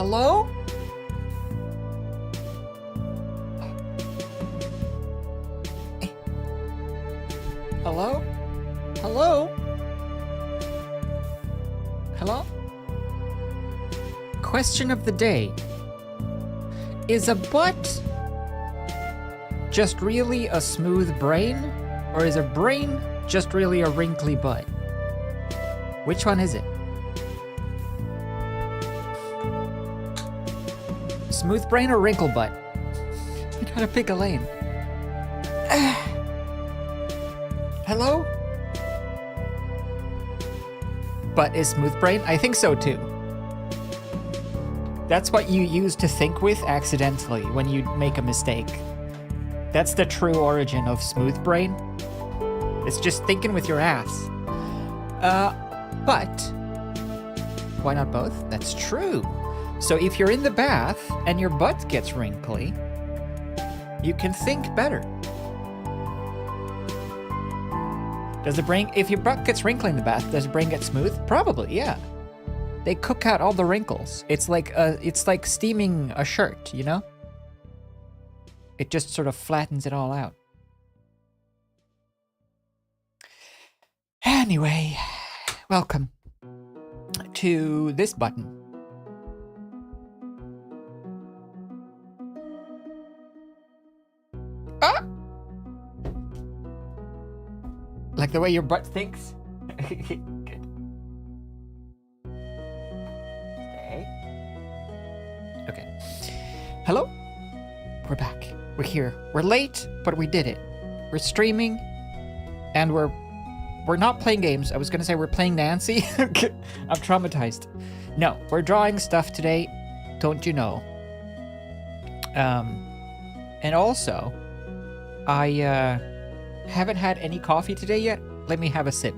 Hello? Hello? Hello? Hello? Question of the day. Is a butt just really a smooth brain? Or is a brain just really a wrinkly butt? Which one is it? Smooth brain or wrinkle butt? You gotta pick a lane. Hello? Butt is smooth brain? I think so too. That's what you use to think with accidentally when you make a mistake. That's the true origin of smooth brain. It's just thinking with your ass. But why not both? That's true. So if you're in the bath and your butt gets wrinkly, you can think better. Does the brain, if your butt gets wrinkly in the bath, does the brain get smooth? Probably, yeah. They cook out all the wrinkles. It's like steaming a shirt, you know? It just sort of flattens it all out. Anyway, welcome to this button. Ah! Like the way your butt thinks? Good. Stay. Okay. Hello? We're back. We're here. We're late, but we did it. We're streaming, and we're not playing games. I was gonna say we're playing Nancy. I'm traumatized. No, we're drawing stuff today. Don't you know? And also, I haven't had any coffee today yet. Let me have a sip.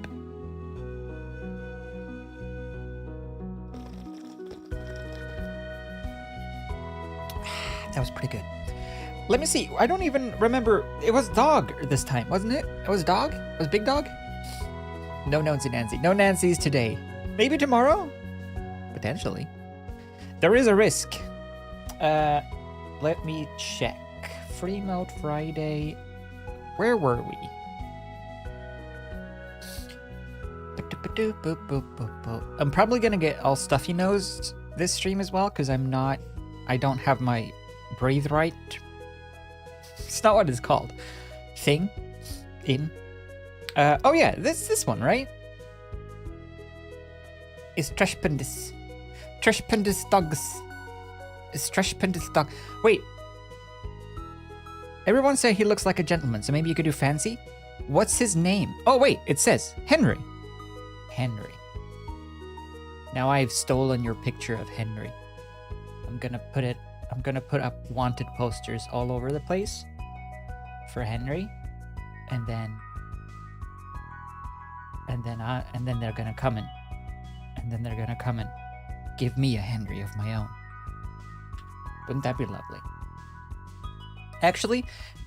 That was pretty good. Let me see. I don't even remember. It was dog this time, wasn't it? It was dog? It was big dog? No Nancy. No Nancy's today. Maybe tomorrow? Potentially. There is a risk. Let me check. FREEMOTE Friday. Where were we? I'm probably gonna get all stuffy nosed this stream as well, because I don't have my breathe right. It's not what it's called. Thing. In. Oh yeah, this one, right? It's Trashpendis. Trashpendis dogs. It's Trashpendis dog. Wait. Everyone say he looks like a gentleman, so maybe you could do fancy? What's his name? Oh wait, it says Henry. Henry. Now I've stolen your picture of Henry. I'm gonna put up wanted posters all over the place for Henry, and then they're gonna come and give me a Henry of my own. Wouldn't that be lovely? Actually,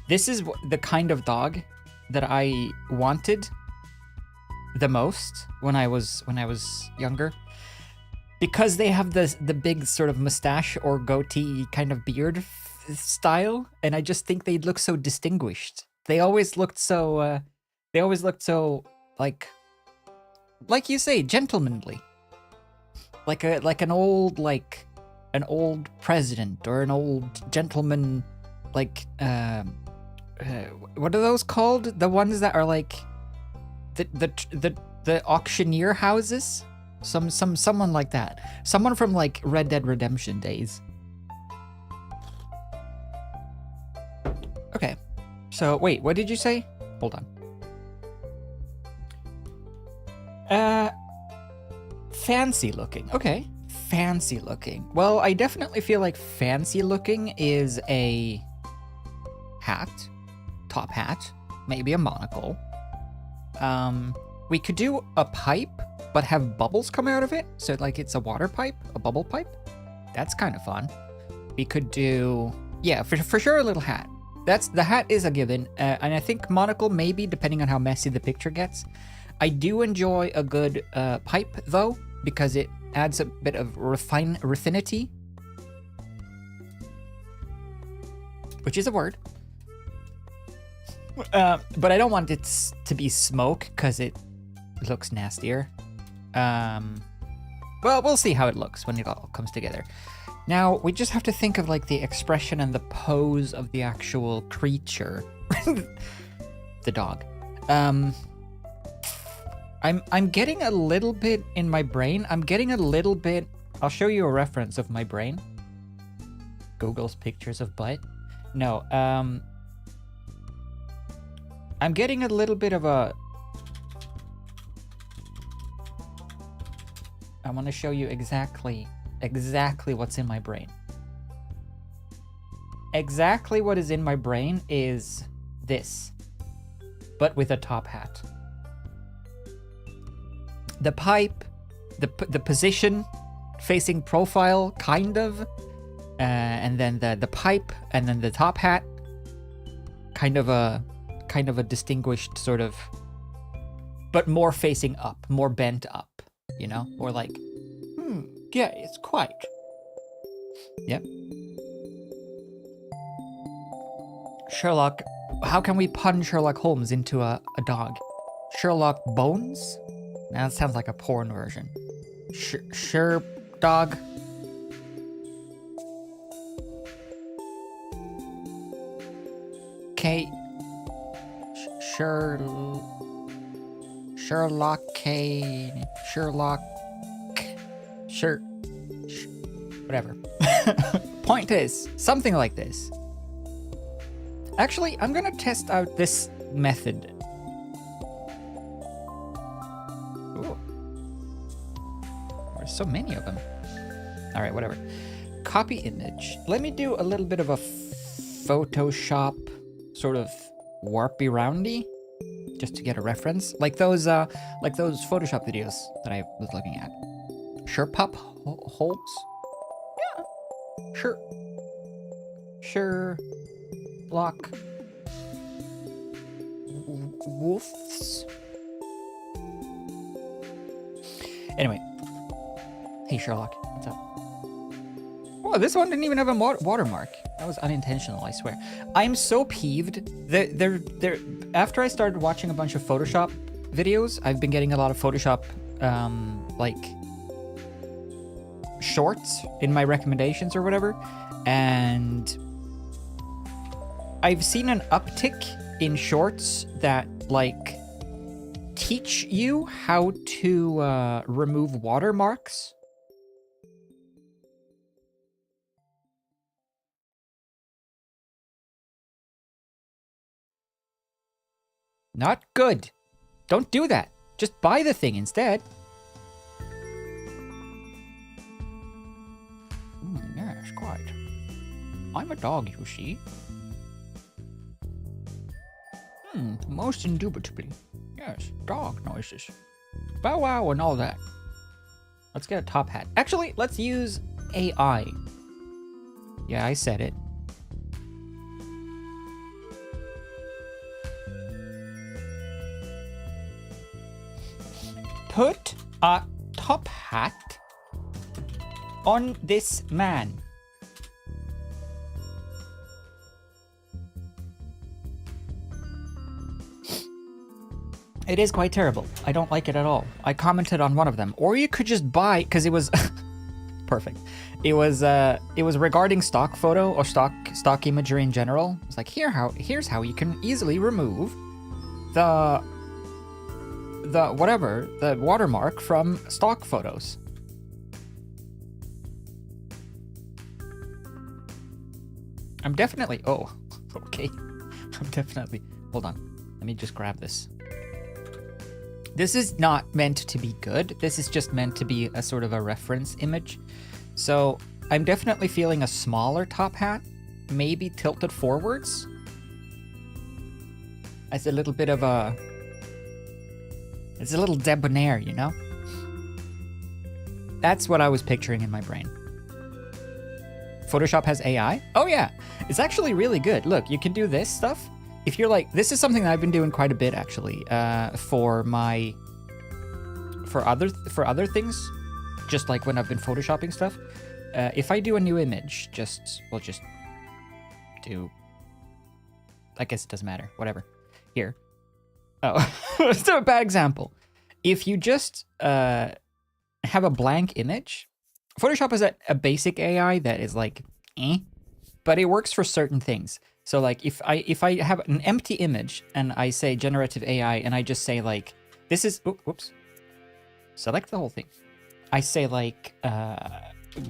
this is the kind of dog that I wanted the most when I was younger, because they have the big sort of mustache or goatee kind of beard style, and I just think they'd look so distinguished. They always looked so like you say, gentlemanly, like an old president or an old gentleman. Like, what are those called? The ones that are like the auctioneer houses? Someone like that. Someone from like Red Dead Redemption days. Okay. So wait, what did you say? Hold on. Fancy looking. Okay. Fancy looking. Well, I definitely feel like fancy looking is a hat, top hat, maybe a monocle. We could do a pipe, but have bubbles come out of it, so like it's a water pipe, a bubble pipe. That's kind of fun. We could do, yeah, for sure a little hat. The hat is a given, and I think monocle maybe, depending on how messy the picture gets. I do enjoy a good pipe though, because it adds a bit of refinity which is a word. But I don't want it to be smoke because it looks nastier. Well, we'll see how it looks when it all comes together. Now, we just have to think of like the expression and the pose of the actual creature. The dog. I'm getting a little bit in my brain. I'm getting a little bit... I'll show you a reference of my brain. Google's pictures of butt. No, I'm getting a little bit of a... I want to show you exactly what's in my brain. Exactly what is in my brain is this, but with a top hat. The pipe, the position, facing profile, kind of, and then the pipe, and then the top hat. Kind of a distinguished sort of, but more facing up, more bent up. You know, or like, yeah, it's quite. Yep. Sherlock, how can we pun Sherlock Holmes into a dog? Sherlock Bones? Now that sounds like a porn version. Sure, dog. K. Sherlock K. Sherlock. Whatever. Point is, something like this. Actually, I'm gonna test out this method. Ooh. There's so many of them. All right, whatever. Copy image. Let me do a little bit of a Photoshop sort of warpy roundy, just to get a reference, like those Photoshop videos that I was looking at. Sure, pup Holmes. Yeah, sure. Sherlock Wolves. Anyway, hey Sherlock, what's up? Oh, this one didn't even have a watermark. That was unintentional, I swear. I'm so peeved. After I started watching a bunch of Photoshop videos, I've been getting a lot of Photoshop, like, shorts in my recommendations or whatever, and I've seen an uptick in shorts that, like, teach you how to remove watermarks. Not good. Don't do that. Just buy the thing instead. Yes, quite. I'm a dog, you see. Most indubitably. Yes, dog noises. Bow wow and all that. Let's get a top hat. Actually, let's use AI. Yeah, I said it. Put a top hat on this man. It is quite terrible. I don't like it at all. I commented on one of them. Or you could just buy, because it was perfect. It was regarding stock photo or stock imagery in general. It's like here's how you can easily remove the watermark from stock photos. I'm definitely, okay. Hold on. Let me just grab this. This is not meant to be good. This is just meant to be a sort of a reference image. So I'm definitely feeling a smaller top hat, maybe tilted forwards. As a little bit of a, it's a little debonair, you know? That's what I was picturing in my brain. Photoshop has AI? Oh yeah, it's actually really good. Look, you can do this stuff. If you're like, this is something that I've been doing quite a bit actually, for other things, just like when I've been photoshopping stuff. If I do a new image, we'll just do I guess it doesn't matter. Whatever. Here. Oh, it's a bad example. If you just have a blank image, Photoshop is a basic AI that is like, but it works for certain things. So like if I have an empty image and I say generative AI and I just say like, this is, whoops, select the whole thing. I say like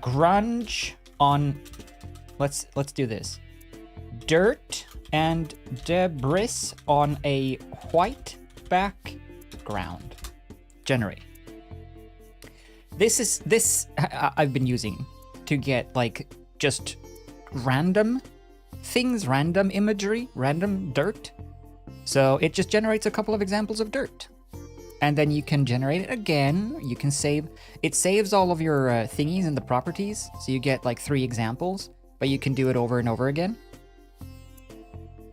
grunge on, let's do this. Dirt and debris on a white background. Generate. This I've been using to get like just random things, random imagery, random dirt. So it just generates a couple of examples of dirt. And then you can generate it again. You can save, it saves all of your thingies and the properties. So you get like 3 examples, but you can do it over and over again.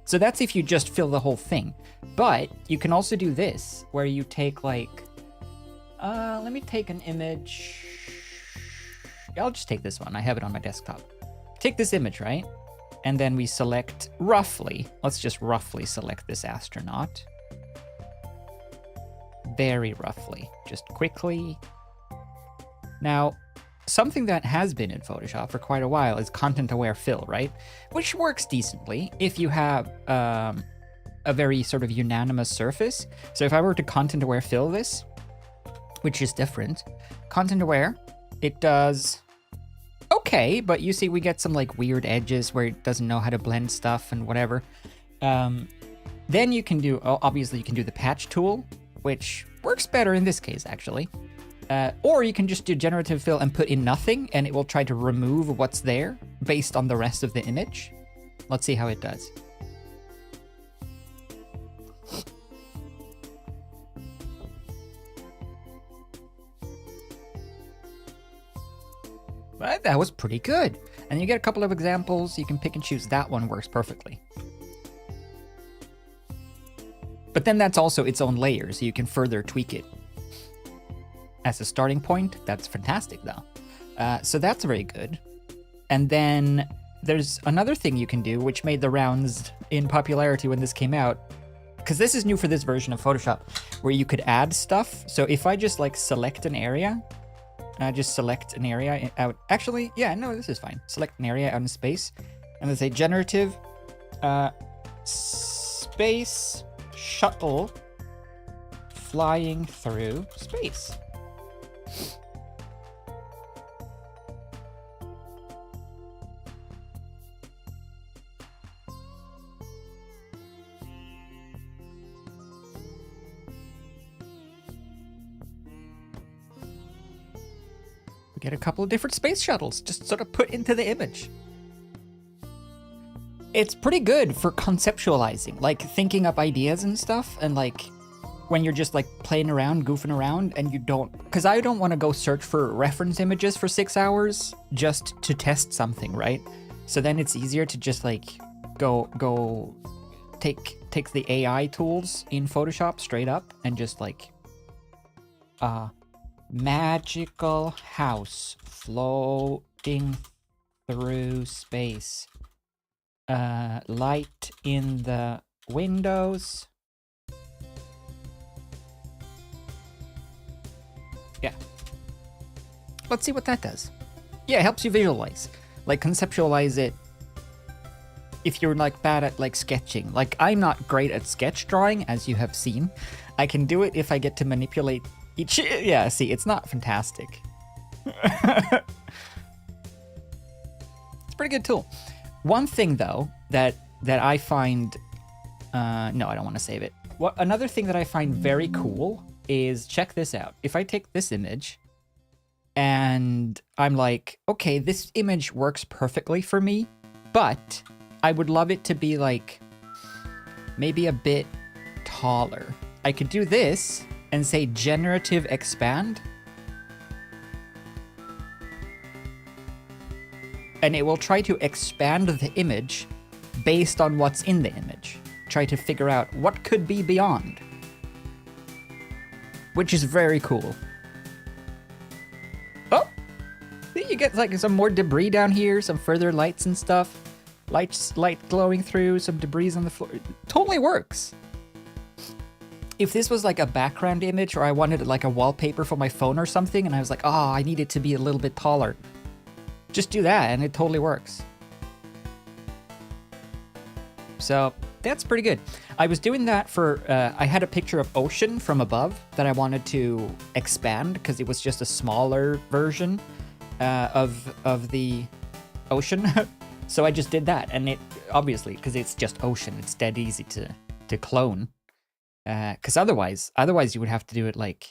So that's if you just fill the whole thing. But you can also do this, where you take like, let me take an image. I'll just take this one. I have it on my desktop. Take this image, right? And then we select roughly, let's just roughly select this astronaut. Very roughly, just quickly. Now, something that has been in Photoshop for quite a while is content-aware fill, right? Which works decently if you have a very sort of unanimous surface. So if I were to content-aware fill this, which is different, content-aware, it does okay, but you see we get some like weird edges where it doesn't know how to blend stuff and whatever. Then you can do, obviously you can do the patch tool, which works better in this case, actually. Or you can just do generative fill and put in nothing, and it will try to remove what's there based on the rest of the image. Let's see how it does. But that was pretty good. And you get a couple of examples. You can pick and choose. That one works perfectly. But then that's also its own layer, so you can further tweak it. As a starting point, that's fantastic though. So that's very good. And then there's another thing you can do, which made the rounds in popularity when this came out, because this is new for this version of Photoshop, where you could add stuff. So if I just like select an area, just select an area out. Actually, yeah, no, this is fine. Select an area out in space, and then say generative space shuttle flying through space. We get a couple of different space shuttles just sort of put into the image. It's pretty good for conceptualizing, like thinking up ideas and stuff, and like when you're just like playing around, goofing around, and you don't, because I don't want to go search for reference images for 6 hours just to test something, right? So then it's easier to just like go take the AI tools in Photoshop straight up and just like magical house floating through space. Light in the windows. Yeah. Let's see what that does. Yeah, it helps you visualize. Like conceptualize it if you're like bad at like sketching. Like I'm not great at sketch drawing, as you have seen. I can do it if I get to manipulate each, yeah, see, it's not fantastic. It's a pretty good tool. One thing though that I find, no, I don't want to save it. Another thing that I find very cool is, check this out. If I take this image and I'm like, okay, this image works perfectly for me, but I would love it to be like maybe a bit taller. I could do this and say generative expand. And it will try to expand the image based on what's in the image. Try to figure out what could be beyond. Which is very cool. Oh! See, you get like some more debris down here, some further lights and stuff. light glowing through, some debris on the floor. It totally works. If this was like a background image or I wanted like a wallpaper for my phone or something and I was like, oh, I need it to be a little bit taller, just do that and it totally works. So that's pretty good. I was doing that for, I had a picture of ocean from above that I wanted to expand because it was just a smaller version of the ocean. So I just did that, and it obviously, because it's just ocean, it's dead easy to clone. Because otherwise you would have to do it like,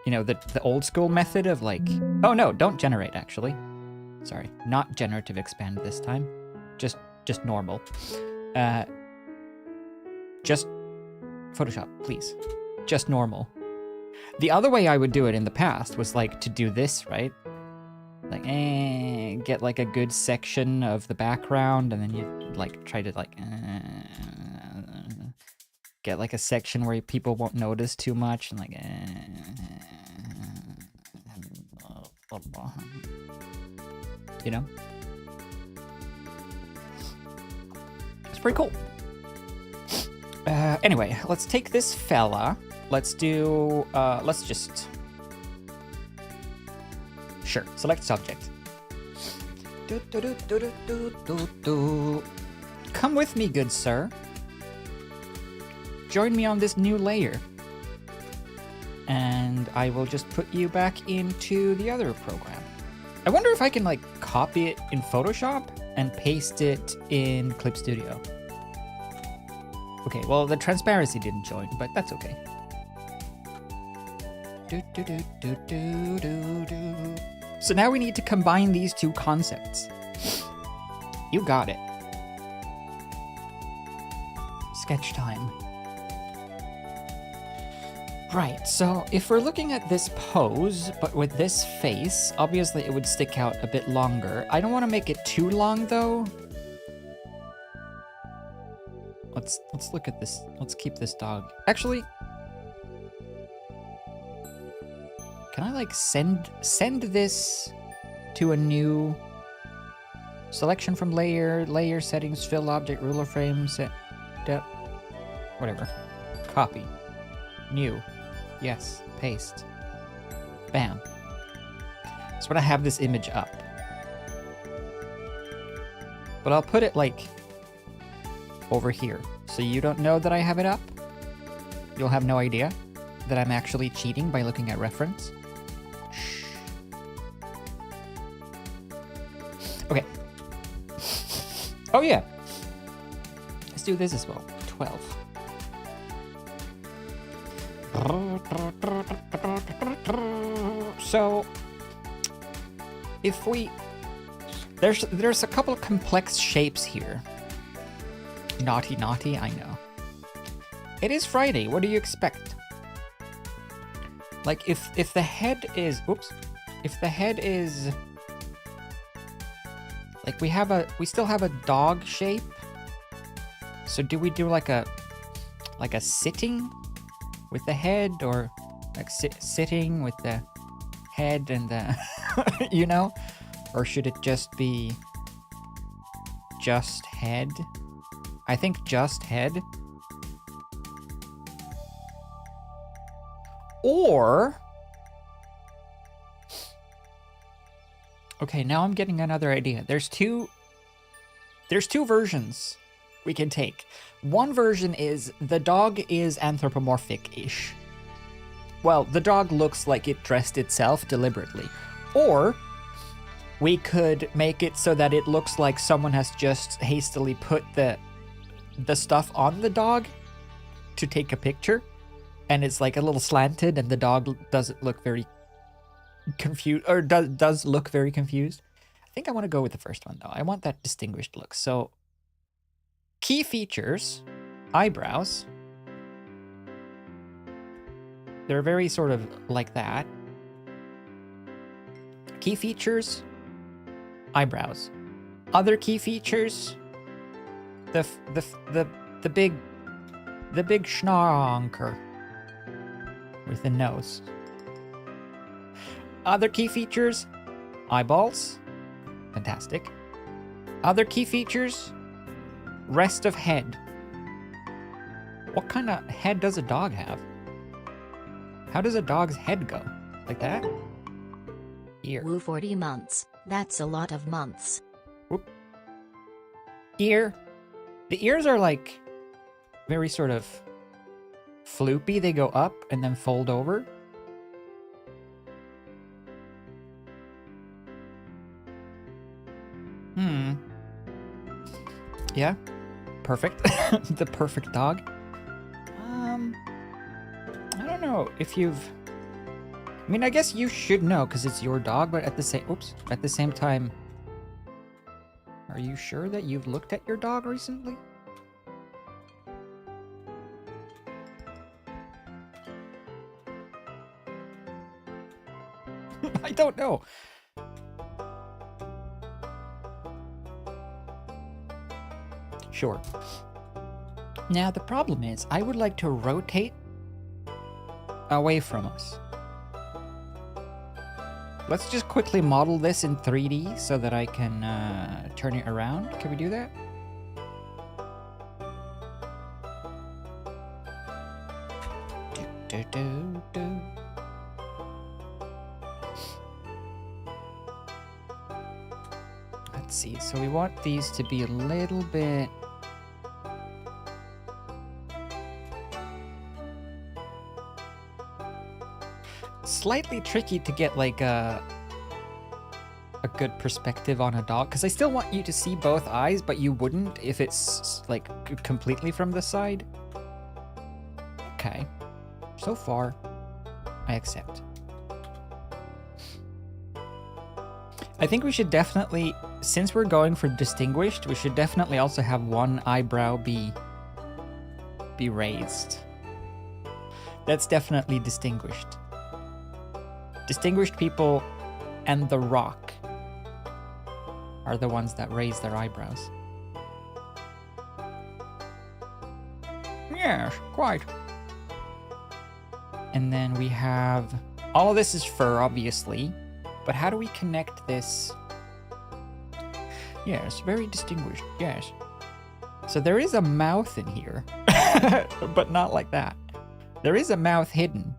you know, the old school method of like, oh no, don't generate actually. Sorry, not generative expand this time, just normal. Just Photoshop, please. Just normal. The other way I would do it in the past was like to do this, right? Like, get like a good section of the background, and then you like try to like get like a section where people won't notice too much, and like you know? It's pretty cool. Anyway, let's take this fella. Let's do, let's just... Sure, select subject. Come with me, good sir. Join me on this new layer. And I will just put you back into the other program. I wonder if I can, like, copy it in Photoshop and paste it in Clip Studio. Okay, well, the transparency didn't join, but that's okay. So now we need to combine these two concepts. You got it. Sketch time. Right, so if we're looking at this pose, but with this face, obviously it would stick out a bit longer. I don't want to make it too long, though. Let's look at this. Let's keep this dog. Actually, can I like send this to a new selection from layer settings, fill object, ruler frame, set depth, whatever. Copy. New. Yes. Paste. Bam. So when I have this image up. But I'll put it like over here. So you don't know that I have it up. You'll have no idea that I'm actually cheating by looking at reference. Shh. Okay. Oh yeah. Let's do this as well. 12. So if we there's a couple of complex shapes here. Naughty, I know. It is Friday, what do you expect? Like, if the head is... Oops. If the head is... Like, we still have a dog shape. So do we do like a sitting with the head, or like sitting with the head and the... you know? Or should it just be... just head? I think just head. Or... Okay, now I'm getting another idea. There's two versions we can take. One version is the dog is anthropomorphic-ish. Well, the dog looks like it dressed itself deliberately. Or we could make it so that it looks like someone has just hastily put the stuff on the dog to take a picture, and it's like a little slanted, and the dog doesn't look very confused, or does look very confused. I think I want to go with the first one though. I want that distinguished look. So key features, eyebrows. They're very sort of like that. Key features, eyebrows. Other key features, the big schnonker with the nose. Other key features, eyeballs. Fantastic. Other key features, Rest of head. What kind of head does a dog have? How does a dog's head go? Like that? Ear. Woo, 40 months. That's a lot of months. Whoop. Ear. The ears are like very sort of floopy. They go up and then fold over. Yeah. Perfect. The perfect dog. I don't know if you've... I mean, I guess you should know because it's your dog, but at the same time, are you sure that you've looked at your dog recently? I don't know. Sure. Now, the problem is, I would like to rotate away from us. Let's just quickly model this in 3D so that I can turn it around. Can we do that? Let's see. So we want these to be a little bit... slightly tricky to get like a good perspective on a dog, because I still want you to see both eyes, but you wouldn't if it's like completely from the side. Okay, so far I accept. I think we should definitely, since we're going for distinguished, we should definitely also have one eyebrow be raised. That's definitely distinguished. Distinguished people and The Rock are the ones that raise their eyebrows. Yes, quite. And then we have... all of this is fur, obviously. But how do we connect this? Yes, very distinguished, yes. So there is a mouth in here. But not like that. There is a mouth hidden.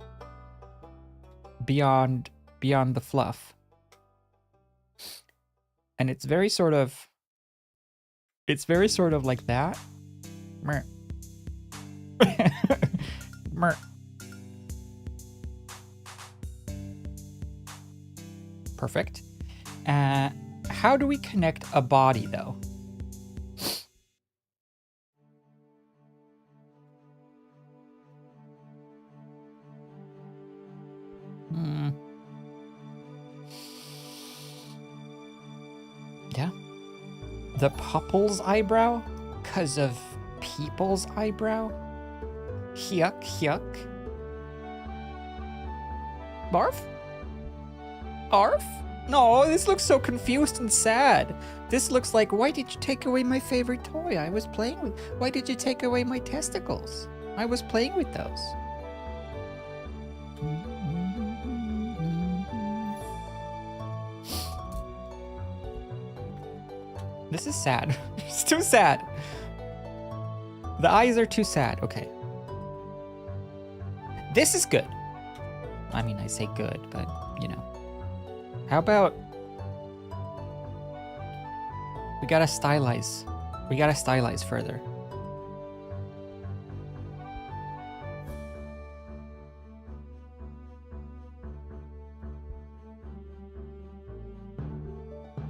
Beyond the fluff. And it's very sort of like that. Mer. Mer. Perfect. How do we connect a body though? Yeah. The Pupple's eyebrow? 'Cause of people's eyebrow? Yuck, yuck. Barf? Arf? No, this looks so confused and sad. This looks like, why did you take away my favorite toy I was playing with? Why did you take away my testicles? I was playing with those. This is sad. It's too sad. The eyes are too sad. Okay. This is good. I mean, I say good, but, you know. How about... we gotta stylize. We gotta stylize further.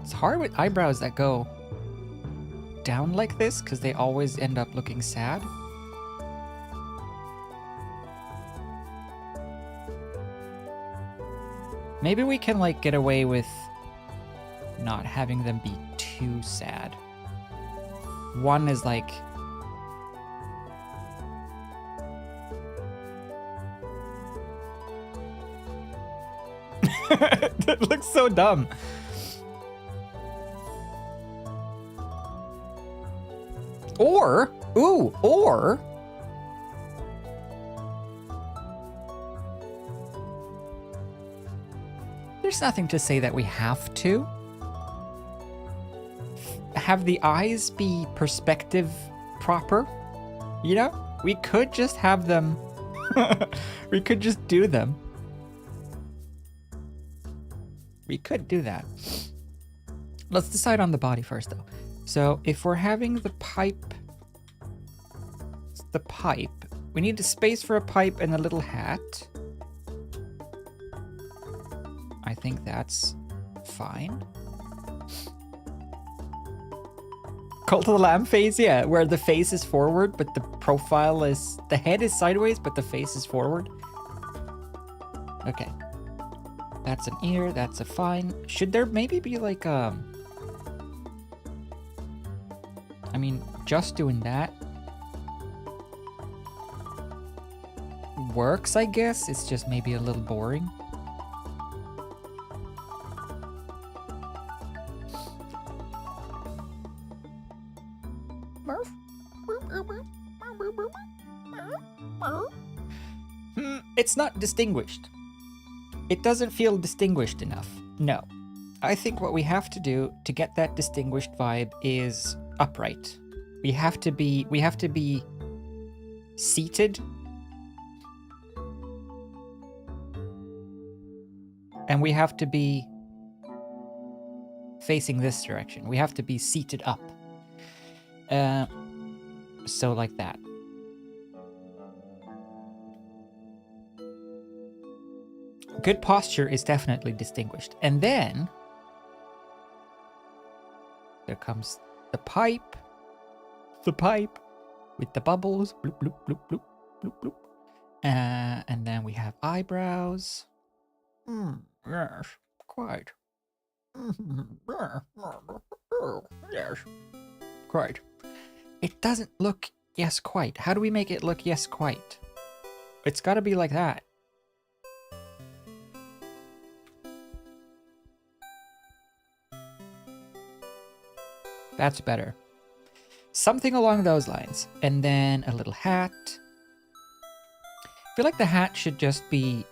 It's hard with eyebrows that go down like this because they always end up looking sad. Maybe we can like get away with not having them be too sad. One is like... That looks so dumb. Or, ooh, or... there's nothing to say that we have to. Have the eyes be perspective proper. You know, we could just have them. We could just do them. We could do that. Let's decide on the body first, though. So if we're having the pipe, we need a space for a pipe and a little hat. I think that's fine. Cult of the Lamb face, yeah, where the face is forward, but the profile is, the head is sideways, but the face is forward. Okay. That's an ear, that's a fine. Should there maybe be like I mean, just doing that works, I guess. It's just maybe a little boring. It's not distinguished. It doesn't feel distinguished enough. No. I think what we have to do to get that distinguished vibe is upright. We have to be seated. And we have to be facing this direction. We have to be seated up. So like that. Good posture is definitely distinguished. And then there comes the pipe. The pipe with the bubbles. Bloop, bloop, bloop, bloop, bloop, bloop. And then we have eyebrows. Yes, quite. Yes, quite. It doesn't look yes quite. How do we make it look yes quite? It's got to be like that. That's better. Something along those lines. And then a little hat. I feel like the hat should just be...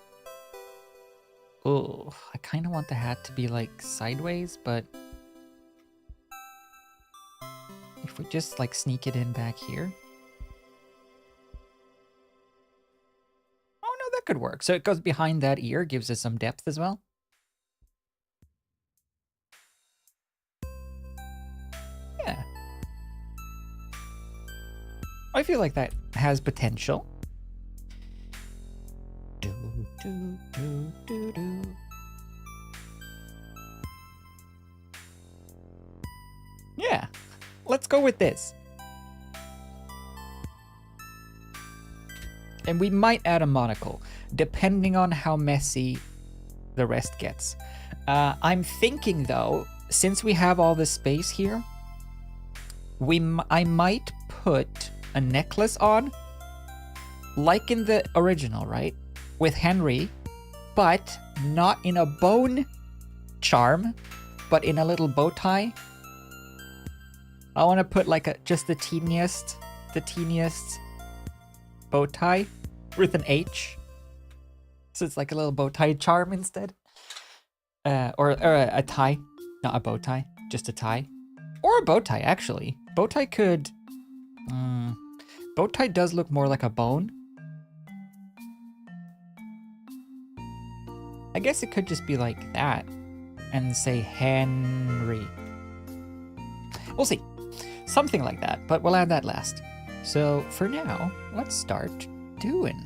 Oh, I kind of want the hat to be like sideways, but... If we just like sneak it in back here. Oh no, that could work. So it goes behind that ear, gives us some depth as well. Yeah. I feel like that has potential. Do, do, do, do, do. Yeah, let's go with this. And we might add a monocle, depending on how messy the rest gets. I'm thinking, though, since we have all this space here, I might put a necklace on, like in the original, right? With Henry, but not in a bone charm, but in a little bow tie. I want to put like just the teeniest bow tie with an H. So it's like a little bow tie charm instead. Or a tie, not a bow tie, just a tie. Or a bow tie, actually. Bow tie could... bow tie does look more like a bone. I guess it could just be like that. And say Henry. We'll see. Something like that, but we'll add that last. So for now, let's start doing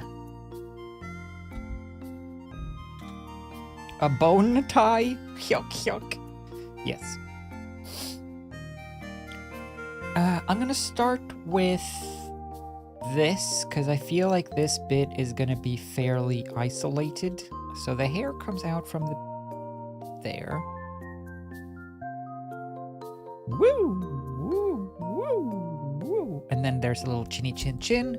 a bone tie. Hyuk, hyuk. Yes. I'm gonna start with this because I feel like this bit is gonna be fairly isolated. So the hair comes out from there. Woo, woo, woo, woo. And then there's a little chinny chin chin.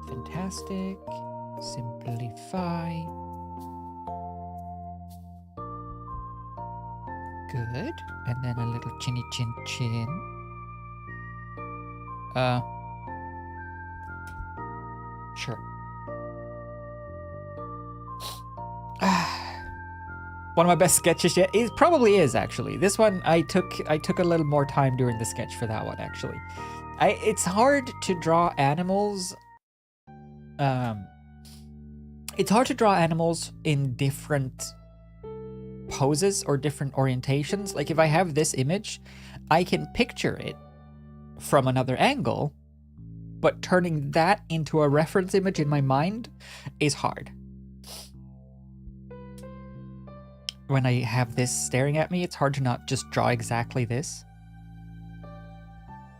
Fantastic. Simplify. Good. And then a little chinny chin chin. Sure. One of my best sketches yet. It probably is, actually. This one I took a little more time during the sketch for that one, actually. It's hard to draw animals. It's hard to draw animals in different poses or different orientations. Like if I have this image, I can picture it from another angle, but turning that into a reference image in my mind is hard. When I have this staring at me, it's hard to not just draw exactly this.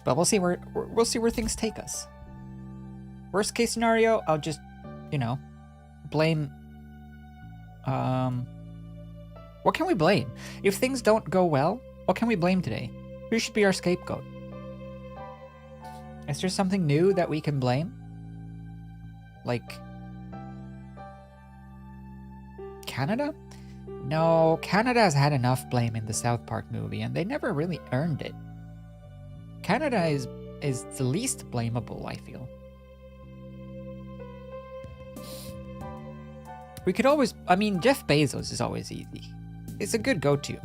But we'll see where things take us. Worst case scenario, I'll just, you know, blame. What can we blame? If things don't go well, what can we blame today? Who should be our scapegoat? Is there something new that we can blame? Like Canada? No, Canada has had enough blame in the South Park movie, and they never really earned it. Canada is the least blamable, I feel. We could always, I mean, Jeff Bezos is always easy. It's a good go-to.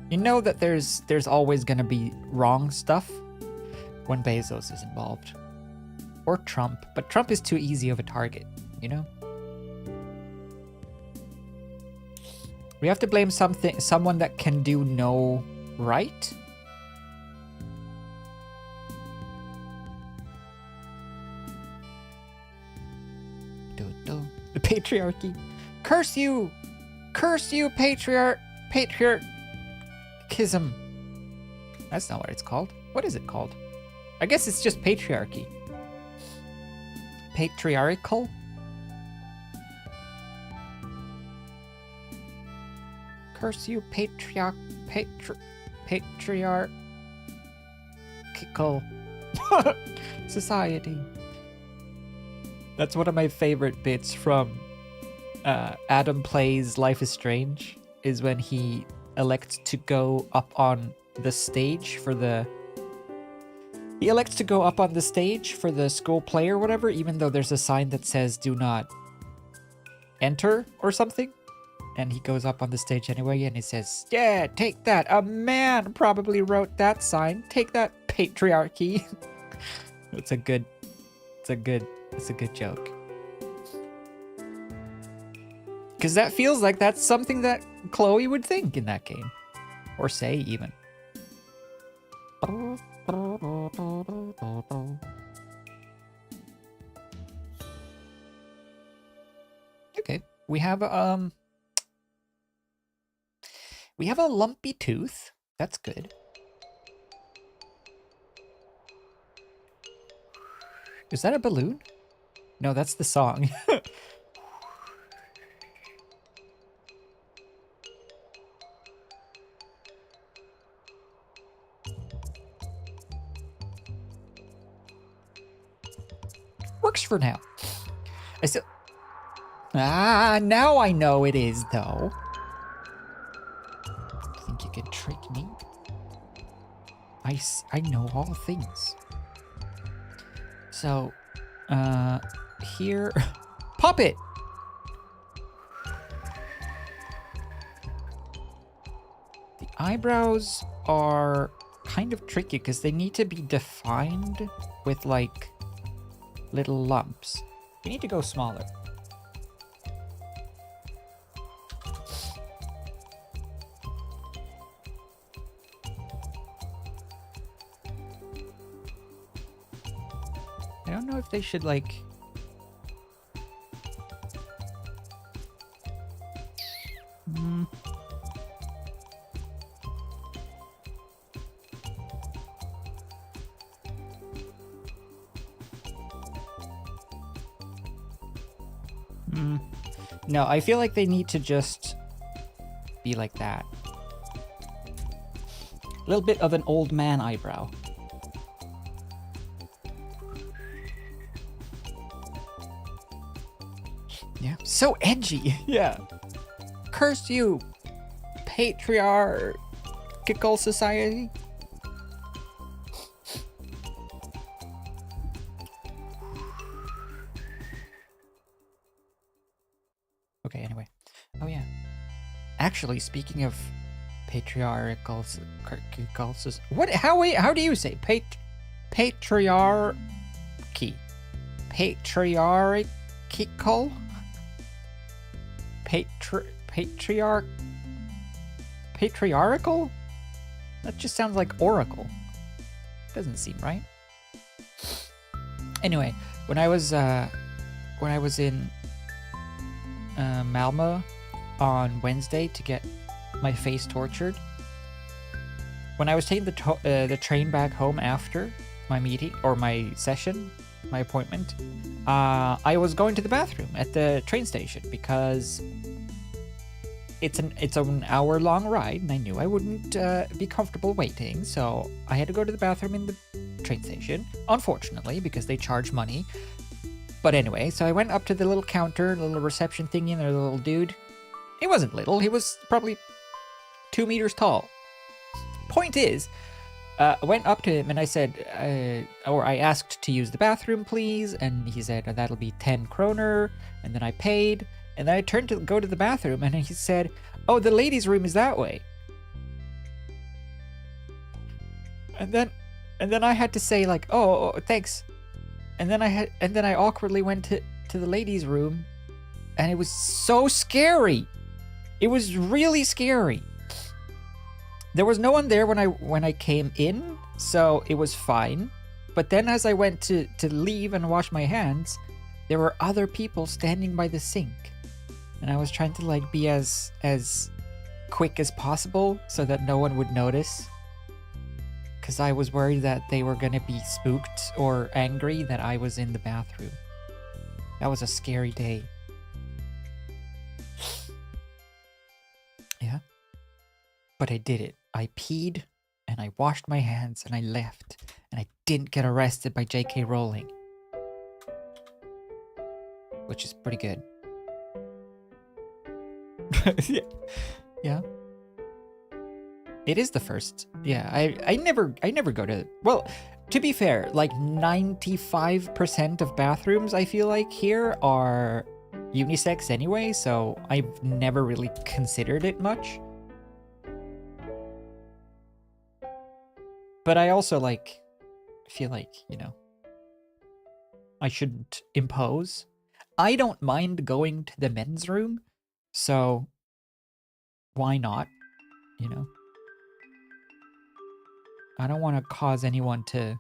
You know that there's always gonna be wrong stuff when Bezos is involved. Or Trump, but Trump is too easy of a target, you know? We have to blame someone that can do no right. The patriarchy. Curse you! Curse you, patriarchism. That's not what it's called. What is it called? I guess it's just patriarchy. Patriarchal? Curse you, patriarchal society. That's one of my favorite bits from Adam Plays Life is Strange, is when he elects to go up on the stage for the... He elects to go up on the stage for the school play or whatever, even though there's a sign that says do not enter or something. And he goes up on the stage anyway, and he says, yeah, take that. A man probably wrote that sign. Take that, patriarchy. It's a good joke. Because that feels like that's something that Chloe would think in that game. Or say, even. Okay, we have a lumpy tooth. That's good. Is that a balloon? No, that's the song. Works for now. I still... now I know it is, though. Think you can trick me? I know all things. So, here... Pop it! The eyebrows are kind of tricky because they need to be defined with, like, little lumps. You need to go smaller. I don't know if they should, like... No, I feel like they need to just be like that. A little bit of an old man eyebrow. Yeah, so edgy. Yeah. Curse you, patriarchal society. Okay, anyway. Oh yeah. Actually, speaking of patriarchal, what? How do you say patriarchy. Patriarchal? Patriarchal? That just sounds like oracle. Doesn't seem right. Anyway, when I was in Malmo on Wednesday to get my face tortured, when I was taking the train back home after my meeting or my session, my appointment, I was going to the bathroom at the train station because it's an hour-long ride, and I knew I wouldn't be comfortable waiting, so I had to go to the bathroom in the train station, unfortunately, because they charge money. But anyway, so I went up to the little counter, the little reception thingy, and the little dude. He wasn't little, he was probably 2 meters tall. Point is, I went up to him and I said, I asked to use the bathroom, please, and he said, that'll be 10 kroner, and then I paid. And then I turned to go to the bathroom, and he said, "Oh, the ladies' room is that way." And then I had to say like, "Oh, thanks." And then I awkwardly went to the ladies' room, and it was so scary. It was really scary. There was no one there when I came in, so it was fine. But then as I went to leave and wash my hands, there were other people standing by the sink. And I was trying to like be as quick as possible so that no one would notice. Because I was worried that they were going to be spooked or angry that I was in the bathroom. That was a scary day. Yeah. But I did it. I peed and I washed my hands and I left. And I didn't get arrested by J.K. Rowling. Which is pretty good. Yeah. It is the first. Yeah, I never go to. Well, to be fair, like 95% of bathrooms I feel like here are unisex anyway, so I've never really considered it much. But I also like feel like, you know, I shouldn't impose. I don't mind going to the men's room, so why not, you know? I don't want to cause anyone to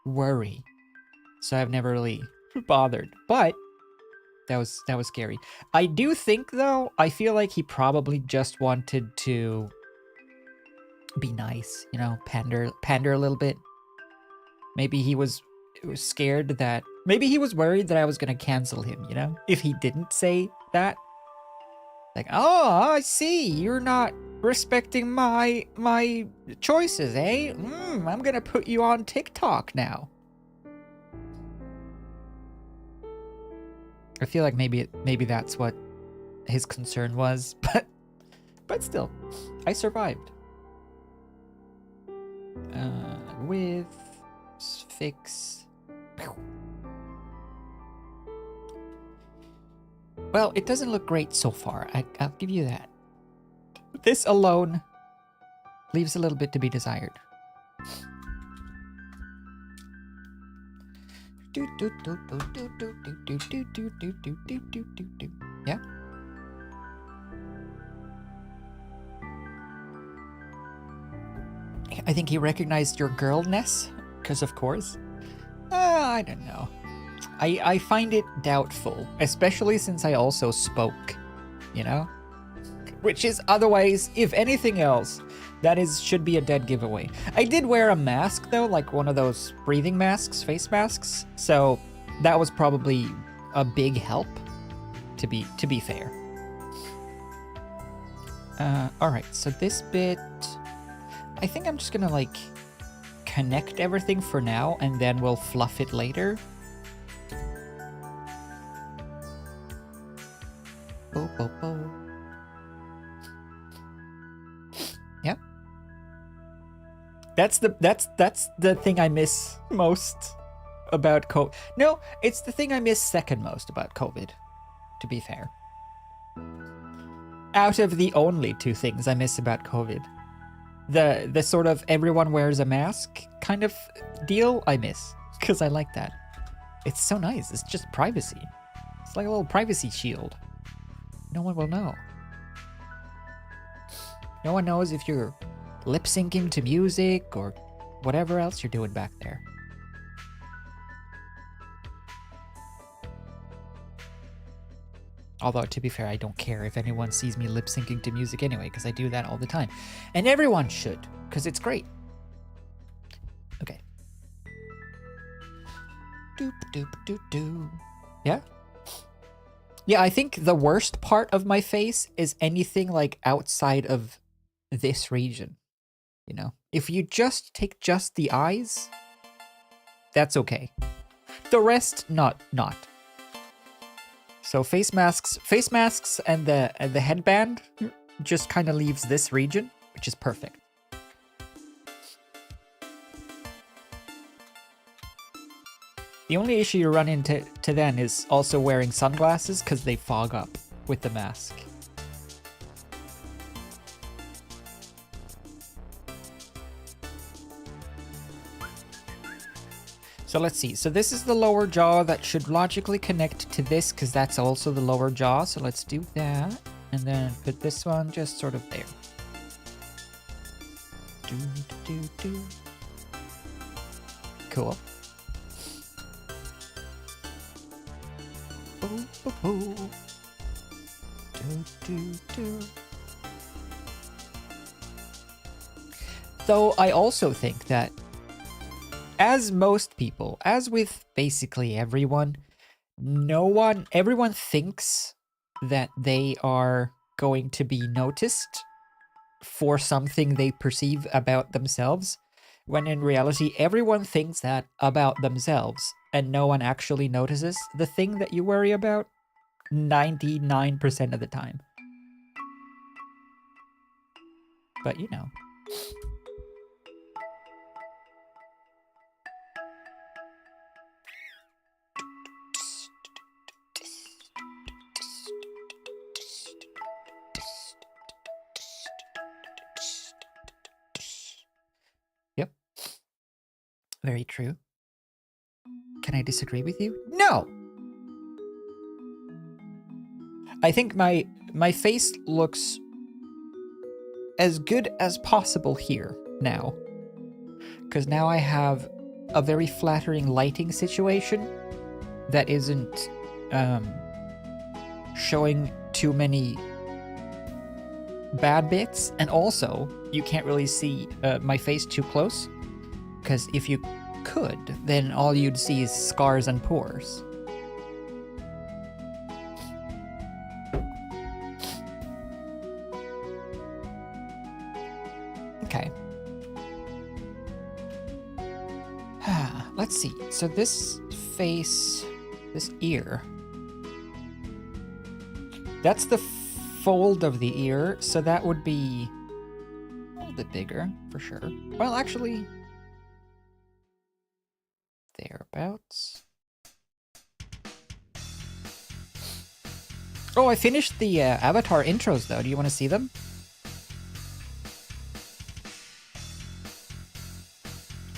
worry, so I've never really bothered. But that was scary. I do think, though, I feel like he probably just wanted to be nice, you know, pander a little bit. Maybe he was scared that, maybe he was worried that I was gonna cancel him, you know, if he didn't say that. Like, oh, I see, you're not respecting my choices, eh? I'm gonna put you on TikTok now. I feel like maybe that's what his concern was, but still, I survived. With fix. Well, it doesn't look great so far. I'll give you that. This alone leaves a little bit to be desired. Yeah. I think he recognized your girlness, because of course. I don't know. I find it doubtful, especially since I also spoke, you know? Which is otherwise, if anything else, that should be a dead giveaway. I did wear a mask though, like one of those breathing masks, face masks, so that was probably a big help, to be fair. Alright, so this bit, I think I'm just gonna like connect everything for now and then we'll fluff it later. Yeah. That's the thing I miss most about COVID. No, it's the thing I miss second most about COVID, to be fair. Out of the only two things I miss about COVID. The sort of everyone wears a mask kind of deal, I miss. Because I like that. It's so nice. It's just privacy. It's like a little privacy shield. No one will know. No one knows if you're lip syncing to music or whatever else you're doing back there. Although, to be fair, I don't care if anyone sees me lip syncing to music anyway, because I do that all the time. And everyone should, because it's great. Okay. Doop, doop, doop, doop. Yeah? Yeah, I think the worst part of my face is anything like outside of this region. You know? If you just take just the eyes, that's okay. The rest, not. So face masks and the headband just kind of leaves this region, which is perfect. The only issue you run into then is also wearing sunglasses because they fog up with the mask. So let's see. So this is the lower jaw that should logically connect to this because that's also the lower jaw. So let's do that. And then put this one just sort of there. Do. Cool. Do. Though I also think that as most people, as with basically everyone, everyone thinks that they are going to be noticed for something they perceive about themselves, when in reality, everyone thinks that about themselves, and no one actually notices the thing that you worry about 99% of the time. But you know. Yep. Very true. Can I disagree with you? No! I think my face looks as good as possible here now. Because now I have a very flattering lighting situation that isn't showing too many bad bits. And also, you can't really see my face too close. Because if you could, then all you'd see is scars and pores. Okay. Let's see. So this face, this ear, that's the fold of the ear, so that would be a little bit bigger, for sure. Well, actually, thereabouts. Oh, I finished the Avatar intros, though. Do you want to see them?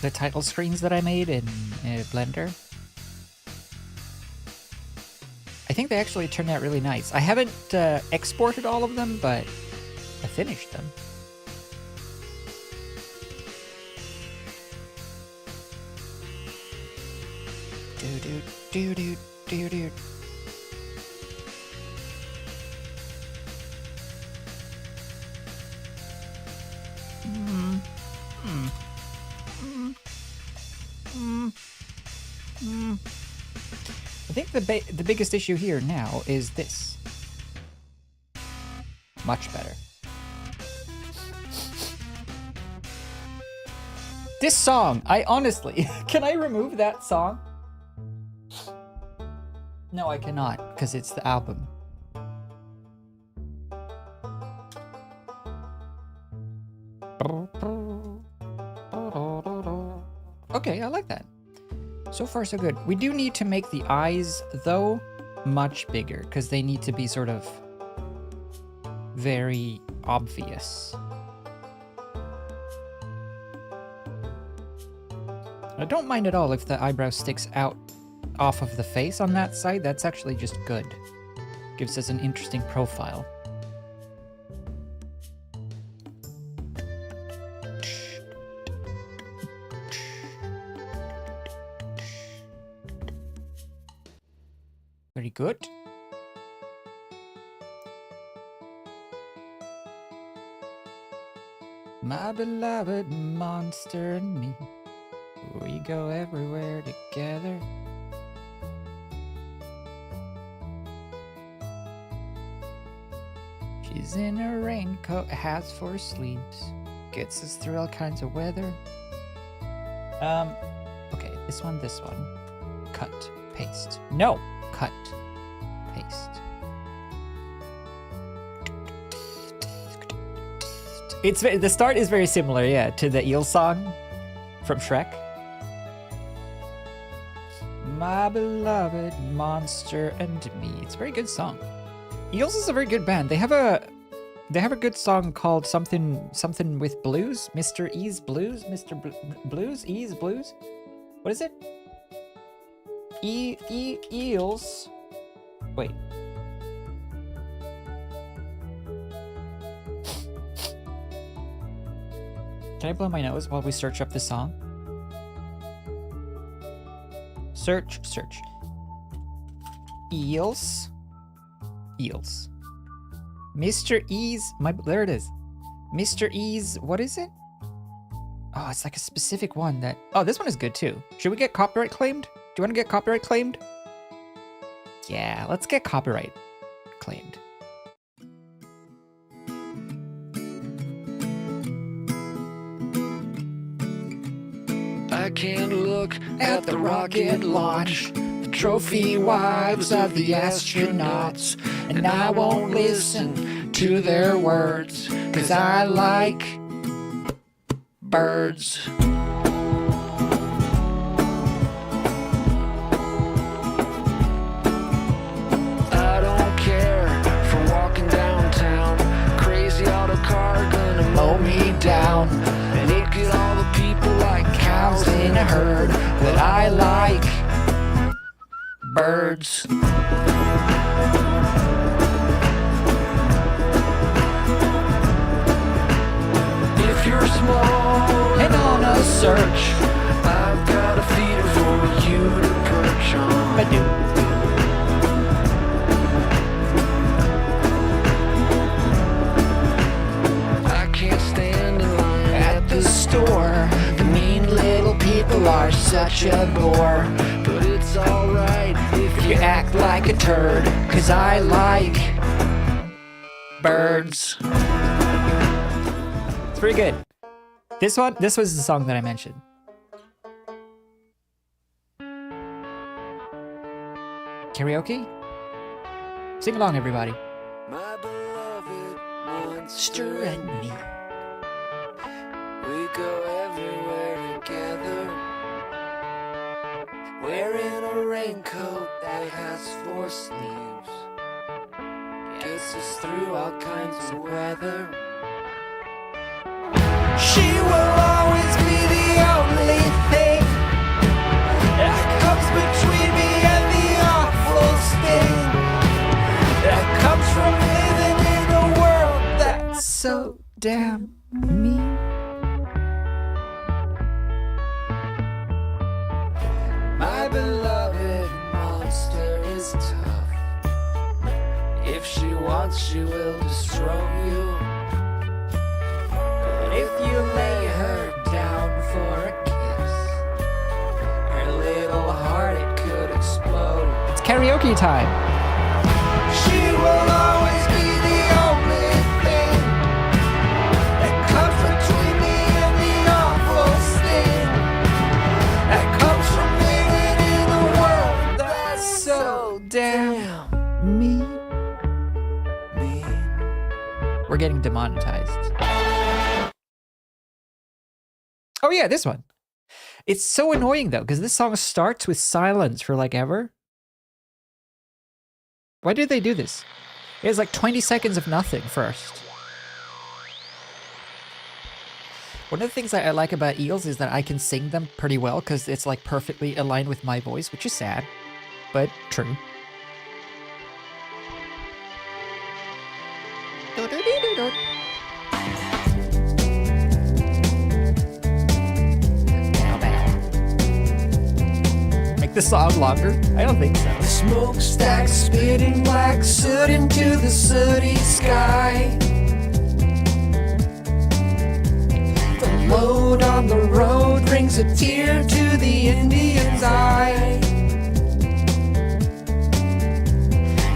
The title screens that I made in Blender. I think they actually turned out really nice. I haven't exported all of them, but I finished them. Do. I think the biggest issue here now is this. Much better. This song, I honestly, can I remove that song? No, I cannot, because it's the album. Okay, I like that. So far, so good. We do need to make the eyes, though, much bigger, because they need to be sort of very obvious. I don't mind at all if the eyebrow sticks out off of the face on that side. That's actually just good. Gives us an interesting profile. Very good. My beloved monster and me, we go everywhere together. She's in a raincoat, has 4 sleeves, gets us through all kinds of weather. Okay, this one, cut, paste. No, cut, paste. It's the start is very similar, yeah, to the eel song from Shrek. My beloved monster and me. It's a very good song. Eels is a very good band. They have a good song called something with blues. Mr. E's Blues, Blues, E's Blues. What is it? Eels. Wait. Can I blow my nose while we search up the song? Search. Eels. Mr. E's, there it is. Mr. E's, what is it? Oh, it's like a specific one that, oh, this one is good too. Should we get copyright claimed? Do you want to get copyright claimed? Yeah, let's get copyright claimed. I can't look at the rocket launch, the trophy wives of the astronauts, and I won't listen to their words, 'cause I like birds. I don't care for walking downtown, crazy auto car gonna mow me down, and look at all the people like cows in a herd, that I like birds. If you're small and on a search, I've got a feeder for you to perch on. I do. I can't stand in line at the store. The mean little people are such a bore. But it's alright if you act like a turd, 'cause I like birds. It's pretty good. This was the song that I mentioned. Karaoke? Sing along, everybody. My beloved monster and me, we go everywhere together, wearing a raincoat that has 4 sleeves, gets us through all kinds of weather. She will always be the only thing that comes between me and the awful sting that comes from living in a world that's so damn mean. My beloved monster is tough. If she wants, she will destroy you. But if you lay her down for a kiss, her little heart, it could explode. It's karaoke time. She will always be the only thing that comes between me and the awful sting that comes from living in a world that's so damn Me. mean. We're getting demonetized. Oh yeah, this one. It's so annoying though, because this song starts with silence for like ever. Why did they do this? It has like 20 seconds of nothing first. One of the things that I like about Eels is that I can sing them pretty well because it's like perfectly aligned with my voice, which is sad, but true. Make the song longer? I don't think so. The smokestack spitting black soot into the sooty sky. The load on the road brings a tear to the Indian's eye.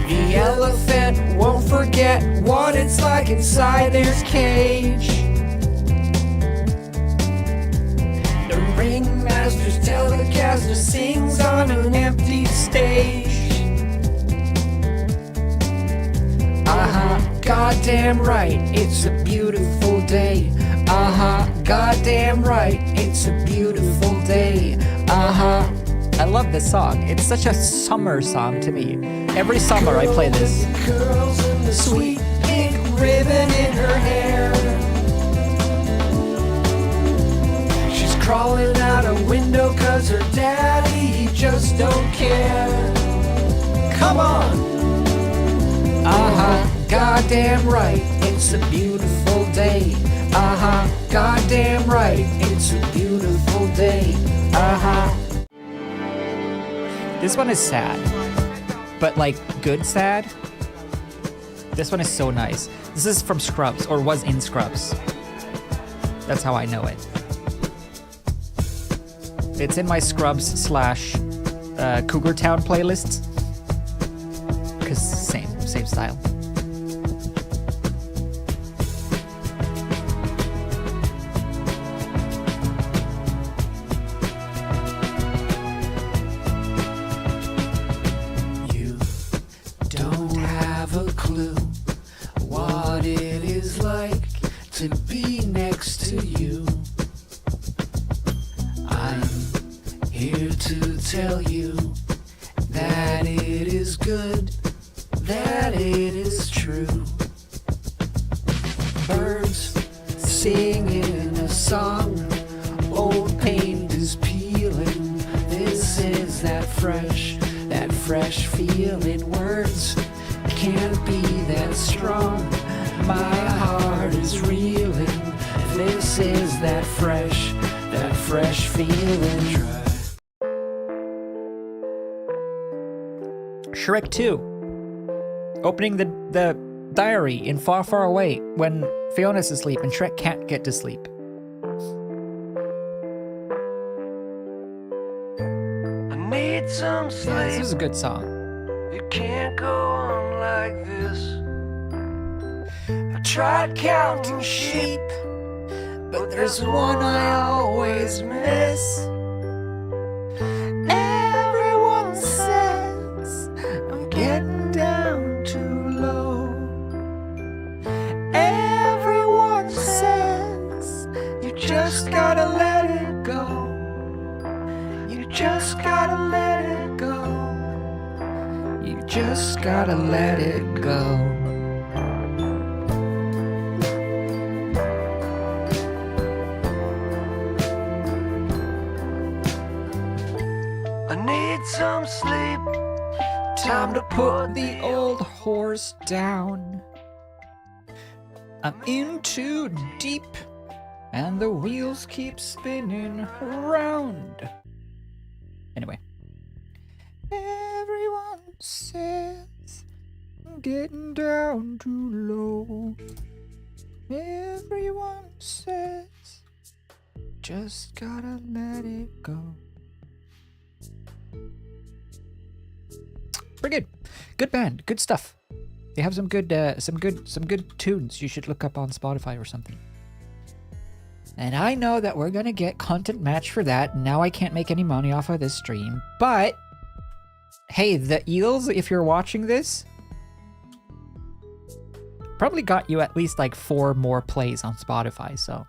The elephant won't forget what it's like inside their cage. The ringmaster's telecaster sings on an empty stage. Goddamn right, it's a beautiful day. Goddamn right, it's a beautiful day. I love this song. It's such a summer song to me. Every summer I play this. Curls and the sweet pink ribbon in her hair. She's crawling out a window cause her daddy, he just don't care. Come on! Goddamn right, it's a beautiful day. Goddamn right, it's a beautiful day. This one is sad, but like good sad. This one is so nice. This is from Scrubs, or was in Scrubs. That's how I know it. It's in my Scrubs / Cougar Town playlists. Cause same style. You don't have a clue what it is like to be next to you. I'm here to tell you that it is good, that it is true. Birds singing a song, old paint is peeling. This is that fresh feeling. Words can't be that strong, my heart is reeling. This is that fresh feeling. Shrek 2. Opening the diary in Far, Far Away when Fiona's asleep and Shrek can't get to sleep. I need some Yeah, sleep. this is a good song. It can't go on like this. I tried counting sheep, but there's one I always miss. Everyone says I'm getting down too low. Everyone says you just gotta let it go. You just gotta let it go. You just gotta let it go. I need some sleep. Time to put the old horse down. I'm in too deep, and the wheels keep spinning around. Anyway. Everyone says I'm getting down too low. Everyone says just gotta let it go. Pretty good. Good band. Good stuff. They have some good tunes you should look up on Spotify or something. And I know that we're gonna get content match for that. Now I can't make any money off of this stream, but hey, the Eels, if you're watching this, probably got you at least like 4 more plays on Spotify, so.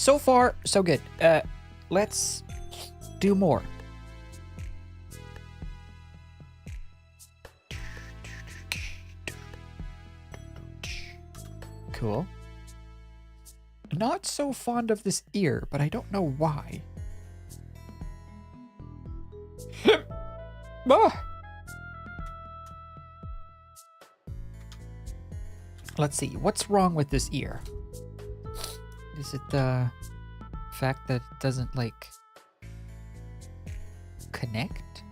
So far, so good. Let's do more. Cool. Not so fond of this ear, but I don't know why. Ah! Let's see, what's wrong with this ear? Is it the fact that it doesn't, like, connect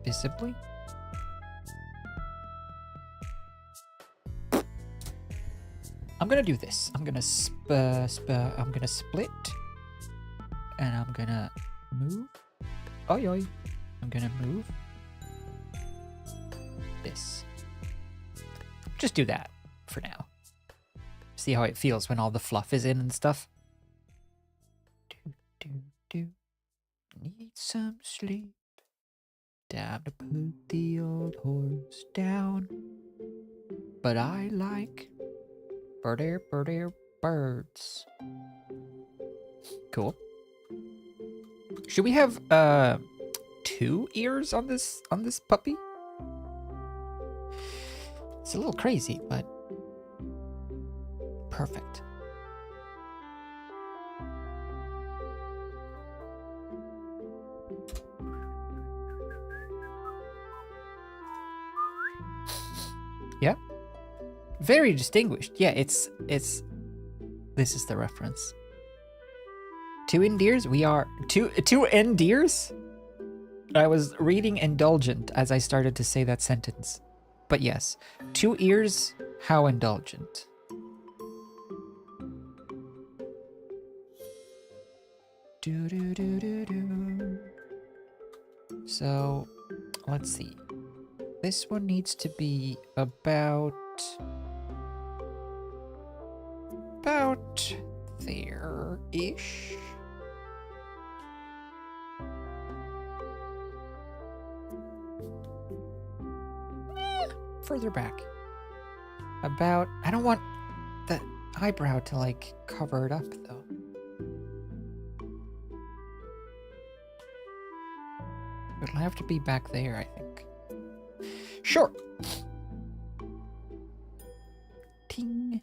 visibly? I'm gonna do this. I'm gonna I'm gonna split, and I'm gonna move. Oi oi. I'm gonna move this. Just do that for now. See how it feels when all the fluff is in and stuff. Do. Need some sleep. Time to put the old horse down. But I like birds. Cool. Should we have 2 ears on this puppy? It's a little crazy, but perfect. Yeah. Very distinguished. Yeah, it's this is the reference. 2 endears? We are two endears? I was reading indulgent as I started to say that sentence. But yes, 2 ears, how indulgent. Do. So, let's see. This one needs to be about there-ish. Further back. About, I don't want the eyebrow to, like, cover it up, though. It'll have to be back there, I think. Sure. Ting.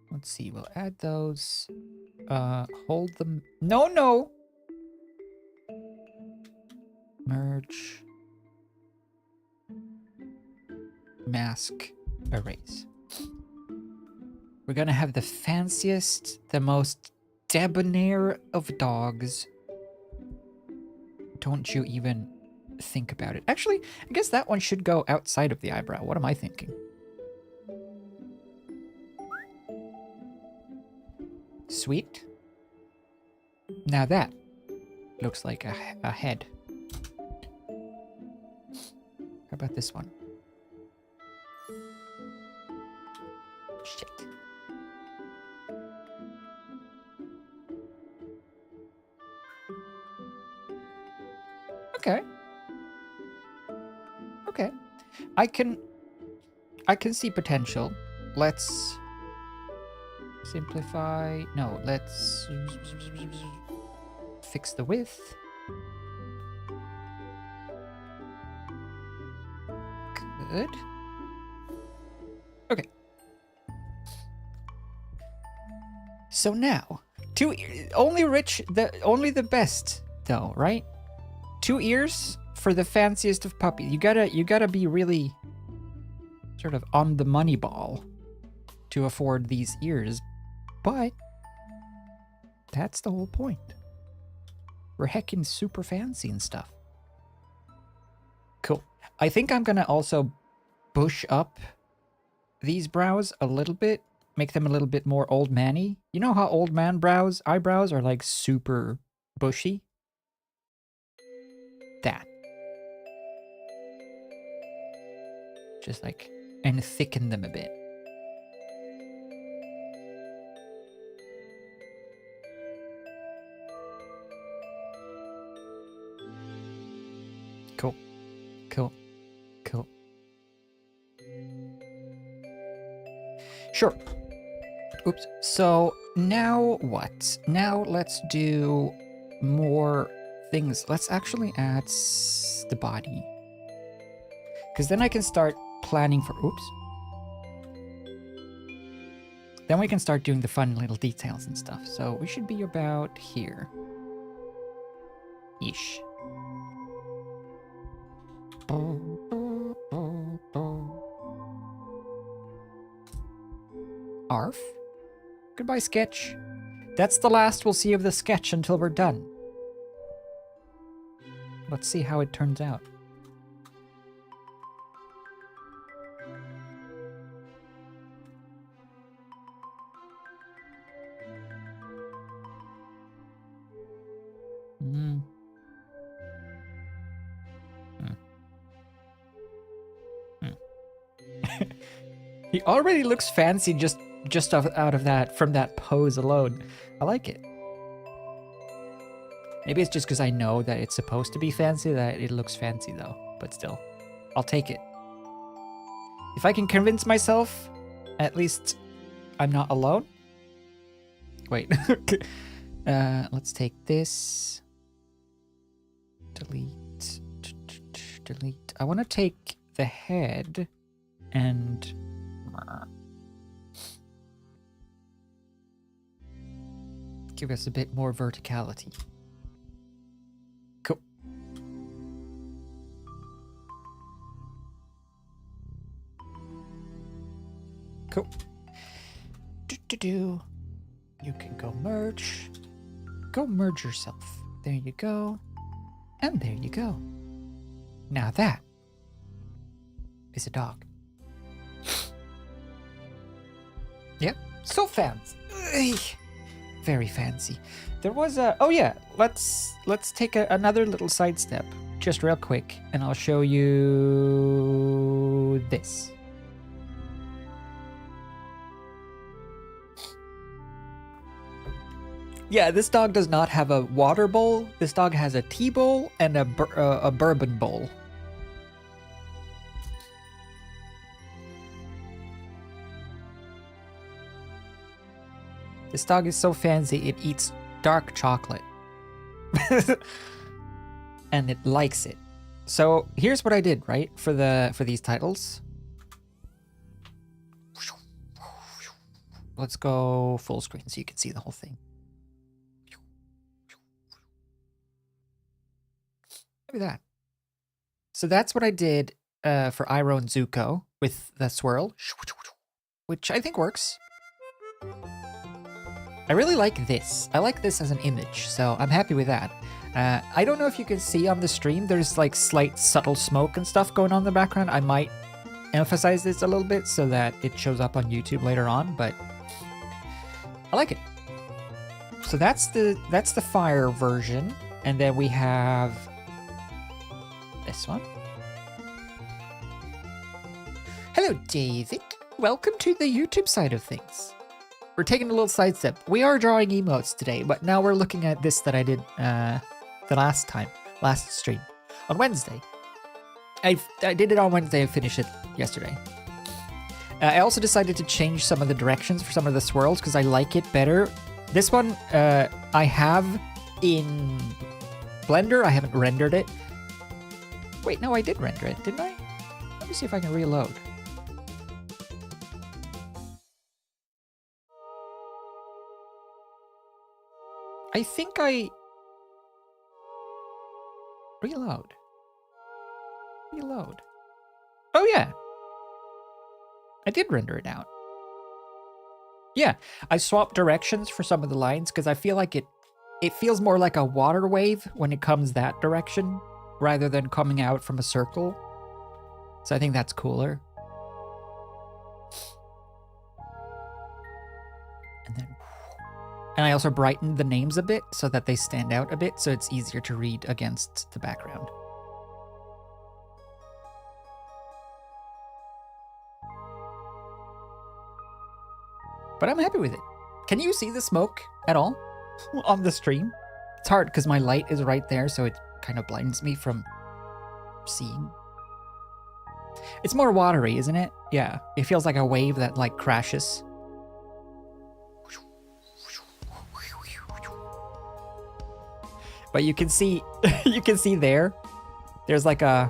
Let's see, we'll add those. Hold them. No! Merge. Mask. Erase. We're gonna have the fanciest, the most debonair of dogs. Don't you even think about it. Actually, I guess that one should go outside of the eyebrow. What am I thinking? Sweet. Now that looks like a head. How about this one? Shit. Okay. Okay. I can see potential. Let's simplify. No, let's fix the width. Good. Okay. So now, only the best though, right? 2 ears for the fanciest of puppies. You gotta be really sort of on the money ball to afford these ears, but that's the whole point. We're heckin' super fancy and stuff. Cool. I think I'm gonna also bush up these brows a little bit, make them a little bit more old man-y. You know how old man eyebrows are like super bushy? That. Just like, and thicken them a bit. Cool. Sure. Oops. So now what? Now let's do more things. Let's actually add the body. Because then I can start planning for... Oops. Then we can start doing the fun little details and stuff. So we should be about here. Ish. Arf. Goodbye, sketch. That's the last we'll see of the sketch until we're done. Let's see how it turns out. He already looks fancy just out of that, from that pose alone. I like it. Maybe it's just because I know that it's supposed to be fancy that it looks fancy though, but still, I'll take it. If I can convince myself, at least I'm not alone. Wait, let's take this. Delete, delete. I want to take the head and give us a bit more verticality. Cool. Cool. Do. You can go merge. Go merge yourself. There you go. And there you go. Now that is a dog. Yep, so fancy. Very fancy. There was a... Oh yeah, let's take another little sidestep, just real quick, and I'll show you this. Yeah, this dog does not have a water bowl. This dog has a tea bowl and a bourbon bowl. This dog is so fancy, it eats dark chocolate. And it likes it. So here's what I did, right? For these titles. Let's go full screen so you can see the whole thing. Look at that. So that's what I did for Iroh and Zuko with the swirl, which I think works. I really like this. I like this as an image, so I'm happy with that. I don't know if you can see on the stream, there's like slight subtle smoke and stuff going on in the background. I might emphasize this a little bit so that it shows up on YouTube later on, but I like it. So that's the fire version, and then we have this one. Hello, David. Welcome to the YouTube side of things. We're taking a little sidestep. We are drawing emotes today, but now we're looking at this that I did the last stream, on Wednesday. I did it on Wednesday and finished it yesterday. I also decided to change some of the directions for some of the swirls because I like it better. This one I have in Blender. I haven't rendered it. Wait, no, I did render it, didn't I? Let me see if I can reload. I think I... Reload. Oh yeah. I did render it out. Yeah, I swapped directions for some of the lines because I feel like it feels more like a water wave when it comes that direction rather than coming out from a circle. So I think that's cooler. And I also brightened the names a bit so that they stand out a bit, so it's easier to read against the background. But I'm happy with it. Can you see the smoke at all on the stream? It's hard because my light is right there, so it kind of blinds me from seeing. It's more watery, isn't it? Yeah, it feels like a wave that like crashes But you can see, you can see there's like a,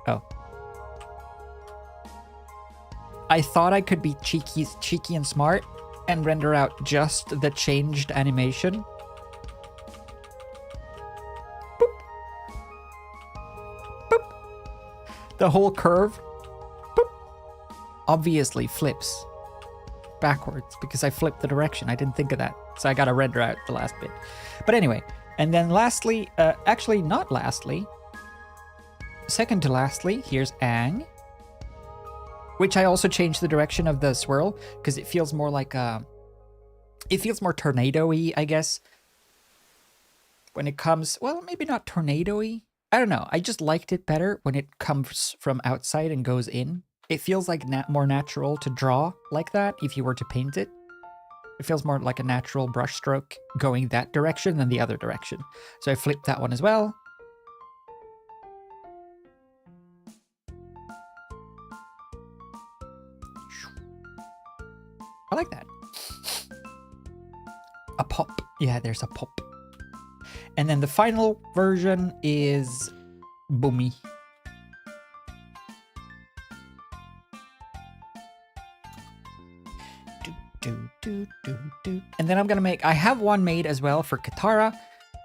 oh. I thought I could be cheeky and smart and render out just the changed animation. Boop. Boop. The whole curve, boop, obviously flips backwards because I flipped the direction. I didn't think of that. So I got to render out the last bit. But anyway, and then lastly, actually not lastly, second to lastly, here's Ang, which I also changed the direction of the swirl because it feels more like it feels more tornado-y, I guess. When it comes, well, maybe not tornado-y. I don't know. I just liked it better when it comes from outside and goes in. It feels like more natural to draw like that if you were to paint it. It feels more like a natural brush stroke going that direction than the other direction. So I flipped that one as well. I like that. A pop. Yeah, there's a pop. And then the final version is Boomy. And then I'm gonna make, I have one made as well for Katara,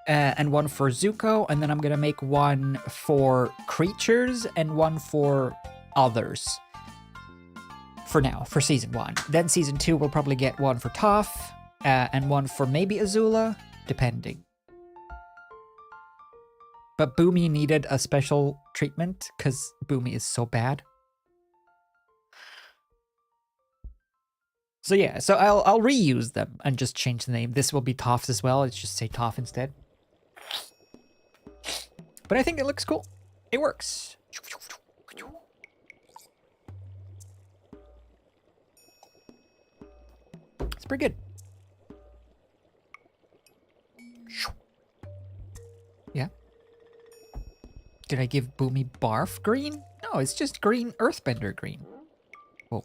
and one for Zuko, and then I'm gonna make one for creatures and one for others. For now, for season 1. Then season 2 we'll probably get one for Toph, and one for maybe Azula, depending. But Boomy needed a special treatment because Boomy is so bad. So yeah, so I'll reuse them and just change the name. This will be Toph's as well. Let's just say Toph instead. But I think it looks cool. It works. It's pretty good. Yeah. Did I give Boomy barf green? No, it's just green earthbender green. Whoa.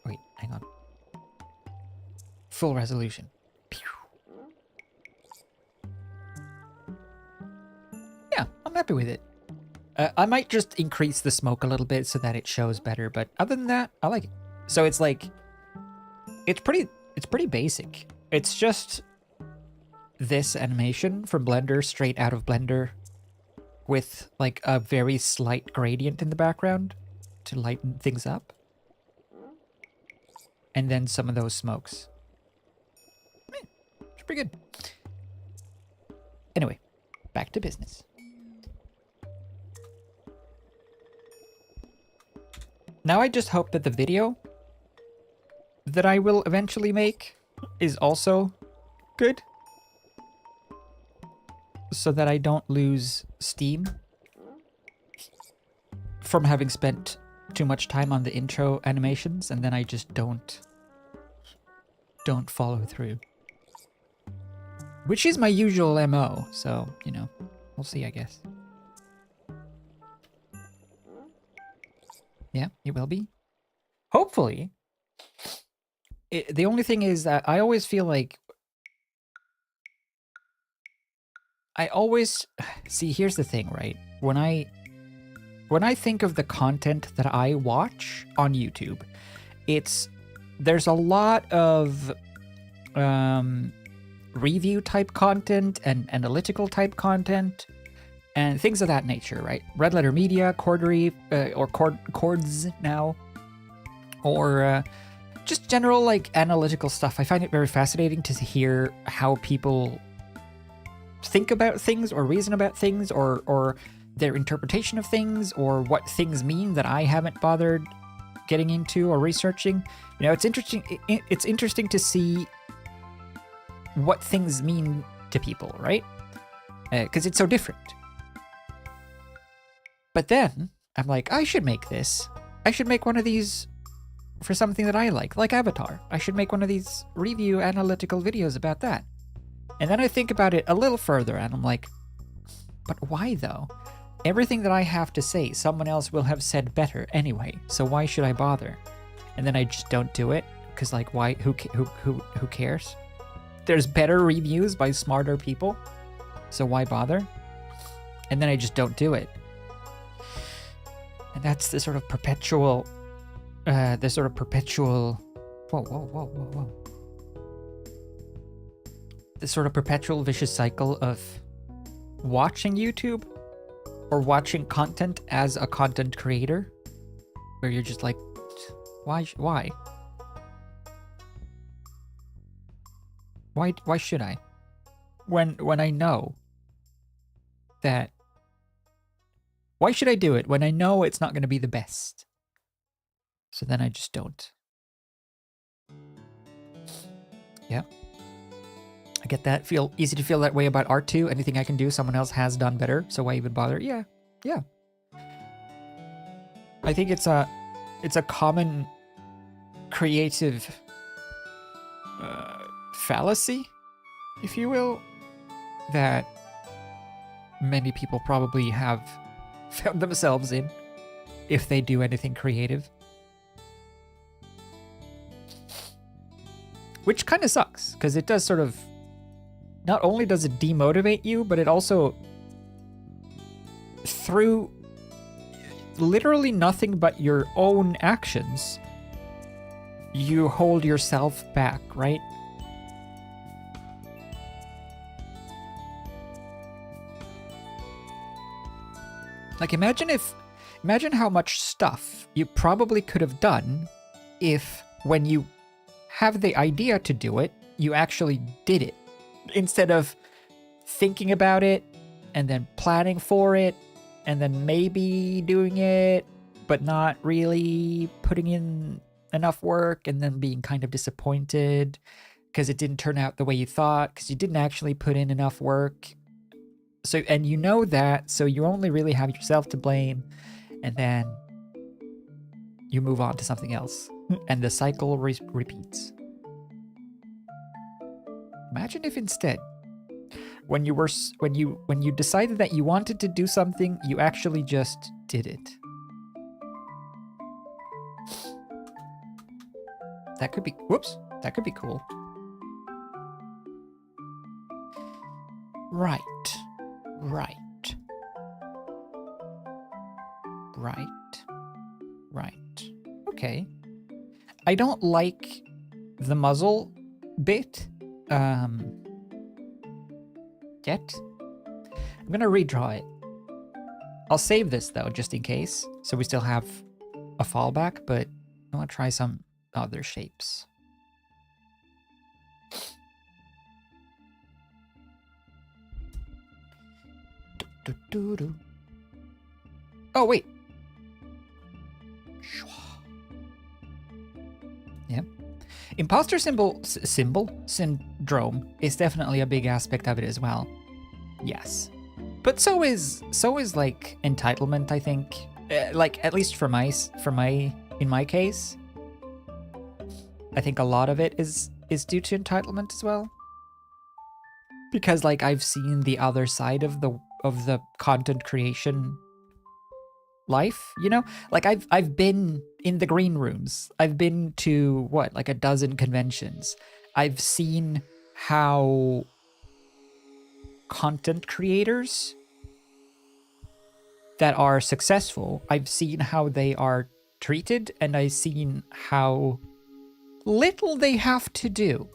Wait, hang on. Full resolution. Pew. Yeah, I'm happy with it. I might just increase the smoke a little bit so that it shows better, but other than that, I like it. So it's like, it's pretty basic. It's just this animation from Blender, straight out of Blender, with like a very slight gradient in the background to lighten things up. And then some of those smokes. It's pretty good. Anyway, back to business. Now I just hope that the video that I will eventually make is also good, so that I don't lose steam from having spent too much time on the intro animations and then I just don't follow through. Which is my usual MO, so, you know, we'll see, I guess. Yeah, it will be. Hopefully. The only thing is that I always feel like see, here's the thing, right? When I think of the content that I watch on YouTube, there's a lot of review type content and analytical type content and things of that nature, right? Red Letter Media, Cordery, or Chords now, or just general like analytical stuff. I find it very fascinating to hear how people think about things or reason about things or their interpretation of things or what things mean that I haven't bothered getting into or researching. You know, it's interesting. It's interesting to see what things mean to people, right? Because it's so different. But then I'm like, I should make this. I should make one of these for something that I like Avatar. I should make one of these review analytical videos about that. And then I think about it a little further and I'm like, but why though? Everything that I have to say, someone else will have said better anyway, so why should I bother? And then I just don't do it, because like, why? Who cares? there's better reviews by smarter people, so why bother? And then I just don't do it. And that's the sort of perpetual, whoa, whoa, whoa, whoa, whoa. The sort of perpetual vicious cycle of watching YouTube or watching content as a content creator, where you're just like, why should I? When I know that, why should I do it when I know it's not going to be the best? So then I just don't. Yeah. I get that. Feel easy to feel that way about art too. Anything I can do, someone else has done better, so why even bother? Yeah. I think it's a common creative fallacy, if you will, that many people probably have found themselves in if they do anything creative. Which kind of sucks, because it does sort of, not only does it demotivate you, but it also, through literally nothing but your own actions, you hold yourself back, right? Like, imagine how much stuff you probably could have done if, when you have the idea to do it, you actually did it. Instead of thinking about it and then planning for it and then maybe doing it, but not really putting in enough work and then being kind of disappointed because it didn't turn out the way you thought because you didn't actually put in enough work. So, and you know that, so you only really have yourself to blame, and then you move on to something else, and the cycle repeats. Imagine if instead, when you decided that you wanted to do something, you actually just did it. That could be, that could be cool. Right. Okay. I don't like the muzzle bit yet. I'm gonna redraw it. I'll save this though, just in case, so we still have a fallback, but I want to try some other shapes. Oh, wait. Yeah. Imposter syndrome is definitely a big aspect of it as well. Yes. But so is like entitlement, I think. Like, at least in my case, I think a lot of it is due to entitlement as well. Because, like, I've seen the other side of the content creation life, you know? Like, I've been in the green rooms. I've been to, what, like a dozen conventions. I've seen how content creators that are successful, I've seen how they are treated, and I've seen how little they have to do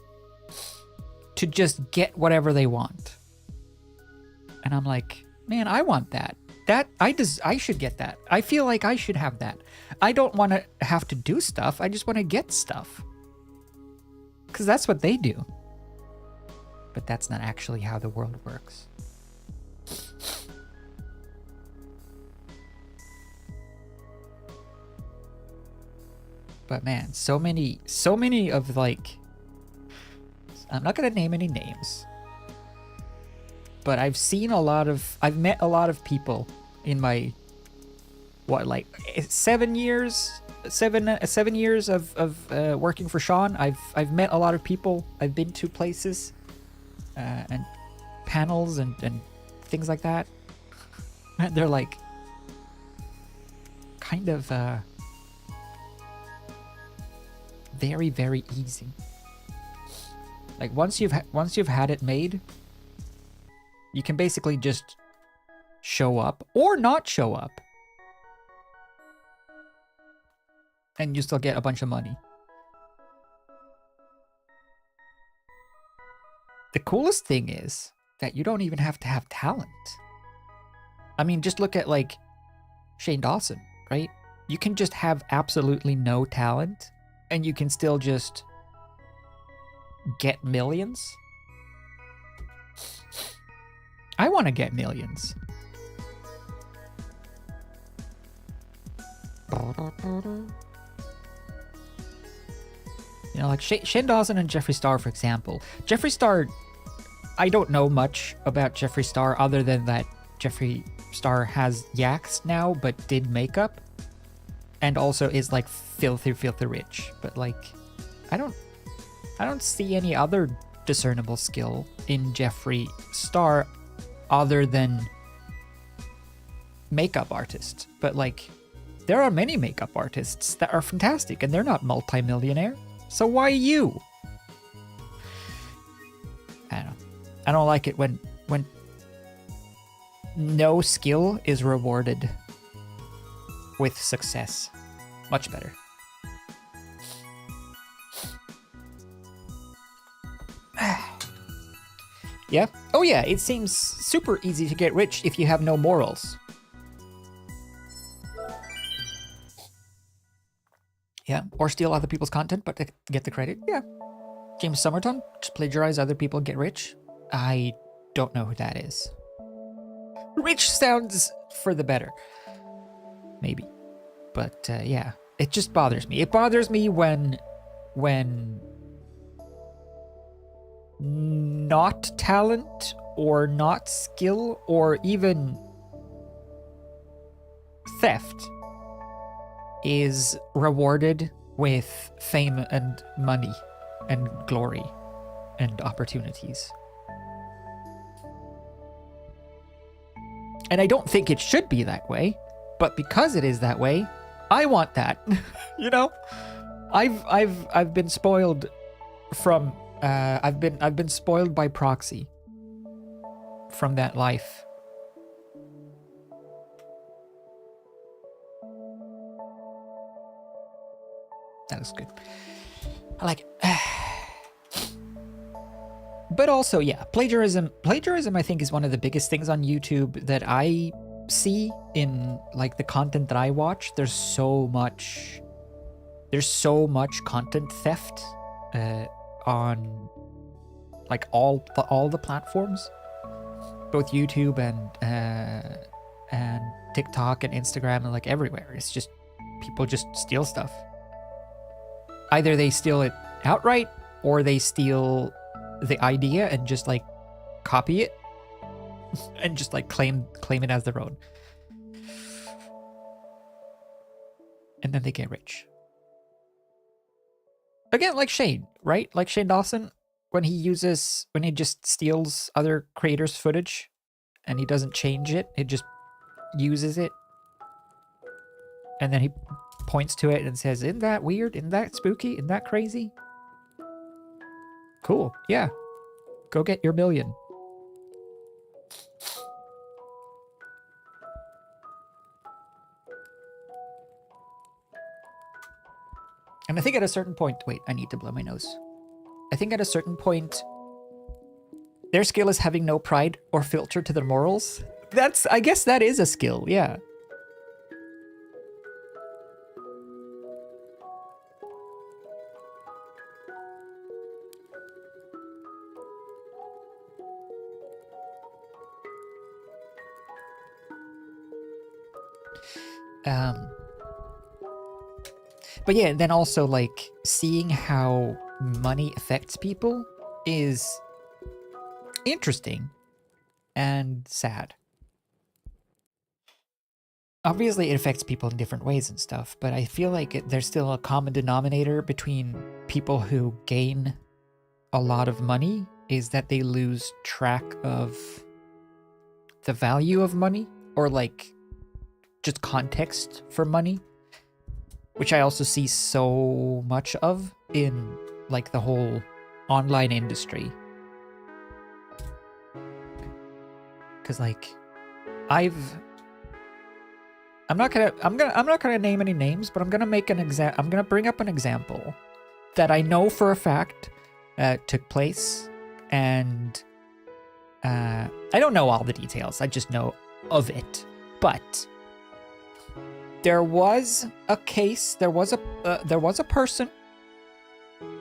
to just get whatever they want. And I'm like, man, I want that. I should get that. I feel like I should have that. I don't want to have to do stuff. I just want to get stuff. Because that's what they do. But that's not actually how the world works. But man, so many of, like, I'm not going to name any names, but I've met a lot of people in my, what, like 7 years of working for Sean. I've met a lot of people. I've been to places and panels and things like that. And they're like kind of very, very easy. Like once you've had it made, you can basically just show up or not show up, and you still get a bunch of money. The coolest thing is that you don't even have to have talent. I mean, just look at like Shane Dawson, right? You can just have absolutely no talent and you can still just get millions. I want to get millions. You know, like Shane Dawson and Jeffree Star, for example. Jeffree Star, I don't know much about Jeffree Star other than that Jeffree Star has yaks now, but did makeup, and also is like filthy rich. But like, I don't see any other discernible skill in Jeffree Star other than makeup artist. But like, there are many makeup artists that are fantastic, and they're not multimillionaire. So why you? I don't know. I don't like it when no skill is rewarded with success. Much better. Yeah. Oh yeah, it seems super easy to get rich if you have no morals. Yeah, or steal other people's content but to get the credit. Yeah. James Summerton, just plagiarize other people and get rich. I don't know who that is. Rich sounds for the better. Maybe. But yeah, it just bothers me. It bothers me when not talent or not skill or even theft is rewarded with fame and money and glory and opportunities. And I don't think it should be that way, but because it is that way, I want that. You know? I've been spoiled from I've been spoiled by proxy from that life. That was good. I like it. But also, yeah, plagiarism I think is one of the biggest things on YouTube that I see in like the content that I watch. There's so much content theft on like all the platforms, both YouTube and TikTok and Instagram and like everywhere. It's just people just steal stuff. Either they steal it outright or they steal the idea and just like copy it and just like claim it as their own. And then they get rich. Again, like Shane, right? Like Shane Dawson, when he just steals other creators' footage and he doesn't change it, it just uses it. And then he points to it and says, "Isn't that weird? Isn't that spooky? Isn't that crazy?" Cool. Yeah. Go get your million. And I think at a certain point, wait, I need to blow my nose. I think at a certain point, their skill is having no pride or filter to their morals. I guess that is a skill, yeah. But yeah, then also like seeing how money affects people is interesting and sad. Obviously it affects people in different ways and stuff, but I feel like there's still a common denominator between people who gain a lot of money is that they lose track of the value of money or like just context for money, which I also see so much of in like the whole online industry. Cause like I'm not gonna name any names, but I'm gonna bring up an example that I know for a fact took place, and I don't know all the details. I just know of it. But there was a case. There was a person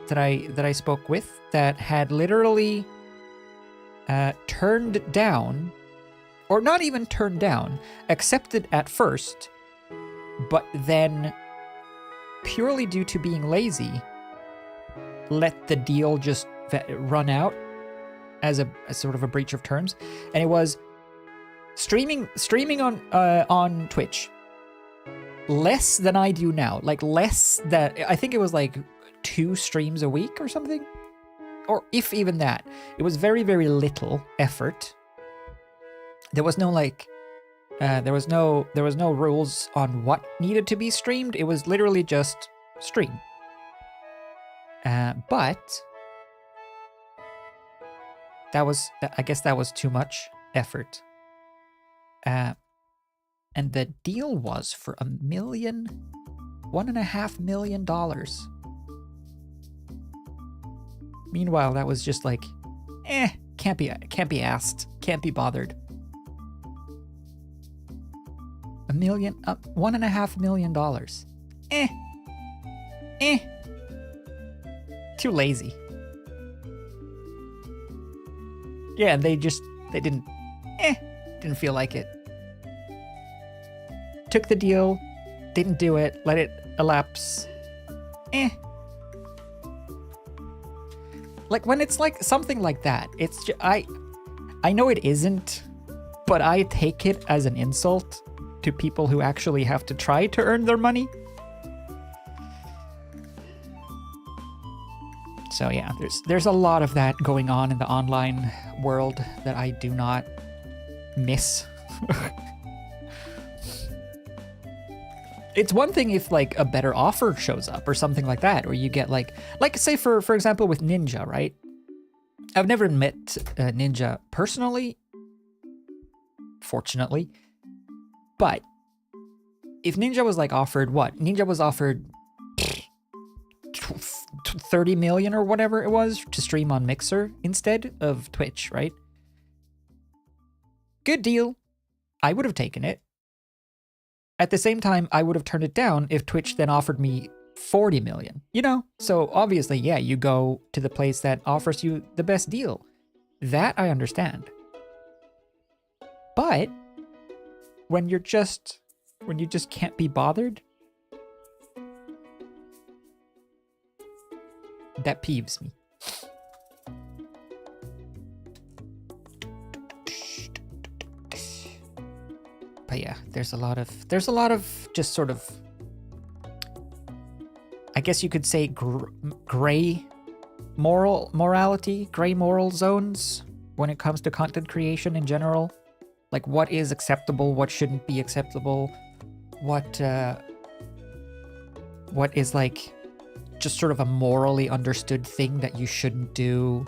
that I spoke with that had literally turned down, or not even turned down, accepted at first, but then purely due to being lazy, let the deal just run out as a sort of a breach of terms. And it was streaming on Twitch less than I do now, like less than, I think it was like 2 streams a week or something, or if even that. It was very, very little effort. There was no like there was no rules on what needed to be streamed. It was literally just stream. But I guess that was too much effort. And the deal was for $1.5 million. Meanwhile, that was just like, can't be asked, can't be bothered. $1.5 million. Too lazy. Yeah, and they didn't feel like it. Took the deal, didn't do it, let it elapse. Like when it's like something like that, it's just, I know it isn't, but I take it as an insult to people who actually have to try to earn their money. So yeah, there's a lot of that going on in the online world that I do not miss. It's one thing if like a better offer shows up or something like that, or you get like say for example with Ninja, right? I've never met Ninja personally, fortunately, but if Ninja was like offered what? Ninja was offered 30 million or whatever it was to stream on Mixer instead of Twitch, right? Good deal. I would have taken it. At the same time, I would have turned it down if Twitch then offered me 40 million, you know? So obviously, yeah, you go to the place that offers you the best deal. That I understand. But when you just can't be bothered, that peeves me. But yeah, there's a lot of just sort of, I guess you could say gray morality, gray moral zones when it comes to content creation in general. Like what is acceptable, what shouldn't be acceptable, what is like just sort of a morally understood thing that you shouldn't do.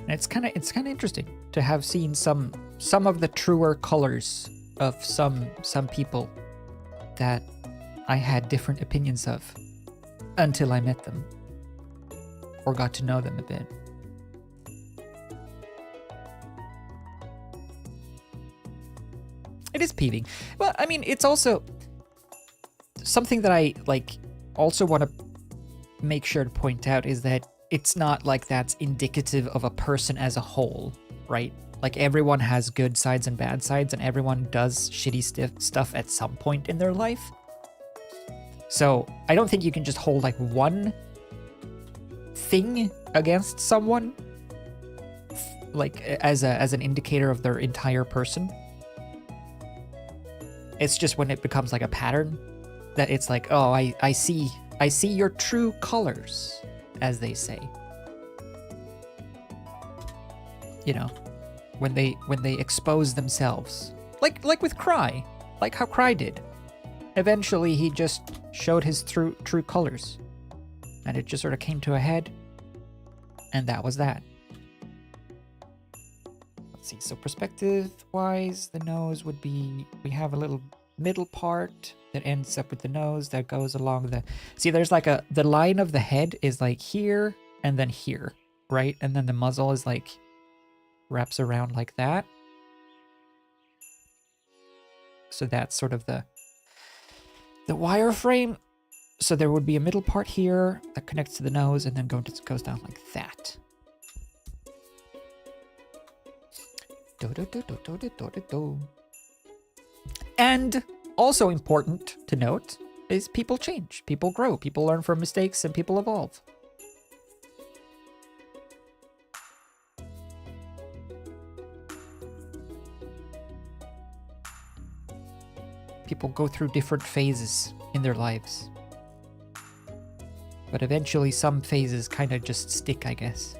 And it's kind of interesting to have seen some of the truer colors of some people that I had different opinions of until I met them or got to know them a bit. It is peeving. Well, I mean, it's also something that I like also want to make sure to point out is that it's not like that's indicative of a person as a whole, right? Like everyone has good sides and bad sides, and everyone does shitty stuff at some point in their life. So I don't think you can just hold like one thing against someone like as an indicator of their entire person. It's just when it becomes like a pattern that it's like, oh, I see your true colors, as they say. you know, when they expose themselves. Like with Cry. Like how Cry did. Eventually he just showed his true colors. And it just sort of came to a head. And that was that. Let's see, so perspective-wise, the nose would be... We have a little middle part that ends up with the nose that goes along the... See, there's like a... The line of the head is like here and then here, right? And then the muzzle is like... Wraps around like that. So that's sort of the wireframe. So there would be a middle part here that connects to the nose and then goes down like that. And also important to note is people change, people grow, people learn from mistakes, and people evolve. People go through different phases in their lives. But eventually some phases kind of just stick, I guess.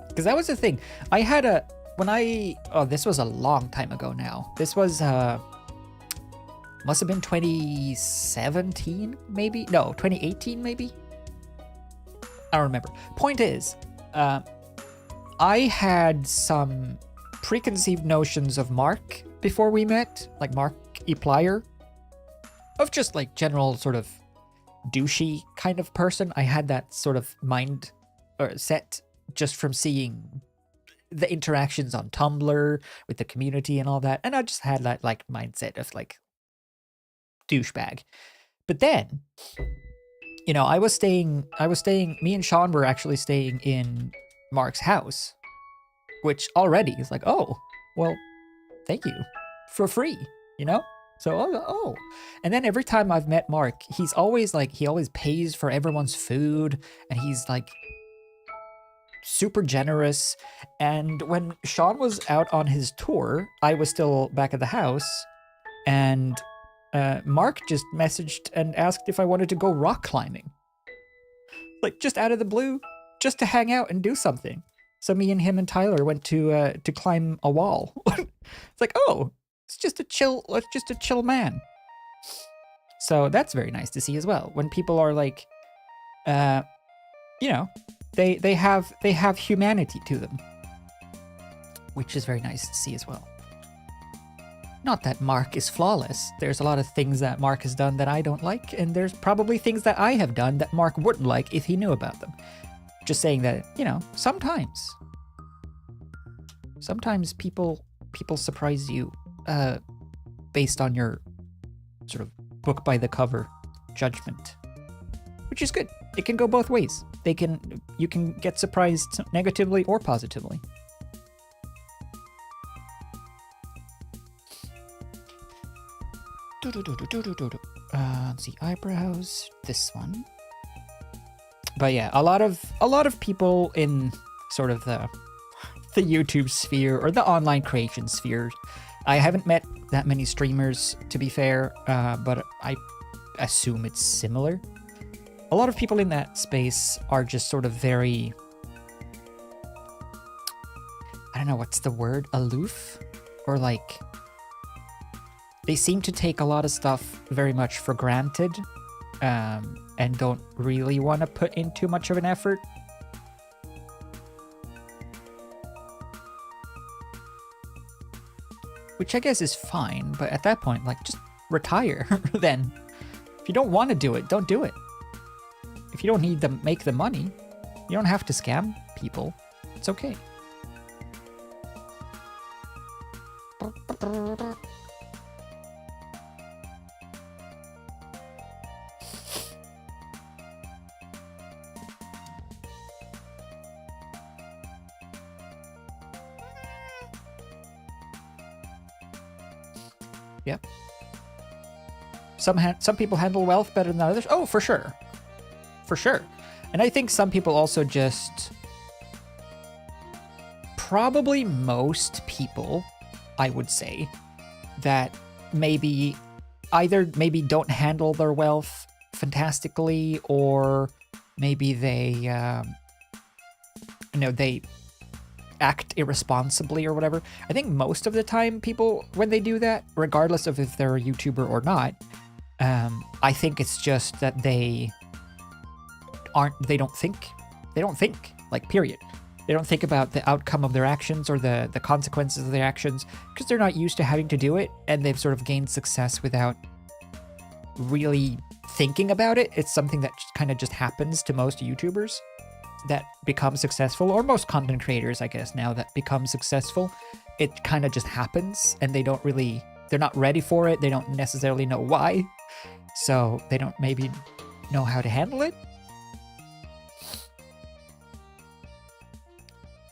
Because that was the thing. I had a... Oh, this was a long time ago now. This was, must have been 2017, maybe? No, 2018, maybe? I don't remember. Point is, I had some preconceived notions of Mark before we met. Like Mark E. Plyer. Of just like general sort of douchey kind of person. I had that sort of mind or set just from seeing the interactions on Tumblr with the community and all that. And I just had that like mindset of like douchebag. But then, you know, I was staying, me and Sean were actually staying in Mark's house, which already is like, oh, well, thank you for free, you know? So, oh. And then every time I've met Mark, he's always like, he always pays for everyone's food and he's like super generous. And when Sean was out on his tour, I was still back at the house and Mark just messaged and asked if I wanted to go rock climbing. Like just out of the blue, just to hang out and do something. So me and him and Tyler went to climb a wall. It's like, oh, it's just a chill man. So that's very nice to see as well. When people are like, you know, they have humanity to them, which is very nice to see as well. Not that Mark is flawless. There's a lot of things that Mark has done that I don't like, and there's probably things that I have done that Mark wouldn't like if he knew about them. Just saying that, you know, sometimes people surprise you based on your sort of book by the cover judgment, which is good. It can go both ways. You can get surprised negatively or positively. Let's see, eyebrows, this one. But yeah, a lot of people in sort of the YouTube sphere or the online creation sphere. I haven't met that many streamers, to be fair, but I assume it's similar. A lot of people in that space are just sort of very, I don't know, what's the word? Aloof? Or like, they seem to take a lot of stuff very much for granted, and don't really want to put in too much of an effort. Which I guess is fine, but at that point, like, just retire then. If you don't want to do it, don't do it. If you don't need to make the money, you don't have to scam people. It's okay. Yep. Some people handle wealth better than others. Oh, for sure. For sure. And I think some people also just... Probably most people, I would say, that maybe either maybe don't handle their wealth fantastically, or maybe they, they act irresponsibly or whatever. I think most of the time people, when they do that, regardless of if they're a YouTuber or not, I think it's just that they don't think, like, period. They don't think about the outcome of their actions or the consequences of their actions, because they're not used to having to do it, and they've sort of gained success without really thinking about it. It's something that kind of just happens to most YouTubers that become successful, or most content creators, I guess, now that become successful. It kind of just happens, and they're not ready for it. They don't necessarily know why, so they don't maybe know how to handle it.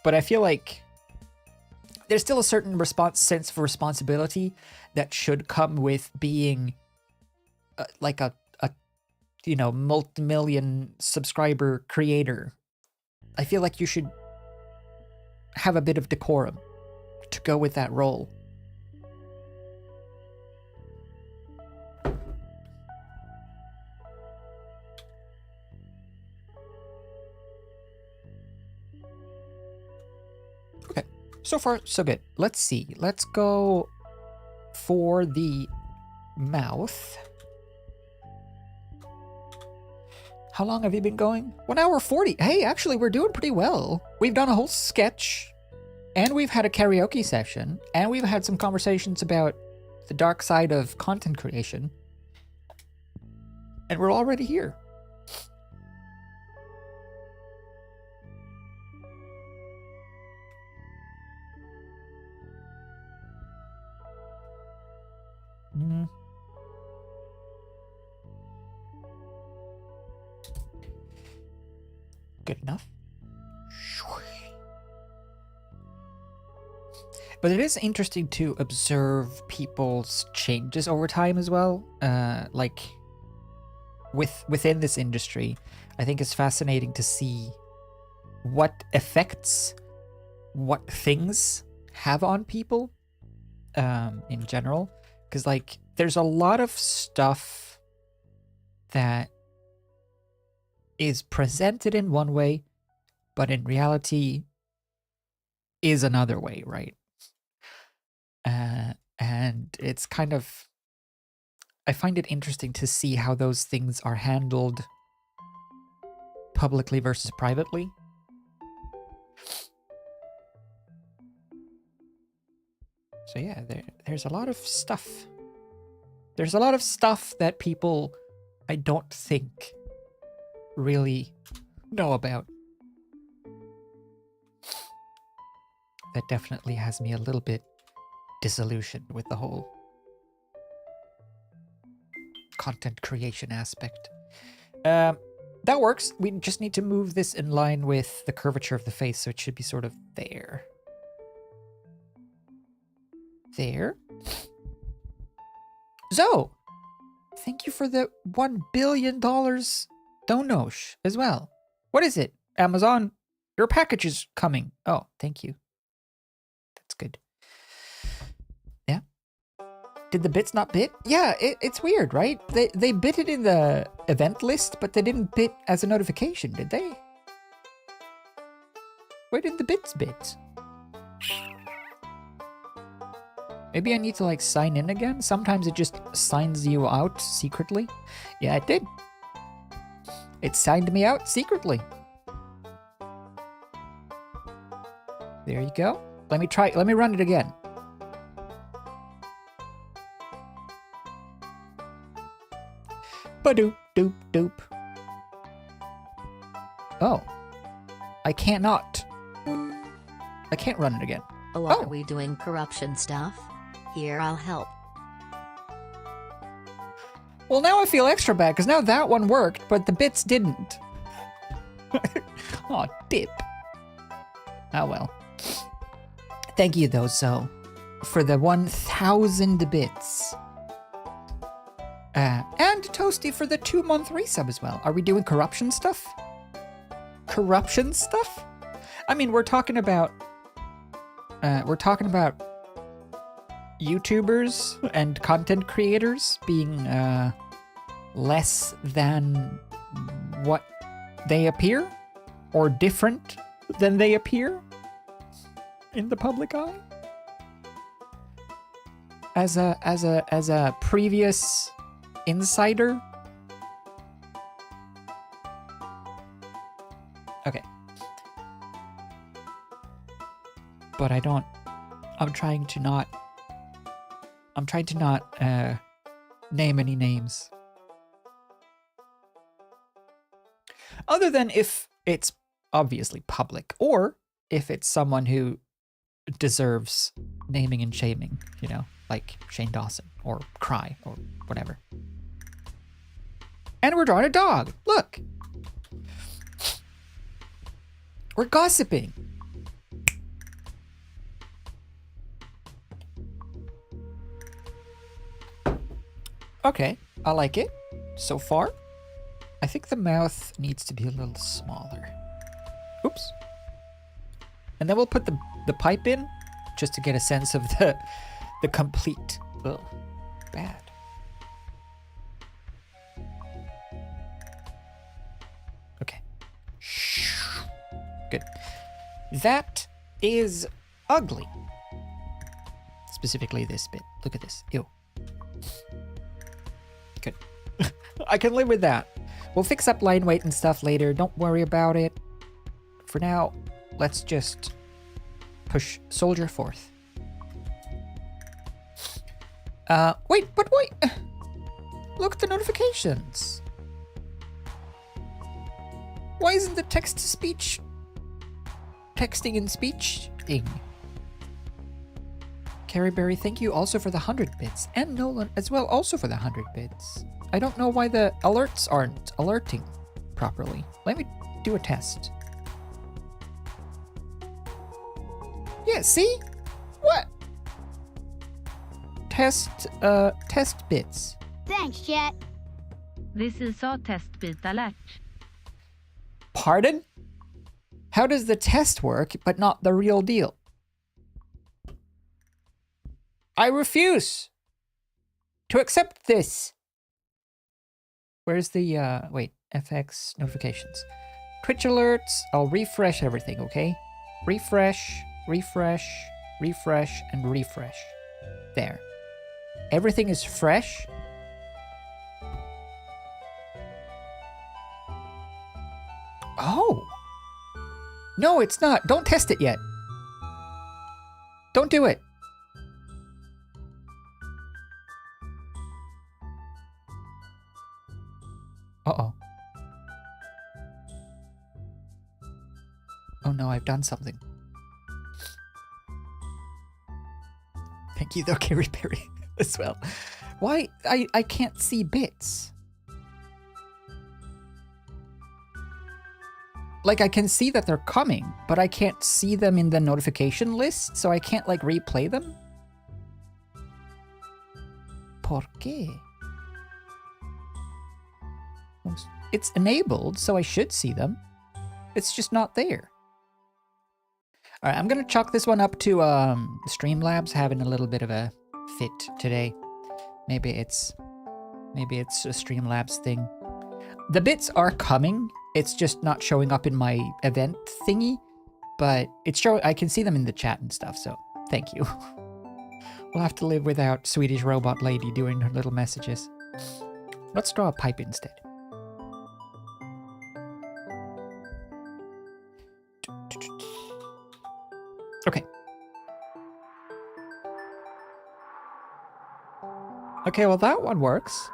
But I feel like there's still a certain sense of responsibility that should come with being like a multi-million subscriber creator. I feel like you should have a bit of decorum to go with that role. Okay, so far so good. Let's see. Let's go for the mouth. How long have you been going? 1 hour 40. Hey, actually, we're doing pretty well. We've done a whole sketch, and we've had a karaoke session, and we've had some conversations about the dark side of content creation. And we're already here. Good enough. But it is interesting to observe people's changes over time as well. Like within this industry, I think it's fascinating to see what effects what things have on people in general. Because like there's a lot of stuff that is presented in one way, but in reality is another way, right? And it's kind of, I find it interesting to see how those things are handled publicly versus privately. So yeah, there's a lot of stuff. There's a lot of stuff that people, I don't think, really know about. That definitely has me a little bit disillusioned with the whole content creation aspect. That works. We just need to move this in line with the curvature of the face, so it should be sort of there. There. Zo! Thank you for the $1 billion donosh as well. What is it? Amazon, your package is coming. Oh, thank you. That's good. Yeah. Did the bits not bit? Yeah, it's weird, right? They bit it in the event list, but they didn't bit as a notification, did they? Where did the bits bit? Maybe I need to like sign in again? Sometimes it just signs you out secretly. Yeah, it did. It signed me out secretly. There you go. Let me run it again. Ba-doop, doop, doop. Oh. I can't run it again. Oh, are we doing corruption stuff? Here, I'll help. Well, now I feel extra bad, because now that one worked, but the bits didn't. Aw, dip. Oh well. Thank you, though, so for the 1,000 bits. And Toasty for the 2-month resub as well. Are we doing corruption stuff? Corruption stuff? YouTubers and content creators being less than what they appear, or different than they appear in the public eye. As a previous insider. Okay. But I'm trying to not name any names. Other than if it's obviously public, or if it's someone who deserves naming and shaming, you know, like Shane Dawson or Cry or whatever. And we're drawing a dog. Look. We're gossiping. Okay, I like it so far. I think the mouth needs to be a little smaller. Oops. And then we'll put the pipe in just to get a sense of the complete. Ugh, bad. Okay. Good. That is ugly. Specifically this bit. Look at this. Ew. Good. I can live with that. We'll fix up line weight and stuff later. Don't worry about it. For now, let's just push soldier forth. Wait. Look at the notifications. Why isn't the text-to-speech texting and speech-ing? Carryberry, thank you also for the 100 bits. And Nolan as well, also for the 100 bits. I don't know why the alerts aren't alerting properly. Let me do a test. Yeah, see? What? Test bits. Thanks, Jet. This is a test bit alert. Pardon? How does the test work, but not the real deal? I refuse to accept this. Where's the, wait, FX notifications. Twitch alerts, I'll refresh everything, okay? Refresh, refresh, refresh, and refresh. There. Everything is fresh. Oh. No, it's not. Don't test it yet. Don't do it. Uh-oh. Oh no, I've done something. Thank you though, Carrie Perry, as well. Why? I can't see bits. Like, I can see that they're coming, but I can't see them in the notification list, so I can't, like, replay them? ¿Por qué? It's enabled, so I should see them. It's just not there. Alright, I'm gonna chalk this one up to Streamlabs having a little bit of a fit today. Maybe it's a Streamlabs thing. The bits are coming. It's just not showing up in my event thingy, but it's showing. I can see them in the chat and stuff, so thank you. We'll have to live without Swedish robot lady doing her little messages. Let's draw a pipe instead. Okay. Okay, well that one works.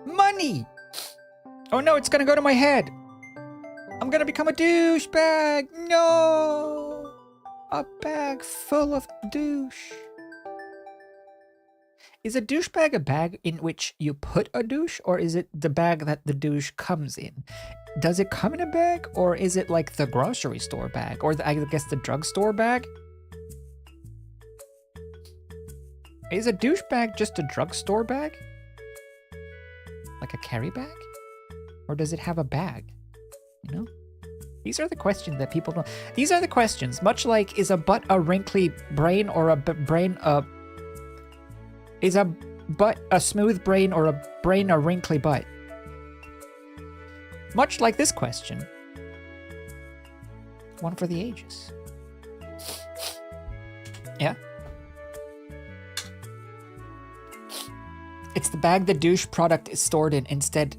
Money! Oh no, it's gonna go to my head. I'm gonna become a douchebag. No! A bag full of douche. Is a douche bag a bag in which you put a douche, or is it the bag that the douche comes in? Does it come in a bag, or is it like the grocery store bag, or I guess the drugstore bag? Is a douche bag just a drugstore bag? Like a carry bag? Or does it have a bag? You know? These are the questions that people don't... These are the questions, much like, is a butt a wrinkly brain, or a brain a... Is a butt a smooth brain, or a brain a wrinkly butt? Much like this question. One for the ages. Yeah? It's the bag the douche product is stored in inside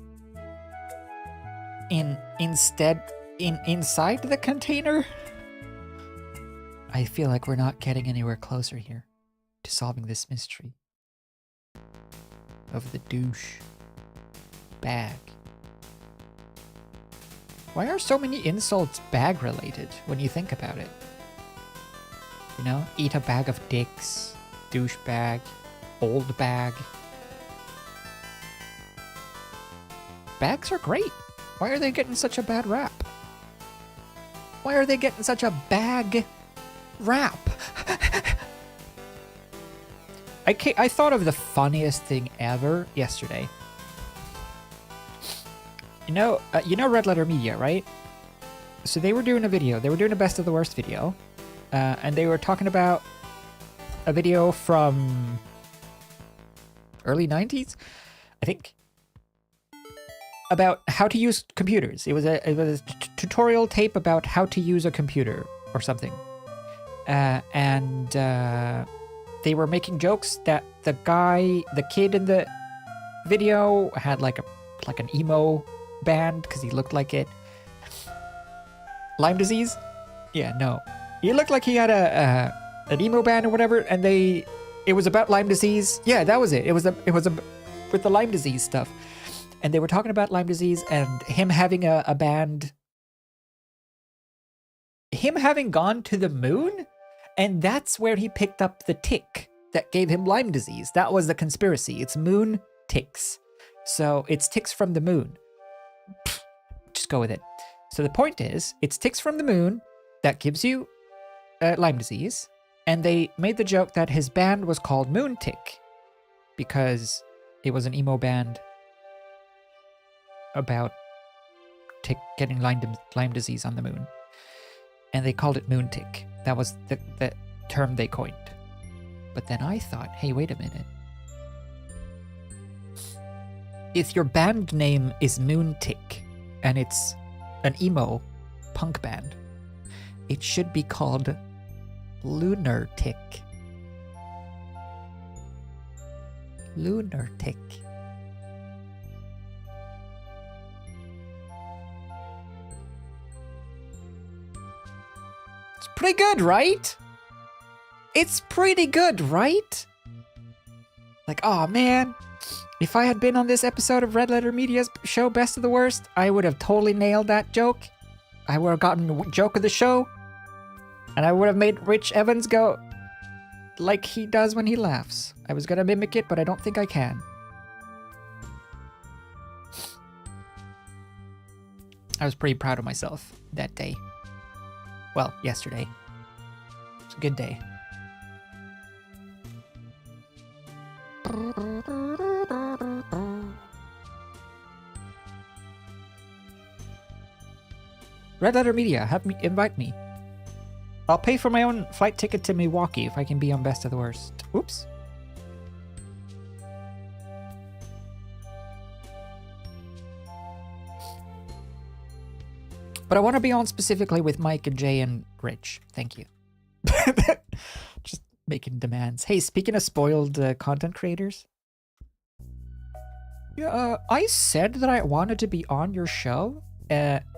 the container? I feel like we're not getting anywhere closer here to solving this mystery of the douche bag. Why are so many insults bag related when you think about it? You know, eat a bag of dicks, douche bag, old bag. Bags are great. Why are they getting such a bad rap? Why are they getting such a bag rap? I thought of the funniest thing ever yesterday. You know Red Letter Media, right? So they were doing a video. They were doing a best of the worst video. And they were talking about a video from early 90s, I think, about how to use computers. It was a tutorial tape about how to use a computer or something. And they were making jokes that the kid in the video had like an emo band because he looked like it. Lyme disease? Yeah, no. He looked like he had an emo band or whatever, and it was about Lyme disease. Yeah, that was it. It was with the Lyme disease stuff. And they were talking about Lyme disease and him having a band. Him having gone to the moon? And that's where he picked up the tick that gave him Lyme disease. That was the conspiracy. It's moon ticks. So it's ticks from the moon. Just go with it. So the point is, it's ticks from the moon that gives you Lyme disease. And they made the joke that his band was called Moon Tick because it was an emo band about getting Lyme disease on the moon. And they called it Moon Tick. That was the term they coined. But then I thought, hey, wait a minute. If your band name is Moon Tick and it's an emo punk band, it should be called Lunar Tick. Lunar Tick. It's pretty good, right? It's pretty good, right? Like, oh man, if I had been on this episode of Red Letter Media's show Best of the Worst, I would have totally nailed that joke. I would have gotten joke of the show. And I would have made Rich Evans go like he does when he laughs. I was gonna mimic it, but I don't think I can. I was pretty proud of myself that day. Well, yesterday. It's a good day. Red Letter Media, invite me. I'll pay for my own flight ticket to Milwaukee if I can be on Best of the Worst. Whoops. But I want to be on specifically with Mike and Jay and Rich. Thank you. Just making demands. Hey, speaking of spoiled content creators. Yeah, I said that I wanted to be on your show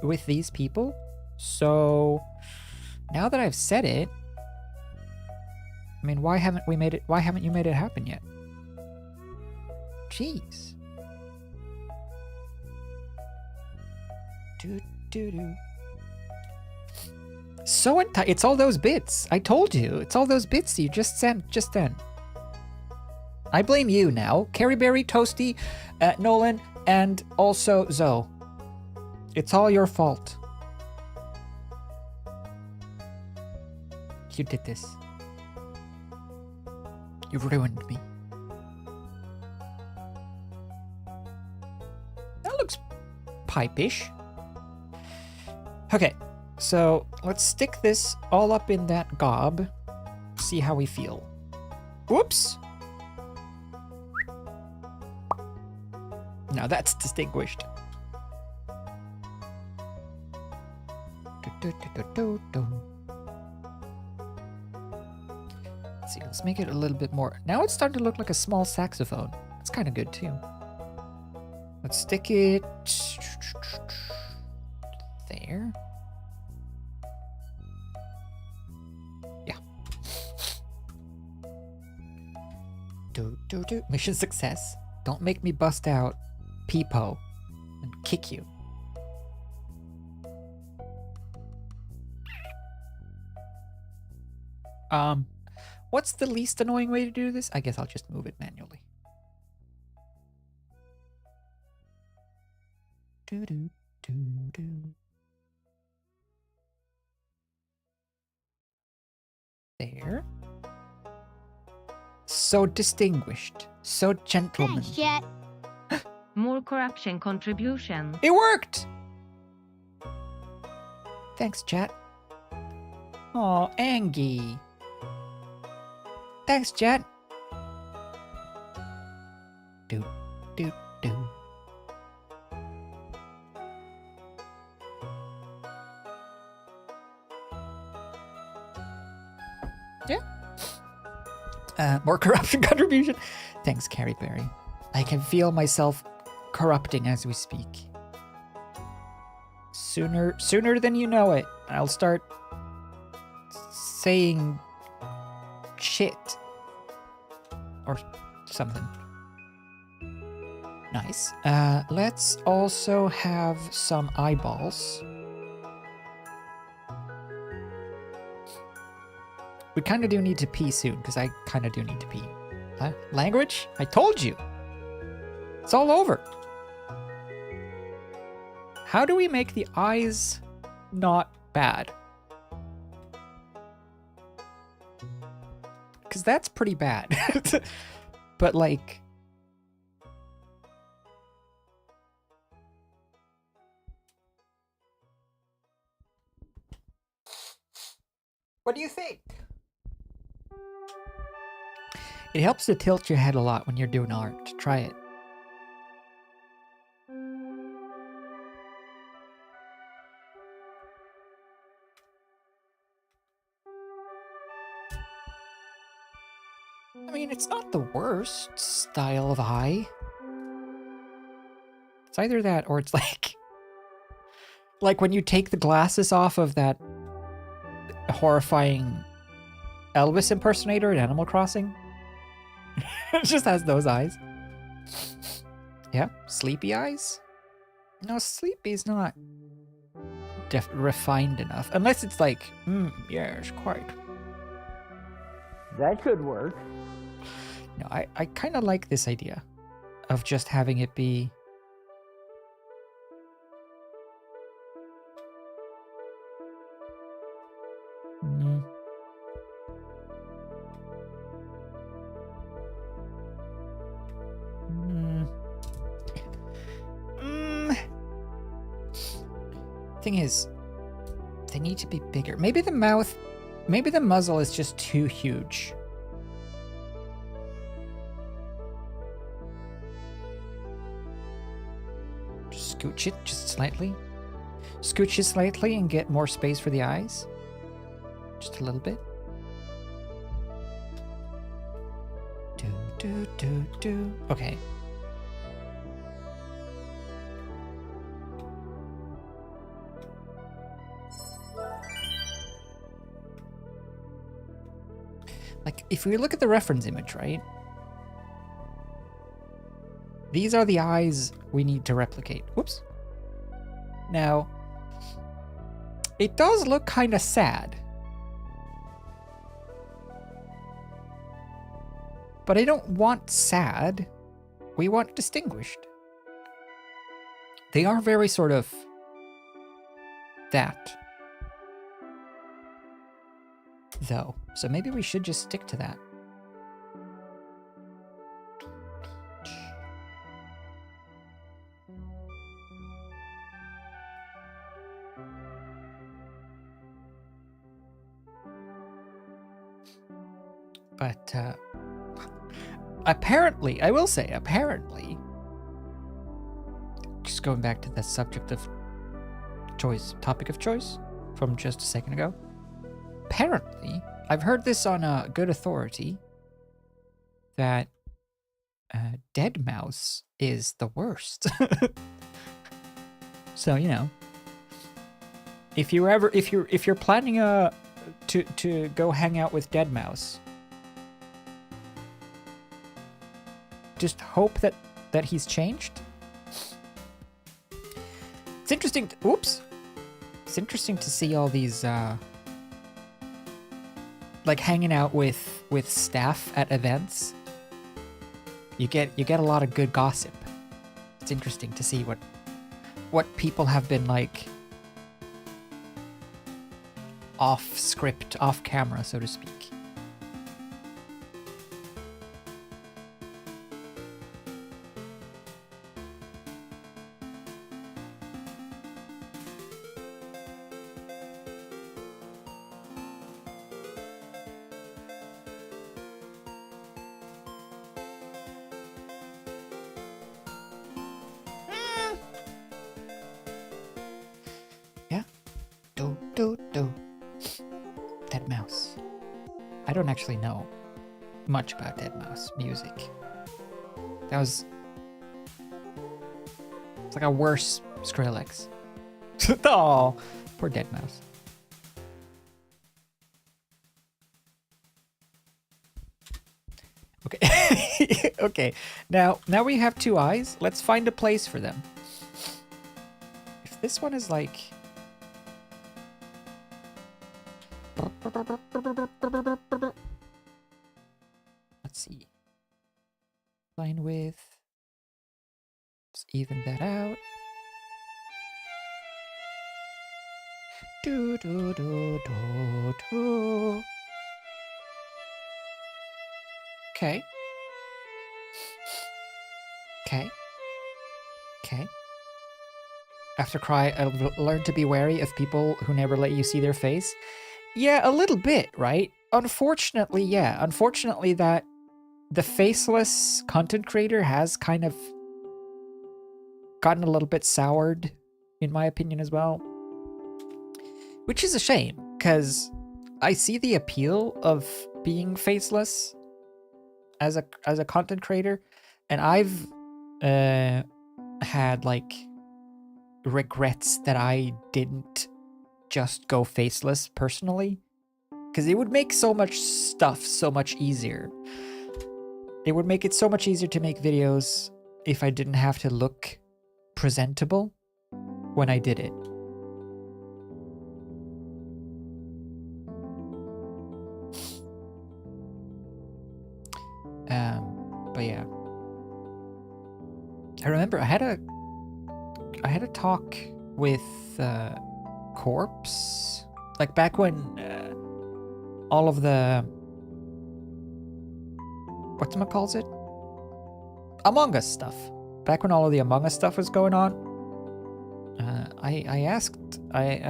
with these people. So now that I've said it, I mean, why haven't you made it happen yet? Jeez. So it's all those bits. I told you. It's all those bits you just sent just then. I blame you now. Carrie Berry, Toasty, Nolan, and also Zoe. It's all your fault. You did this. You ruined me. That looks pipe-ish. Okay, so let's stick this all up in that gob. See how we feel. Whoops. Now that's distinguished. Let's see, let's make it a little bit more. Now it's starting to look like a small saxophone. It's kind of good too. Let's stick it there. Yeah. Mission success. Don't make me bust out Peepo and kick you. What's the least annoying way to do this? I guess I'll just move it manually. There. So distinguished. So gentleman. Thanks, Jet. More corruption contribution. It worked! Thanks, chat. Aw, Angie. Thanks, chat. Do. Yeah. More corruption contribution. Thanks, Carrie Berry. I can feel myself corrupting as we speak. Sooner than you know it, I'll start saying shit or something. Nice. Let's also have some eyeballs. We kind of do need to pee soon, because I kind of do need to pee. Language? I told you. It's all over. How do we make the eyes not bad? Because that's pretty bad. But like... What do you think? It helps to tilt your head a lot when you're doing art. Try it. I mean, it's not the worst style of eye. It's either that or it's like when you take the glasses off of that horrifying Elvis impersonator in Animal Crossing. It just has those eyes. Yeah, sleepy eyes? No, sleepy's not refined enough. Unless it's like, yes, quite. That could work. No, I kind of like this idea of just having it be... Thing is, they need to be bigger. Maybe the mouth, maybe the muzzle is just too huge. Just scooch it just slightly. Scooch it slightly and get more space for the eyes. Just a little bit. Do. Okay. Like, if we look at the reference image, right? These are the eyes we need to replicate. Whoops. Now, it does look kind of sad. But I don't want sad. We want distinguished. They are very sort of that, though. So maybe we should just stick to that. But apparently, I will say, apparently, just going back to the subject of choice, topic of choice from just a second ago. Apparently, I've heard this on a good authority that dead mouse is the worst. So, you know, if you're planning to go hang out with dead mouse, just hope that he's changed. It's interesting. Oops. It's interesting to see all these like hanging out with staff at events. You get a lot of good gossip. It's interesting to see what people have been like off script, off camera, so to speak. Dead Mouse. I don't actually know much about Dead Mouse music. It's like a worse Skrillex. Oh, poor Dead Mouse. Okay. Okay. Now we have two eyes. Let's find a place for them. If this one is like... Let's see. Line width. Let's even that out. Do do do do do. Okay. Okay. Okay. After cry, I'll learn to be wary of people who never let you see their face. Yeah, a little bit, right? Unfortunately, yeah. Unfortunately, that the faceless content creator has kind of gotten a little bit soured, in my opinion, as well. Which is a shame, because I see the appeal of being faceless as a content creator, and I've had like regrets that I didn't just go faceless personally, because it would make so much stuff so much easier. It would make it so much easier to make videos if I didn't have to look presentable when I did it. But yeah, I remember I had a talk with Corpse, like back when all of the whatchamacallit, Among Us stuff. Back when all of the Among Us stuff was going on, I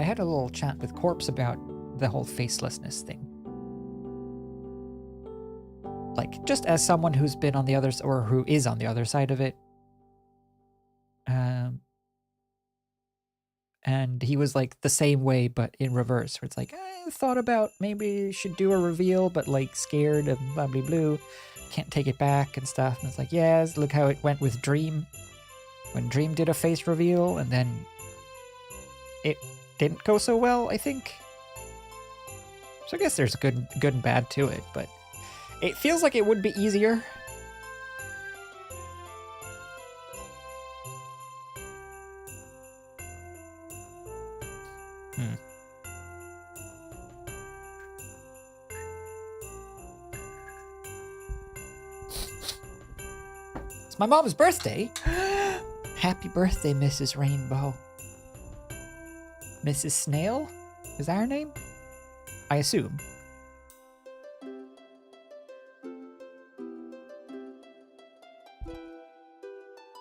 had a little chat with Corpse about the whole facelessness thing. Like, just as someone who's been on the other, or who is on the other side of it. And he was like the same way, but in reverse, where it's like, I thought about maybe you should do a reveal, but like scared of blah blah blue, can't take it back and stuff. And it's like, yes, look how it went with Dream. When Dream did a face reveal, and then it didn't go so well, I think. So I guess there's good and bad to it, but it feels like it would be easier. It's my mom's birthday. Happy birthday, Mrs. Rainbow. Mrs. Snail? Is that her name? I assume.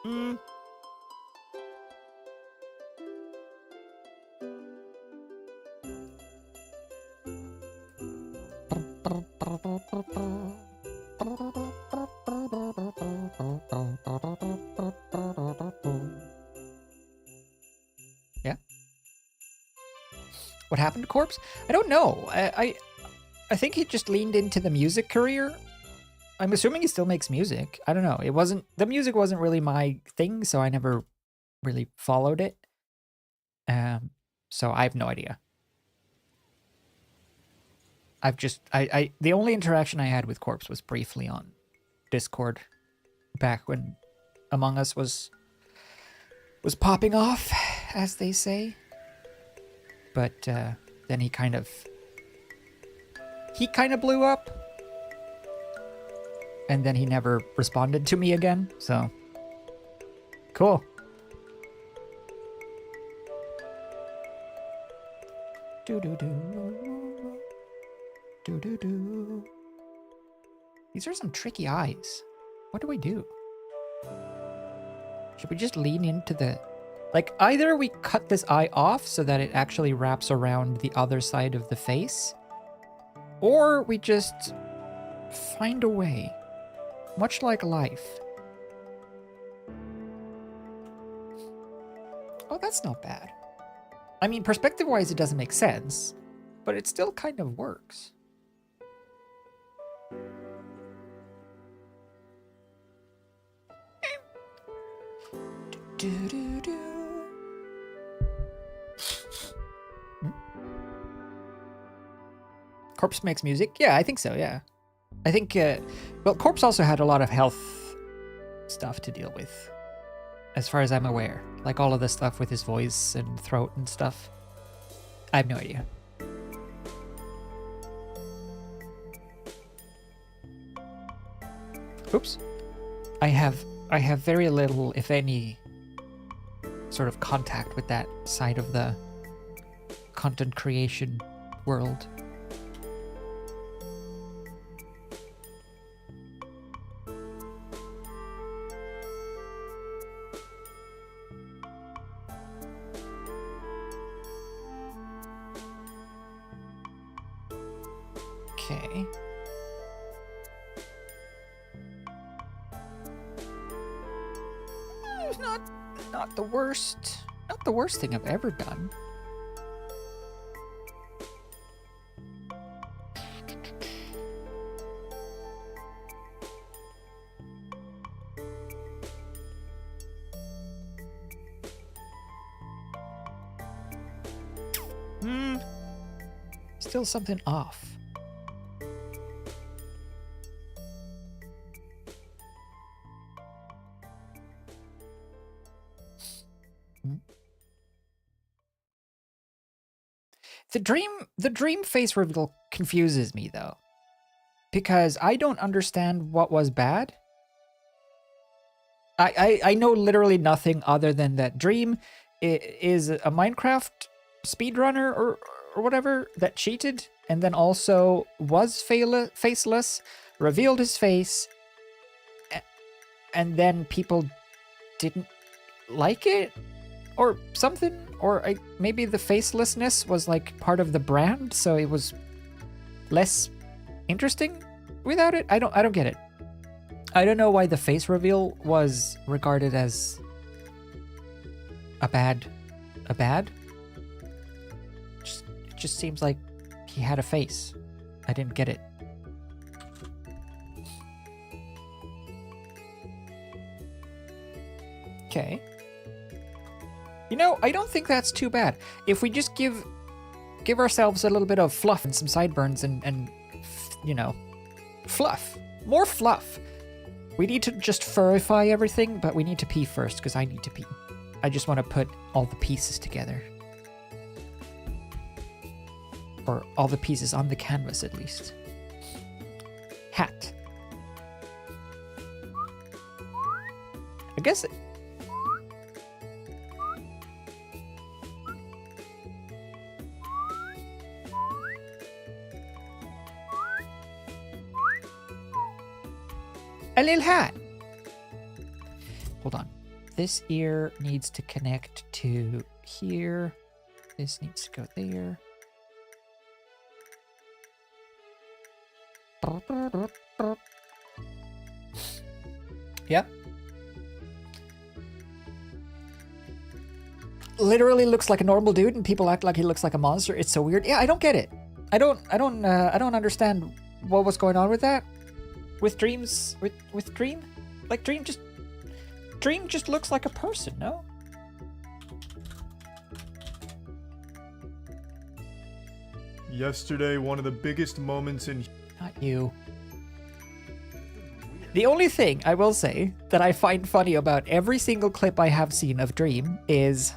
Hmm. Yeah. What happened to Corpse? I don't know. I think he just leaned into the music career. I'm assuming he still makes music. I don't know. The music wasn't really my thing, so I never really followed it. So I have no idea. The only interaction I had with Corpse was briefly on Discord back when Among Us was popping off, as they say. But then he kind of blew up, and then he never responded to me again. So cool. Do do do. Do do do. These are some tricky eyes. What do we do? Should we just lean into the... Like, either we cut this eye off so that it actually wraps around the other side of the face, or we just find a way. Much like life. Oh, that's not bad. I mean, perspective-wise, it doesn't make sense, but it still kind of works. Do, do, do. Corpse makes music? Yeah, I think so, yeah. I think, well, Corpse also had a lot of health stuff to deal with, as far as I'm aware. Like all of the stuff with his voice and throat and stuff. I have no idea. Oops. I have very little, if any, sort of contact with that side of the content creation world. Okay. It's not the worst. Not the worst thing I've ever done. Still something off. The dream face reveal confuses me though, because I don't understand what was bad. I know literally nothing other than that Dream is a Minecraft speedrunner or whatever that cheated and then also was faceless, revealed his face, and then people didn't like it or something, or maybe the facelessness was like part of the brand, so it was less interesting without it. I don't get it. I don't know why the face reveal was regarded as a bad. It just seems like he had a face. I didn't get it. Okay. You know, I don't think that's too bad. If we just give ourselves a little bit of fluff and some sideburns and you know, fluff. More fluff. We need to just furify everything, but we need to pee first because I need to pee. I just want to put all the pieces together. Or all the pieces on the canvas at least. Hat. I guess. A little hat. Hold on. This ear needs to connect to here. This needs to go there. Yep. Literally looks like a normal dude, and people act like he looks like a monster. It's so weird. Yeah, I don't get it. I don't understand what was going on with that. With Dreams, with Dream, like Dream just looks like a person, no? Yesterday, one of the biggest moments in... Not you. The only thing I will say that I find funny about every single clip I have seen of Dream is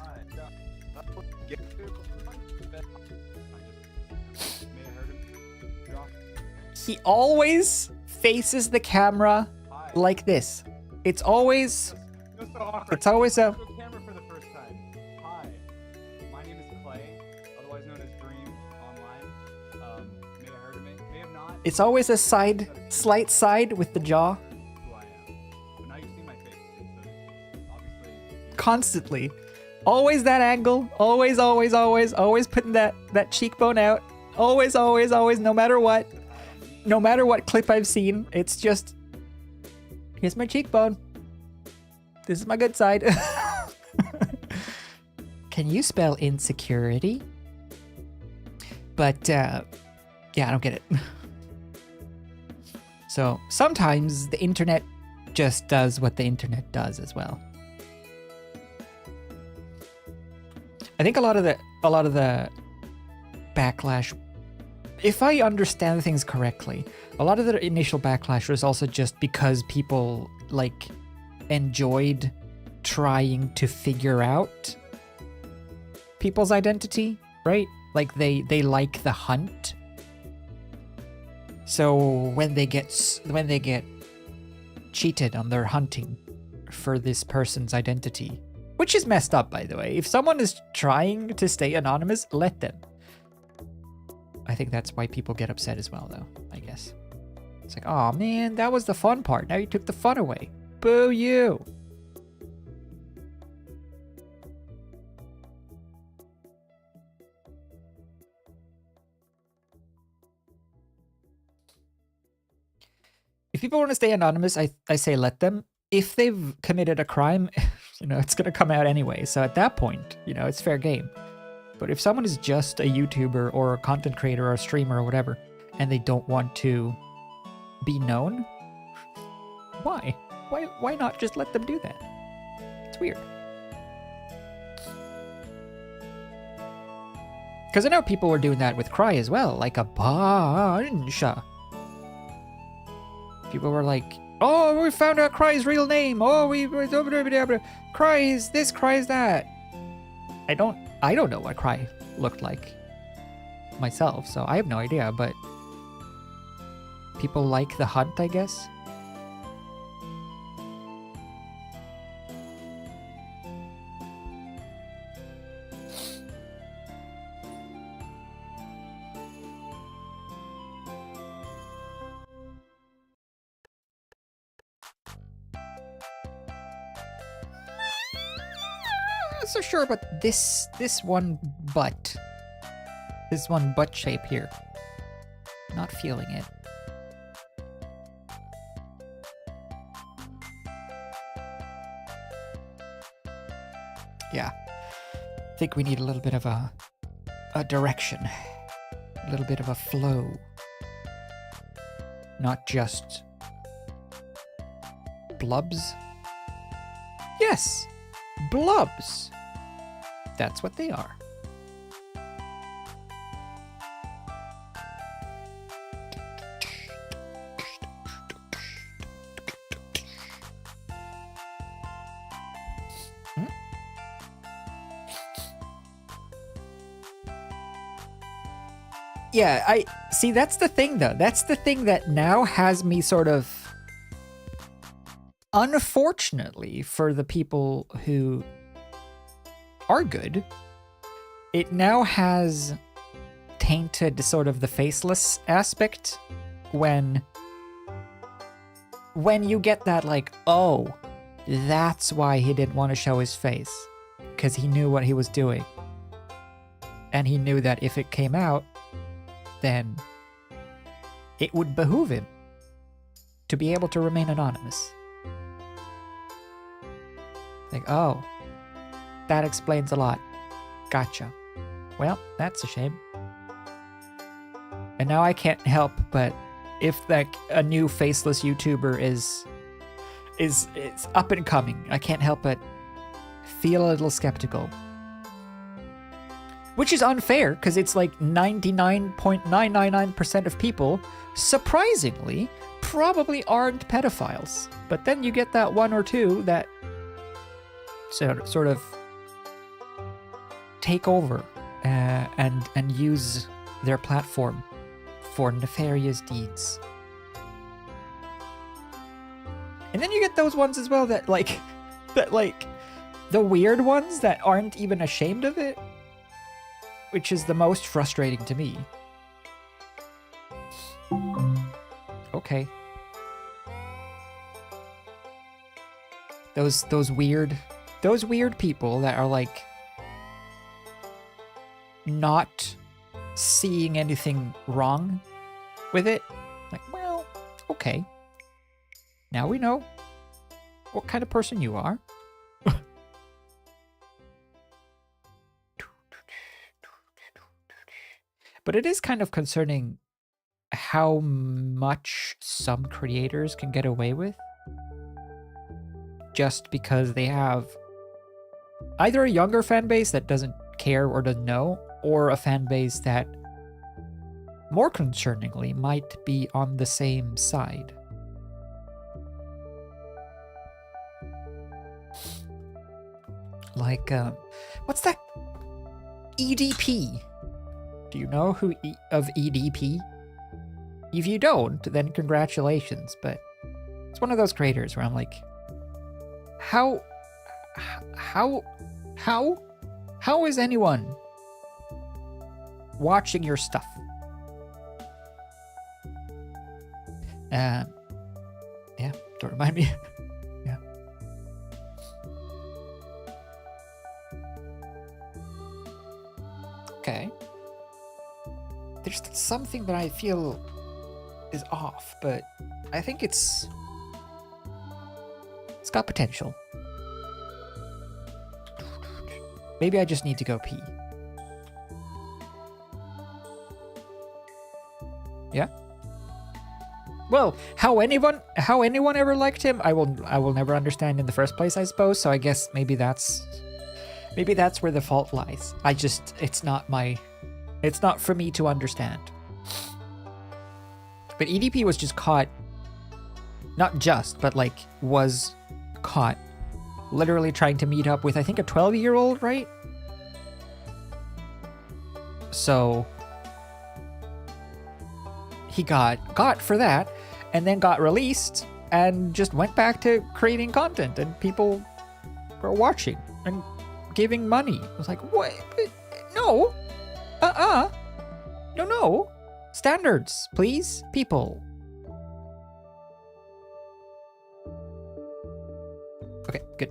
he always faces the camera like this. It's always a camera for the first time. Hi, my name is Clay, otherwise known as Dream online. May have heard of me, may have not. It's always a slight side with the jaw. Who I am. But now you've seen my face, so obviously. Constantly. Always that angle. Always putting that cheekbone out. Always, no matter what. No matter what clip I've seen, it's just, here's my cheekbone. This is my good side. Can you spell insecurity? But, yeah, I don't get it. So sometimes the internet just does what the internet does as well. I think a lot of the backlash, if I understand things correctly, a lot of the initial backlash was also just because people like enjoyed trying to figure out people's identity, right? Like they like the hunt. So when they get cheated on their hunting for this person's identity, which is messed up, by the way. If someone is trying to stay anonymous, let them. I think that's why people get upset as well, though, I guess. It's like, oh man, that was the fun part. Now you took the fun away. Boo you. If people want to stay anonymous, I say let them. If they've committed a crime, it's going to come out anyway. So at that point, it's fair game. But if someone is just a YouTuber or a content creator or a streamer or whatever, and they don't want to be known, why? Why not just let them do that? It's weird. Because I know people were doing that with Cry as well, like a bunch. People were like, oh, we found out Cry's real name. Oh, Cry is this, Cry is that. I don't know what Cry looked like myself, so I have no idea, but people like the hunt, I guess. So sure, but this one butt shape here, not feeling it. Yeah, I think we need a little bit of a direction, a little bit of a flow, not just blubs. Yes, blubs. That's what they are. Yeah, I see. That's the thing, though. That's the thing that now has me sort of Unfortunately, for the people who are good, it now has tainted sort of the faceless aspect when you get that like, oh, that's why he didn't want to show his face, because he knew what he was doing. And he knew that if it came out, then it would behoove him to be able to remain anonymous. Like, oh, that explains a lot. Gotcha. Well, that's a shame. And now I can't help but, if like a new faceless YouTuber is up and coming, I can't help but feel a little skeptical. Which is unfair, because it's like 99.999% of people, surprisingly, probably aren't pedophiles. But then you get that one or two that sort of take over and use their platform for nefarious deeds. And then you get those ones as well that like the weird ones that aren't even ashamed of it, which is the most frustrating to me. Okay. Those weird people that are like not seeing anything wrong with it. Like, well, okay. Now we know what kind of person you are. But it is kind of concerning how much some creators can get away with just because they have either a younger fan base that doesn't care or doesn't know, or a fan base that, more concerningly, might be on the same side. Like, what's that? EDP. Do you know who of EDP? If you don't, then congratulations, but it's one of those creators where I'm like, how is anyone watching your stuff? Yeah, don't remind me. Yeah. Okay. There's something that I feel is off, but I think it's got potential. Maybe I just need to go pee. Yeah? Well, how anyone ever liked him, I will never understand in the first place, I suppose. So I guess maybe that's where the fault lies. It's not for me to understand. But EDP was just caught, not just, but like was caught literally trying to meet up with, I think, a 12-year-old, right? So he got for that, and then got released and just went back to creating content, and people were watching and giving money. I was like, what? No. No. Standards, please, people. Okay, good.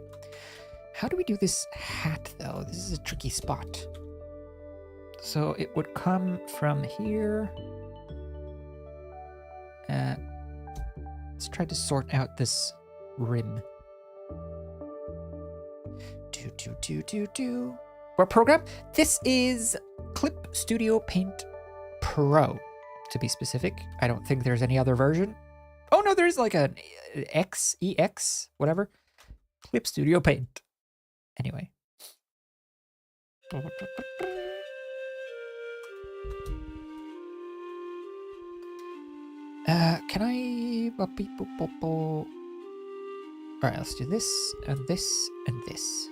How do we do this hat, though? This is a tricky spot. So it would come from here. Let's try to sort out this rim. What program? This is Clip Studio Paint Pro, to be specific. I don't think there's any other version. Oh no, there's like an EX, whatever. Clip Studio Paint. Anyway. Can I... Alright, let's do this, and this, and this.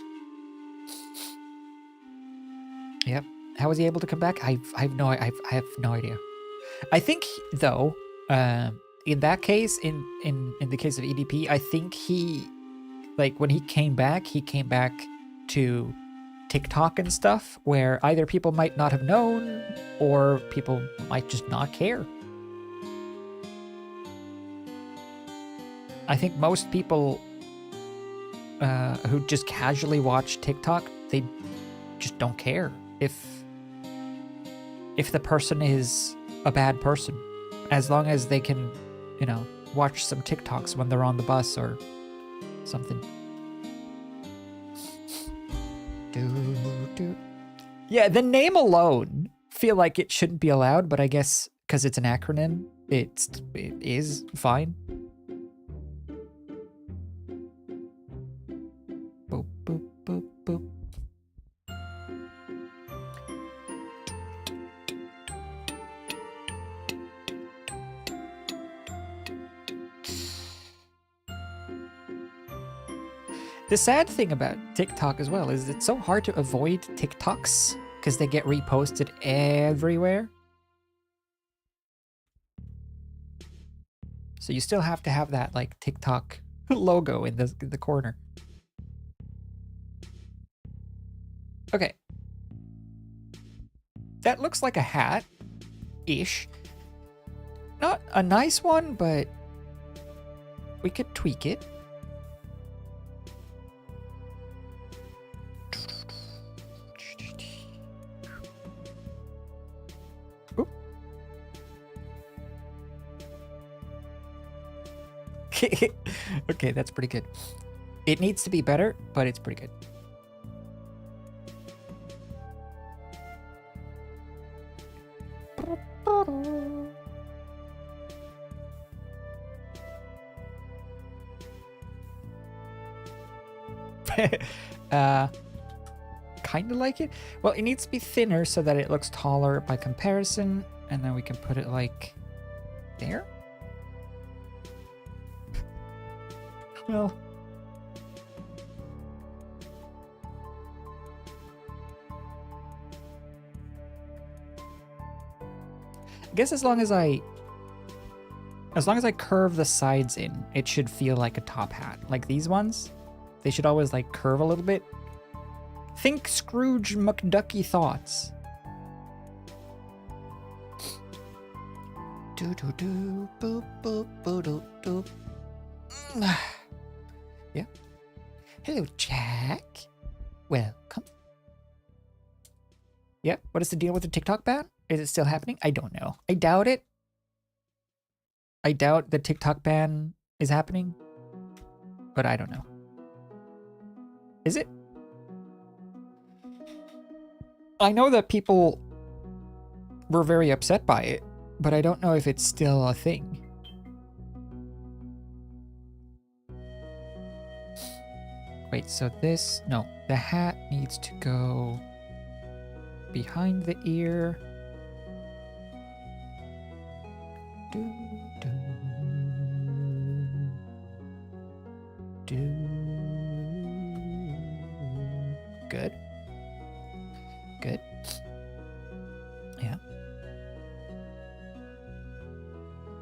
Yep. How was he able to come back? I have no idea. I think, though, in that case, in the case of EDP, I think he, like, when he came back to TikTok and stuff, where either people might not have known or people might just not care. I think most people who just casually watch TikTok, they just don't care if the person is a bad person, as long as they can, you know, watch some TikToks when they're on the bus or something. Yeah, the name alone feel like it shouldn't be allowed, but I guess because it's an acronym, it is fine. Boop, boop, boop, boop. The sad thing about TikTok as well is it's so hard to avoid TikToks because they get reposted everywhere. So you still have to have that like TikTok logo in the corner. Okay. That looks like a hat-ish. Not a nice one, but we could tweak it. Okay, that's pretty good. It needs to be better, but it's pretty good. Kind of like it. Well, it needs to be thinner so that it looks taller by comparison, and then we can put it like there. Well, I guess as long as I curve the sides in, it should feel like a top hat. Like these ones, they should always like curve a little bit. Think Scrooge McDucky thoughts. Do do do boop boop boop doop doop. Yeah. Hello, Jack. Welcome. Yeah, what is the deal with the TikTok ban? Is it still happening? I don't know. I doubt it. I doubt the TikTok ban is happening. But I don't know. Is it? I know that people were very upset by it, but I don't know if it's still a thing. Wait, so this... No, the hat needs to go behind the ear. Do, do, do. Good. Good. Yeah.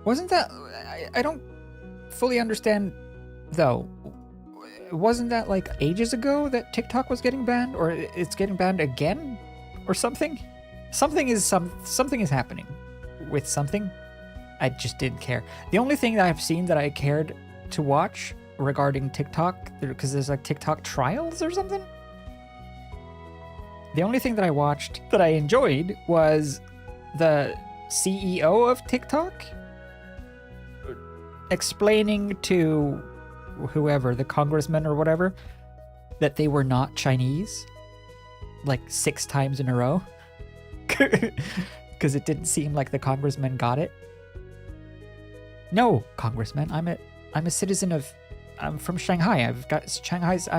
Wasn't that... I don't fully understand, though. Wasn't that like ages ago that TikTok was getting banned, or it's getting banned again, or something? Something is happening with something. I just didn't care. The only thing that I've seen that I cared to watch regarding TikTok, because there's like TikTok trials or something. The only thing that I watched that I enjoyed was the CEO of TikTok explaining to whoever, the congressman or whatever, that they were not Chinese like 6 times in a row. Because it didn't seem like the congressman got it. No, congressman, I'm a citizen of... I'm from Shanghai. I've got Shanghai's...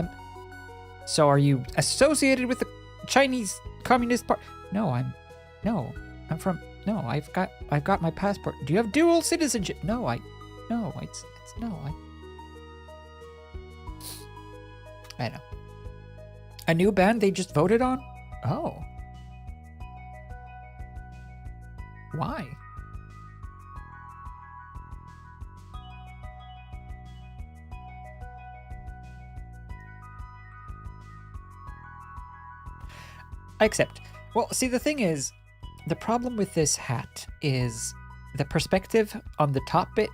So are you associated with the Chinese Communist Party? No, I'm from... No, I've got my passport. Do you have dual citizenship? No, I know. A new band they just voted on? Oh. Why? I accept. Well, see, the thing is, the problem with this hat is the perspective on the top bit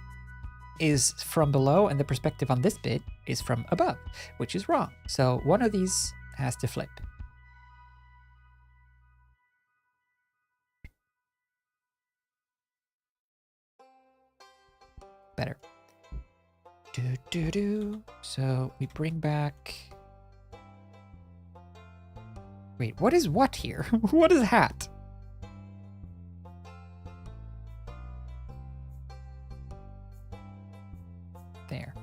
is from below, and the perspective on this bit is from above, which is wrong. So one of these has to flip. Better. So we bring back... Wait, what is what here? What is hat? There.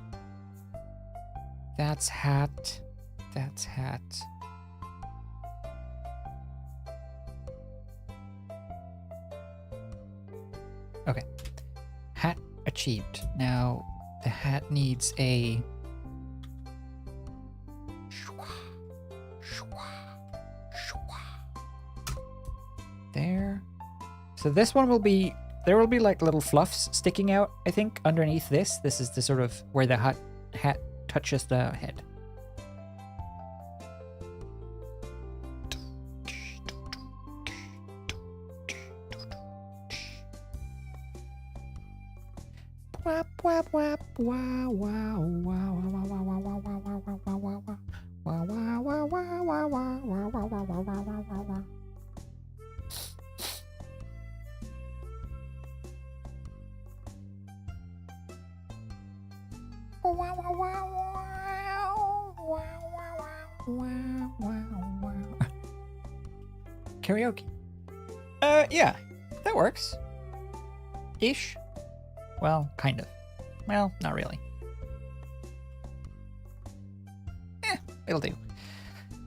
That's hat. That's hat. Okay. Hat achieved. Now, the hat needs a... There. So this one will be... There will be like little fluffs sticking out, I think, underneath this. This is the sort of where the hat touches the head. Karaoke. Yeah, that works. Ish. Well, kind of. Well, not really. It'll do.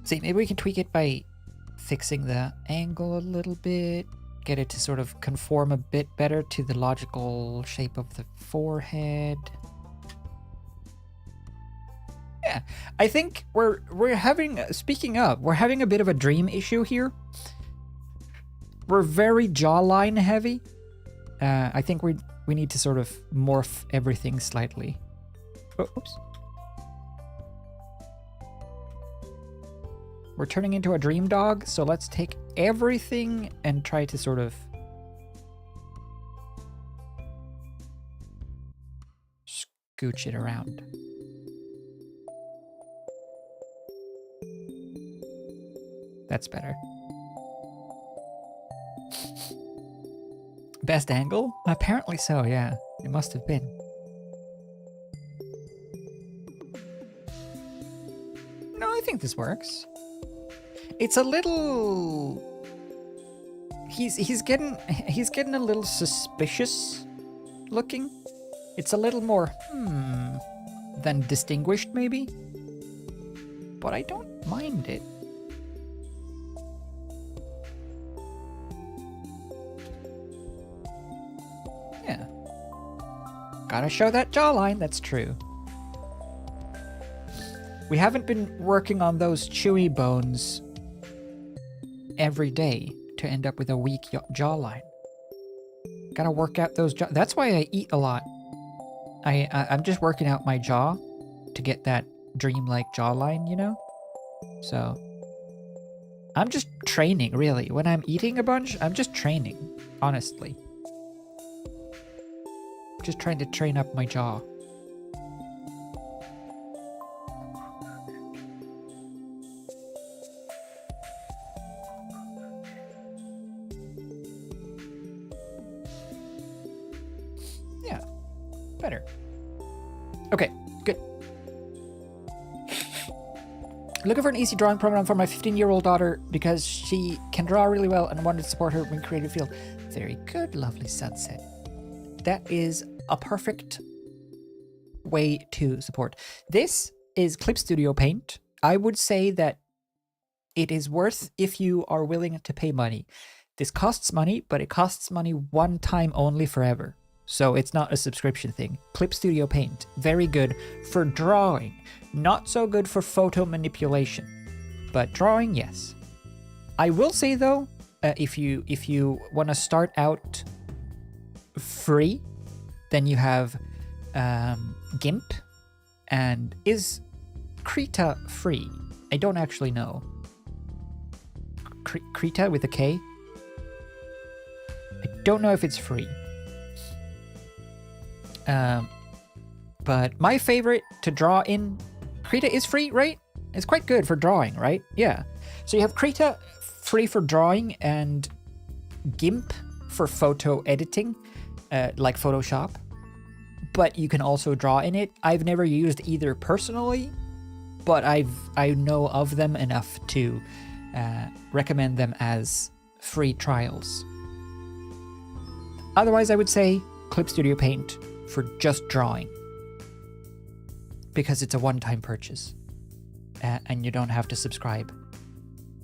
See, maybe we can tweak it by fixing the angle a little bit, get it to sort of conform a bit better to the logical shape of the forehead. Yeah, I think we're having, speaking of, we're having a bit of a dream issue here. We're very jawline heavy. I think we need to sort of morph everything slightly. Oh, oops. We're turning into a dream dog, so let's take everything and try to sort of scooch it around. That's better. Best angle? Apparently so, yeah. It must have been. No, I think this works. It's a little... He's getting a little suspicious looking. It's a little more than distinguished maybe. But I don't mind it. Yeah. Gotta show that jawline, that's true. We haven't been working on those chewy bones every day to end up with a weak jawline. Gotta work out those jaw. That's why I eat a lot. I'm just working out my jaw to get that dreamlike jawline, you know? So I'm just training, really. When I'm eating a bunch, I'm just training, honestly. Just trying to train up my jaw. Yeah, better. Okay, good. Looking for an easy drawing program for my 15-year-old daughter because she can draw really well and wanted to support her in creative field. Very good, lovely sunset. That is a perfect way to support. This is Clip Studio Paint. I would say that it is worth if you are willing to pay money. This costs money, but it costs money one time only forever. So it's not a subscription thing. Clip Studio Paint, very good for drawing. Not so good for photo manipulation. But drawing, yes. I will say though, if you want to start out free, then you have GIMP, and is Krita free? I don't actually know. Krita with a K. I don't know if it's free. But my favorite to draw in Krita is free, right? It's quite good for drawing, right? Yeah. So you have Krita free for drawing and GIMP for photo editing, like Photoshop. But you can also draw in it. I've never used either personally, but I know of them enough to recommend them as free trials. Otherwise, I would say Clip Studio Paint for just drawing, because it's a one-time purchase and you don't have to subscribe.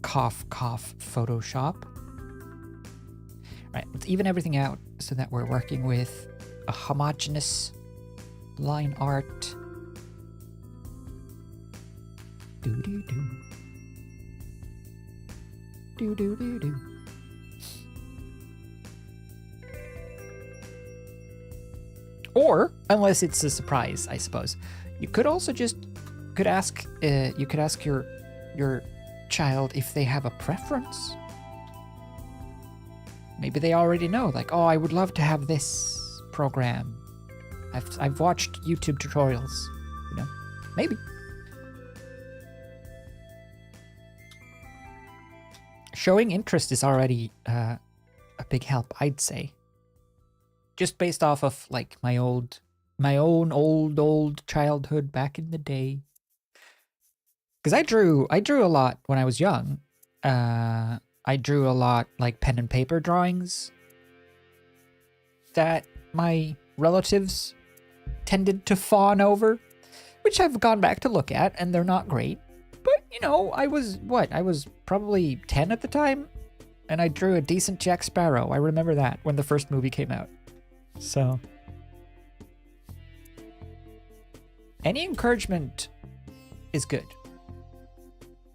Cough, cough, Photoshop. Right, let's even everything out so that we're working with a homogeneous line art. Do-do-do. Do-do-do-do. Or, unless it's a surprise, I suppose, you could also just ask your child if they have a preference. Maybe they already know, like, oh, I would love to have this program. I've watched YouTube tutorials, you know, maybe. Showing interest is already a big help, I'd say. Just based off of like my own old childhood back in the day. Because I drew a lot when I was young. I drew a lot like pen and paper drawings that my relatives tended to fawn over, which I've gone back to look at, and they're not great. But, you know, I was probably 10 at the time, and I drew a decent Jack Sparrow. I remember that when the first movie came out. So, any encouragement is good,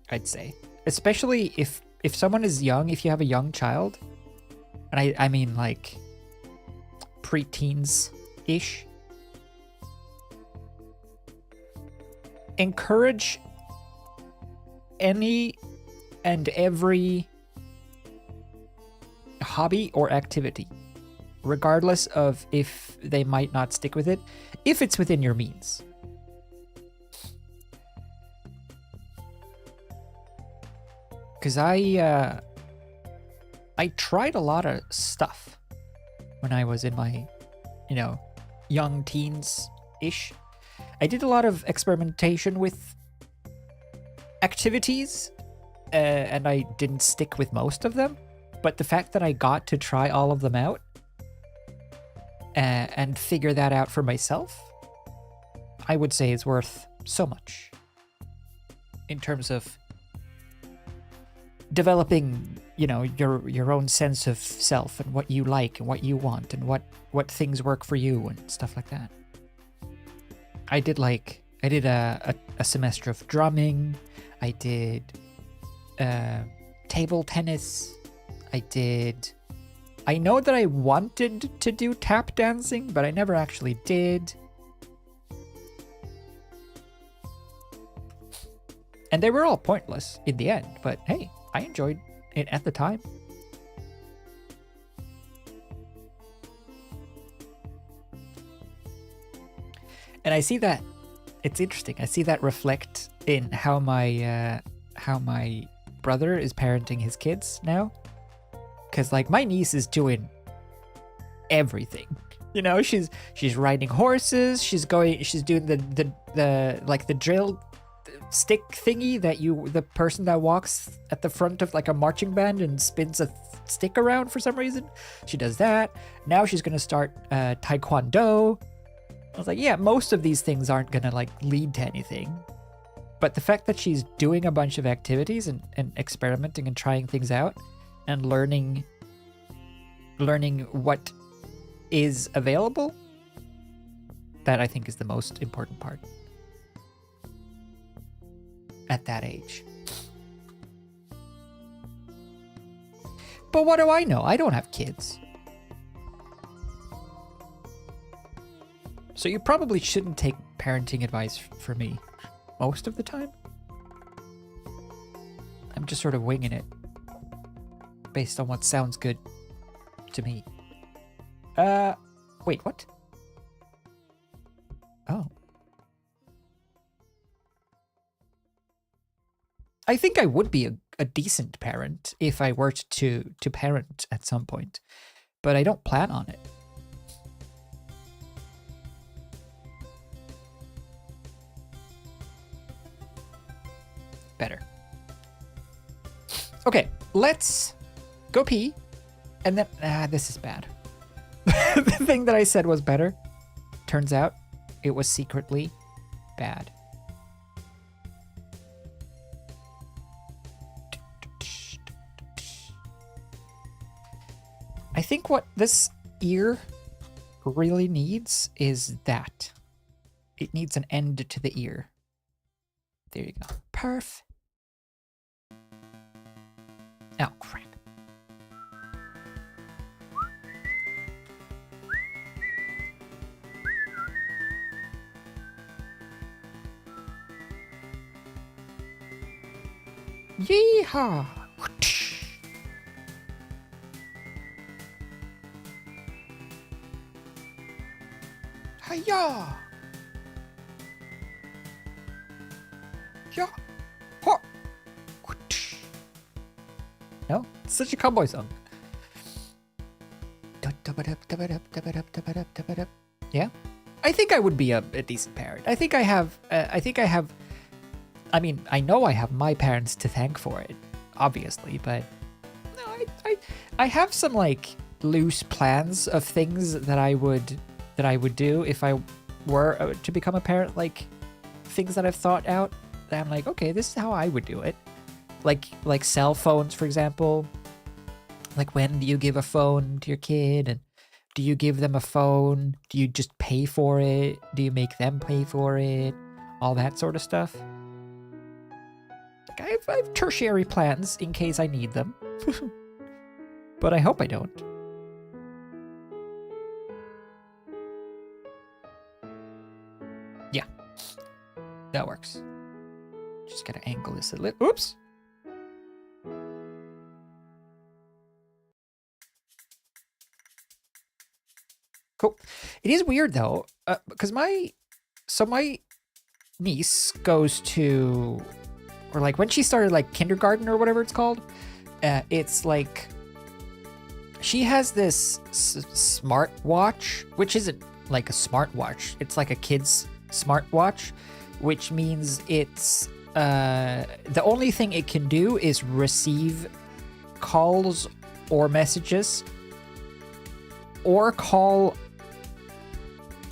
I'd say. Especially if someone is young, if you have a young child, and I mean like pre-teens-ish, encourage any and every hobby or activity, regardless of if they might not stick with it, if it's within your means. Because I tried a lot of stuff when I was in my, you know, young teens-ish. I did a lot of experimentation with activities, and I didn't stick with most of them. But the fact that I got to try all of them out and figure that out for myself, I would say is worth so much in terms of developing, you know, your own sense of self and what you like and what you want and what things work for you and stuff like that. I did a semester of drumming. I did table tennis. I know that I wanted to do tap dancing, but I never actually did. And they were all pointless in the end, but hey, I enjoyed it at the time. And I see that, it's interesting, I see that reflect in how my brother is parenting his kids now. Because like my niece is doing everything, you know, she's riding horses, she's doing the drill stick thingy that the person that walks at the front of like a marching band and spins a stick around for some reason. She does that. Now she's gonna start taekwondo. I was like, yeah, most of these things aren't gonna like lead to anything, but the fact that she's doing a bunch of activities and experimenting and trying things out and learning what is available, that I think is the most important part at that age. But what do I know? I don't have kids. So you probably shouldn't take parenting advice from me most of the time. I'm just sort of winging it. based on what sounds good to me. Wait, what? Oh. I think I would be a decent parent if I were to parent at some point, but I don't plan on it. Better. Okay, let's go pee, and then this is bad. The thing that I said was better. Turns out it was secretly bad. I think what this ear really needs is that. It needs an end to the ear. There you go. Perf. Oh, crap. Yeehaw! Hiya! Yeah. Ho! No? It's such a cowboy song. Yeah? I think I would be a decent parent. I think I have, I mean, I know I have my parents to thank for it, obviously, but no, I have some like loose plans of things that I would do if I were to become a parent, like things that I've thought out that I'm like, okay, this is how I would do it. Like cell phones, for example. Like, when do you give a phone to your kid? And do you give them a phone? Do you just pay for it? Do you make them pay for it? All that sort of stuff. Like, I have tertiary plans in case I need them. But I hope I don't. Yeah. That works. Just gotta angle this a little. Oops! Cool. It is weird though, because my niece goes to, or like when she started like kindergarten or whatever it's called, it's like she has this smartwatch, which isn't like a smartwatch. It's like a kid's smartwatch, which means it's the only thing it can do is receive calls or messages, or call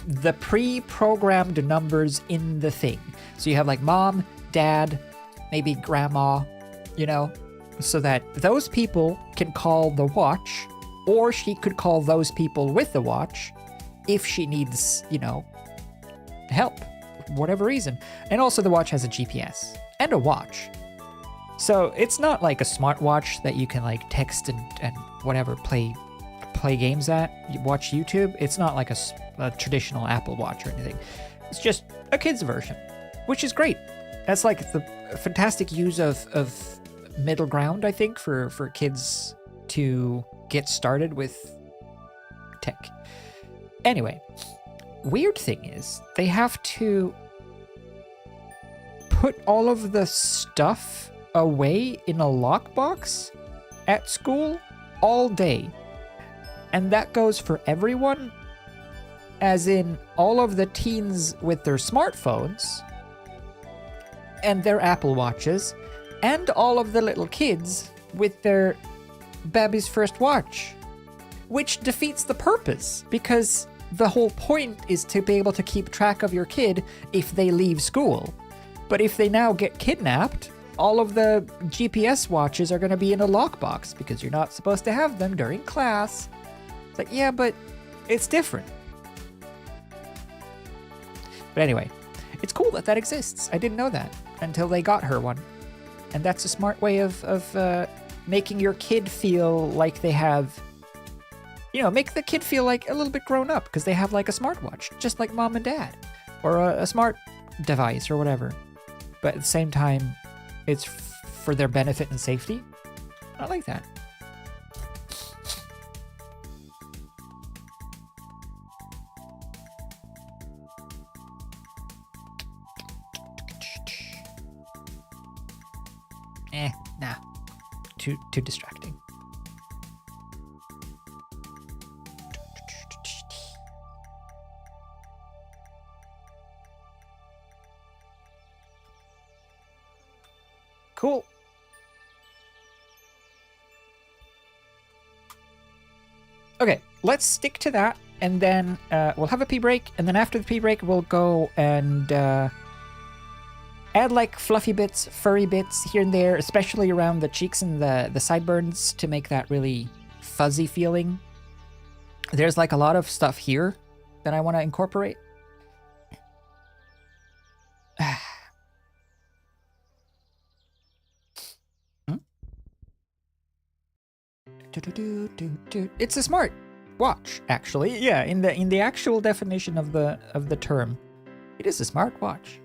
the pre-programmed numbers in the thing. So you have like mom, dad, maybe grandma, you know, so that those people can call the watch, or she could call those people with the watch if she needs, you know, help, for whatever reason. And also the watch has a GPS and a watch. So it's not like a smartwatch that you can like text and whatever, play games at, watch YouTube. It's not like a traditional Apple Watch or anything. It's just a kid's version, which is great. That's like the fantastic use of middle ground, I think, for kids to get started with tech. Anyway, weird thing is they have to put all of the stuff away in a lockbox at school all day. And that goes for everyone, as in all of the teens with their smartphones and their Apple Watches, and all of the little kids with their baby's first watch, which defeats the purpose, because the whole point is to be able to keep track of your kid if they leave school. But if they now get kidnapped, all of the GPS watches are going to be in a lockbox because you're not supposed to have them during class. It's like, yeah, but it's different. But anyway, it's cool that exists. I didn't know that until they got her one. And that's a smart way of making your kid feel like they have, you know, make the kid feel like a little bit grown up because they have like a smartwatch, just like mom and dad, or a smart device or whatever. But at the same time, it's for their benefit and safety. I like that. too distracting. Cool. Okay, let's stick to that, and then we'll have a pee break, and then after the pee break, we'll go and add like fluffy bits, furry bits here and there, especially around the cheeks and the sideburns to make that really fuzzy feeling. There's like a lot of stuff here that I want to incorporate. It's a smart watch, actually. Yeah, in the actual definition of the term, it is a smart watch.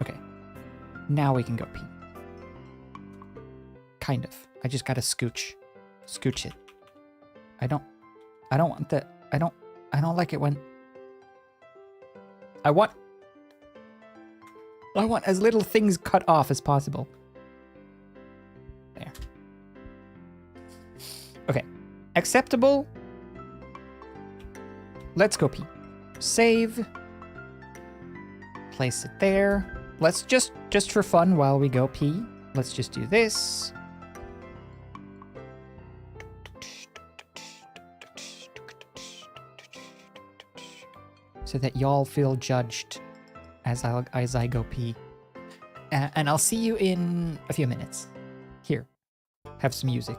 Okay, now we can go pee. Kind of. I just gotta scooch it. I don't want the, I don't like it when, I want as little things cut off as possible. There. Okay, acceptable. Let's go pee. Save. Place it there. Let's just for fun while we go pee, let's just do this. So that y'all feel judged as I go pee. And I'll see you in a few minutes. Here, have some music.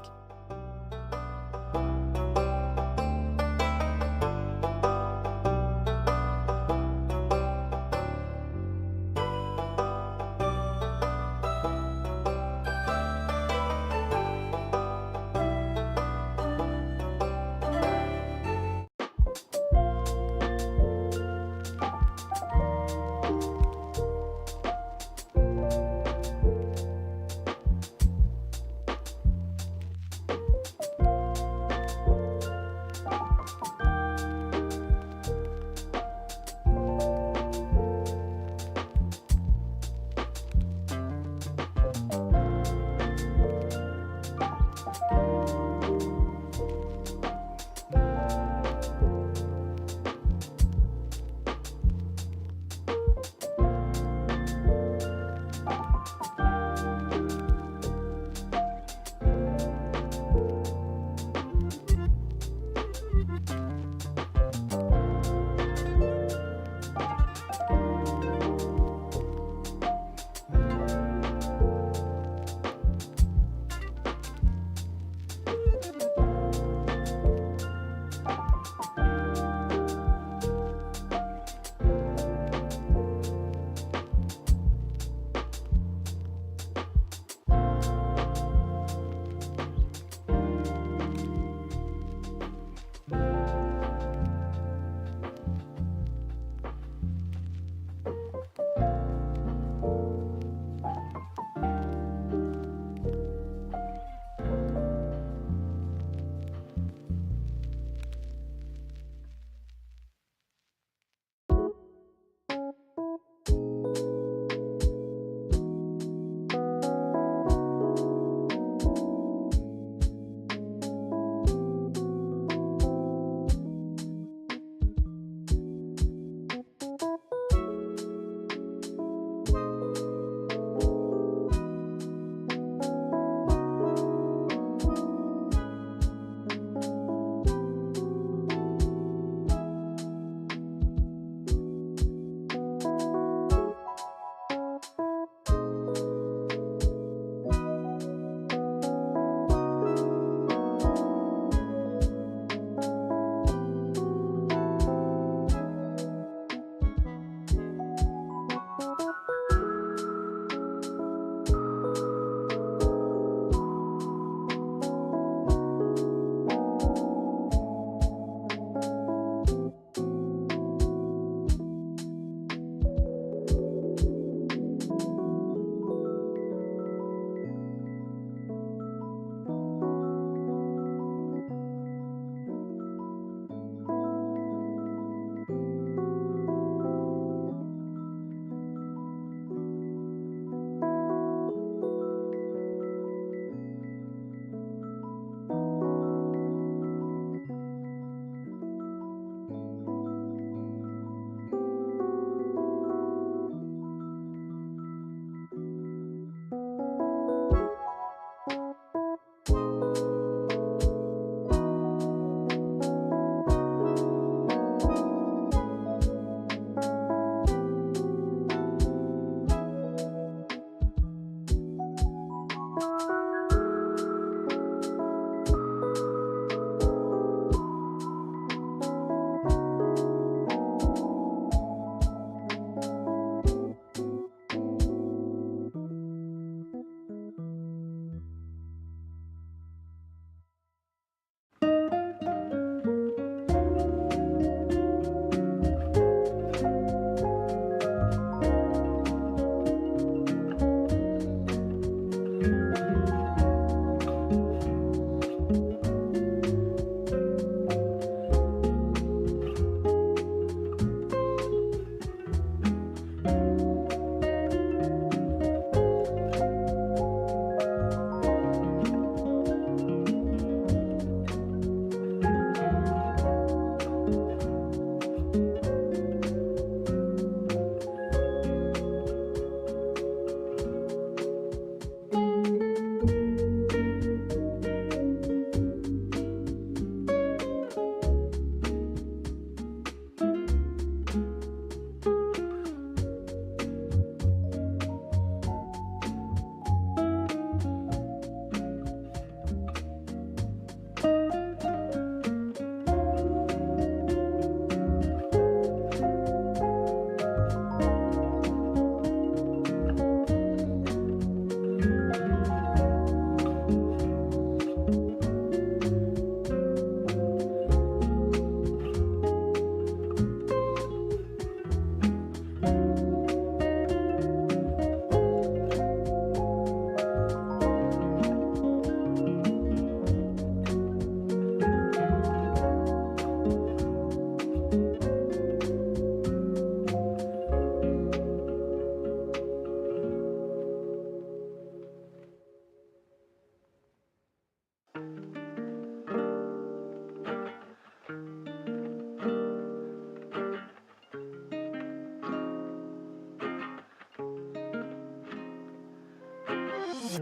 We're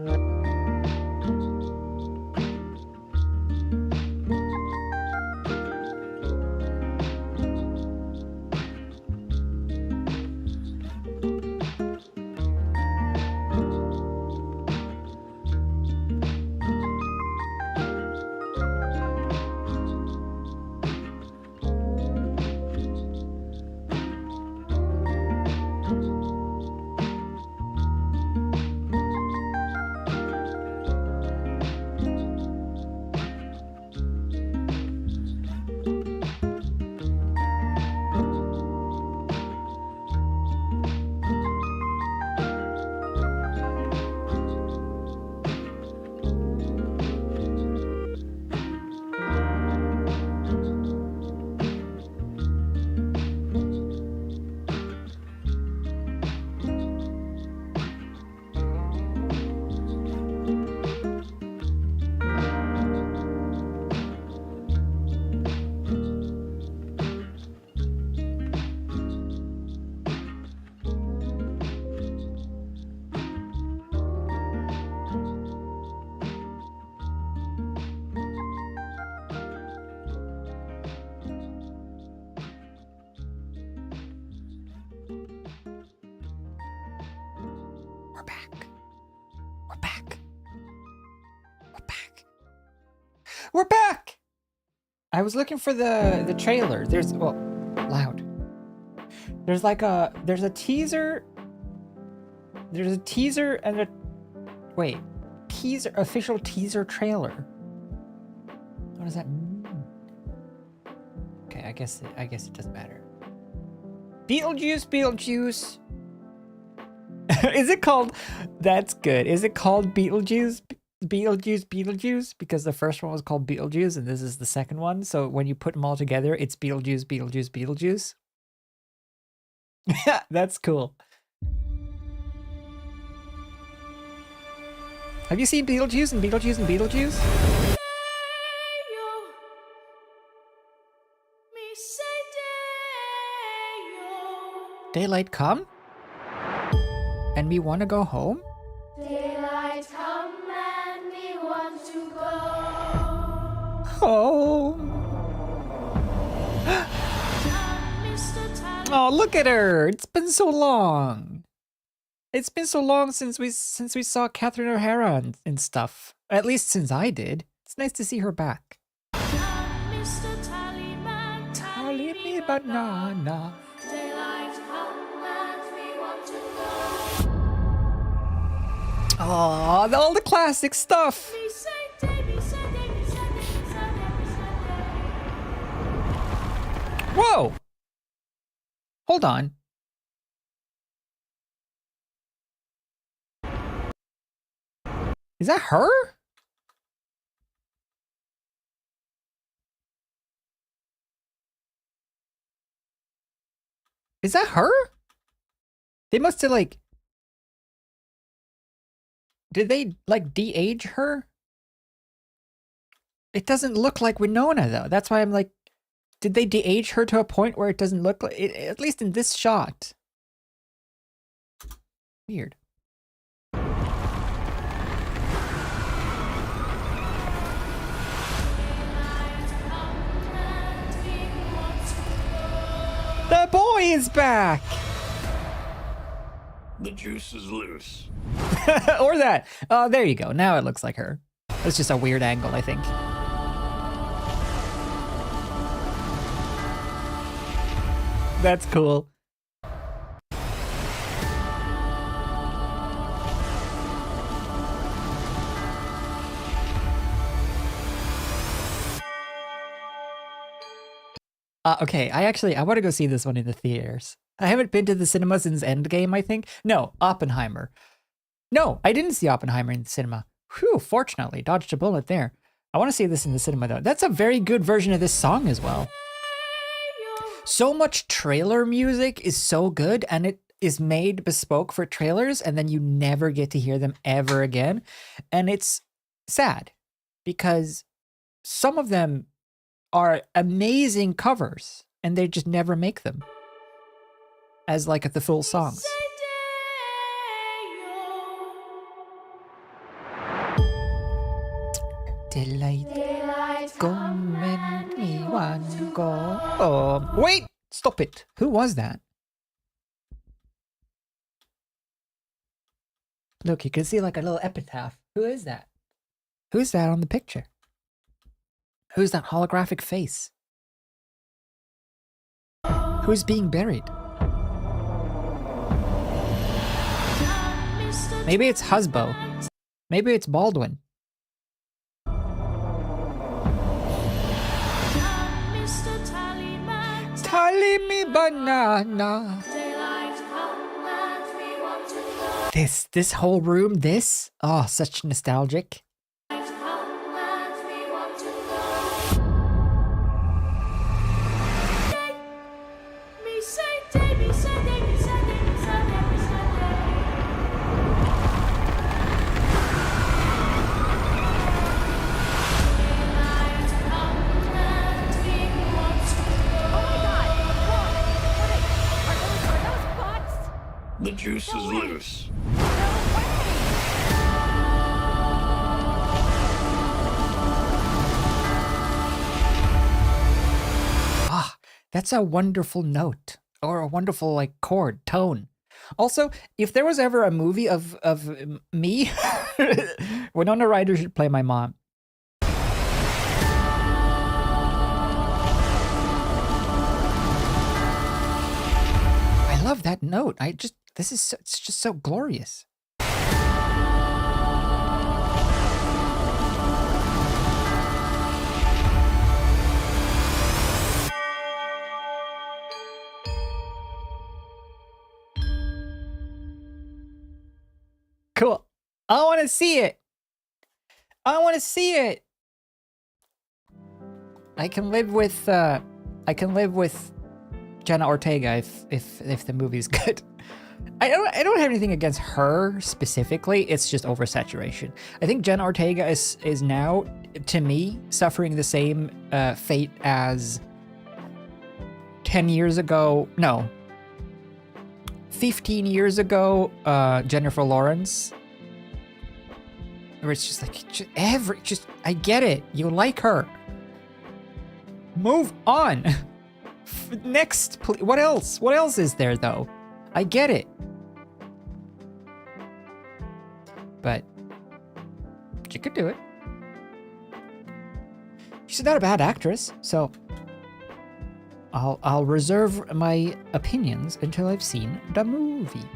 back. We're back. We're back. We're back! I was looking for the trailer. There's, well, loud. There's like there's a teaser. There's a teaser and a, wait, teaser, official teaser trailer. What does that mean? Okay, I guess it doesn't matter. Beetlejuice, Beetlejuice. Is it called, that's good. Is it called Beetlejuice? Beetlejuice, Beetlejuice? Because the first one was called Beetlejuice and this is the second one. So when you put them all together, it's Beetlejuice, Beetlejuice, Beetlejuice. That's cool. Have you seen Beetlejuice and Beetlejuice and Beetlejuice? Daylight come? And we want to go home? Daylight come and we want to go Home. Oh, look at her! It's been so long. It's been so long since we saw Catherine O'Hara and stuff. At least since I did. It's nice to see her back. Tally me banana. Oh, all the classic stuff. Whoa! Hold on. Is that her? Is that her? They must have like... Did they like de-age her? It doesn't look like Winona though. That's why I'm like, did they de-age her to a point where it doesn't look like it, at least in this shot? Weird. The boy is back! The juice is loose. Or that. Oh, there you go. Now it looks like her. It's just a weird angle, I think. That's cool. Okay, I want to go see this one in the theaters. I haven't been to the cinema since Endgame, I think. No, Oppenheimer. No, I didn't see Oppenheimer in the cinema. Whew, fortunately, dodged a bullet there. I want to see this in the cinema though. That's a very good version of this song as well. So much trailer music is so good, and it is made bespoke for trailers, and then you never get to hear them ever again. And it's sad because some of them are amazing covers and they just never make them as like the full songs. Daylight Daylight come come and me we want want to to go. Wait! Stop it. Who was that? Look, you can see like a little epitaph. Who is that? Who's that on the picture? Who's that holographic face? Who's being buried? Maybe it's Husbo. Maybe it's Baldwin. Tally me banana. Daylight come and we want to go. This whole room, this? Oh, such nostalgic. Daylight come and we want to go. Me say day, me say day, me say day, me say day, me say day. Daylight come and we want to go. The juice is loose. Ah, that's a wonderful note. Or a wonderful, like, chord, tone. Also, if there was ever a movie of me, Winona Ryder should play my mom. I love that note. It's just so glorious. Cool. I want to see it. I want to see it. I can live with Jenna Ortega if the movie's good. I don't have anything against her specifically. It's just oversaturation. I think Jenna Ortega is now, to me, suffering the same fate as 10 years ago. No. 15 years ago, Jennifer Lawrence. Where it's just like, I get it. You like her. Move on. Next, please. What else? What else is there, though? I get it. But she could do it. She's not a bad actress, so I'll reserve my opinions until I've seen the movie.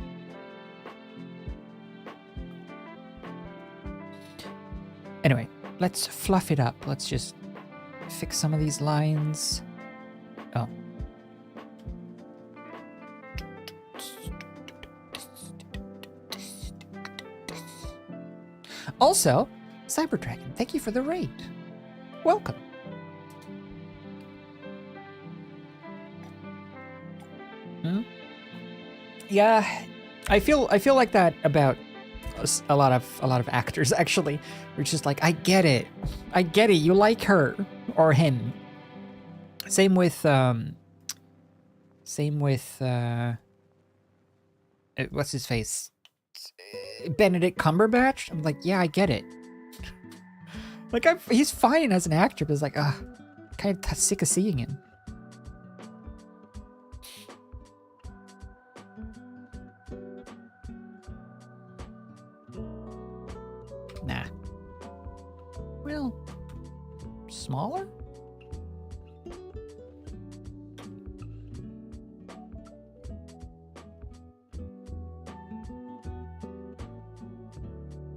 Anyway, let's fluff it up. Let's just fix some of these lines. Oh. Also, Cyberdragon, thank you for the raid. Welcome. Yeah, I feel like that about a lot of actors actually. We're just like, I get it. You like her or him. Same with what's his face? Benedict Cumberbatch. I'm like, yeah, I get it. Like, he's fine as an actor, but it's like, kind of sick of seeing him. Nah. Well, smaller?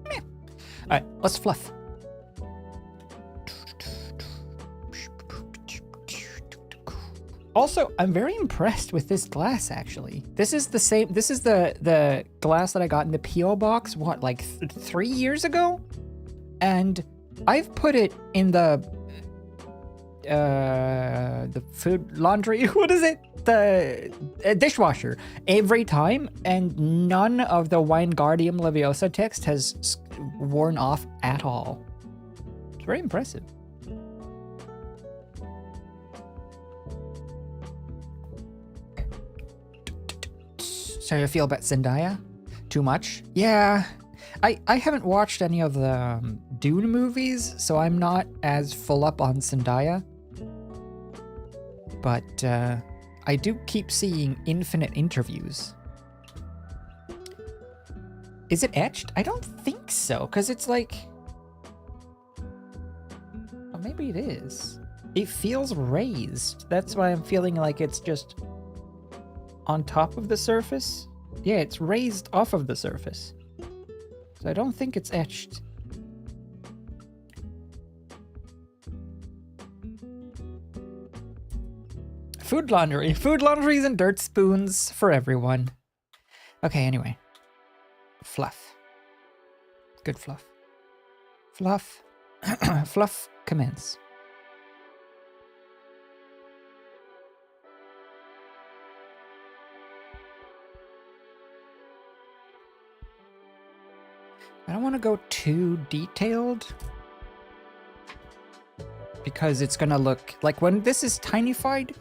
Meh. Alright, let's fluff. Also, I'm very impressed with this glass, actually. This is the same, this is the glass that I got in the P.O. box, what, like 3 years ago? And I've put it in the food laundry, what is it? The dishwasher every time, and none of the Wingardium Leviosa text has worn off at all. It's very impressive. So you feel about Zendaya? Too much? Yeah. I haven't watched any of the Dune movies, so I'm not as full up on Zendaya. But I do keep seeing infinite interviews. Is it etched? I don't think so, because it's like... Oh, maybe it is. It feels raised. That's why I'm feeling like it's just on top of the surface. Yeah, it's raised off of the surface. So I don't think it's etched. Food laundry. Food laundries and dirt spoons for everyone. Okay, anyway. Fluff. Good fluff. Fluff. Fluff, commence. I don't want to go too detailed because it's gonna look like when this is tinified,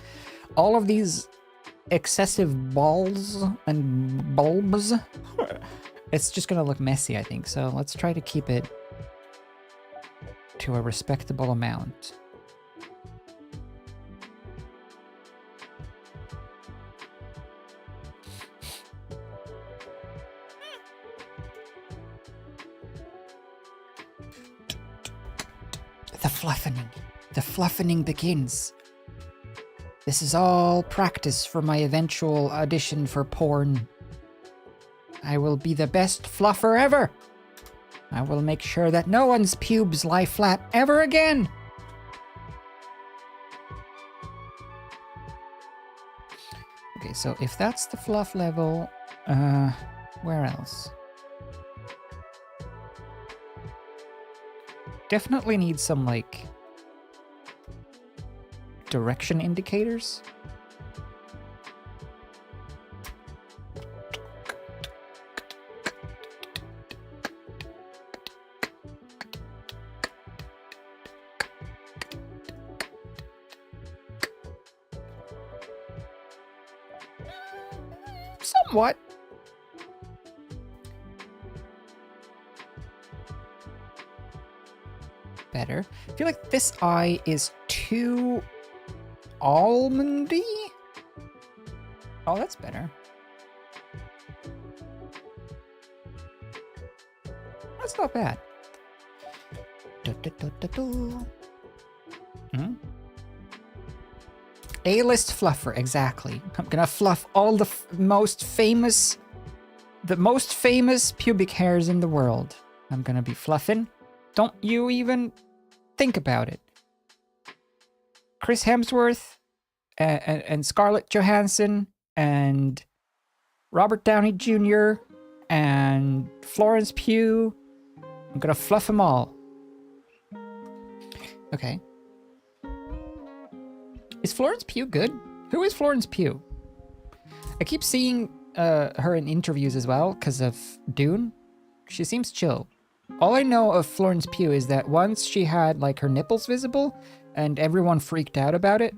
all of these excessive balls and bulbs, it's just gonna look messy, I think. So let's try to keep it to a respectable amount. The fluffening. The fluffening begins. This is all practice for my eventual audition for porn. I will be the best fluffer ever. I will make sure that no one's pubes lie flat ever again. Okay, so if that's the fluff level, where else? Definitely need some, like, direction indicators. Somewhat. Better. I feel like this eye is too almondy. Oh, that's better. That's not bad. A-list fluffer, exactly. I'm gonna fluff all the most famous pubic hairs in the world. I'm gonna be fluffing. Don't you even think about it. Chris Hemsworth and Scarlett Johansson and Robert Downey Jr. and Florence Pugh. I'm gonna fluff them all. Okay. Is Florence Pugh good? Who is Florence Pugh? I keep seeing her in interviews as well because of Dune. She seems chill. All I know of Florence Pugh is that once she had, like, her nipples visible and everyone freaked out about it.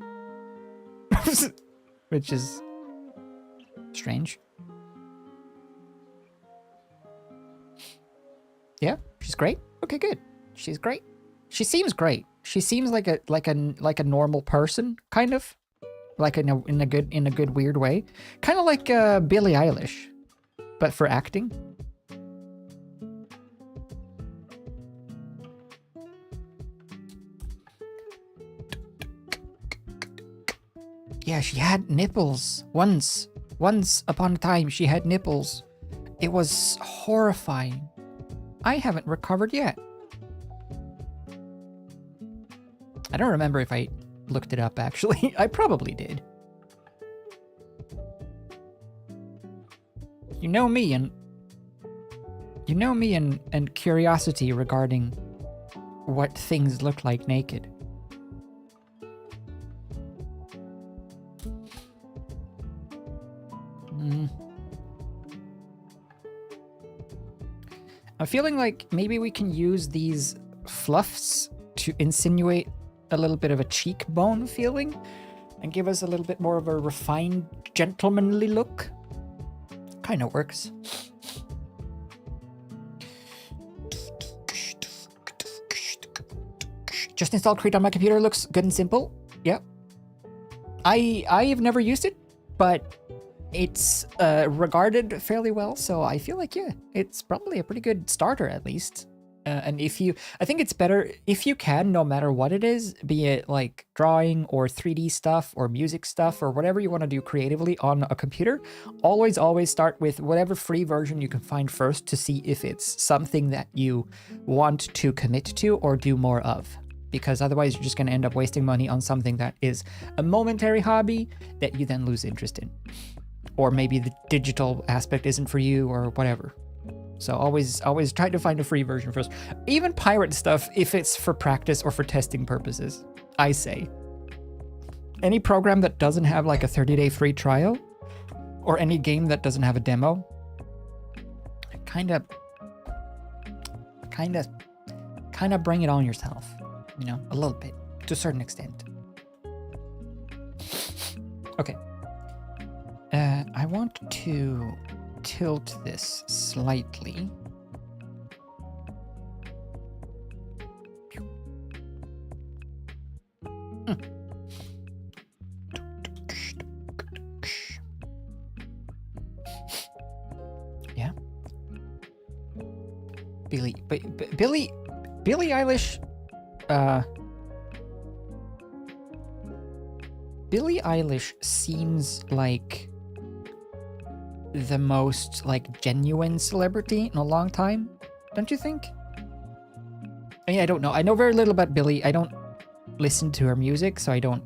Which is strange. Yeah, she's great. Okay, good. She's great. She seems great. She seems like a normal person, kind of, like in a good weird way, kind of like Billie Eilish, but for acting. Yeah, she had nipples once. Once upon a time, she had nipples. It was horrifying. I haven't recovered yet. I don't remember if I looked it up, actually. I probably did. You know me and curiosity regarding what things look like naked. I'm feeling like maybe we can use these fluffs to insinuate a little bit of a cheekbone feeling and give us a little bit more of a refined, gentlemanly look. Kind of works. Just install Crete on my computer. Looks good and simple. Yep. I've never used it, but it's regarded fairly well, so I feel like, yeah, it's probably a pretty good starter at least. And I think it's better if you can, no matter what it is, be it like drawing or 3D stuff or music stuff or whatever you want to do creatively on a computer, always start with whatever free version you can find first to see if it's something that you want to commit to or do more of. Because otherwise you're just going to end up wasting money on something that is a momentary hobby that you then lose interest in. Or maybe the digital aspect isn't for you or whatever. So always try to find a free version first. Even pirate stuff if it's for practice or for testing purposes, I say. Any program that doesn't have like a 30-day free trial or any game that doesn't have a demo, kind of bring it on yourself, you know, a little bit to a certain extent. Okay. I want to tilt this slightly. Yeah. Billie Eilish. Billie Eilish seems like the most like genuine celebrity in a long time, don't you think? I mean, I don't know. I know very little about Billie. I don't listen to her music, so I don't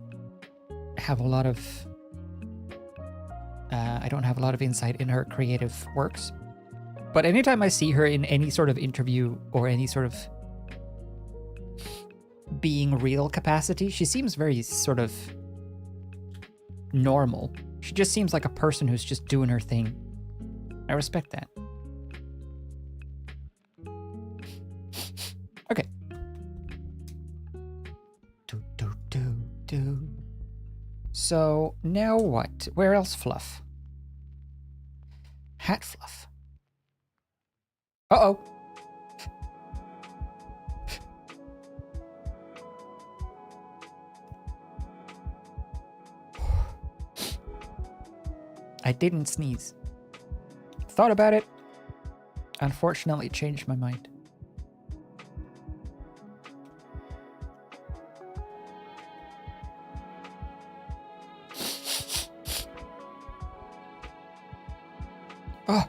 have a lot of insight in her creative works. But anytime I see her in any sort of interview or any sort of being real capacity, she seems very sort of normal. She just seems like a person who's just doing her thing. I respect that. Okay. So now what? Where else fluff? Hat fluff. Uh-oh. I didn't sneeze. Thought about it. Unfortunately, changed my mind. Oh.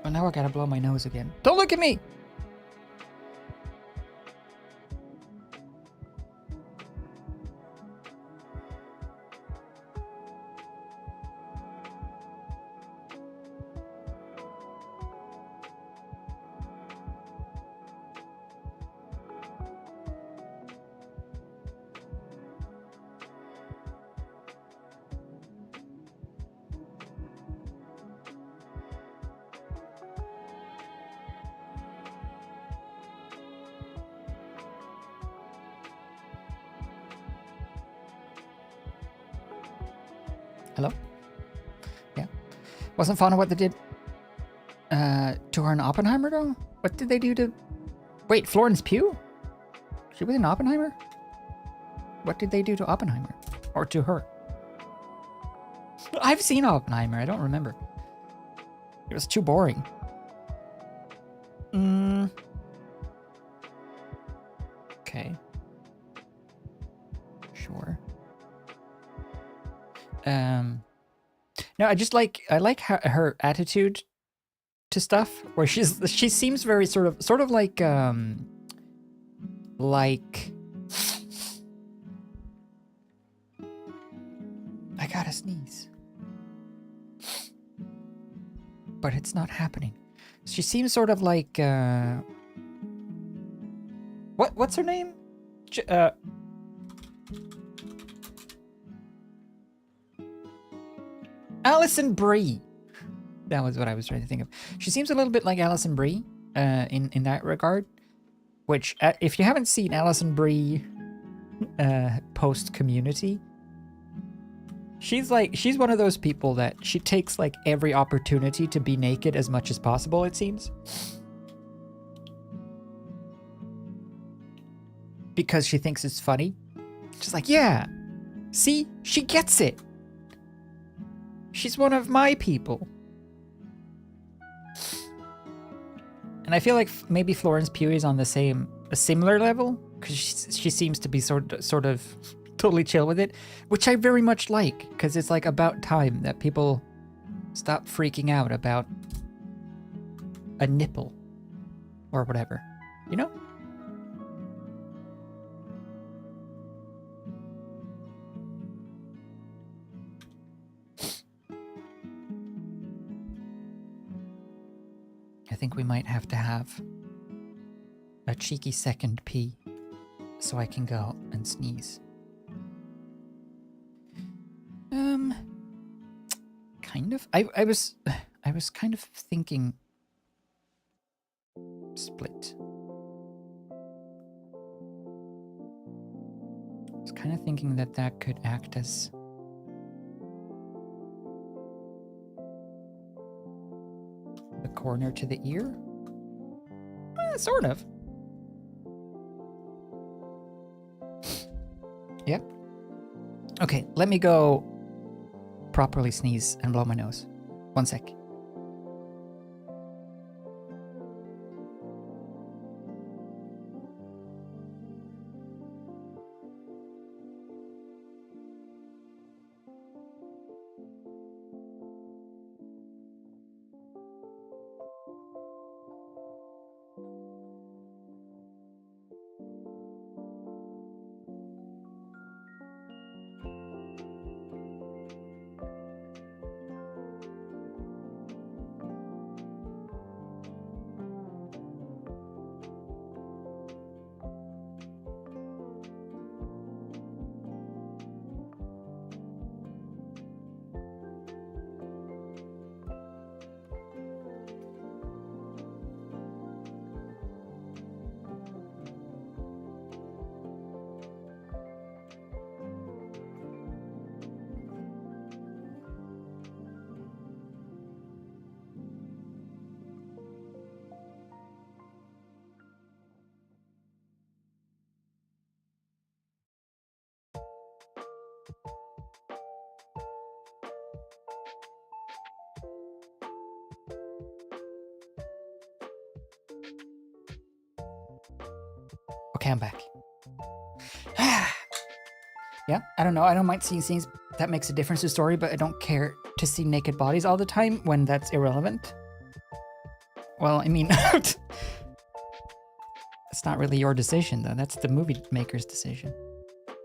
Oh, now I gotta blow my nose again. Don't look at me! Hello? Yeah. Wasn't fond of what they did to her in Oppenheimer, though? What did they do to... Wait, Florence Pugh? She was in Oppenheimer? What did they do to Oppenheimer? Or to her? I've seen Oppenheimer. I don't remember. It was too boring. Okay. Sure. No, I like her attitude to stuff, where she seems very sort of like I gotta sneeze, but it's not happening. She seems sort of like what's her name? Alison Brie. That was what I was trying to think of. She seems a little bit like Alison Brie in that regard. Which, if you haven't seen Alison Brie post Community, she's one of those people that she takes like every opportunity to be naked as much as possible, it seems. because she thinks it's funny. She's like, yeah, see, she gets it. She's one of my people. And I feel like maybe Florence Pugh is on a similar level, because she seems to be sort of totally chill with it, which I very much like, because it's like about time that people stop freaking out about a nipple or whatever, you know? I think we might have to have a cheeky second pee so I can go and sneeze. Kind of. I was kind of thinking split. I was kind of thinking that could act as the corner to the ear. Sort of. Yep. Okay, let me go properly sneeze and blow my nose. 1 sec. Okay, I'm back. Yeah, I don't know. I don't mind seeing scenes that makes a difference to the story, but I don't care to see naked bodies all the time when that's irrelevant. Well, I mean, it's not really your decision, though. That's the movie maker's decision.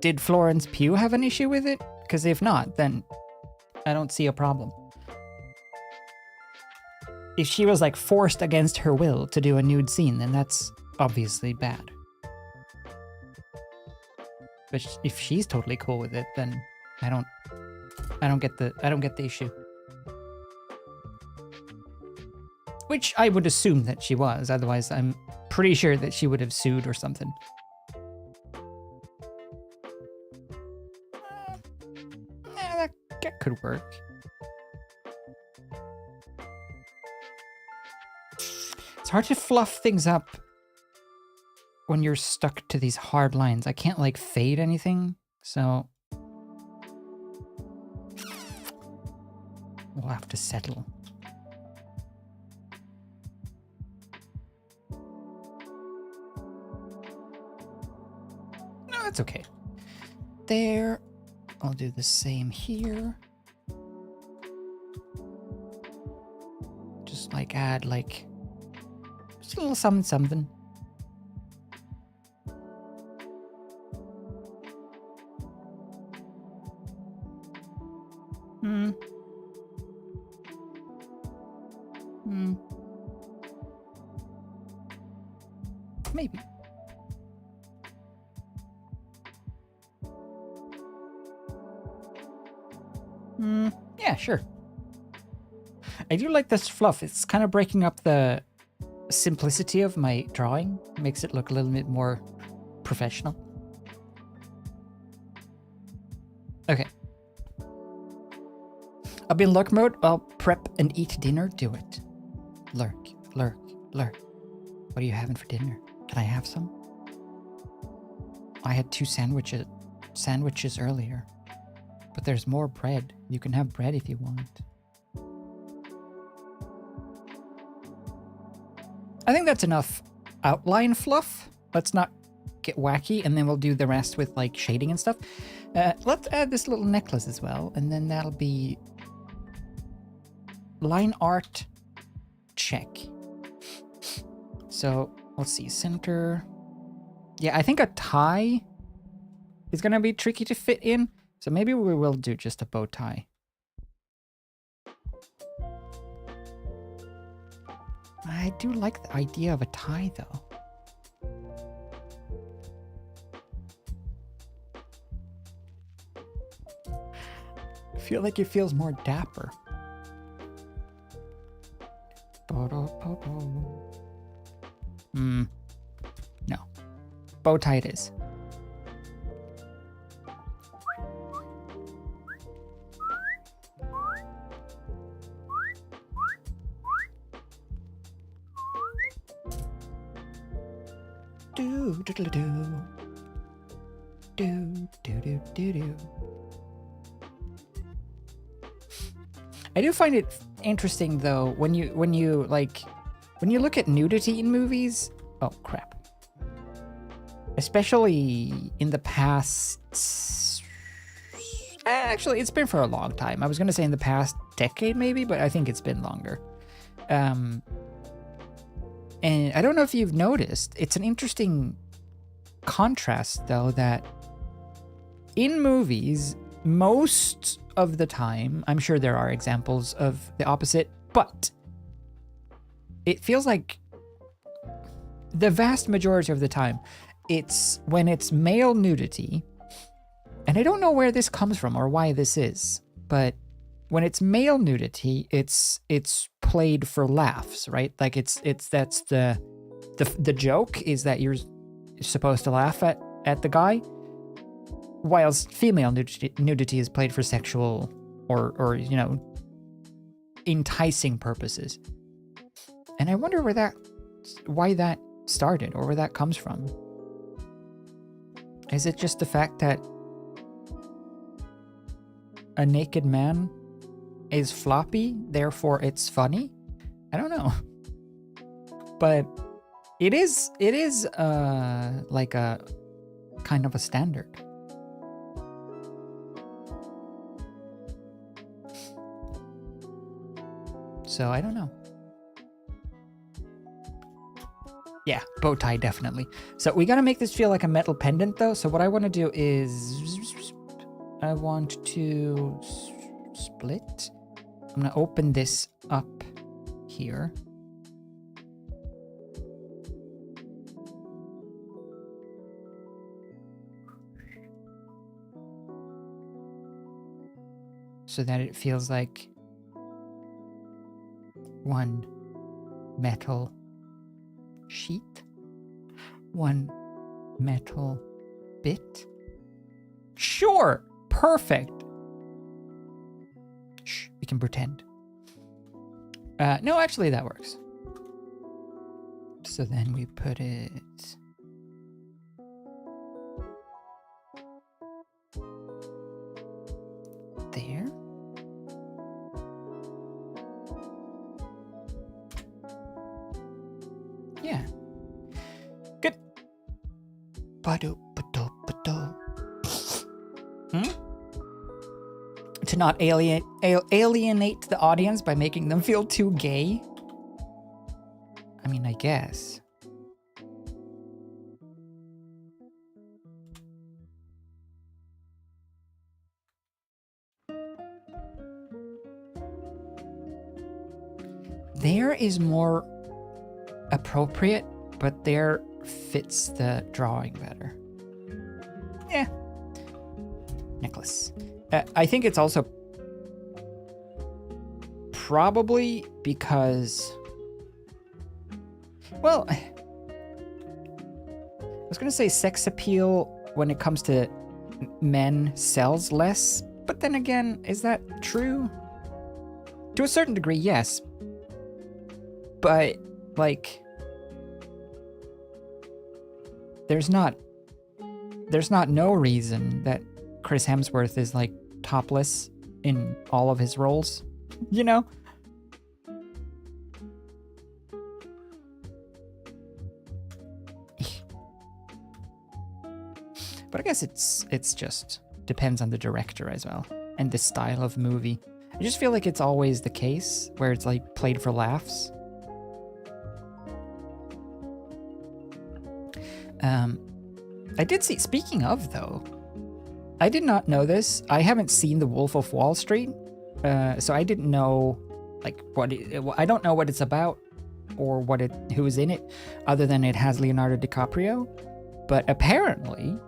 Did Florence Pugh have an issue with it? Because if not, then I don't see a problem. If she was, like, forced against her will to do a nude scene, then that's obviously bad. But if she's totally cool with it, then I don't get the issue. Which I would assume that she was, otherwise I'm pretty sure that she would have sued or something. That could work. It's hard to fluff things up when you're stuck to these hard lines. I can't, like, fade anything, so we'll have to settle. No, that's okay. There. I'll do the same here. Just, like, add, like, just a little something something. Maybe. Yeah, sure. I do like this fluff. It's kind of breaking up the simplicity of my drawing. Makes it look a little bit more professional. Okay. I'll be in lurk mode. I'll prep and eat dinner. Do it. Lurk, lurk, lurk. What are you having for dinner? Can I have some? I had 2 sandwiches earlier. But there's more bread. You can have bread if you want. I think that's enough outline fluff. Let's not get wacky, and then we'll do the rest with like shading and stuff. Let's add this little necklace as well, and then that'll be line art check. So let's see, center. Yeah, I think a tie is gonna be tricky to fit in, so maybe we will do just a bow tie. I do like the idea of a tie though. I feel like it feels more dapper. No. Bow tie it is. Do do do do do do do do do. I do find it interesting though when you look at nudity in movies. Oh crap! Especially in the past. Actually, it's been for a long time. I was gonna say in the past decade maybe, but I think it's been longer. And I don't know if you've noticed, it's an interesting contrast though that in movies, most of the time, I'm sure there are examples of the opposite, but it feels like the vast majority of the time, it's when it's male nudity, and I don't know where this comes from or why this is, but when it's male nudity, it's played for laughs, right? Like that's the joke is that you're supposed to laugh at the guy, whilst female nudity is played for sexual or you know, enticing purposes. And I wonder why that started or where that comes from. Is it just the fact that a naked man is floppy, therefore it's funny? I don't know. But it is like a kind of a standard. So I don't know. Yeah, bow tie definitely. So we gotta make this feel like a metal pendant though. So what I want to do is I want to split. I'm gonna open this up here. So that it feels like one metal sheet, one metal bit. Sure, perfect. Shh, we can pretend. No, actually that works. So then we put it there. Yeah. Good. To not alienate the audience by making them feel too gay. I mean, I guess. There is more appropriate, but there fits the drawing better. Yeah. Necklace. I think it's also probably because, well, I was going to say sex appeal when it comes to men sells less, but then again, is that true? To a certain degree, yes. But, like, there's not there's not no reason that Chris Hemsworth is like topless in all of his roles, you know? But I guess it's just depends on the director as well and the style of movie. I just feel like it's always the case where it's like played for laughs. I did see, speaking of though, I did not know this. I haven't seen The Wolf of Wall Street, so I didn't know like I don't know what it's about or who's in it, other than it has Leonardo DiCaprio. But apparently,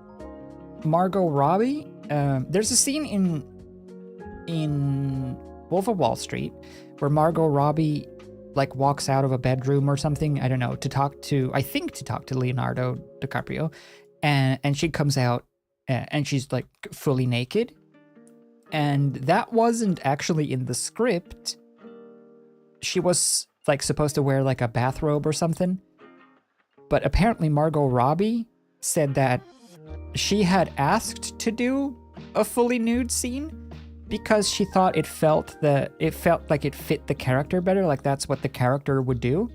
Margot Robbie. There's a scene in Wolf of Wall Street where Margot Robbie like walks out of a bedroom or something. I don't know, to talk to Leonardo DiCaprio, and she comes out and she's like fully naked, and that wasn't actually in the script. She was like supposed to wear like a bathrobe or something, but apparently Margot Robbie said that she had asked to do a fully nude scene because she thought it felt like it fit the character better, like that's what the character would do.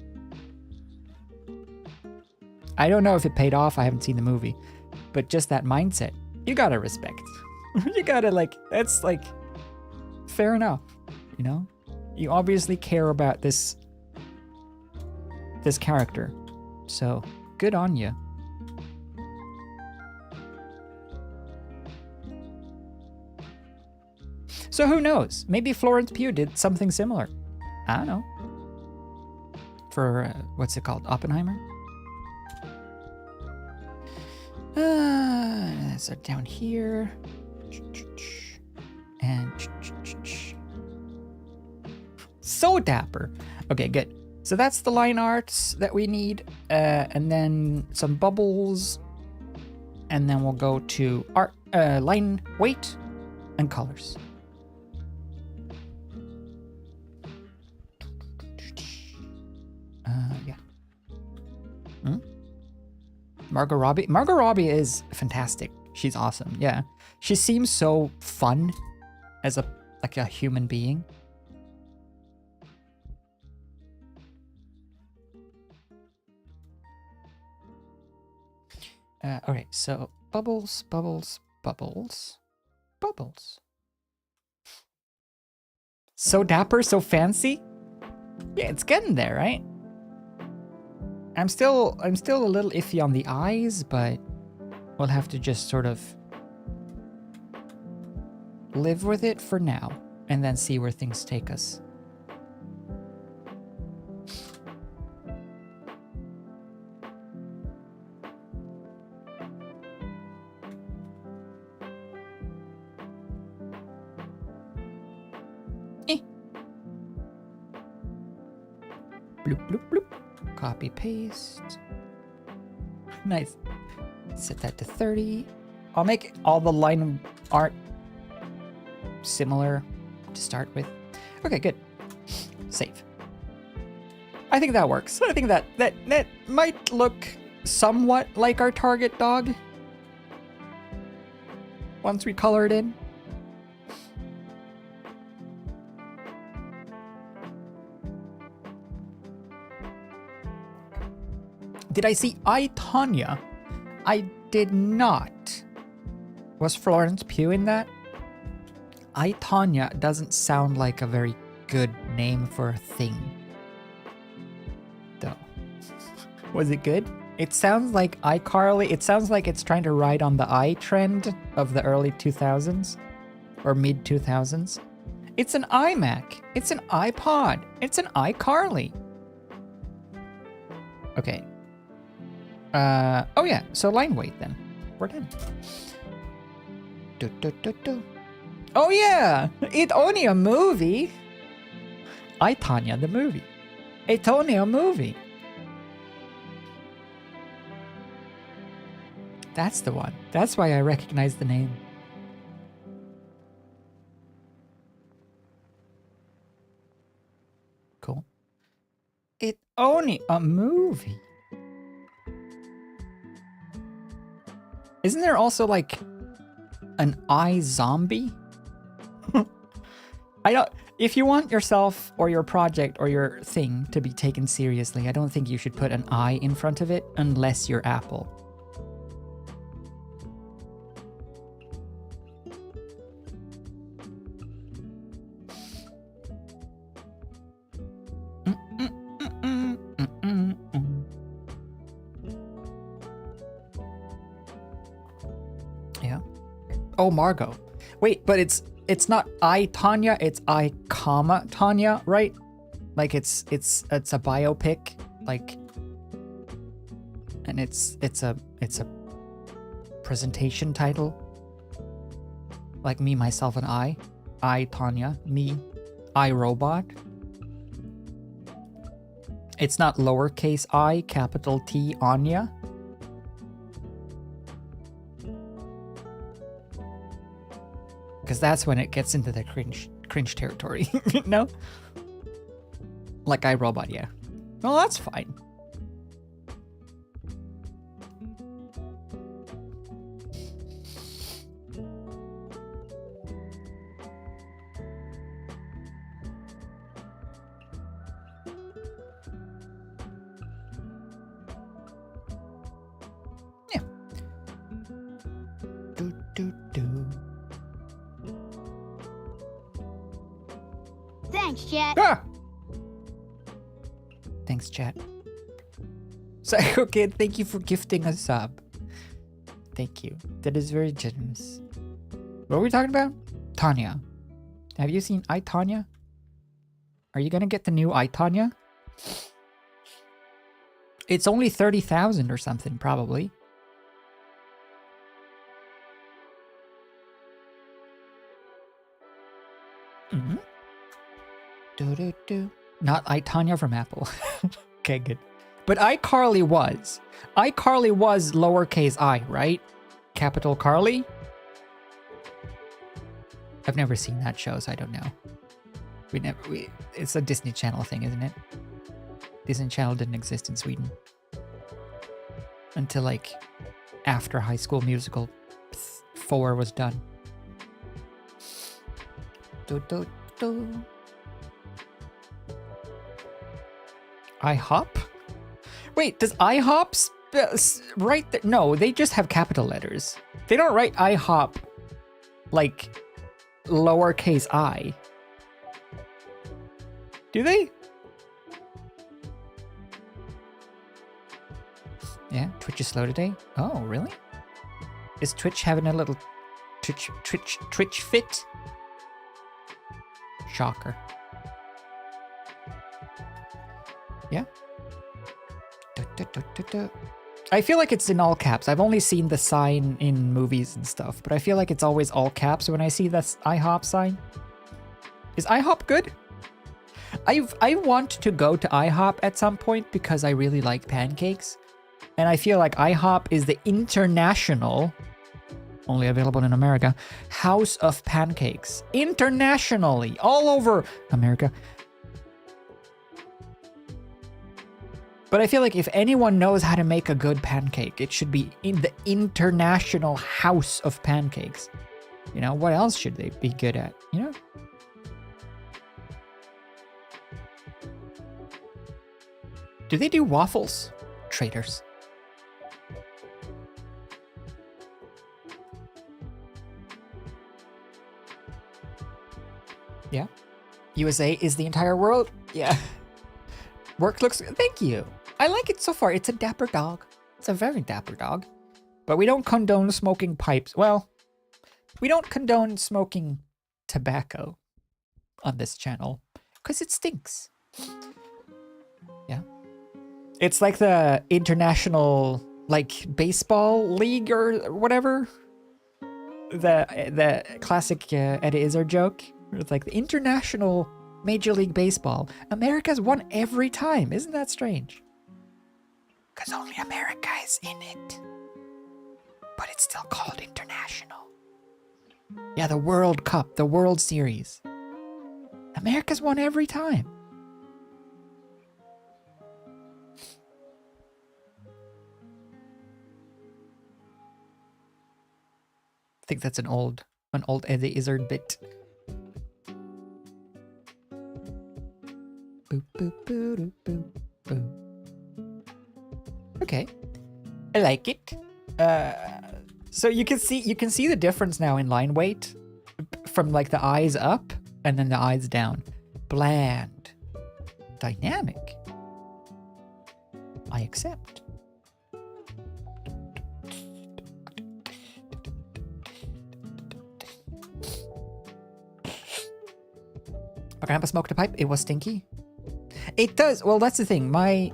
I don't know if it paid off, I haven't seen the movie, but just that mindset, you gotta respect. You gotta like, that's like, fair enough, you know? You obviously care about this character, so good on you. So who knows? Maybe Florence Pugh did something similar. I don't know. For, what's it called? Oppenheimer? So down here. And... So dapper. Okay, good. So that's the line arts that we need. And then some bubbles. And then we'll go to art, line weight and colors. Yeah. Margot Robbie. Margot Robbie is fantastic. She's awesome. Yeah. She seems so fun as a human being. All right. So bubbles, bubbles, bubbles, bubbles. So dapper, so fancy. Yeah, it's getting there, right? I'm still a little iffy on the eyes, but we'll have to just sort of live with it for now and then see where things take us. Bloop, bloop, bloop. Copy, paste. Nice. Set that to 30. I'll make all the line art similar to start with. Okay, good. Save. I think that works. I think that might look somewhat like our target dog once we color it in. Did I see I, Tonya? I did not. Was Florence Pugh in that? I, Tonya doesn't sound like a very good name for a thing. Though. Was it good? It sounds like iCarly. It sounds like it's trying to ride on the i trend of the early 2000s. Or mid 2000s. It's an iMac. It's an iPod. It's an iCarly. Okay. Oh yeah, so line weight then. We're done. Oh yeah, it's only a movie. I, Tonya, the movie. It's only a movie. That's the one. That's why I recognize the name. Cool. It's only a movie. Isn't there also like an I zombie? I don't. If you want yourself or your project or your thing to be taken seriously, I don't think you should put an I in front of it unless you're Apple. Yeah. Oh, Margot. Wait, but it's not I Tanya, it's I comma Tanya, right? Like it's a biopic, like, and it's a presentation title. Like Me, Myself, and I Tanya, me, I Robot. It's not lowercase I, capital T, Anya. Because that's when it gets into the cringe territory, no? Like iRobot, yeah. Well, that's fine. Yeah. Do. Thanks, chat. Ah! Thanks, chat. Psycho Kid, thank you for gifting a sub. Thank you. That is very generous. What are we talking about? Tanya. Have you seen I, Tanya? Are you gonna get the new I, Tanya? It's only 30,000 or something, probably. Mm-hmm. Do. Not I, Tanya from Apple. Okay, good. But iCarly was. iCarly was lowercase I, right? Capital Carly? I've never seen that show, so I don't know. It's a Disney Channel thing, isn't it? Disney Channel didn't exist in Sweden. Until like after High School Musical 4 was done. Do. IHOP? Wait, does IHOP write that? No, they just have capital letters. They don't write IHOP like lowercase I. Do they? Yeah, Twitch is slow today. Oh, really? Is Twitch having a little Twitch fit? Shocker. Yeah. I feel like it's in all caps. I've only seen the sign in movies and stuff, but I feel like it's always all caps when I see this IHOP sign. Is IHOP good? I want to go to IHOP at some point because I really like pancakes. And I feel like IHOP is the international, only available in America, house of pancakes. Internationally, all over America. But I feel like if anyone knows how to make a good pancake, it should be in the international house of pancakes. You know, what else should they be good at, you know? Do they do waffles? Traitors. Yeah. USA is the entire world? Yeah. Work looks... Thank you. I like it so far. It's a dapper dog. It's a very dapper dog. But we don't condone smoking pipes. Well, we don't condone smoking tobacco on this channel. Because it stinks. Yeah. It's like the international, like, baseball league or whatever. The classic Eddie Izzard joke. It's like the international Major League Baseball. America's won every time. Isn't that strange? Because only America is in it. But it's still called international. Yeah, the World Cup, the World Series. America's won every time. think that's an old Eddie Izzard bit. Boop, boop, boop, boop, boop. Okay, I like it. So you can see the difference now in line weight from like the eyes up and then the eyes down. Bland, dynamic. I accept. My grandpa smoked a pipe. It was stinky. It does. Well, that's the thing. I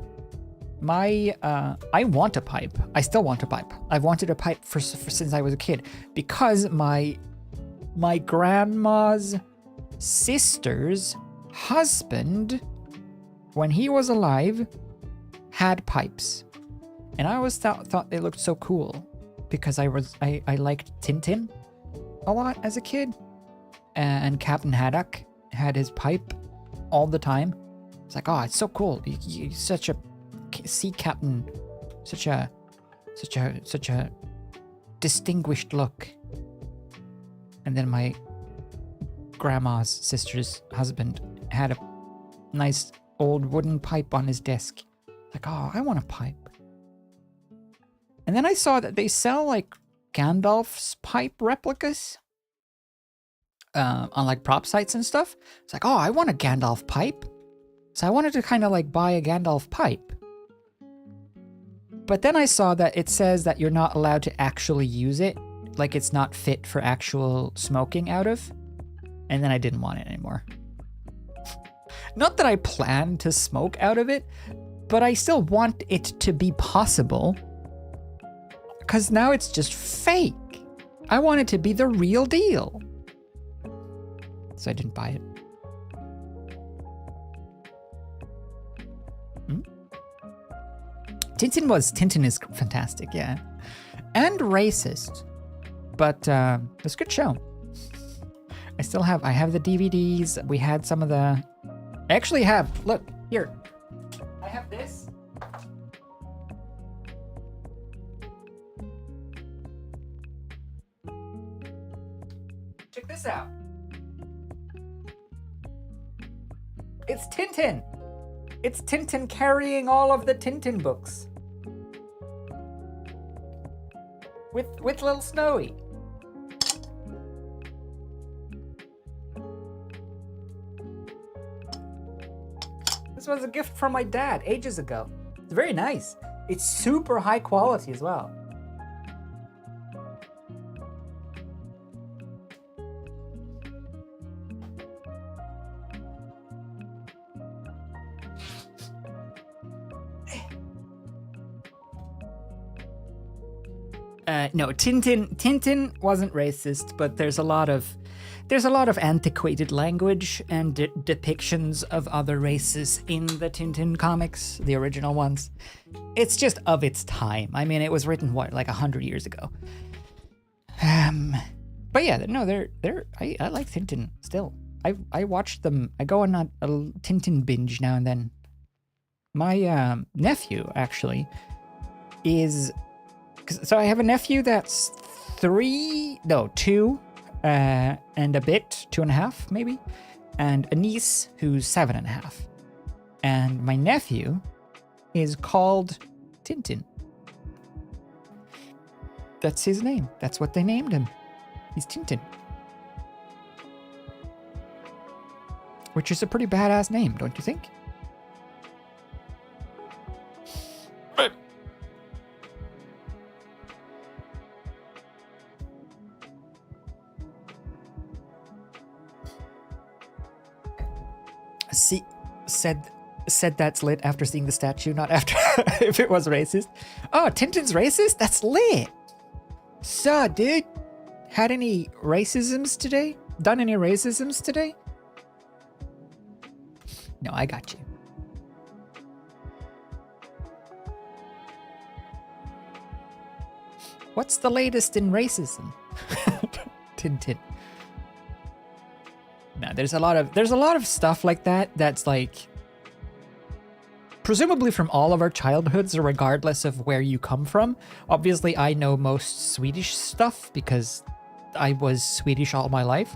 want a pipe. I still want a pipe. I've wanted a pipe for since I was a kid because my grandma's sister's husband, when he was alive, had pipes, and I always thought they looked so cool because I liked Tintin a lot as a kid, and Captain Haddock had his pipe all the time. It's like, oh, it's so cool. You're such a sea captain, such a distinguished look. And then my grandma's sister's husband had a nice old wooden pipe on his desk. Like, oh, I want a pipe. And then I saw that they sell like Gandalf's pipe replicas on like prop sites and stuff. It's like, oh, I want a Gandalf pipe. So I wanted to kind of like buy a Gandalf pipe. But then I saw that it says that you're not allowed to actually use it. Like it's not fit for actual smoking out of. And then I didn't want it anymore. Not that I plan to smoke out of it, but I still want it to be possible. Because now it's just fake. I want it to be the real deal. So I didn't buy it. Tintin is fantastic, yeah. And racist. But it's a good show. I have the DVDs. We had some of the... I actually have, look, here. I have this. Check this out. It's Tintin. It's Tintin carrying all of the Tintin books. With little Snowy. This was a gift from my dad ages ago. It's very nice. It's super high quality as well. No, Tintin wasn't racist, but there's a lot of antiquated language and depictions of other races in the Tintin comics, the original ones. It's just of its time. I mean, it was written like 100 years ago. But yeah, no, I like Tintin still. I watch them. I go on a Tintin binge now and then. My nephew actually is. So I have a nephew that's 2 and a bit, 2.5 maybe, and a niece who's 7.5. And my nephew is called Tintin. That's his name. That's what they named him. He's Tintin. Which is a pretty badass name, don't you think? Said that's lit after seeing the statue, not after if it was racist. Oh, Tintin's racist? That's lit. So, dude, had any racisms today? Done any racisms today? No, I got you. What's the latest in racism? Tintin. No, there's a lot of stuff like that that's like presumably from all of our childhoods, regardless of where you come from. Obviously, I know most Swedish stuff because I was Swedish all my life.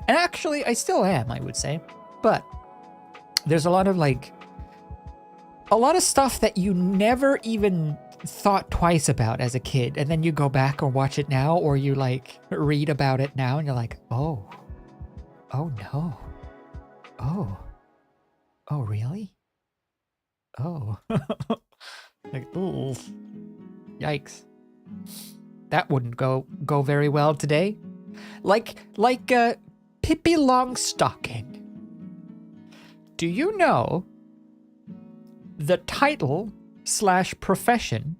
And actually, I still am, I would say. But there's a lot of stuff that you never even thought twice about as a kid. And then you go back or watch it now, or you like read about it now and you're like, oh no. Oh, really? Oh. Like, ooh. Yikes. That wouldn't go very well today. Like Pippi Longstocking. Do you know the title / profession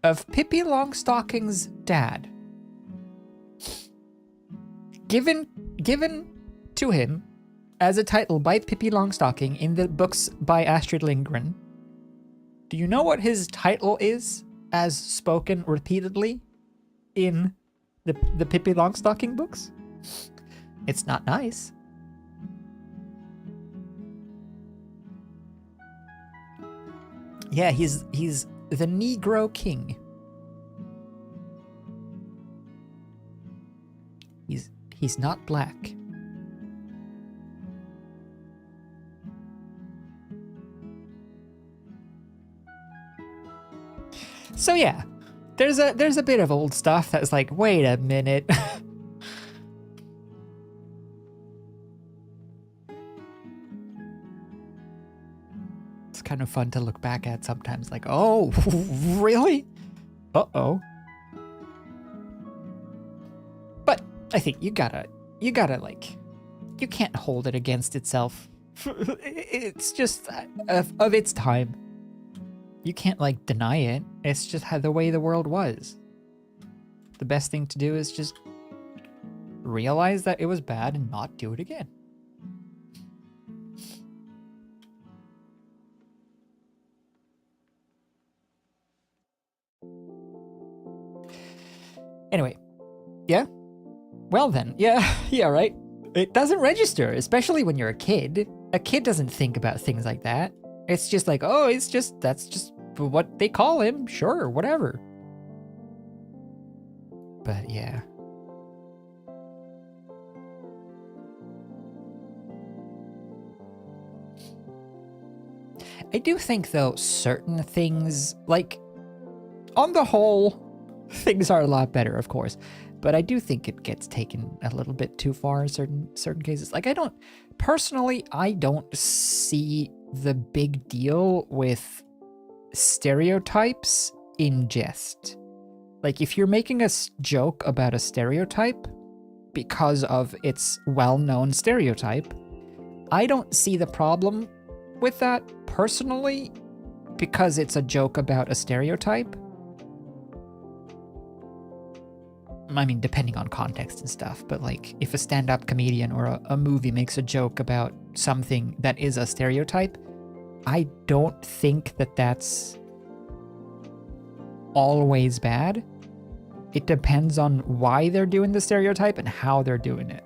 of Pippi Longstocking's dad? Given to him as a title by Pippi Longstocking in the books by Astrid Lindgren. Do you know what his title is as spoken repeatedly in the Pippi Longstocking books? It's not nice. Yeah, he's the Negro King. He's not black. So yeah, there's a bit of old stuff that's like, wait a minute. It's kind of fun to look back at sometimes, like, oh, really? Uh-oh. But I think you gotta like, you can't hold it against itself. It's just of its time. You can't like deny it. It's just how the way the world was. The best thing to do is just realize that it was bad and not do it again. Anyway, yeah? Well then, yeah, right? It doesn't register, especially when you're a kid. A kid doesn't think about things like that. It's just like, oh, that's just what they call him. Sure, whatever. But yeah. I do think, though, certain things, like, on the whole, things are a lot better, of course. But I do think it gets taken a little bit too far in certain cases. Like, I don't see the big deal with stereotypes in jest. Like, if you're making a joke about a stereotype because of its well-known stereotype, I don't see the problem with that personally, because it's a joke about a stereotype. I mean, depending on context and stuff, but like, if a stand-up comedian or a movie makes a joke about something that is a stereotype, I don't think that that's always bad. It depends on why they're doing the stereotype and how they're doing it.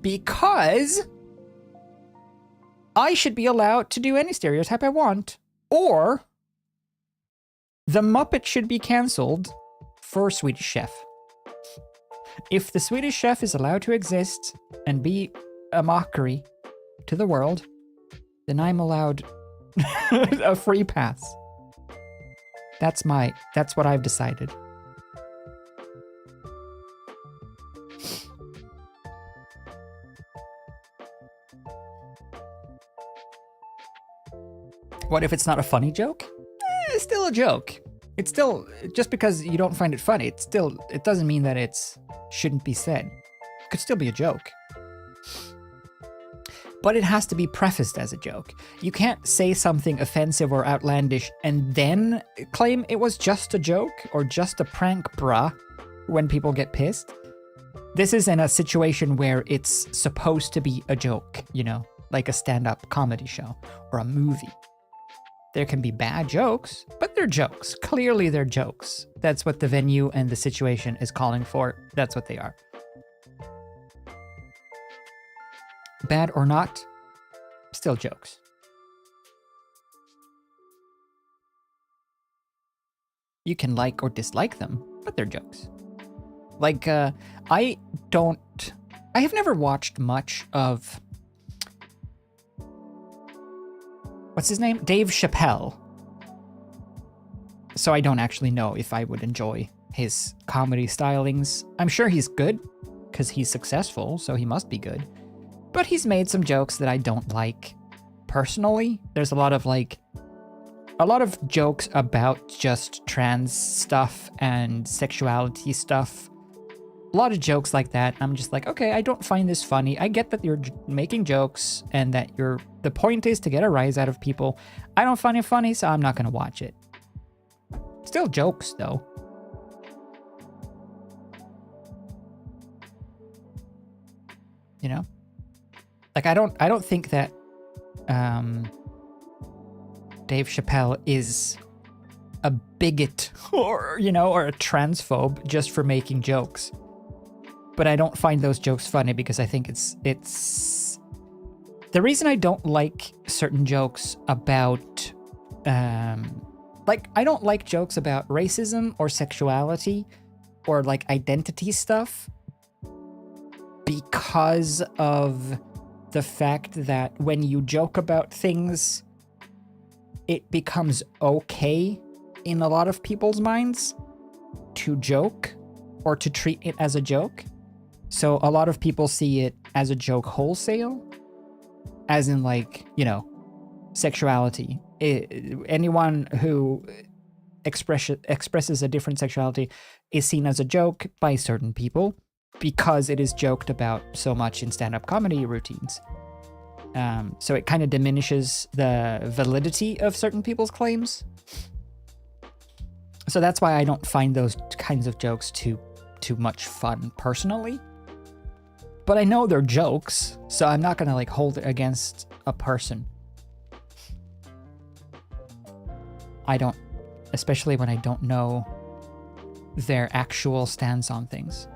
Because I should be allowed to do any stereotype I want, or the Muppet should be cancelled for Swedish Chef. If the Swedish Chef is allowed to exist and be a mockery to the world, then I'm allowed a free pass. That's what I've decided. What if it's not a funny joke? It's still a joke. It's still, just because you don't find it funny, it doesn't mean that it shouldn't be said. It could still be a joke. But it has to be prefaced as a joke. You can't say something offensive or outlandish and then claim it was just a joke or just a prank, bruh, when people get pissed. This is in a situation where it's supposed to be a joke, you know, like a stand-up comedy show or a movie. There can be bad jokes, but they're jokes. Clearly they're jokes. That's what the venue and the situation is calling for. That's what they are. Bad or not, still jokes. You can like or dislike them, but they're jokes. Like, I have never watched much of, what's his name? Dave Chappelle. So I don't actually know if I would enjoy his comedy stylings. I'm sure he's good, because he's successful, so he must be good. But he's made some jokes that I don't like personally. There's a lot of jokes about just trans stuff and sexuality stuff. A lot of jokes like that. I'm just like, okay, I don't find this funny. I get that you're making jokes and that the point is to get a rise out of people. I don't find it funny, so I'm not going to watch it. Still jokes, though. You know? Like, I don't think that Dave Chappelle is a bigot or a transphobe just for making jokes. But I don't find those jokes funny because I think it's the reason I don't like certain jokes about I don't like jokes about racism or sexuality or like identity stuff because of the fact that when you joke about things, it becomes okay in a lot of people's minds to joke or to treat it as a joke. So a lot of people see it as a joke wholesale, as in sexuality. Anyone who expresses a different sexuality is seen as a joke by certain people because it is joked about so much in stand-up comedy routines. So it kind of diminishes the validity of certain people's claims. So that's why I don't find those kinds of jokes too much fun personally. But I know they're jokes, so I'm not gonna hold it against a person. I don't, especially when I don't know their actual stance on things.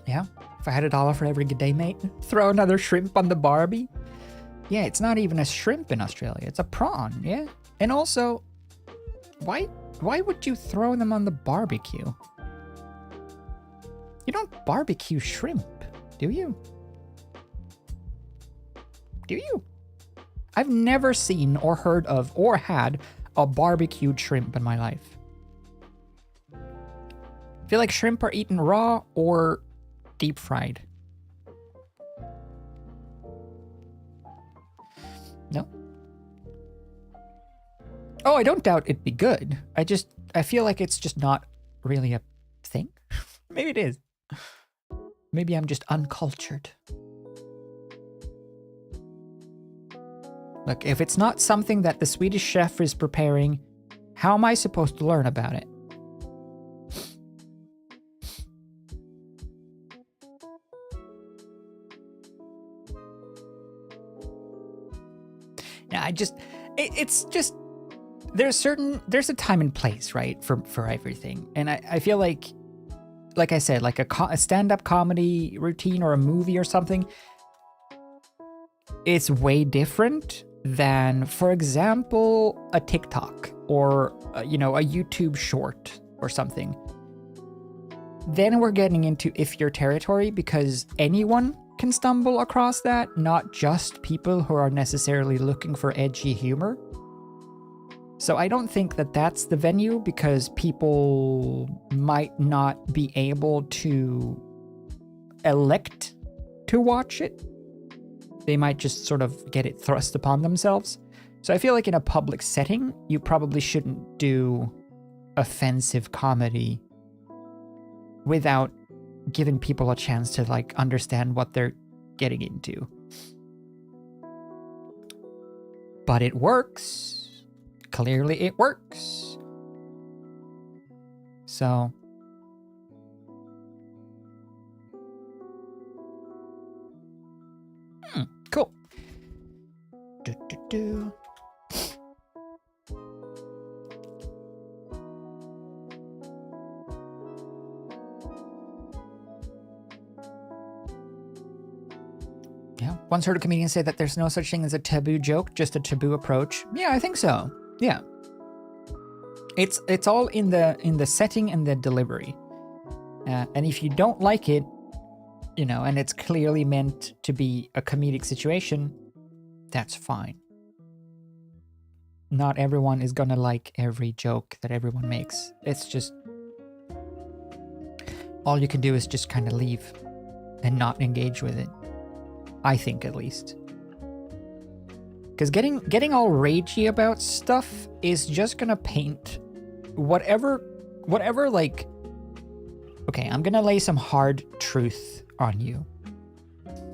Yeah, if I had $1 for every good day, mate, throw another shrimp on the Barbie. Yeah, it's not even a shrimp in Australia. It's a prawn, yeah? And also, why would you throw them on the barbecue? You don't barbecue shrimp, do you? Do you? I've never seen or heard of or had a barbecued shrimp in my life. I feel like shrimp are eaten raw or deep fried. No? Oh, I don't doubt it'd be good. I feel like it's just not really a thing. Maybe it is. Maybe I'm just uncultured. Look, if it's not something that the Swedish chef is preparing, how am I supposed to learn about it? Yeah, it's just, there's a time and place, right, for everything. And I feel like I said, like a stand-up comedy routine or a movie or something, it's way different than, for example, a TikTok or, a YouTube short or something. Then we're getting into iffy territory because anyone can stumble across that, not just people who are necessarily looking for edgy humor. So I don't think that that's the venue because people might not be able to elect to watch it. They might just sort of get it thrust upon themselves. So I feel like in a public setting, you probably shouldn't do offensive comedy without giving people a chance to understand what they're getting into. But it works. Clearly it works. So cool. Yeah. Once heard a comedian say that there's no such thing as a taboo joke, just a taboo approach. Yeah, I think so. Yeah. It's all in the setting and the delivery. And if you don't like it, you know, and it's clearly meant to be a comedic situation, that's fine. Not everyone is gonna like every joke that everyone makes. It's just... all you can do is just kind of leave and not engage with it. I think, at least. Because getting all ragey about stuff is just gonna paint whatever, like... Okay, I'm gonna lay some hard truth on you.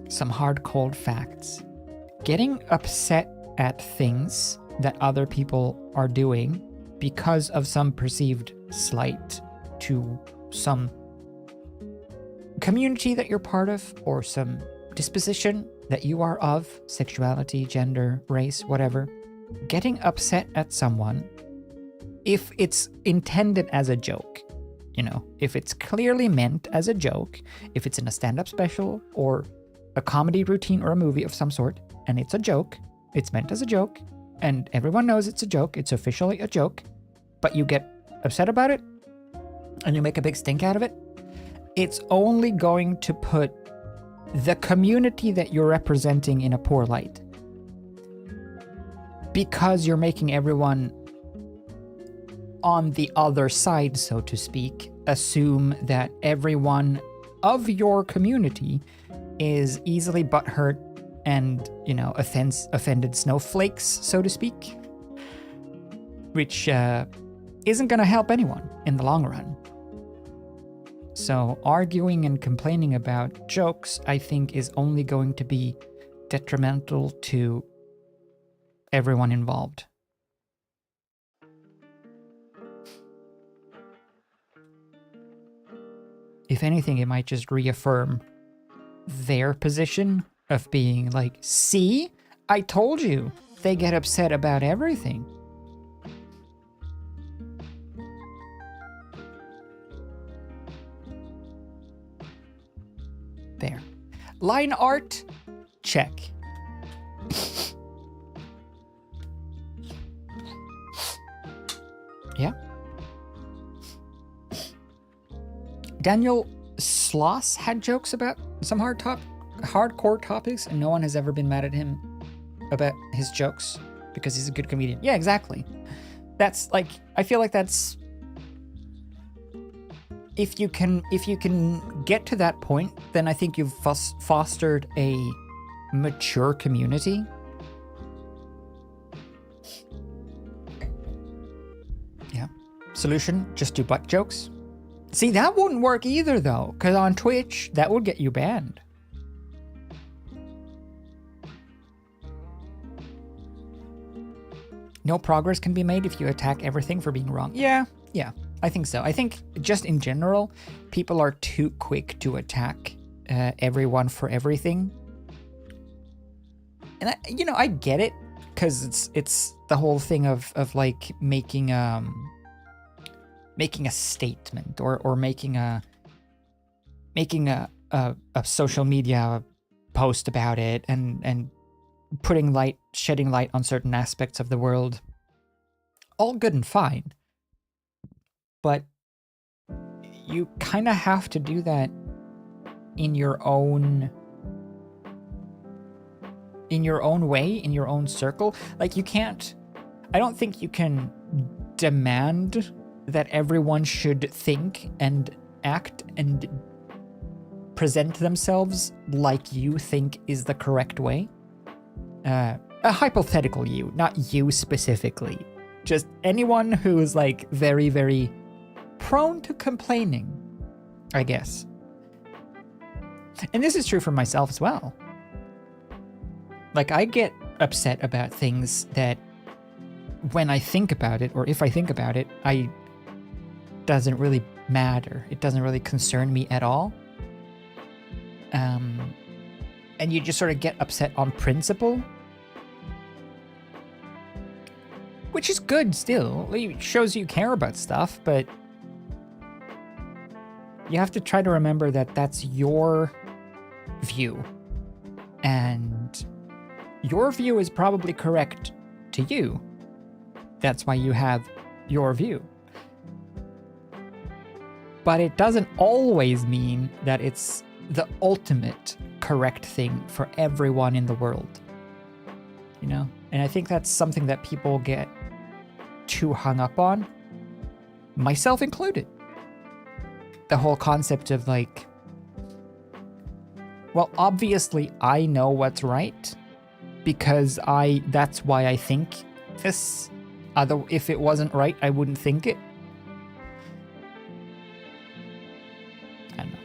Some hard, cold facts. Getting upset at things that other people are doing because of some perceived slight to some community that you're part of, or some disposition that you are of, sexuality, gender, race, whatever. Getting upset at someone, if it's intended as a joke, you know, if it's clearly meant as a joke, if it's in a stand-up special or a comedy routine or a movie of some sort, and it's a joke, it's meant as a joke, and everyone knows it's a joke, it's officially a joke, but you get upset about it, and you make a big stink out of it, it's only going to put the community that you're representing in a poor light. Because you're making everyone on the other side, so to speak, assume that everyone of your community is easily butthurt and, you know, offended snowflakes, so to speak. Which isn't going to help anyone in the long run. So arguing and complaining about jokes, I think, is only going to be detrimental to everyone involved. If anything, it might just reaffirm their position of being like, see, I told you, they get upset about everything. There. Line art, check. Yeah. Daniel Sloss had jokes about some hardcore topics, and no one has ever been mad at him about his jokes because he's a good comedian. Yeah, exactly. That's like, I feel like that's... If you can get to that point, then I think you've fostered a mature community. Yeah. Solution, just do butt jokes. See, that wouldn't work either, though, because on Twitch, that would get you banned. No progress can be made if you attack everything for being wrong. Yeah, I think so. I think just in general, people are too quick to attack everyone for everything. And I get it, because it's the whole thing of like making a statement or making a social media post about it and shedding light on certain aspects of the world. All good and fine. But you kind of have to do that in your own way, in your own circle. Like, you can't... I don't think you can demand that everyone should think and act and present themselves like you think is the correct way. A hypothetical you, not you specifically. Just anyone who is like very, very prone to complaining, I guess. And this is true for myself as well. Like, I get upset about things that when I think about it, or if I think about it, doesn't really matter. It doesn't really concern me at all. And you just sort of get upset on principle. Which is good still. It shows you care about stuff, but you have to try to remember that that's your view. And your view is probably correct to you. That's why you have your view. But it doesn't always mean that it's the ultimate correct thing for everyone in the world. You know? And I think that's something that people get too hung up on, myself included. The whole concept of like, well, obviously I know what's right because that's why I think this. If it wasn't right, I wouldn't think it. I don't know.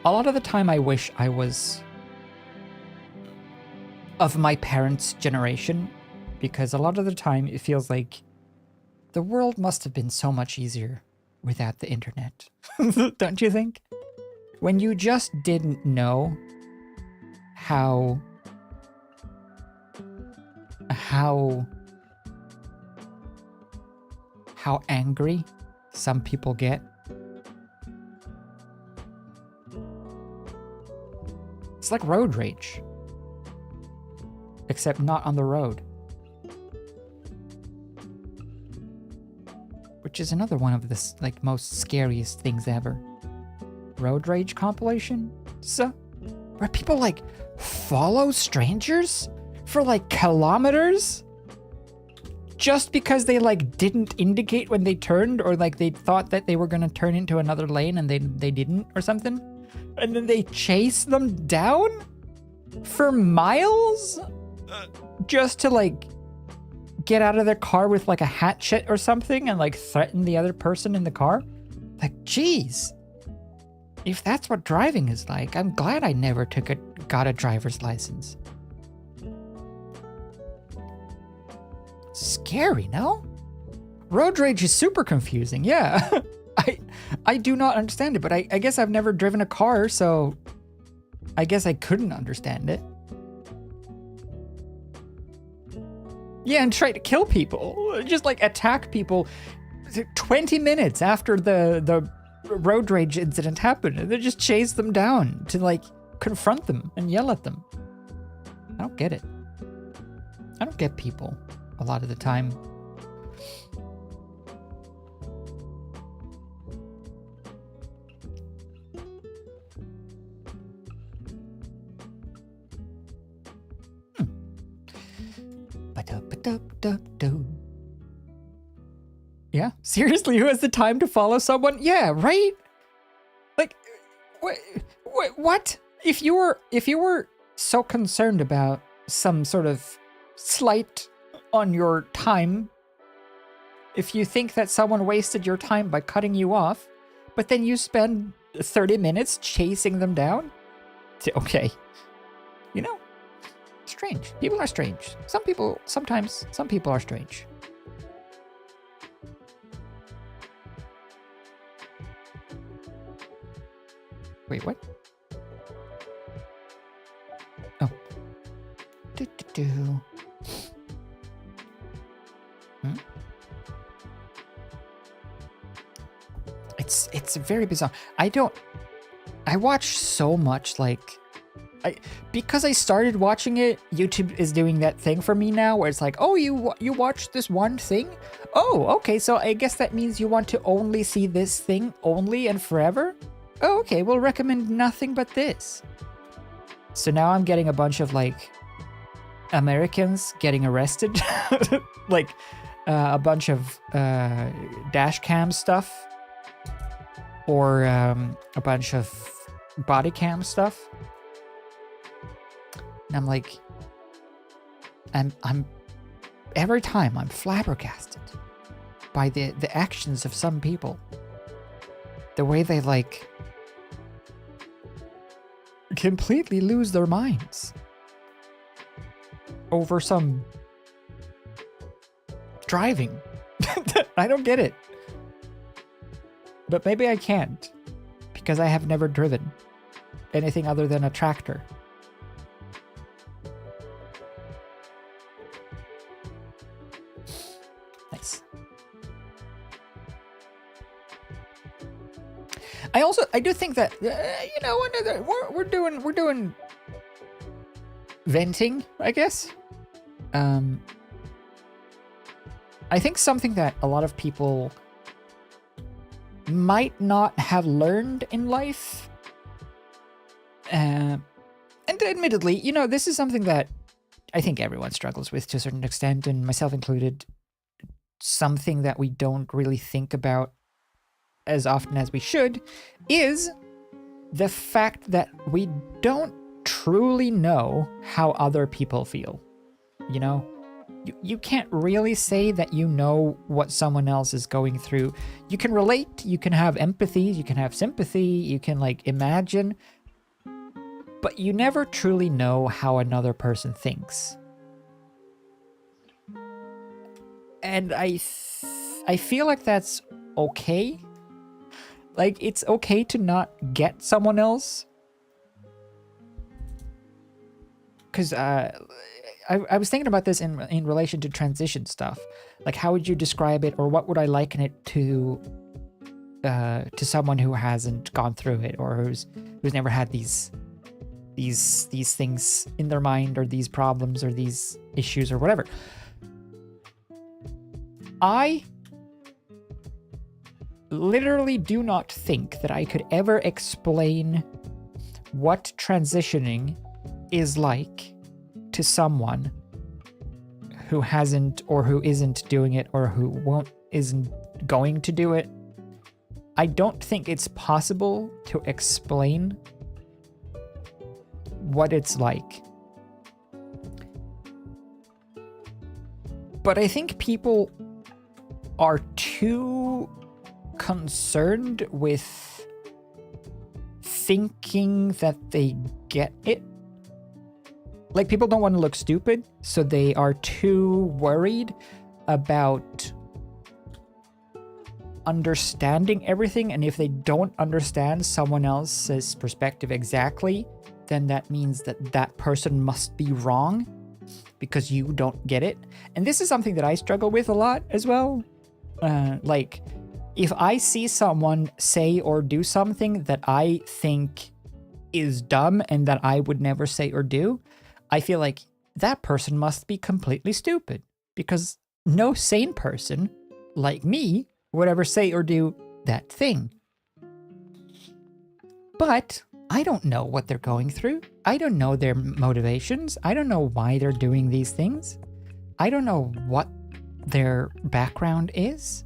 A lot of the time I wish I was of my parents' generation, because a lot of the time it feels like the world must have been so much easier without the internet. Don't you think? When you just didn't know how angry some people get. It's like road rage. Except not on the road. Which is another one of the like most scariest things ever. Road rage compilation? So, where people like follow strangers for like kilometers? Just because they like didn't indicate when they turned, or like they thought that they were gonna turn into another lane and they didn't or something? And then they chase them down for miles just to like get out of their car with like a hatchet or something and like threaten the other person in the car? Like, geez. If that's what driving is like, I'm glad I never got a driver's license. Scary, no? Road rage is super confusing, yeah. I do not understand it, but I guess I've never driven a car, so I guess I couldn't understand it. Yeah, and try to kill people. Just like attack people 20 minutes after the road rage incident happened. And they just chase them down to like confront them and yell at them. I don't get it. I don't get people a lot of the time. Yeah, seriously, who has the time to follow someone? Yeah, right? Like, what? If you were so concerned about some sort of slight on your time, if you think that someone wasted your time by cutting you off, but then you spend 30 minutes chasing them down? Okay. You know, strange. People are strange. Sometimes some people are strange. Wait, what? Oh. Hmm? It's very bizarre. I watch so much, like, because I started watching it, YouTube is doing that thing for me now where it's like, oh, you watch this one thing? Oh, okay, so I guess that means you want to only see this thing only and forever? Oh, okay, we'll recommend nothing but this. So now I'm getting a bunch of like Americans getting arrested, like a bunch of dash cam stuff, or a bunch of body cam stuff. And I'm like, I'm every time I'm flabbergasted by the actions of some people. The way they like completely lose their minds over some driving. I don't get it. But maybe I can't, because I have never driven anything other than a tractor. Nice. I do think that we're doing venting, I guess. I think something that a lot of people might not have learned in life, and admittedly, this is something that I think everyone struggles with to a certain extent, and myself included, something that we don't really think about as often as we should, is the fact that we don't truly know how other people feel. You can't really say that you know what someone else is going through. You can relate, you can have empathy, you can have sympathy, you can imagine, but you never truly know how another person thinks. And I feel like that's okay. It's okay to not get someone else. Because I was thinking about this in relation to transition stuff. How would you describe it, or what would I liken it to someone who hasn't gone through it, or who's never had these things in their mind, or these problems, or these issues, or whatever. I literally do not think that I could ever explain what transitioning is like to someone who hasn't, or who isn't doing it, or who isn't going to do it. I don't think it's possible to explain what it's like. But I think people are too concerned with thinking that they get it. People don't want to look stupid, so they are too worried about understanding everything, and if they don't understand someone else's perspective exactly, then that means that person must be wrong because you don't get it. And this is something that I struggle with a lot as well. If I see someone say or do something that I think is dumb and that I would never say or do, I feel like that person must be completely stupid, because no sane person like me would ever say or do that thing. But I don't know what they're going through. I don't know their motivations. I don't know why they're doing these things. I don't know what their background is.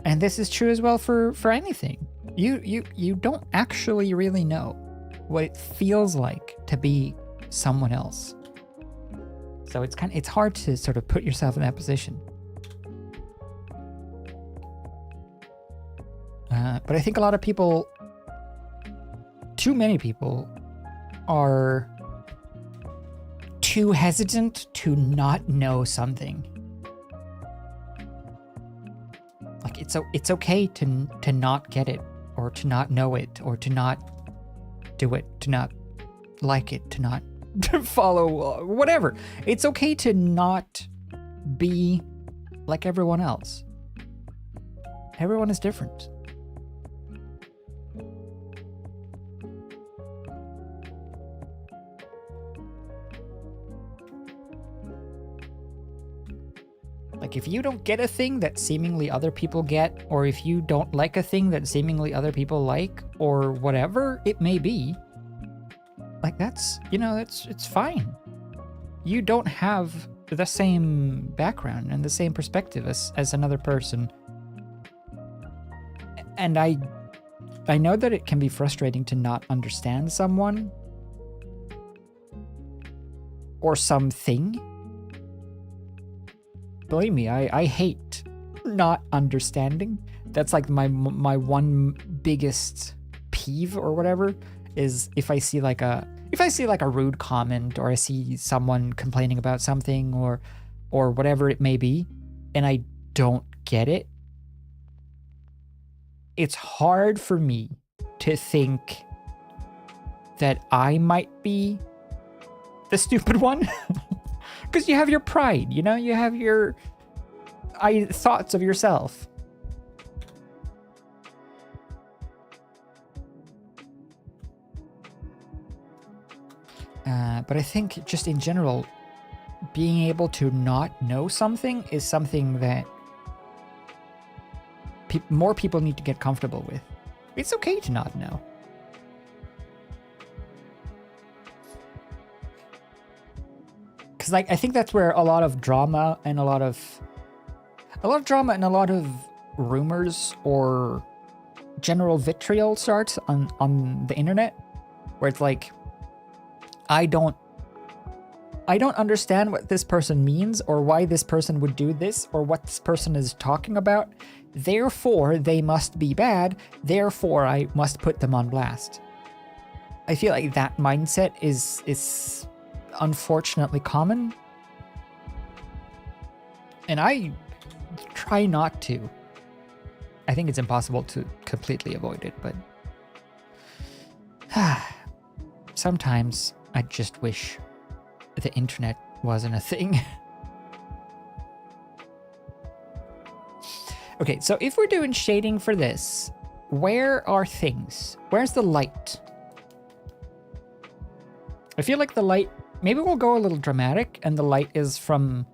And this is true as well for anything. You don't actually really know what it feels like to be someone else. So it's hard to sort of put yourself in that position. But I think a lot of people, too many people, are too hesitant to not know something. It's okay to not get it, or to not know it, or to not do it, to not like it, to not follow, whatever. It's okay to not be like everyone else. Everyone is different. If you don't get a thing that seemingly other people get, or if you don't like a thing that seemingly other people like, or whatever it may be, it's fine. You don't have the same background and the same perspective as another person. And I know that it can be frustrating to not understand someone or something. Believe me, I hate not understanding. That's my one biggest peeve or whatever, is if I see a rude comment, or I see someone complaining about something, or whatever it may be, and I don't get it. It's hard for me to think that I might be the stupid one. Because you have your pride, you have your thoughts of yourself. But I think just in general, being able to not know something is something that more people need to get comfortable with. It's okay to not know. Because like I think that's where a lot of drama and a lot of rumors or general vitriol starts on the internet, where it's like, I don't understand what this person means or why this person would do this or what this person is talking about. Therefore, they must be bad. Therefore, I must put them on blast. I feel like that mindset is unfortunately common. And I try not to. I think it's impossible to completely avoid it, but sometimes I just wish the internet wasn't a thing. Okay, so if we're doing shading for this, where are things? Where's the light? I feel like the light, maybe we'll go a little dramatic and the light is from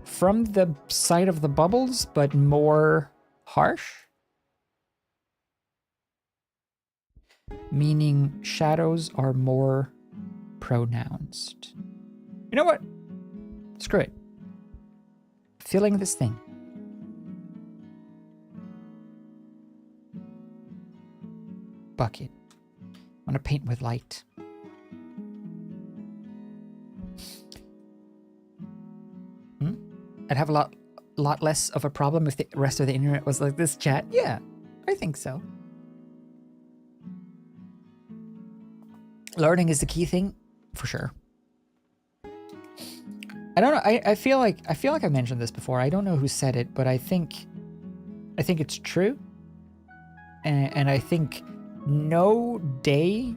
the side of the bubbles, but more harsh. Meaning shadows are more pronounced. You know what? Screw it. Filling this thing. Bucket. I want to paint with light. I'd have a lot less of a problem if the rest of the internet was like this, chat. Yeah, I think so. Learning is the key thing, for sure. I don't know. I feel like I mentioned this before. I don't know who said it, but I think it's true. And I think no day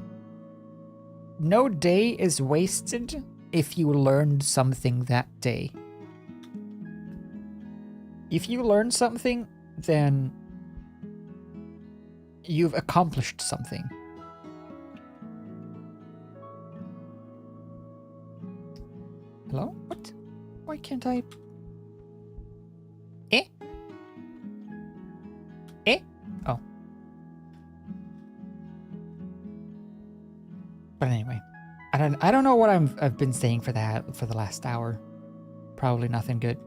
is wasted if you learned something that day. If you learn something, then you've accomplished something. Hello? What? Why can't I? Eh? Eh? Oh. But anyway, I don't know what I've been saying for the last hour. Probably nothing good.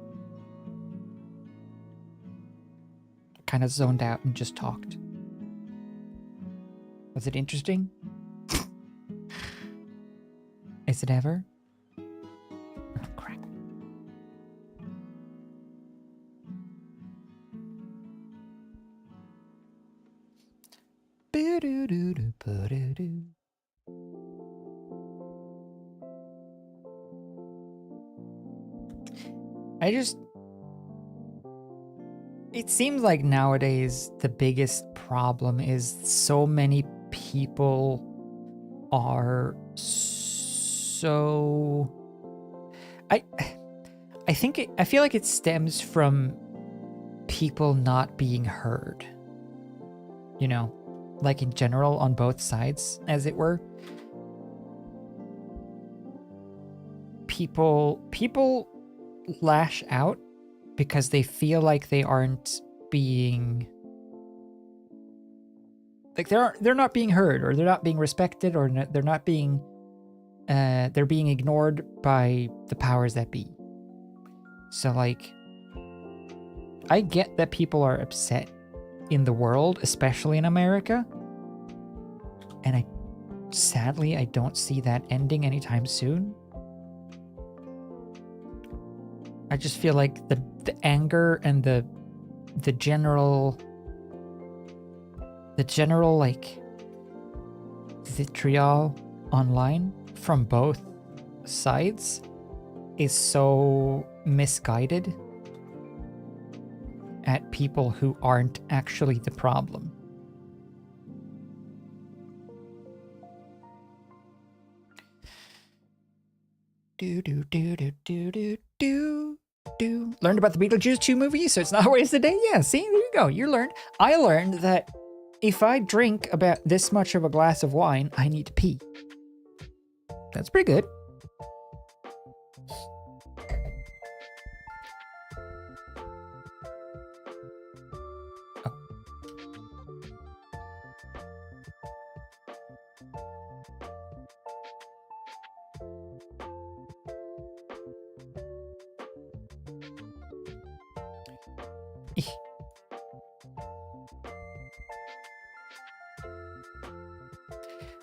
Kind of zoned out and just talked. Was it interesting? Is it ever? Oh, crap. Boo-doo-doo-doo-boo-doo-doo. It seems like nowadays the biggest problem is so many people are so... I feel like it stems from people not being heard. You know, like in general on both sides, as it were. People lash out because they feel like they aren't being, like they're not being heard, or they're not being respected, or they're not being they're being ignored by the powers that be. So like, I get that people are upset in the world, especially in America, and sadly I don't see that ending anytime soon. I just feel like the anger and the general like vitriol online from both sides is so misguided at people who aren't actually the problem. Learned about the Beetlejuice 2 movie, so it's not a waste of a day. Yeah, see, there you go. You learned. I learned that if I drink about this much of a glass of wine, I need to pee. That's pretty good.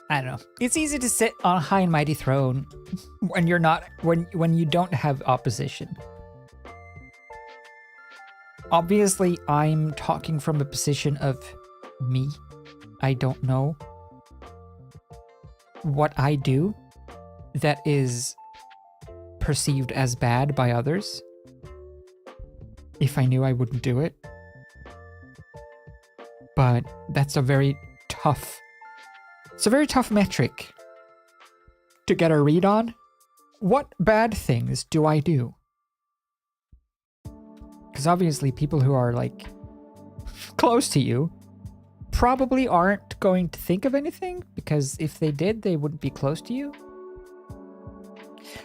I don't know. It's easy to sit on a high and mighty throne when you're not when you don't have opposition. Obviously, I'm talking from a position of me. I don't know what I do that is perceived as bad by others. If I knew, I wouldn't do it. But that's a very tough metric to get a read on. What bad things do I do? Because obviously people who are like close to you probably aren't going to think of anything, because if they did, they wouldn't be close to you.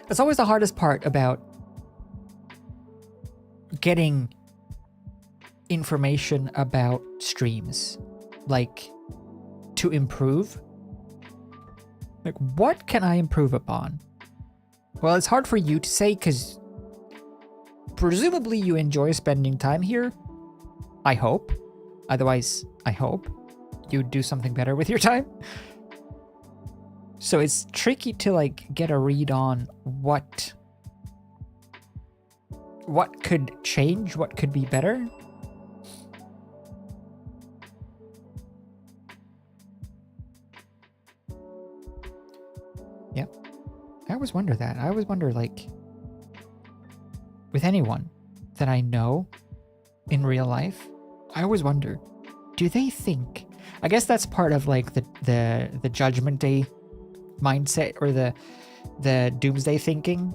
That's always the hardest part about getting information about streams, like to improve. Like, what can I improve upon? Well, it's hard for you to say because presumably you enjoy spending time here. I hope. Otherwise, I hope you'd do something better with your time. So it's tricky to like get a read on what could change, what could be better. Yep. I always wonder that. I always wonder, like, with anyone that I know in real life, I always wonder, do they think? I guess that's part of like the Judgment Day mindset, or the doomsday thinking,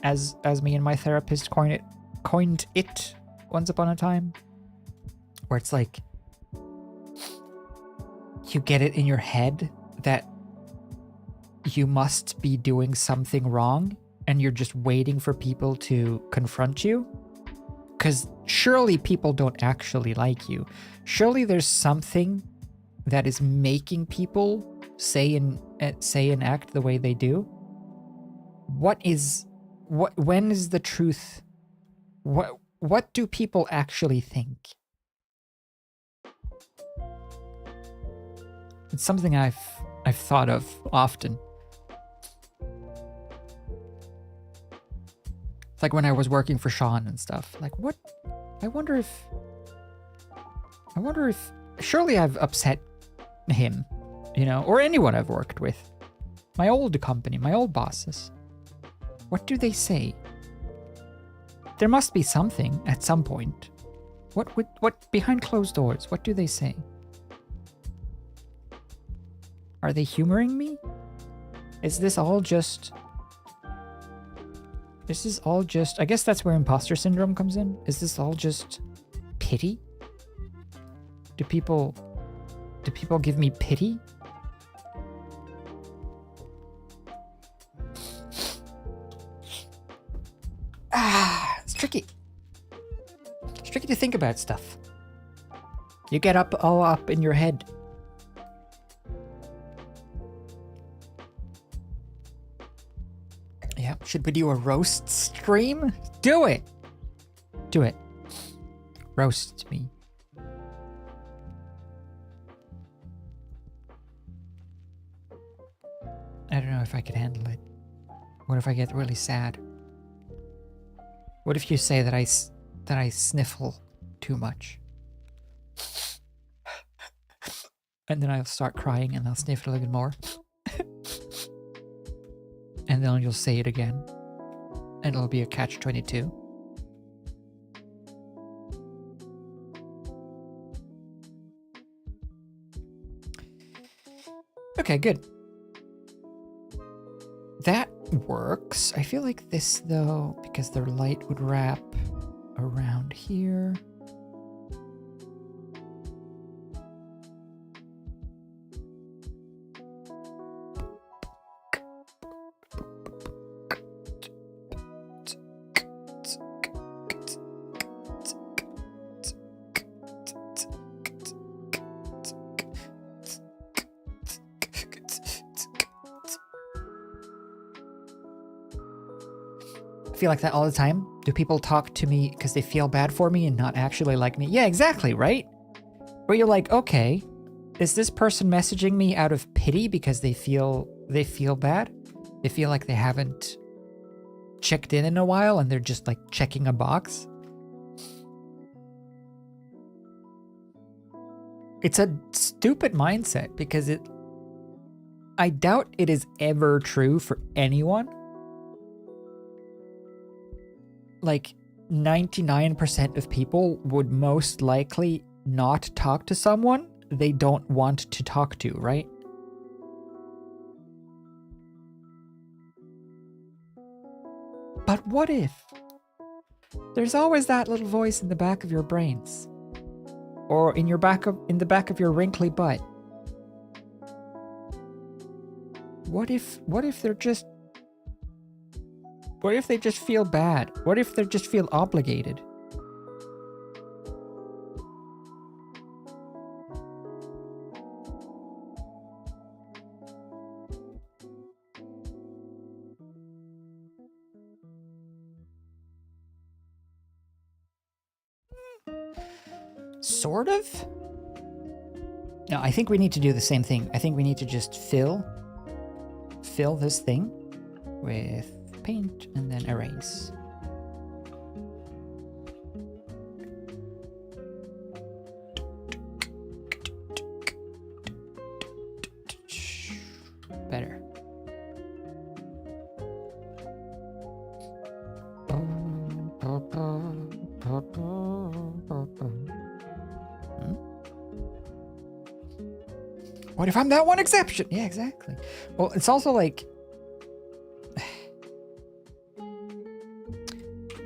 as me and my therapist coined it once upon a time, where it's like you get it in your head that you must be doing something wrong and you're just waiting for people to confront you. Because surely people don't actually like you. Surely there's something that is making people say and act the way they do. When is the truth? What do people actually think? It's something I've thought of often. It's like when I was working for Sean and stuff. Like, what? I wonder if surely I've upset him, you know, or anyone I've worked with. My old company, my old bosses. What do they say? There must be something at some point. What behind closed doors? What do they say? Are they humoring me? Is this all just... I guess that's where imposter syndrome comes in. Is this all just pity? Do people give me pity? It's tricky. It's tricky to think about stuff. You get all up in your head. Yeah, should we do a roast stream? Do it! Do it. Roast me. I don't know if I could handle it. What if I get really sad? What if you say that I sniffle too much? And then I'll start crying and I'll sniffle a little bit more. And then you'll say it again. And it'll be a catch-22. Okay, good. That works. I feel like this, though, because the light would wrap around here. I feel like that all the time. Do people talk to me because they feel bad for me and not actually like me? Yeah, exactly, right? Where you're like, okay, is this person messaging me out of pity because they feel bad? They feel like they haven't checked in a while and they're just like checking a box? It's a stupid mindset because I doubt it is ever true for anyone. Like 99% of people would most likely not talk to someone they don't want to talk to, right? But what if? There's always that little voice in the back of your brains. Or in the back of your wrinkly butt. What if they just feel bad? What if they just feel obligated? Sort of? No, I think we need to do the same thing. I think we need to just fill this thing with paint and then erase. Better. What if I'm that one exception? Yeah, exactly. Well, it's also like,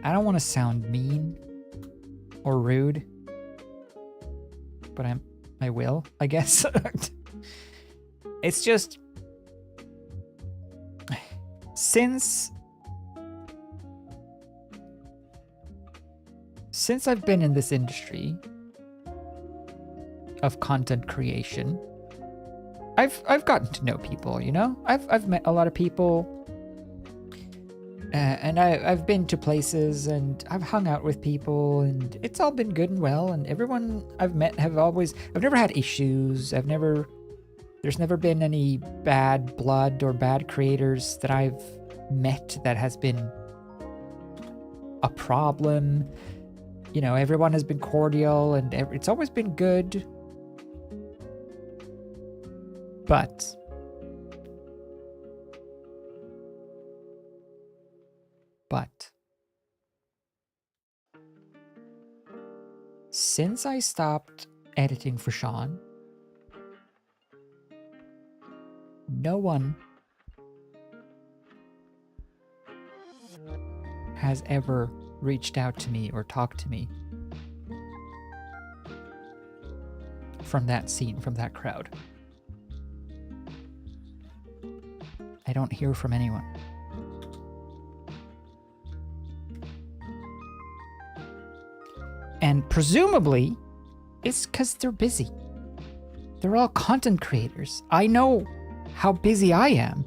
I don't want to sound mean or rude, but I will, I guess. It's just, since I've been in this industry of content creation, I've gotten to know people, you know? I've met a lot of people, and I've been to places and I've hung out with people, and it's all been good and well, and everyone I've met I've never had issues. There's never been any bad blood or bad creators that I've met that has been a problem. You know, everyone has been cordial and it's always been good. But since I stopped editing for Sean, no one has ever reached out to me or talked to me from that scene, from that crowd. I don't hear from anyone. And presumably, it's because they're busy. They're all content creators. I know how busy I am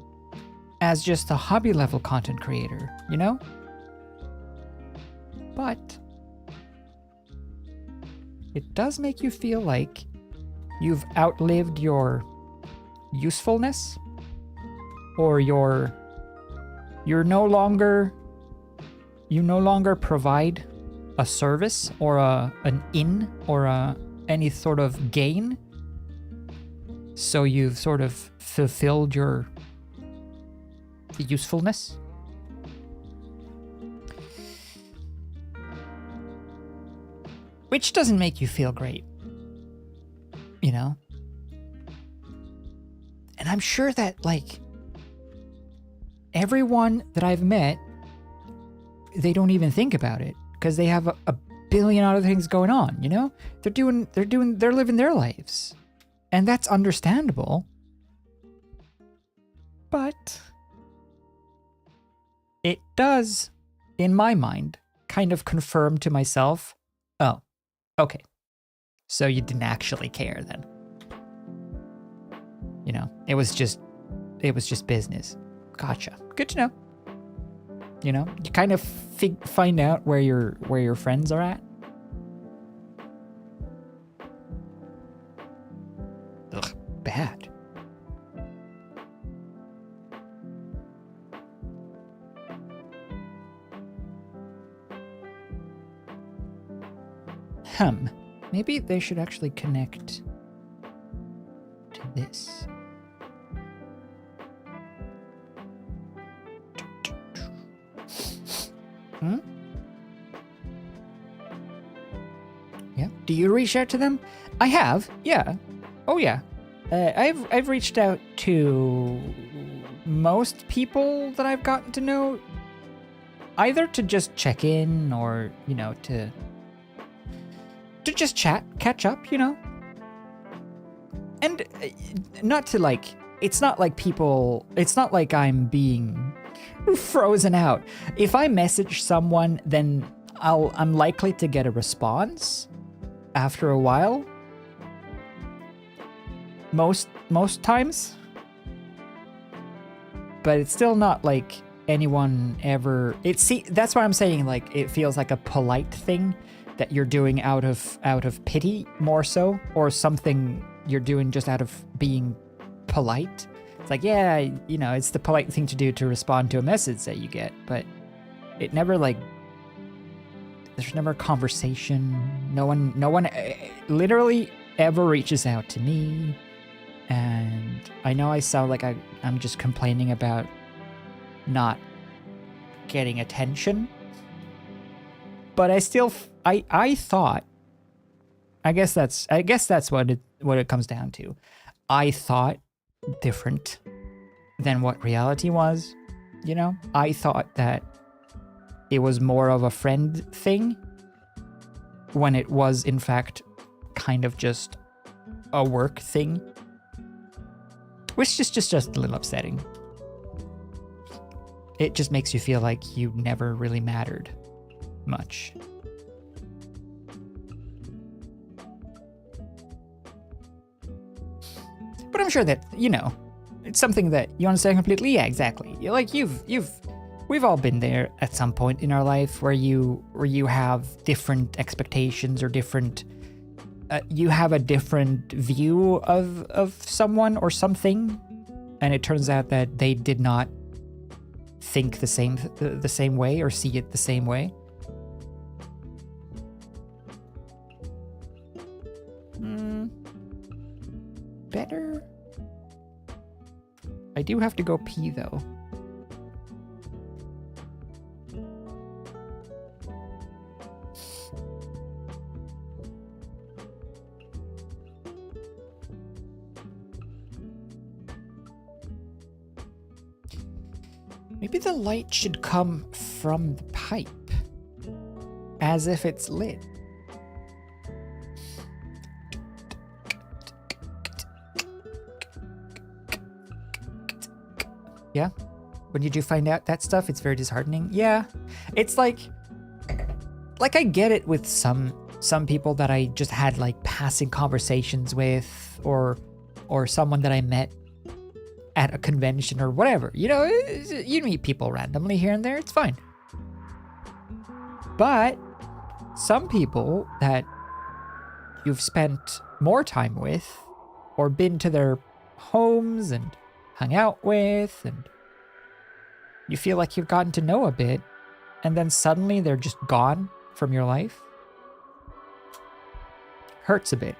as just a hobby level content creator, you know? But it does make you feel like you've outlived your usefulness, or you no longer provide a service or an in or any sort of gain. So you've sort of fulfilled the usefulness. Which doesn't make you feel great, you know? And I'm sure that, like, everyone that I've met, they don't even think about it because they have a billion other things going on, you know? They're living their lives. And that's understandable. But it does, in my mind, kind of confirm to myself, oh, okay, so you didn't actually care then. You know, it was just business. Gotcha. Good to know. You know, you kind of find out where your friends are at. Ugh, bad. Maybe they should actually connect to this. Yeah. Do you reach out to them? I have. Yeah. Oh yeah. I've reached out to most people that I've gotten to know, either to just check in or, you know, to just chat, catch up, you know. And not to like, it's not like I'm being frozen out. If I message someone, then I'm likely to get a response after a while. Most times. But it's still not like anyone ever, that's why I'm saying, like, it feels like a polite thing that you're doing out of pity more so, or something you're doing just out of being polite. It's like, yeah, you know, it's the polite thing to do to respond to a message that you get, but it never, like, there's never a conversation. No one literally ever reaches out to me. And I know I sound like I'm just complaining about not getting attention, but I still, I thought, I guess that's what it comes down to. I thought different than what reality was, you know? I thought that it was more of a friend thing when it was, in fact, kind of just a work thing, which is just a little upsetting. It just makes you feel like you never really mattered much. But I'm sure that, you know, it's something that you understand completely. Yeah, exactly. Like we've all been there at some point in our life where you have different expectations or different, you have a different view of someone or something, and it turns out that they did not think the same way or see it the same way. Better. I do have to go pee though. Maybe the light should come from the pipe, as if it's lit. Yeah? When you do find out that stuff, it's very disheartening. Yeah. It's like I get it with some people that I just had like passing conversations with, or someone that I met at a convention or whatever. You know, you meet people randomly here and there, it's fine. But some people that you've spent more time with, or been to their homes and hung out with, and you feel like you've gotten to know a bit, and then suddenly they're just gone from your life. Hurts a bit.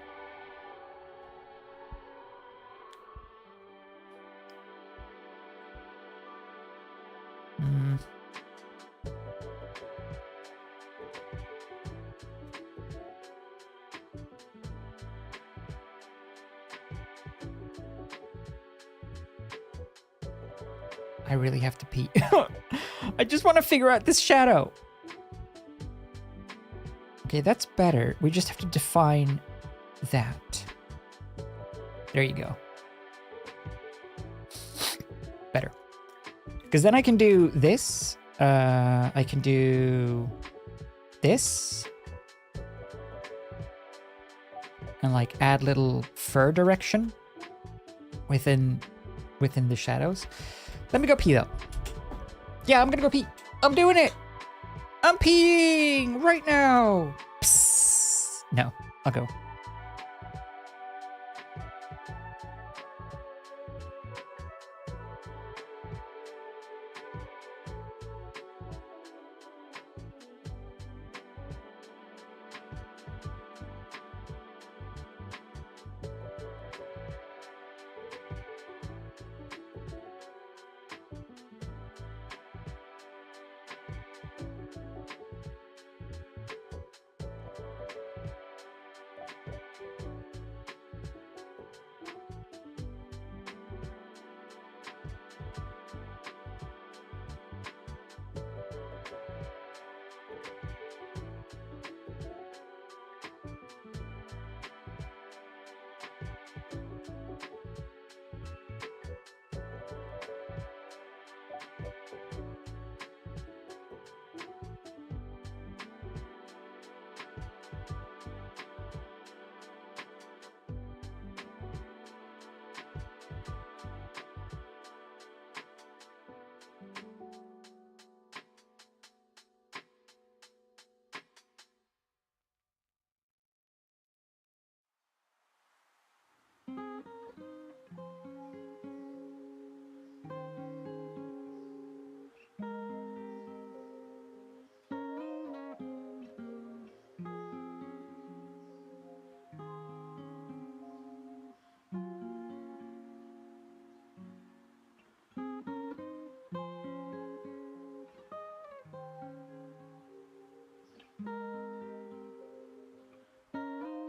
I really have to pee. I just want to figure out this shadow. Okay, that's better. We just have to define that. There you go. Better. Because then I can do this. I can do this. And like add little fur direction within the shadows. Let me go pee though. Yeah, I'm gonna go pee. I'm doing it! I'm peeing right now! Psst. No, I'll go.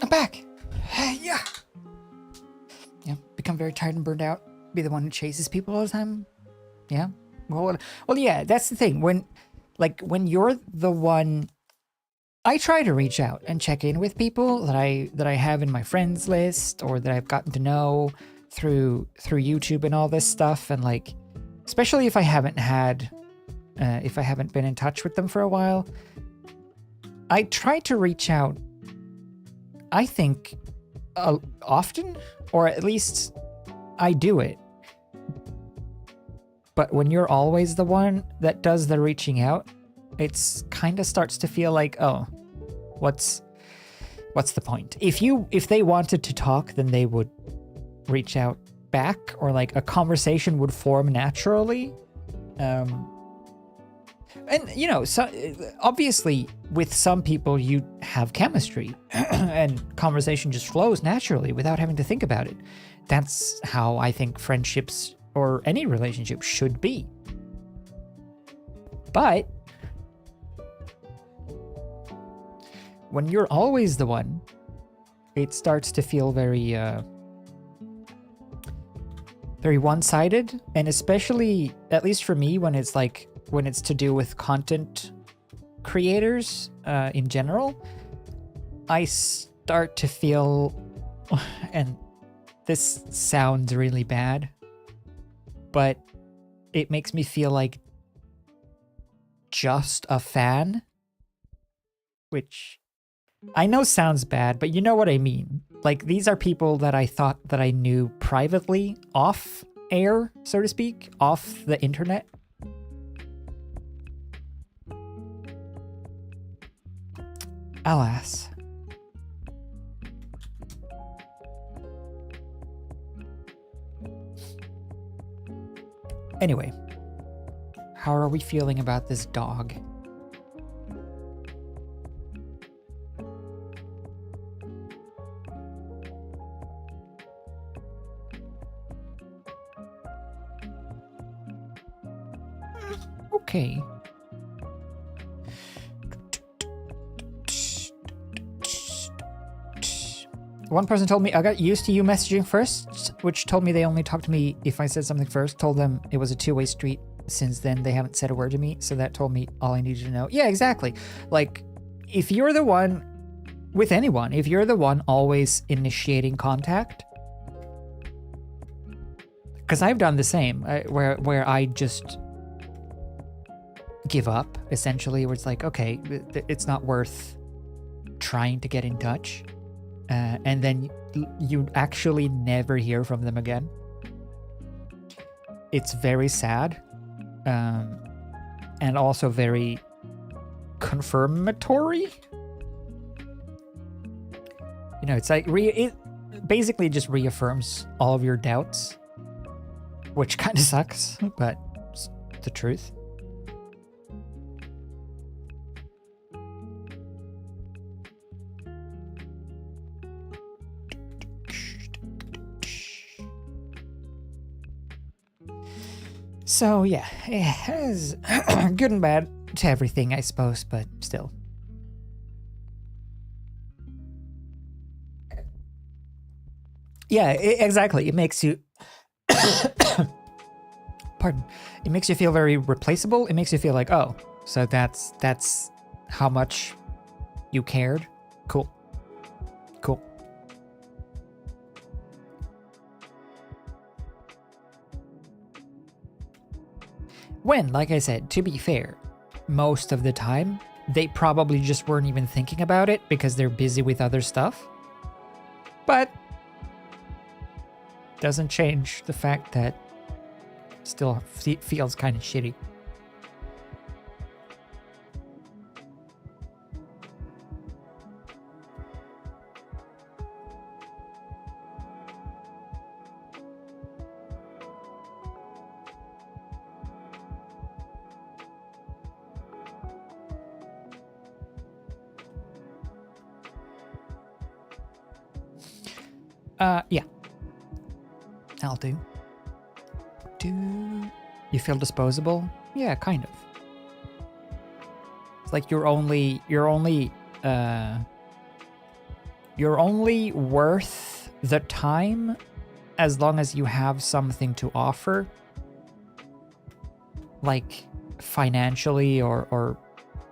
I'm back! Yeah! Yeah, become very tired and burned out. Be the one who chases people all the time. Yeah. Well, yeah, that's the thing. When you're the one, I try to reach out and check in with people that I have in my friends list or that I've gotten to know through YouTube and all this stuff, and like, especially if I haven't been in touch with them for a while, I try to reach out. I think often, or at least I do it. But when you're always the one that does the reaching out, it's kind of starts to feel like, oh, what's the point? If they wanted to talk, then they would reach out back, or like a conversation would form naturally. And you know, so obviously with some people you have chemistry and conversation just flows naturally without having to think about it. That's how I think friendships or any relationship should be. But when you're always the one, it starts to feel very very one-sided, and especially, at least for me, when it's to do with content creators in general, I start to feel, and this sounds really bad, but it makes me feel like just a fan, which I know sounds bad, but you know what I mean. Like, these are people that I thought that I knew privately, off air, so to speak, off the internet. Alas. Anyway, how are we feeling about this dog? Okay. One person told me I got used to you messaging first, which told me they only talked to me if I said something first. Told them it was a two-way street. Since then, they haven't said a word to me, so that told me all I needed to know. Yeah, exactly. Like, if you're the one, with anyone, if you're the one always initiating contact, because I've done the same, where I just give up, essentially, where it's like, okay, it's not worth trying to get in touch. And then you actually never hear from them again. It's very sad. and also very confirmatory. You know, it's like it basically just reaffirms all of your doubts, which kind of sucks, but it's the truth. So yeah, it is good and bad to everything, I suppose, but still. Yeah, exactly. It makes you pardon. It makes you feel very replaceable. It makes you feel like, oh, so that's how much you cared. Cool. Cool. When, like I said, to be fair, most of the time, they probably just weren't even thinking about it because they're busy with other stuff. But doesn't change the fact that still feels kind of shitty. Yeah. I'll do. You feel disposable? Yeah, kind of. It's like you're only worth the time as long as you have something to offer, like financially or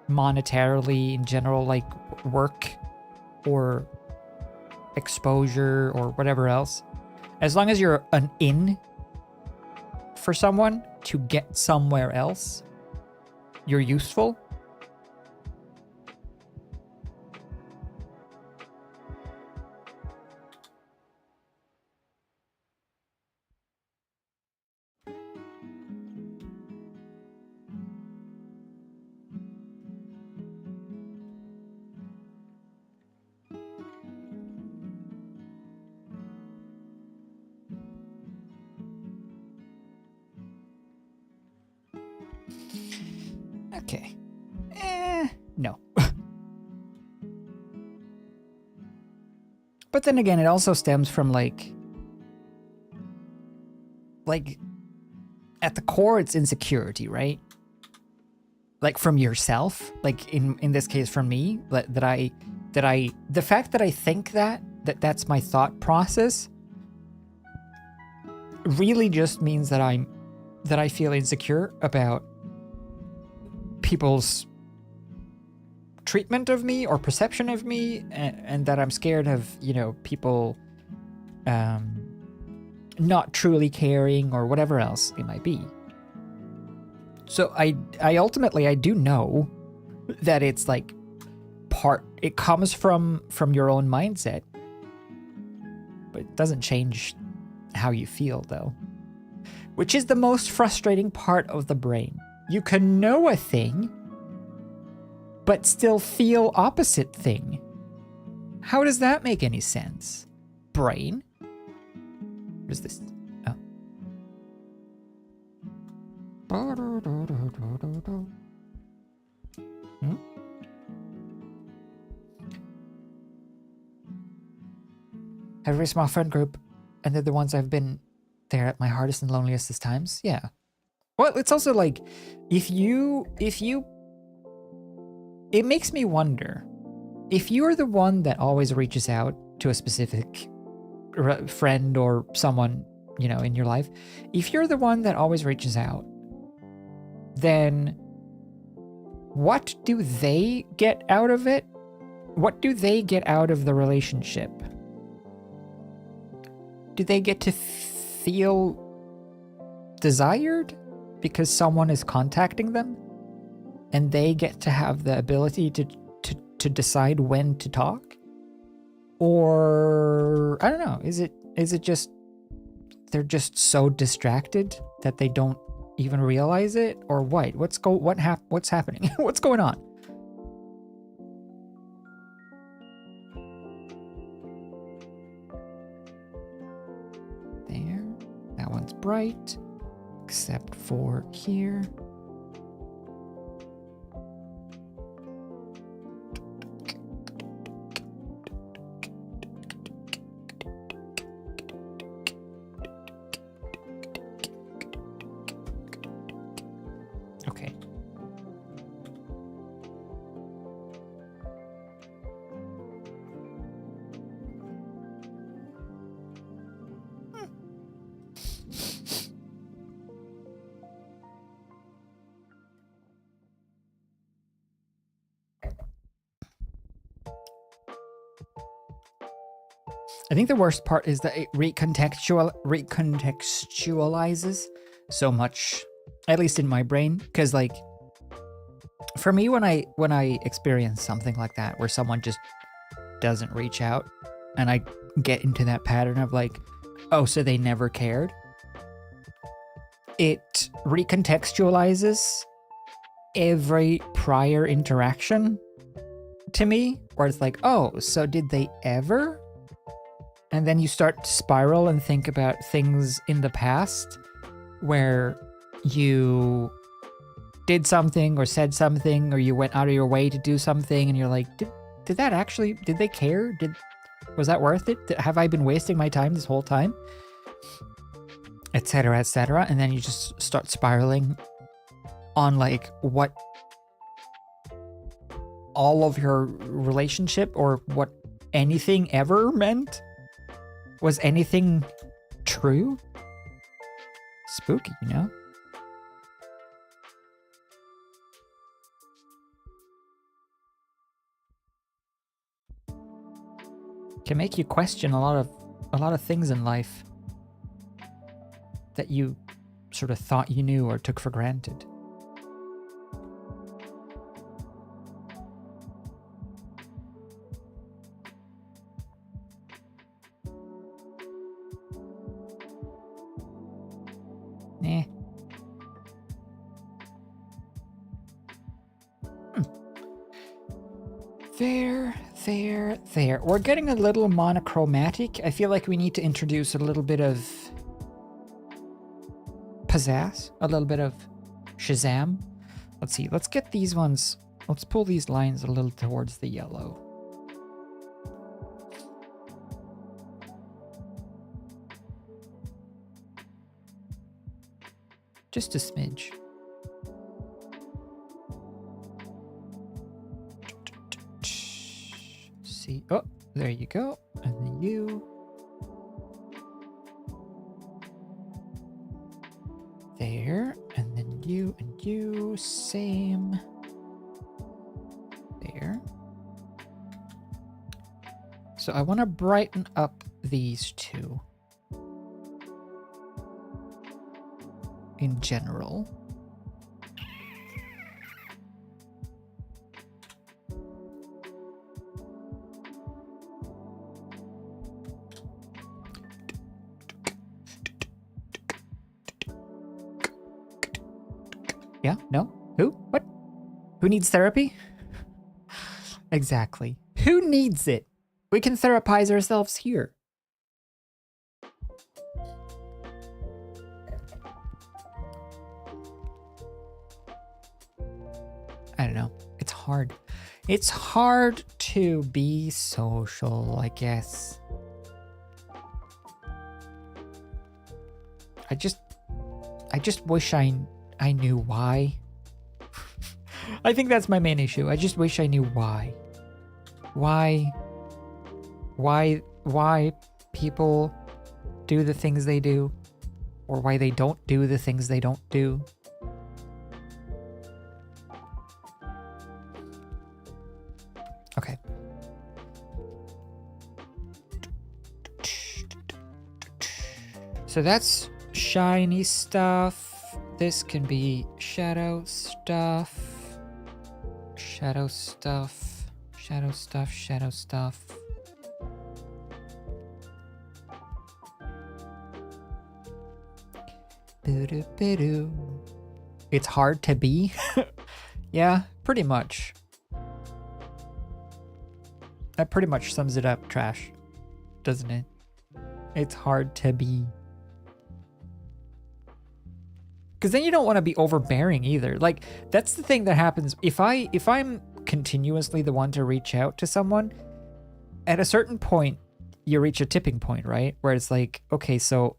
monetarily in general, like work or exposure or whatever else. As long as you're an in for someone to get somewhere else, you're useful. Okay. No. But then again, it also stems from like at the core, it's insecurity, right? Like from yourself, like in this case from me, the fact that I think that's my thought process really just means that I feel insecure about people's treatment of me or perception of me, and that I'm scared of, you know, people not truly caring or whatever else it might be. So I ultimately do know that it's like it comes from your own mindset, but it doesn't change how you feel though, which is the most frustrating part of the brain. You can know a thing, but still feel opposite thing. How does that make any sense? Brain? What is this? Oh. Hmm? Have a very small friend group, and they're the ones I've been there at my hardest and loneliest times. Yeah. Well, it's also like, if you, it makes me wonder, if you're the one that always reaches out to a specific friend or someone, you know, in your life, if you're the one that always reaches out, then what do they get out of it? What do they get out of the relationship? Do they get to feel desired because someone is contacting them, and they get to have the ability to decide when to talk? Or I don't know, is it just they're just so distracted that they don't even realize it, or what? What's happening? What's going on? There. That one's bright, except for here. Okay. I think the worst part is that it recontextualizes so much, at least in my brain, because like for me when I experience something like that where someone just doesn't reach out and I get into that pattern of like, oh, so they never cared, it recontextualizes every prior interaction to me, where it's like, oh, so did they ever? And then you start to spiral and think about things in the past where you did something or said something or you went out of your way to do something and you're like, did that actually, did they care? Was that worth it? Have I been wasting my time this whole time? Etc., etc. And then you just start spiraling on like what all of your relationship or what anything ever meant. Was anything true? Spooky, you know? Can make you question a lot of things in life that you sort of thought you knew or took for granted. Eh. There. We're getting a little monochromatic. I feel like we need to introduce a little bit of pizzazz, a little bit of Shazam. Let's see. Let's get these ones. Let's pull these lines a little towards the yellow. Just a smidge. See, oh, there you go. And then you. There, and then you and you, same. There. So I want to brighten up these two. In general. Yeah? No? Who? What? Who needs therapy? Exactly. Who needs it? We can therapize ourselves here. I don't know. It's hard. It's hard to be social, I guess. I just wish I knew why. I think that's my main issue. I just wish I knew why. Why people do the things they do, or why they don't do the things they don't do. Okay. So that's shiny stuff. This can be shadow stuff. Shadow stuff. Shadow stuff. Shadow stuff. Boo-doo-boo-doo. It's hard to be? Yeah, pretty much. That pretty much sums it up, Trash. Doesn't it? It's hard to be. Because then you don't want to be overbearing either. Like, that's the thing that happens. If I'm continuously the one to reach out to someone, at a certain point, you reach a tipping point, right? Where it's like, okay, so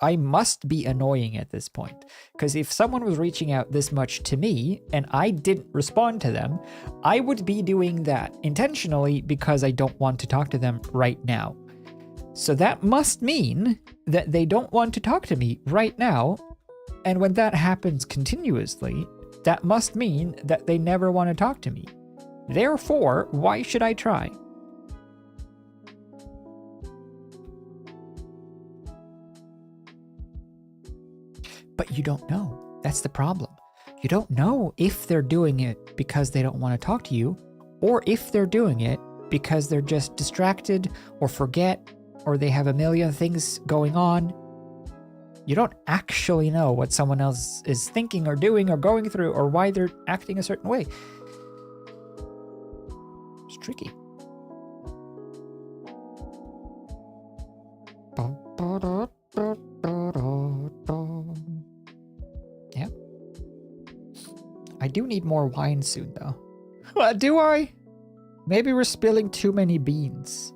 I must be annoying at this point. Because if someone was reaching out this much to me and I didn't respond to them, I would be doing that intentionally because I don't want to talk to them right now. So that must mean that they don't want to talk to me right now. And when that happens continuously, that must mean that they never want to talk to me. Therefore, why should I try? But you don't know. That's the problem. You don't know if they're doing it because they don't want to talk to you, or if they're doing it because they're just distracted or forget, or they have a million things going on. You don't actually know what someone else is thinking or doing or going through or why they're acting a certain way. It's tricky. Yeah. I do need more wine soon, though. What, do I? Maybe we're spilling too many beans.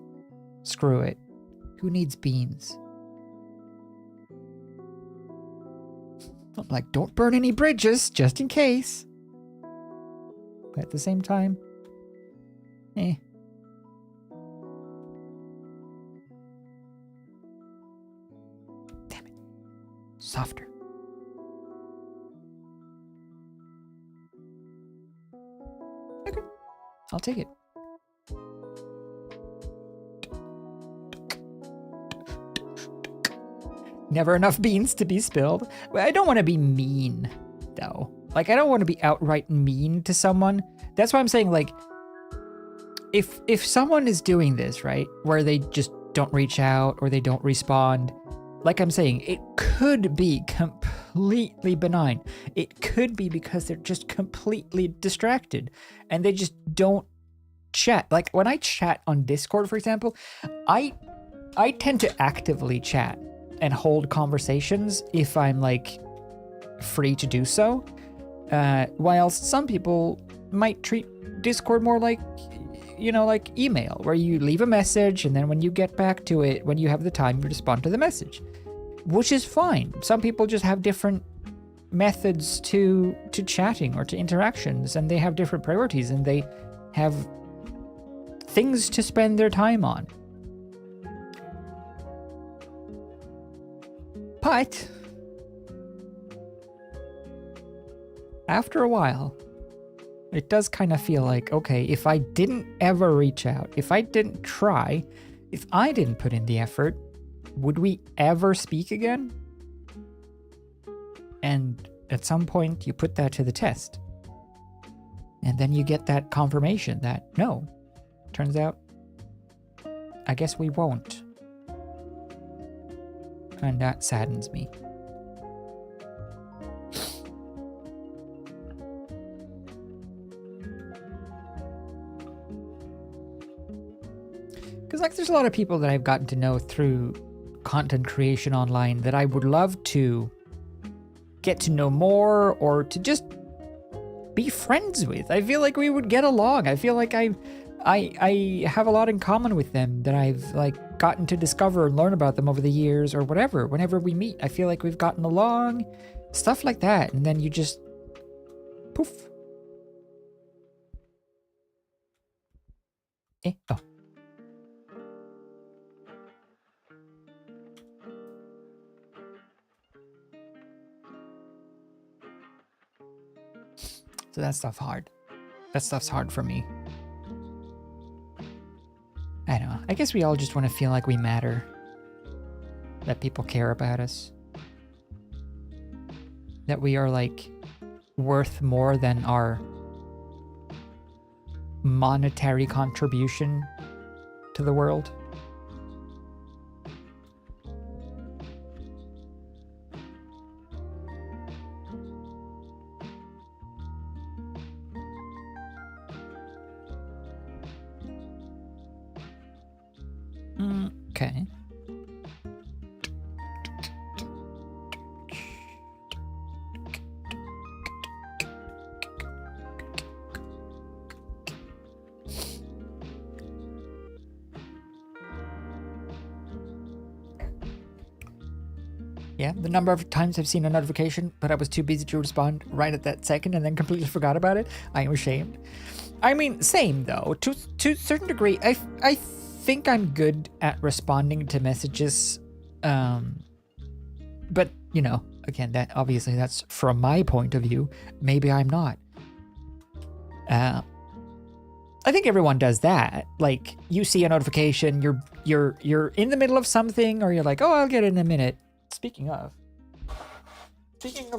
Screw it. Who needs beans? I'm like, don't burn any bridges, just in case. But at the same time, eh. Damn it. Softer. Okay. I'll take it. Never enough beans to be spilled. I don't want to be mean, though. Like, I don't want to be outright mean to someone. That's why I'm saying, like, if someone is doing this, right, where they just don't reach out or they don't respond, like I'm saying, it could be completely benign. It could be because they're just completely distracted and they just don't chat. Like, when I chat on Discord, for example, I tend to actively chat and hold conversations if I'm like free to do so, whilst some people might treat Discord more like, you know, like email, where you leave a message and then when you get back to it, when you have the time, you respond to the message, which is fine. Some people just have different methods to chatting or to interactions, and they have different priorities and they have things to spend their time on. But after a while, it does kind of feel like, okay, if I didn't ever reach out, if I didn't try, if I didn't put in the effort, would we ever speak again? And at some point, you put that to the test. And then you get that confirmation that, no, turns out, I guess we won't. And that saddens me. Because, like, there's a lot of people that I've gotten to know through content creation online that I would love to get to know more or to just be friends with. I feel like we would get along. I feel like I have a lot in common with them that I've, like, gotten to discover and learn about them over the years or whatever. Whenever we meet, I feel like we've gotten along, stuff like that. And then you just poof. Oh. So that stuff's hard. That stuff's hard for me. I don't know. I guess we all just want to feel like we matter. That people care about us. That we are, like, worth more than our monetary contribution to the world. Okay. Yeah, the number of times I've seen a notification, but I was too busy to respond right at that second and then completely forgot about it. I am ashamed. I mean, same though. To a certain degree, I think I'm good at responding to messages. But, you know, again, that obviously that's from my point of view. Maybe I'm not. I think everyone does that. Like, you see a notification, you're in the middle of something, or you're like, oh, I'll get it in a minute. Speaking of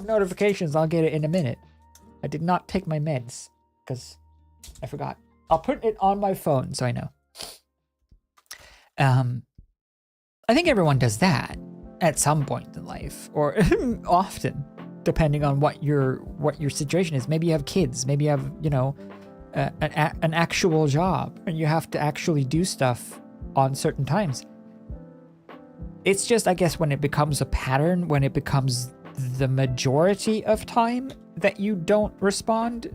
notifications, I'll get it in a minute. I did not take my meds because I forgot. I'll put it on my phone so I know. I think everyone does that at some point in life, or often, depending on what your situation is. Maybe you have kids. Maybe you have, you know, an actual job, and you have to actually do stuff on certain times. It's just, I guess, when it becomes a pattern, when it becomes the majority of time that you don't respond,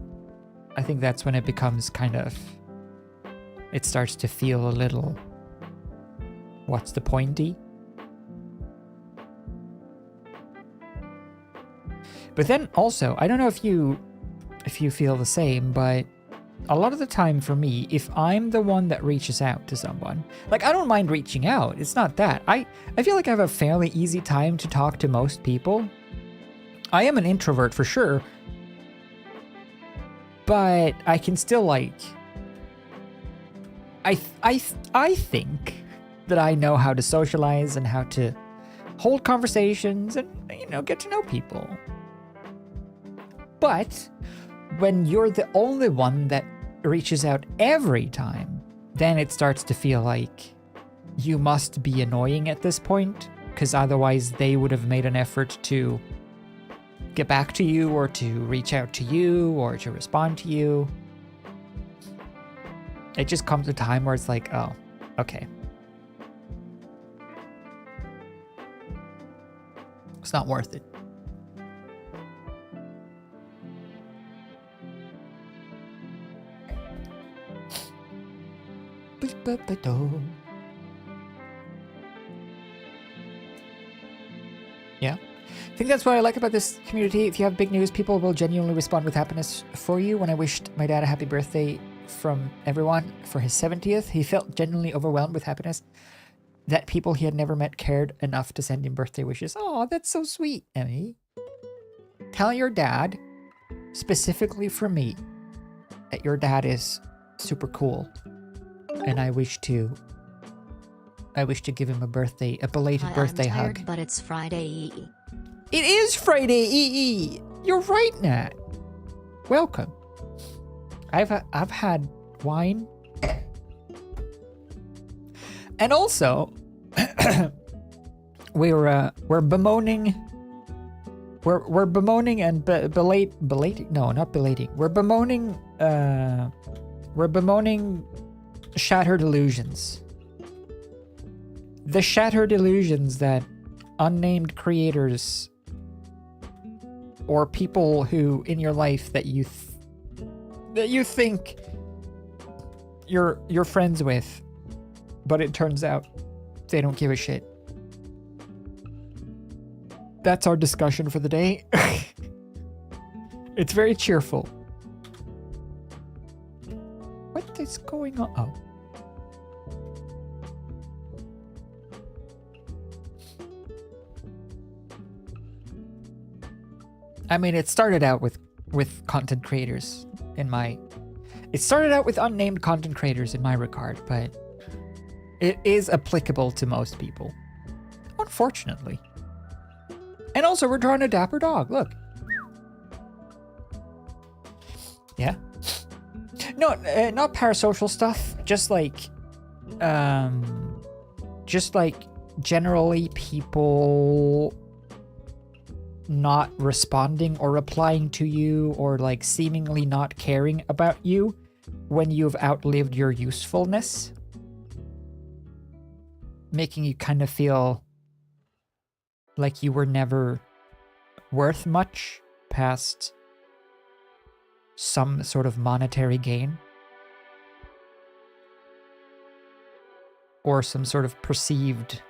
I think that's when it becomes kind of, it starts to feel a little, what's the pointy? But then also, I don't know if you feel the same, but a lot of the time for me, if I'm the one that reaches out to someone, like, I don't mind reaching out. It's not that. I feel like I have a fairly easy time to talk to most people. I am an introvert for sure, but I can still, like, I think that I know how to socialize and how to hold conversations and, you know, get to know people. But when you're the only one that reaches out every time, then it starts to feel like you must be annoying at this point, because otherwise they would have made an effort to get back to you, or to reach out to you, or to respond to you. It just comes a time where it's like, oh, okay. It's not worth it. Yeah. I think that's what I like about this community. If you have big news, people will genuinely respond with happiness for you. When I wished my dad a happy birthday from everyone for his 70th, he felt genuinely overwhelmed with happiness that people he had never met cared enough to send him birthday wishes. Oh, that's so sweet, Emmy. Tell your dad, specifically for me, that your dad is super cool. And I wish to give him a belated birthday I'm tired, hug. but it's Friday. It is Friday, EE. You're right, Nat. Welcome. I've had wine, and also we're bemoaning. We're bemoaning and belating. No, not belating. We're bemoaning. We're bemoaning shattered illusions. The shattered illusions that unnamed creators or people who in your life that you think you're friends with, but it turns out they don't give a shit. That's our discussion for the day. It's very cheerful. What is going on? Oh. I mean, it started out with content creators in my... It started out with unnamed content creators in my regard, but it is applicable to most people. Unfortunately. And also, we're drawing a dapper dog. Look. Yeah. No, not parasocial stuff. Just like generally people not responding or replying to you, or like seemingly not caring about you when you've outlived your usefulness. making you kind of feel like you were never worth much past some sort of monetary gain, or some sort of perceived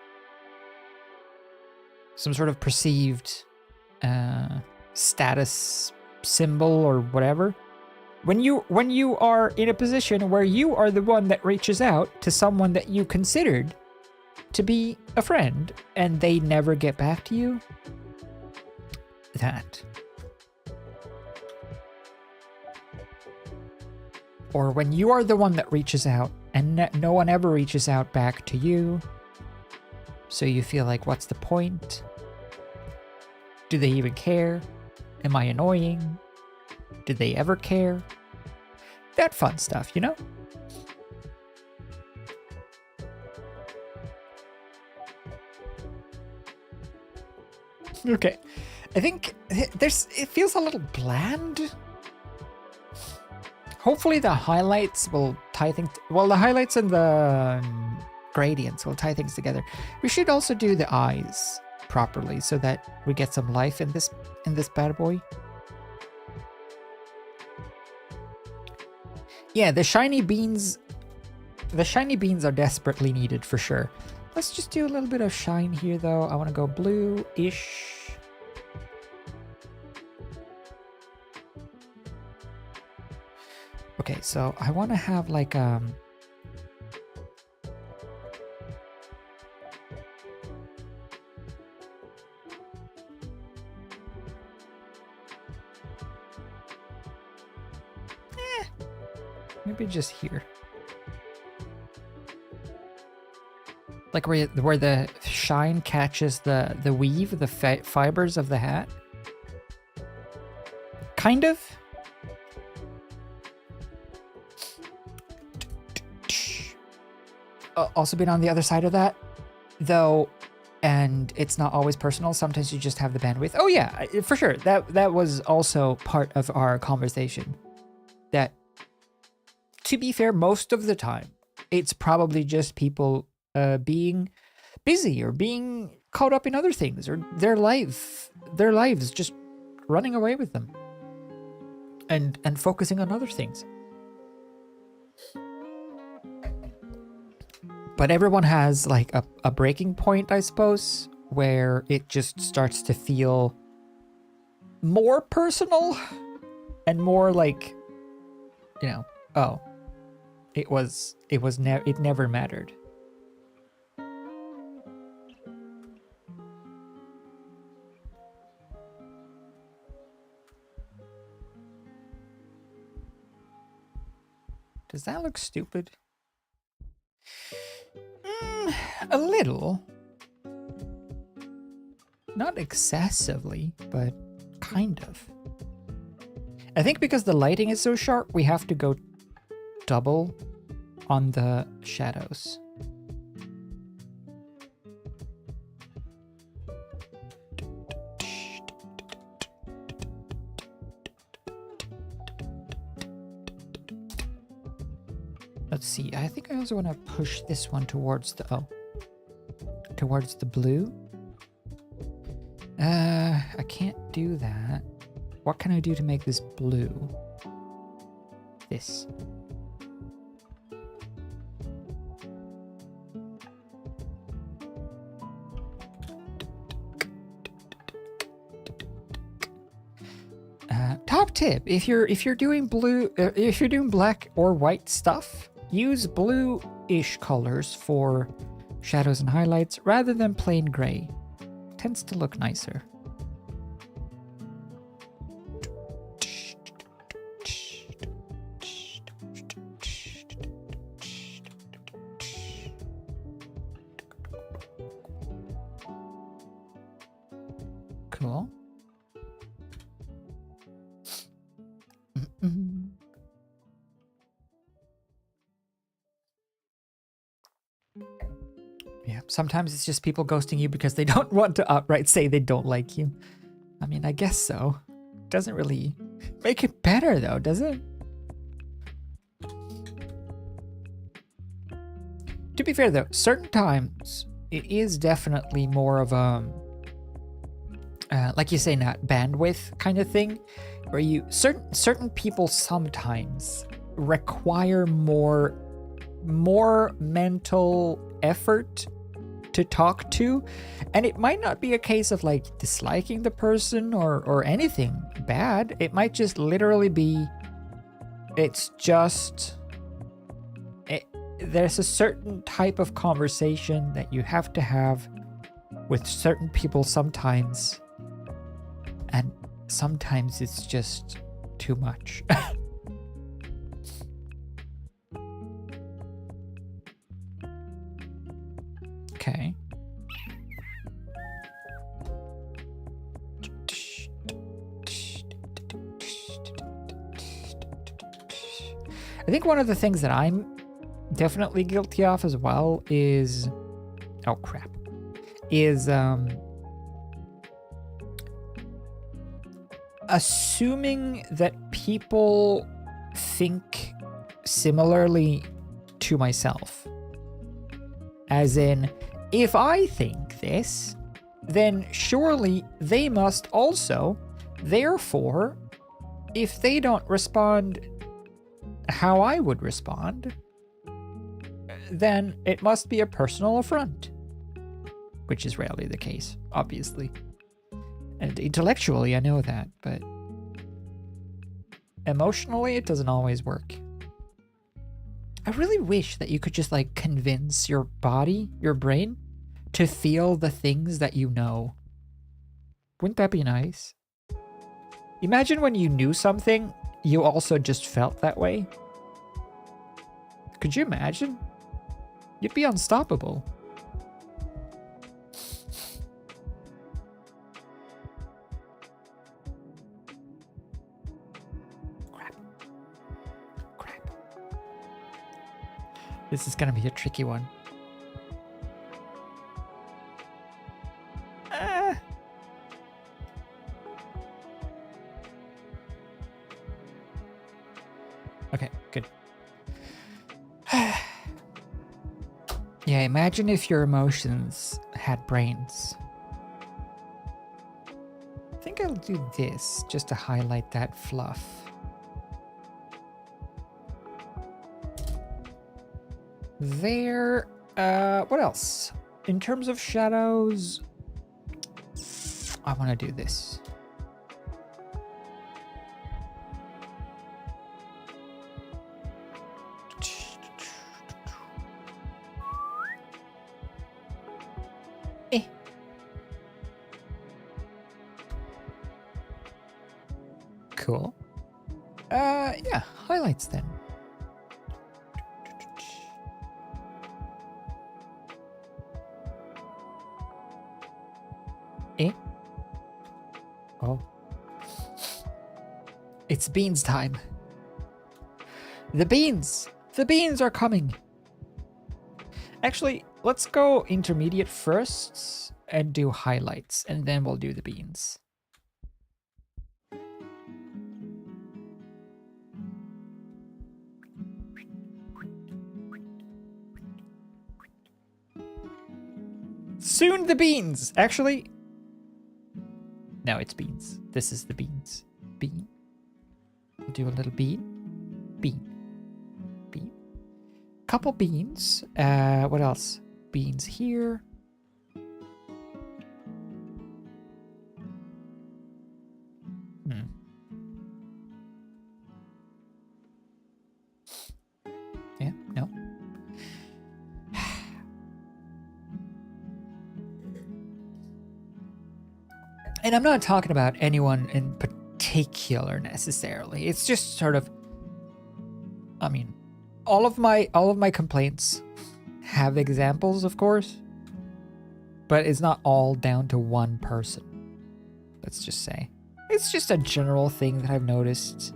status symbol or whatever. When you are in a position where you are the one that reaches out to someone that you considered to be a friend and they never get back to you, that. Or when you are the one that reaches out and no one ever reaches out back to you, so you feel like, what's the point? Do they even care? Am I annoying? Did they ever care? That fun stuff, you know? Okay. I think it feels a little bland. Hopefully the highlights will tie things... Well, the highlights and the gradients will tie things together. We should also do the eyes properly so that we get some life in this bad boy. Yeah, the shiny beans are desperately needed for sure. Let's just do a little bit of shine here though. I want to go blue-ish. Okay, so I want to have like maybe just here. Like where the shine catches the weave, the fibers of the hat. Kind of. Also been on the other side of that, though, and it's not always personal. Sometimes you just have the bandwidth. Oh yeah, for sure. That was also part of our conversation. That, to be fair, most of the time, it's probably just people being busy or being caught up in other things, or their lives just running away with them, and focusing on other things. But everyone has like a breaking point, I suppose, where it just starts to feel more personal and more like, you know, oh, it never mattered. Does that look stupid? A little. Not excessively, but kind of. I think because the lighting is so sharp, we have to go double on the shadows. Let's see, I think I also want to push this one towards the blue. I can't do that. What can I do to make this blue? This. Top tip: if you're doing blue, if you're doing black or white stuff, use blue-ish colors for shadows and highlights rather than plain gray. Tends to look nicer. Cool. Yeah, sometimes it's just people ghosting you because they don't want to outright say they don't like you. I mean, I guess so. Doesn't really make it better though, does it? To be fair though, certain times it is definitely more of a, like you say, not bandwidth kind of thing, where you certain people sometimes require more mental effort to talk to, and it might not be a case of like disliking the person or anything bad. It might just literally be, it's just there's a certain type of conversation that you have to have with certain people sometimes, and sometimes it's just too much. Okay. I think one of the things that I'm definitely guilty of as well is, oh crap, is assuming that people think similarly to myself. As in, if I think this, then surely they must also. Therefore, if they don't respond how I would respond, then it must be a personal affront. Which is rarely the case, obviously. And intellectually, I know that, but emotionally, it doesn't always work. I really wish that you could just like convince your body, your brain, to feel the things that you know. Wouldn't that be nice? Imagine when you knew something, you also just felt that way. Could you imagine? You'd be unstoppable. Crap. This is gonna be a tricky one. Okay, good. Yeah, imagine if your emotions had brains. I think I'll do this just to highlight that fluff. There, what else? In terms of shadows, I want to do this. Cool. Yeah, highlights then. Oh. It's beans time. The beans! The beans are coming! Actually, let's go intermediate first and do highlights, and then we'll do the beans. Soon the beans! Actually, no, it's beans. This is the beans. Bean. We'll do a little bean. Bean. Bean. Couple beans. What else? Beans here. Yeah, no. And I'm not talking about anyone in particular necessarily. It's just sort of, I mean, all of my complaints have examples, of course, but it's not all down to one person. Let's just say. It's just a general thing that I've noticed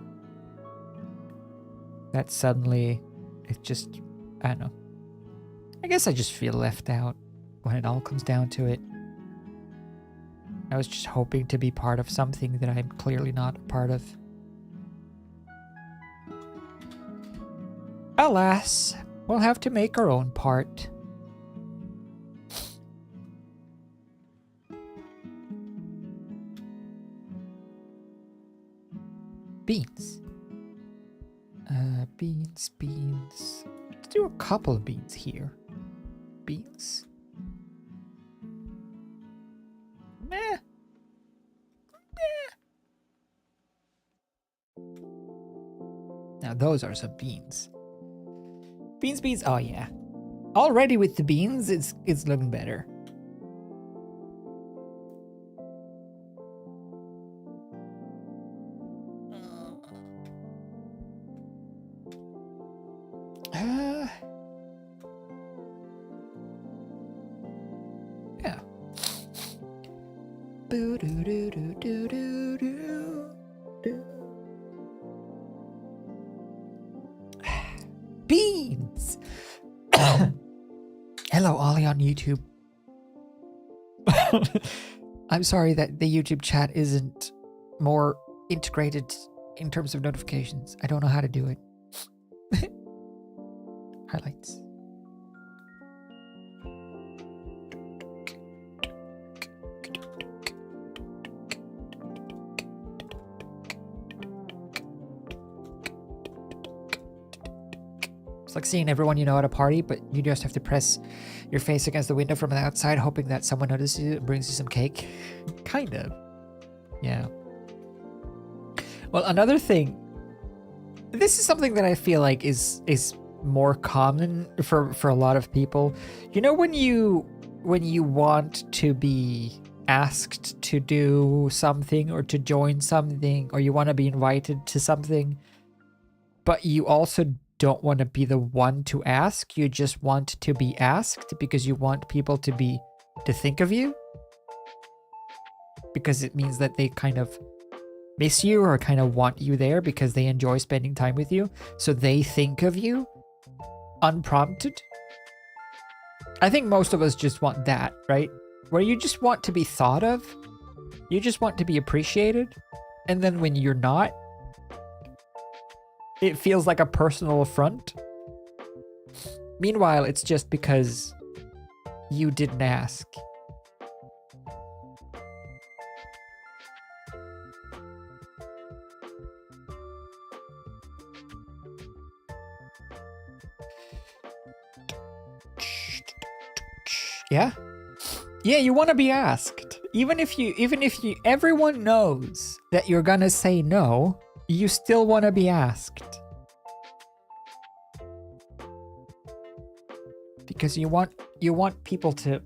that suddenly it just, I don't know. I guess I just feel left out when it all comes down to it. I was just hoping to be part of something that I'm clearly not a part of. Alas, we'll have to make our own part. Beans. Beans, beans. Let's do a couple of beans here. Beans. Meh. Now those are some beans. Beans, beans. Oh yeah. Already with the beans, it's looking better. Yeah. Boo doo doo doo doo doo doo. Beans. Hello, Ollie on YouTube. I'm sorry that the YouTube chat isn't more integrated in terms of notifications. I don't know how to do it. Highlights. It's like seeing everyone you know at a party, but you just have to press your face against the window from the outside, hoping that someone notices you and brings you some cake. Kind of. Yeah. Well, another thing. This is something that I feel like is more common for a lot of people. You know, when you want to be asked to do something or to join something, or you want to be invited to something, but you also don't want to be the one to ask. You just want to be asked because you want people to think of you, because it means that they kind of miss you or kind of want you there because they enjoy spending time with you, so they think of you unprompted. I think most of us just want that, right? Where you just want to be thought of, you just want to be appreciated, and then when you're not, it feels like a personal affront. Meanwhile, it's just because you didn't ask. Yeah? Yeah, you want to be asked. Even if everyone knows that you're gonna say no, you still want to be asked. Because you want people to,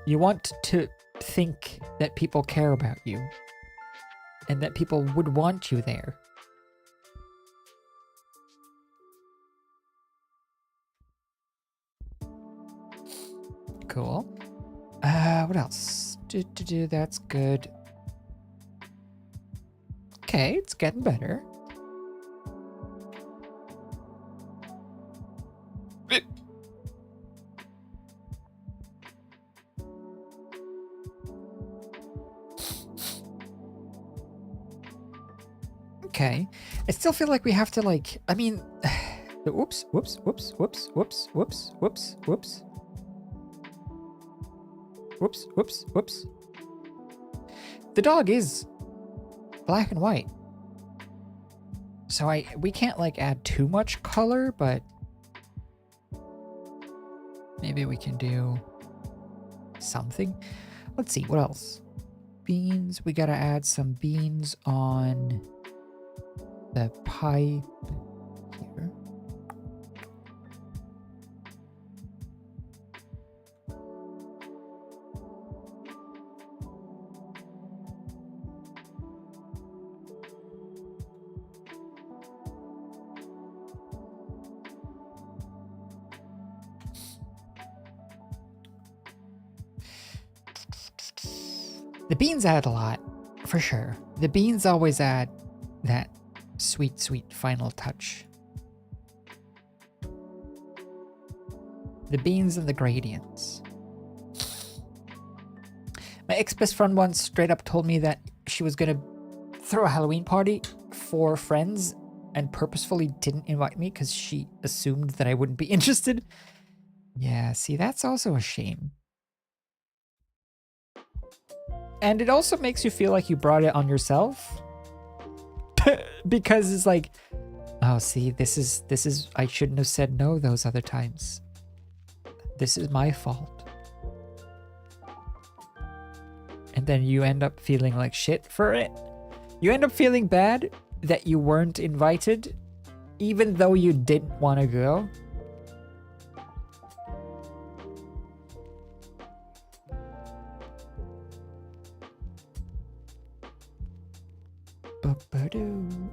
you want to think that people care about you and that people would want you there. Cool. What else? That's good. Okay, it's getting better. Okay. I still feel like we have to, like, I mean, whoops. The dog is black and white. So we can't like add too much color, but maybe we can do something. Let's see, what else? Beans, we gotta add some beans on the pipe here. The beans add a lot, for sure. The beans always add that sweet, sweet final touch. The beans and the gradients. My ex-best friend once straight up told me that she was gonna throw a Halloween party for friends and purposefully didn't invite me because she assumed that I wouldn't be interested. Yeah, see, that's also a shame. And it also makes you feel like you brought it on yourself. because it's like, oh, see, this is I shouldn't have said no those other times. This is my fault. And then you end up feeling like shit for it. You end up feeling bad that you weren't invited, even though you didn't want to go.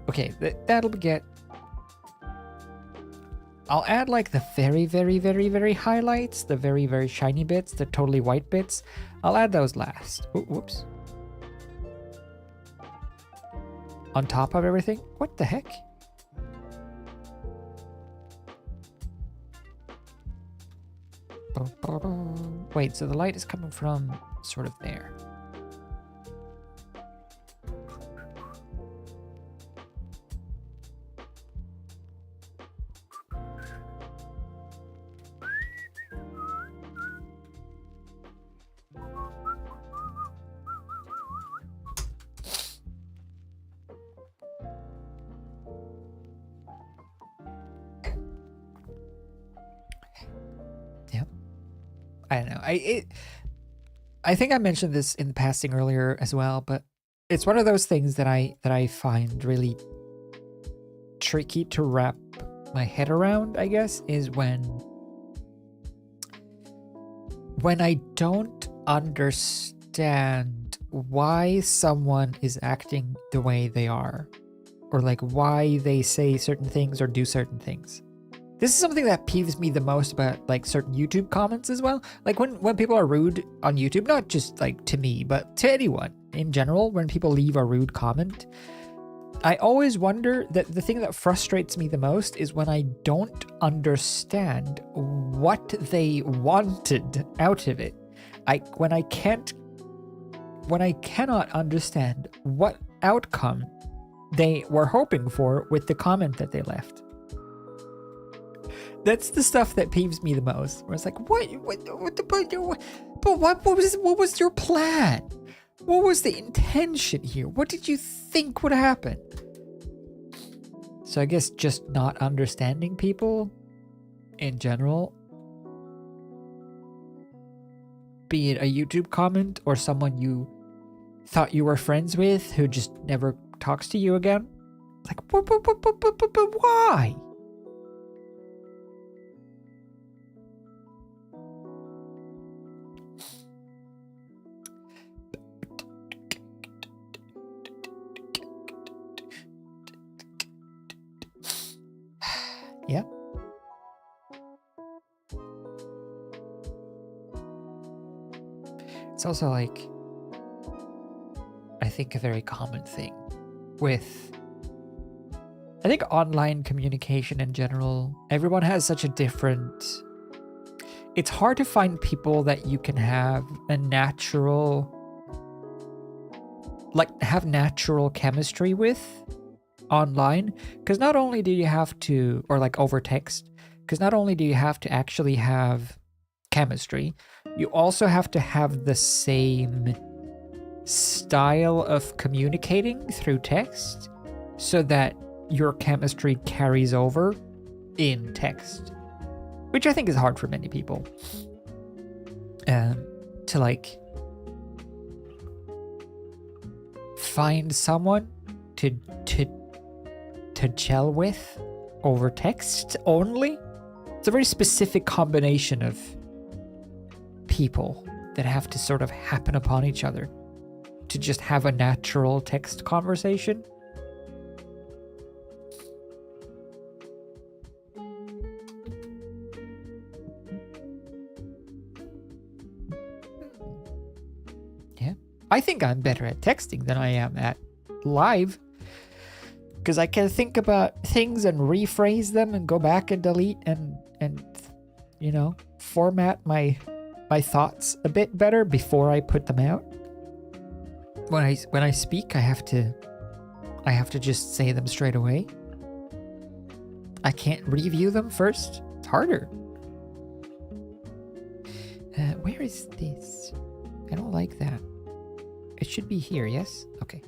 Okay, that'll get... I'll add like the very, very, very, very highlights, the very, very shiny bits, the totally white bits. I'll add those last. Whoops. On top of everything? What the heck? Wait, so the light is coming from sort of there. I don't know. I think I mentioned this in passing earlier as well, but it's one of those things that I find really tricky to wrap my head around, I guess, is when I don't understand why someone is acting the way they are, or like why they say certain things or do certain things. This is something that peeves me the most about like certain YouTube comments as well. Like when people are rude on YouTube, not just like to me, but to anyone in general, when people leave a rude comment, I always wonder that the thing that frustrates me the most is when I don't understand what they wanted out of it. When I cannot understand what outcome they were hoping for with the comment that they left. That's the stuff that peeves me the most. Where it's like, what was your plan? What was the intention here? What did you think would happen? So I guess just not understanding people in general, be it a YouTube comment or someone you thought you were friends with who just never talks to you again. Like, why? Yeah. It's also like, I think a very common thing with, I think online communication in general, everyone has such a different, it's hard to find people that you can have a natural, like have natural chemistry with online, because not only do you have to, or like over text, because not only do you have to actually have chemistry, you also have to have the same style of communicating through text so that your chemistry carries over in text, which I think is hard for many people to like find someone to gel with over text only. It's a very specific combination of people that have to sort of happen upon each other to just have a natural text conversation. Yeah. I think I'm better at texting than I am at live, because I can think about things and rephrase them and go back and delete and you know, format my thoughts a bit better before I put them out. When I speak, I have to just say them straight away. I can't review them first. It's harder. Where is this? I don't like that. It should be here, yes? Okay.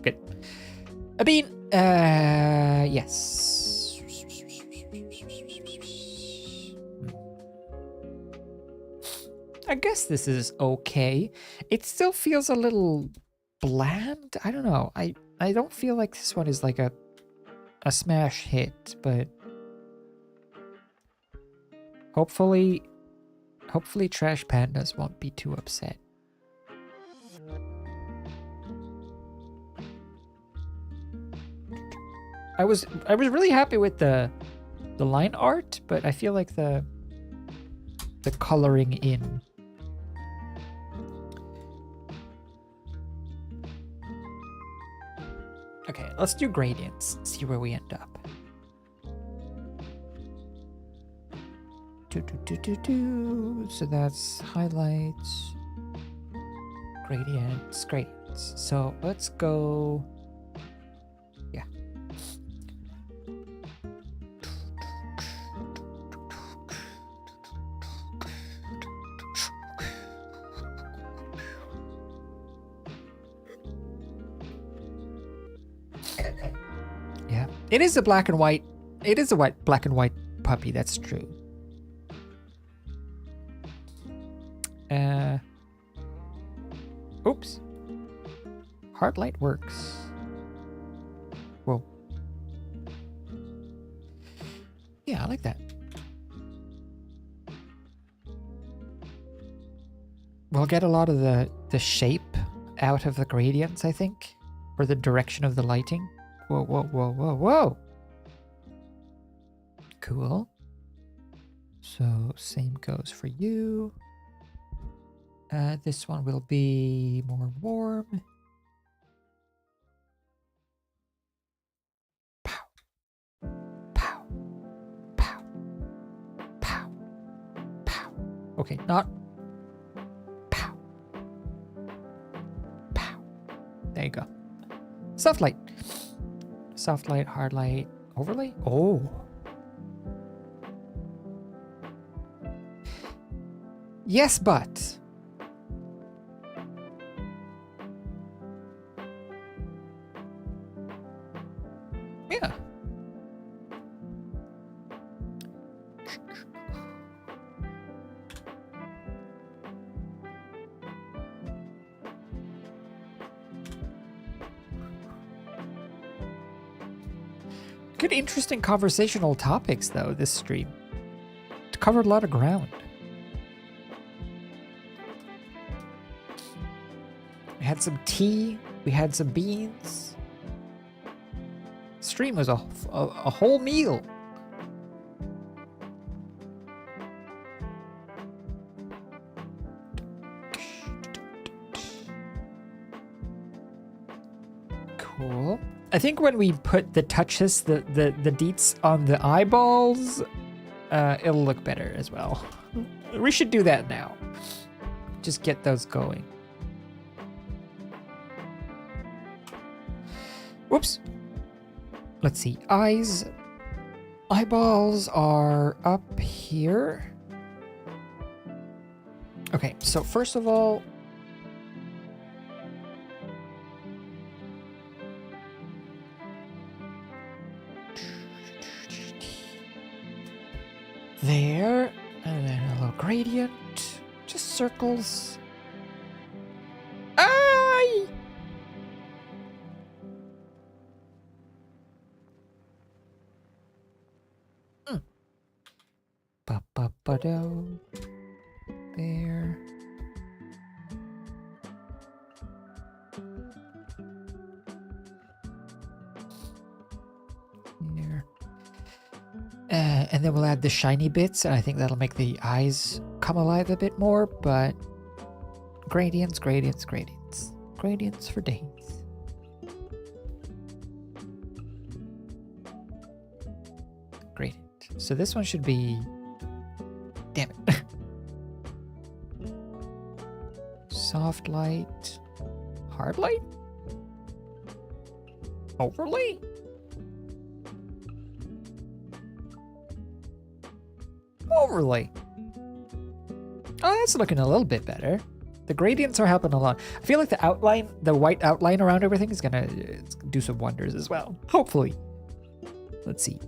Good. I mean, yes. I guess this is okay. It still feels a little bland. I don't know. I don't feel like this one is like a smash hit, but hopefully Trash Pandas won't be too upset. I was really happy with the line art, but I feel like the coloring in. Okay, let's do gradients. See where we end up. So that's highlights, gradients. So let's go. Yeah. Yeah, it is a black and white. It is a black and white puppy. That's true. Oops. Hard light works. Whoa. Yeah, I like that. We'll get a lot of the shape out of the gradients, I think, or the direction of the lighting. Whoa, whoa, whoa, whoa, whoa. Cool. So same goes for you. This one will be more warm. Pow. Pow. Pow. Pow. Pow. Okay, not pow. Pow. There you go. Soft light. Soft light, hard light, overlay. Oh. Yes, but. Yeah. Good, interesting conversational topics, though, this stream. It covered a lot of ground. We had some tea. We had some beans. Stream was a whole meal. Cool. I think when we put the touches, the deets on the eyeballs, it'll look better as well. We should do that now. Just get those going. Whoops. Let's see. Eyes. Eyeballs are up here. Okay, so first of all, there, and then a little gradient, just circles. Ay! Ba-ba-ba-do. There. Here. And then we'll add the shiny bits, and I think that'll make the eyes come alive a bit more, but gradients, gradients, gradients. Gradients for days. Gradient. So this one should be... Damn it. Soft light. Hard light? Overlay? Overlay. Oh, that's looking a little bit better. The gradients are helping a lot. I feel like the outline, the white outline around everything is gonna do some wonders as well. Hopefully. Let's see.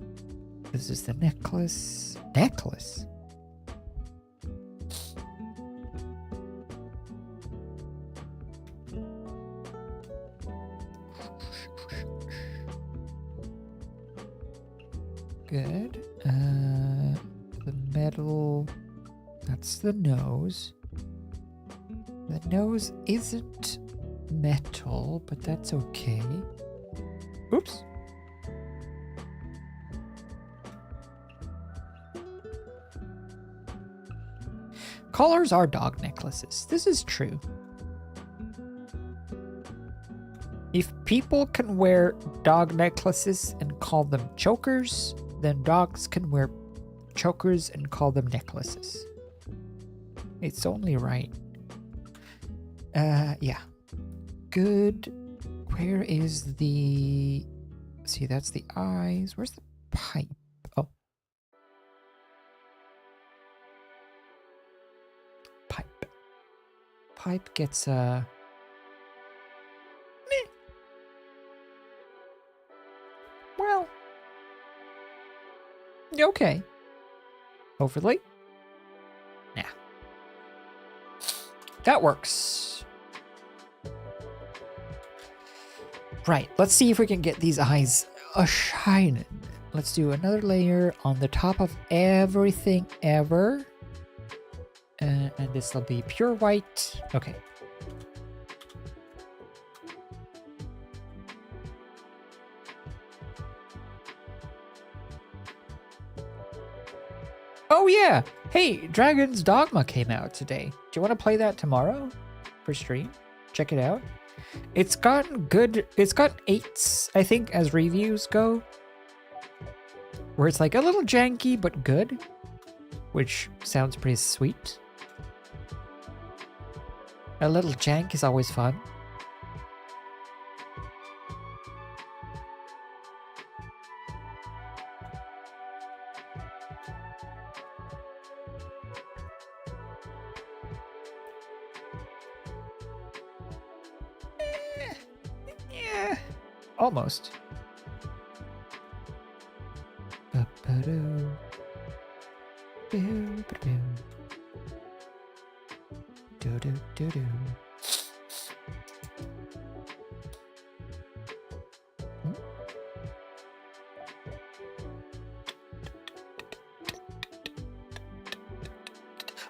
This is the necklace. Necklace? Good. The metal. That's the nose. The nose isn't metal, but that's okay. Oops. Collars are dog necklaces. This is true. If people can wear dog necklaces and call them chokers, then dogs can wear chokers and call them necklaces. It's only right. Yeah. Good. Where is the... See, that's the eyes. Where's the pipe? Oh. Pipe. Pipe gets, meh. Well. Okay. Overlay? Nah. That works. Right, let's see if we can get these eyes a-shining. Let's do another layer on the top of everything ever. And this will be pure white. Okay. Oh yeah! Hey, Dragon's Dogma came out today. Do you want to play that tomorrow for stream? Check it out. It's gotten good. It's got 8s, I think, as reviews go. Where it's like a little janky, but good. Which sounds pretty sweet. A little jank is always fun. Yeah, almost. Ba-ba-doo. Boo-ba-doo. Do-do-do-do.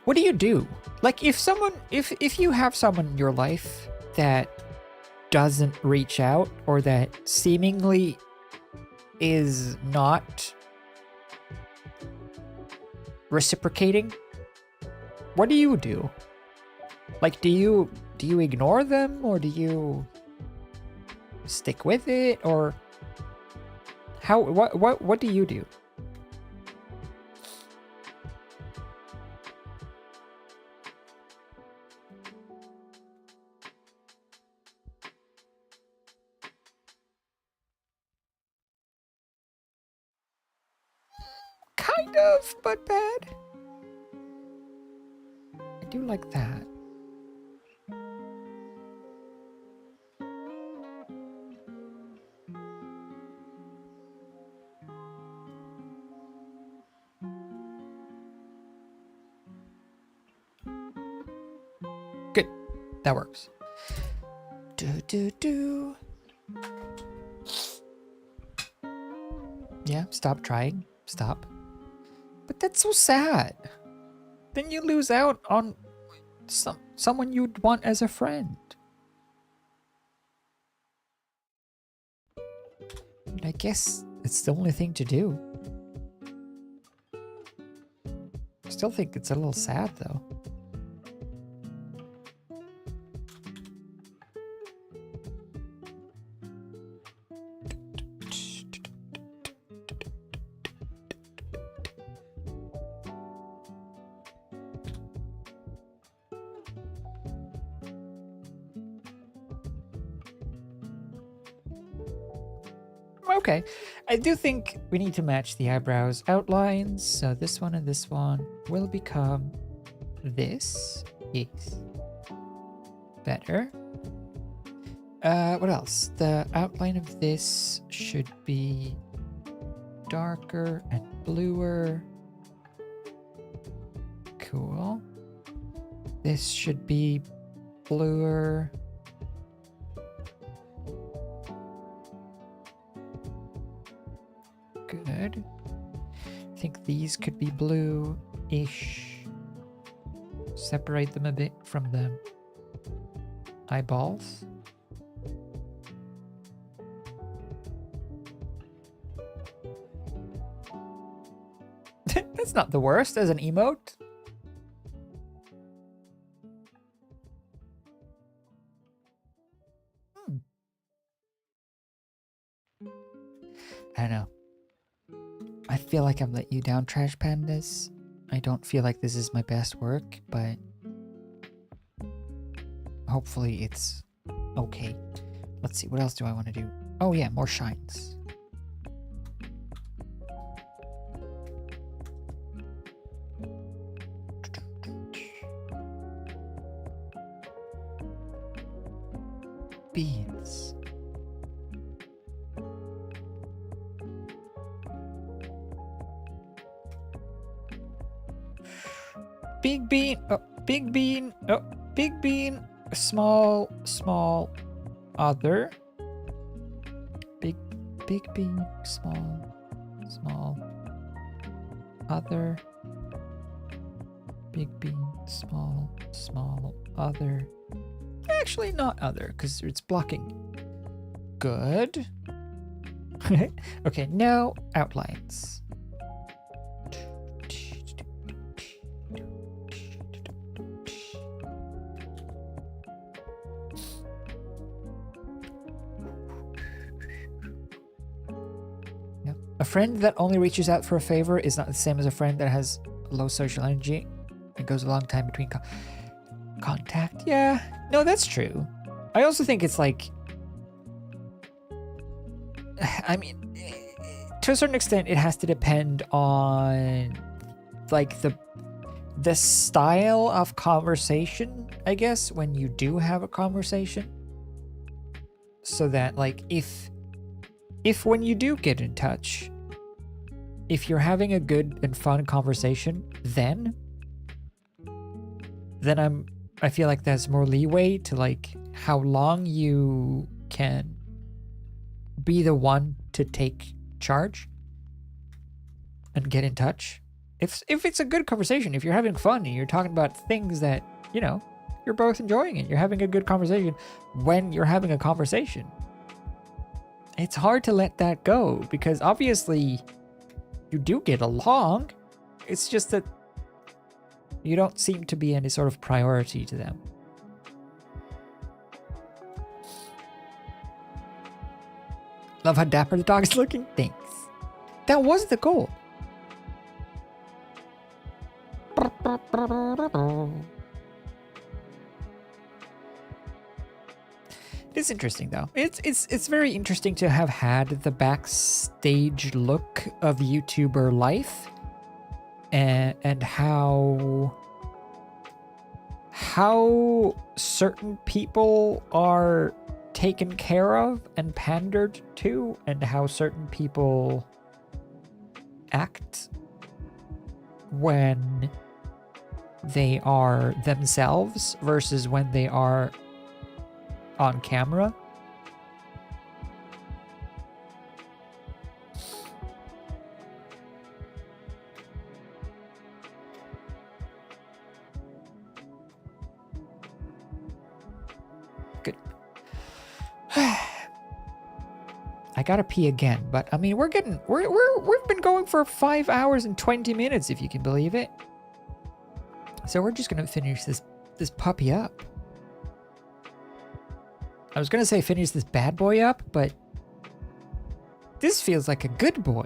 What do you do? Like if you have someone in your life that doesn't reach out or that seemingly is not reciprocating, what do you do? Like, do you ignore them, or do you stick with it, or how? What do you do? Kind of, but bad. I do like that. Good. That works. Do. Yeah, stop trying. Stop. But that's so sad. Then you lose out on someone you'd want as a friend. And I guess it's the only thing to do. I still think it's a little sad though. Okay, I do think we need to match the eyebrows outlines, so this one and this one will become this. Yes. better. What else? The outline of this should be darker and bluer. Cool. This should be bluer. Good. I think these could be blue-ish. Separate them a bit from the eyeballs. That's not the worst as an emote. I know. I feel like I've let you down, Trash Pandas. I don't feel like this is my best work, but hopefully it's okay. Let's see, what else do I want to do? Oh yeah, more shines. Beans. Big bean, oh, big bean, oh, big bean, small, small, other. Big bean, small, small, other. Big bean, small, small, other. Actually, not other, because it's blocking. Good. Okay, now outlines. A friend that only reaches out for a favor is not the same as a friend that has low social energy. It goes a long time between contact. Yeah, no, that's true. I also think it's like, I mean, to a certain extent, it has to depend on like the style of conversation, I guess, when you do have a conversation. So that like if when you do get in touch, if you're having a good and fun conversation, then I feel like there's more leeway to like how long you can be the one to take charge and get in touch. If it's a good conversation, if you're having fun and you're talking about things that, you know, you're both enjoying it, you're having a good conversation when you're having a conversation. It's hard to let that go because obviously you do get along. It's just that you don't seem to be any sort of priority to them. Love how dapper the dog is looking. Thanks. That was the goal. It's interesting though. It's very interesting to have had the backstage look of YouTuber life and how certain people are taken care of and pandered to, and how certain people act when they are themselves versus when they are on camera. Good. I gotta pee again, but I mean we've been going for 5 hours and 20 minutes, if you can believe it. So we're just gonna finish this puppy up. I was gonna say finish this bad boy up, but this feels like a good boy.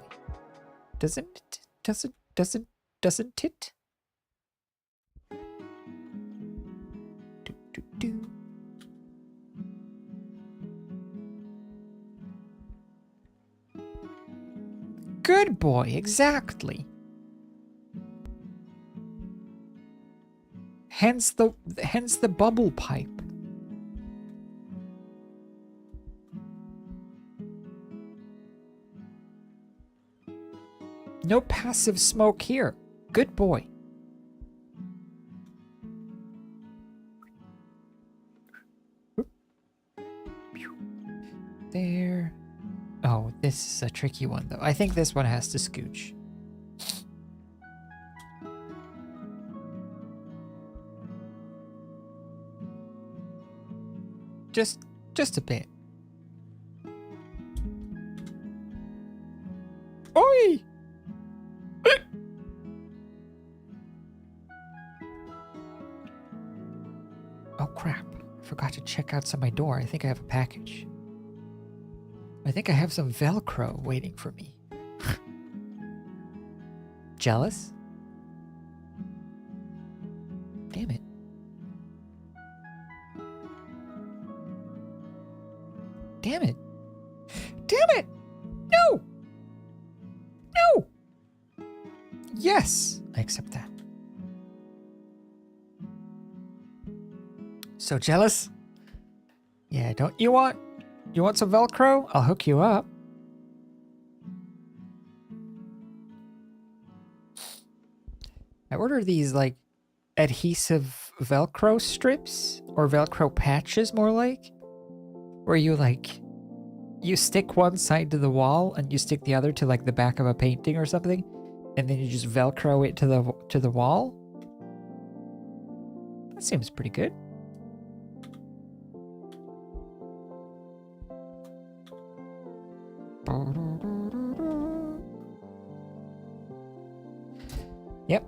Doesn't it? Do. Good boy, exactly. Hence the bubble pipe. No passive smoke here. Good boy. There. Oh, this is a tricky one, though. I think this one has to scooch. Just a bit. Oi! Oh crap. I forgot to check outside my door. I think I have a package. I think I have some Velcro waiting for me. Jealous? Damn it. Damn it. Damn it! No! No! Yes! I accept that. So jealous? Yeah, don't you want some Velcro? I'll hook you up. I ordered these like adhesive Velcro strips or Velcro patches more like, where you stick one side to the wall and you stick the other to like the back of a painting or something, and then you just Velcro it to the wall. That seems pretty good. Yep.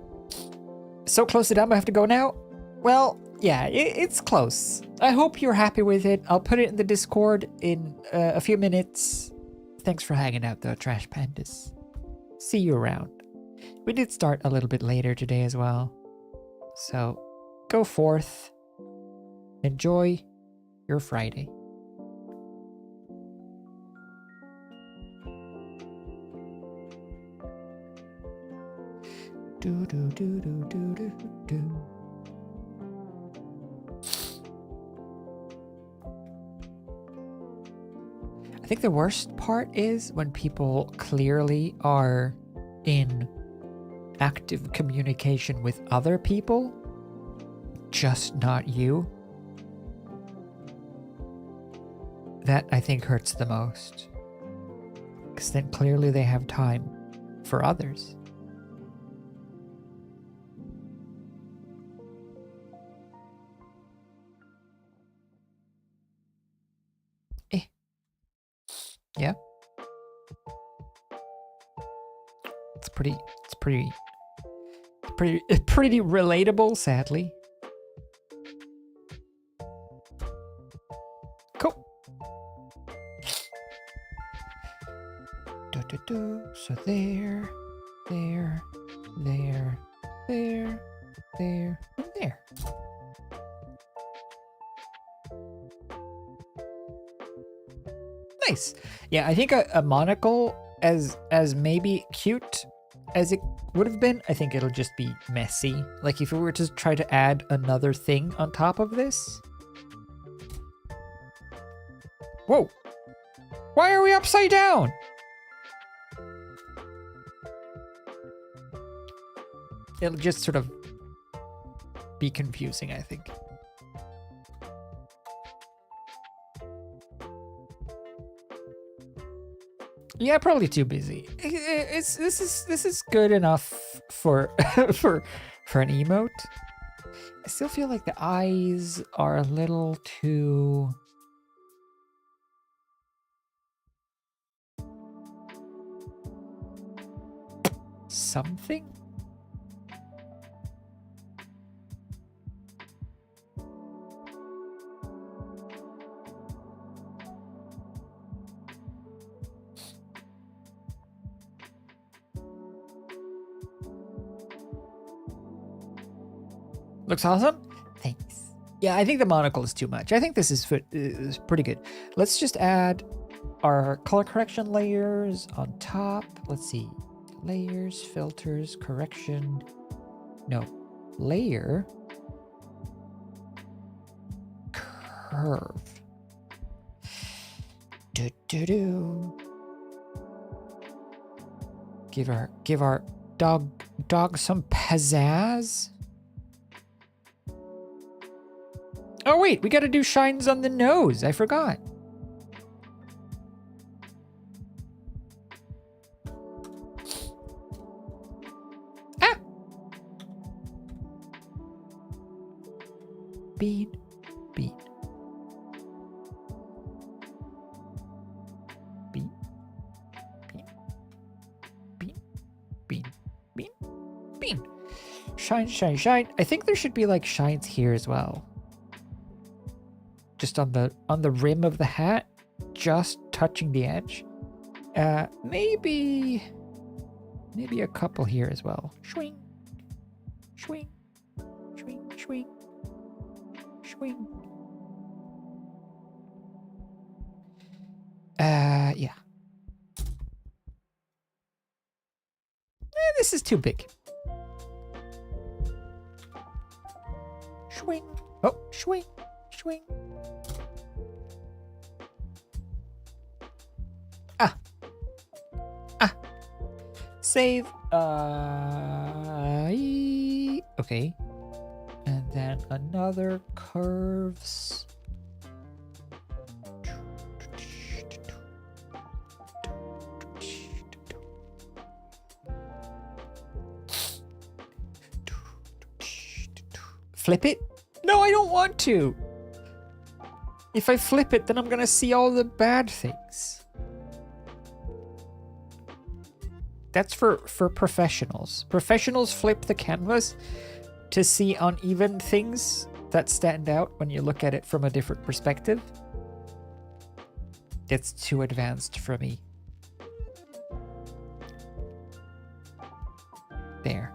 So close to done, I have to go now? Well, yeah, it's close. I hope you're happy with it. I'll put it in the Discord in a few minutes. Thanks for hanging out though, Trash Pandas. See you around. We did start a little bit later today as well. So, go forth. Enjoy your Friday. Do do do do do do do. I think the worst part is when people clearly are in active communication with other people, just not you. That I think hurts the most. Because then clearly they have time for others. Yeah. It's pretty relatable, sadly. Cool. So there, and there. Nice. Yeah, I think a monocle, as maybe cute as it would have been, I think it'll just be messy. Like if we were to try to add another thing on top of this. Whoa. Why are we upside down? It'll just sort of be confusing, I think. Yeah, probably too busy. This is good enough for for an emote. I still feel like the eyes are a little too something. Looks awesome. Thanks. Yeah, I think the monocle is too much. I think this is pretty good. Let's just add our color correction layers on top. Let's see. Layers, filters, correction. No. Layer. Curve. Do do do. Give our dog some pizzazz. Oh wait, we gotta do shines on the nose. I forgot. Ah! Bean. Bean. Bean. Bean. Bean. Bean. Bean. Bean. Shine, shine, shine. I think there should be like shines here as well. Just on the rim of the hat, just touching the edge. Maybe a couple here as well. Swing, swing, swing, swing, swing. Yeah. This is too big. Swing. Oh, swing, swing. Save. Okay. And then another curves. Flip it? No, I don't want to. If I flip it, then I'm gonna see all the bad things. That's for professionals. Professionals flip the canvas to see uneven things that stand out when you look at it from a different perspective. It's too advanced for me. There.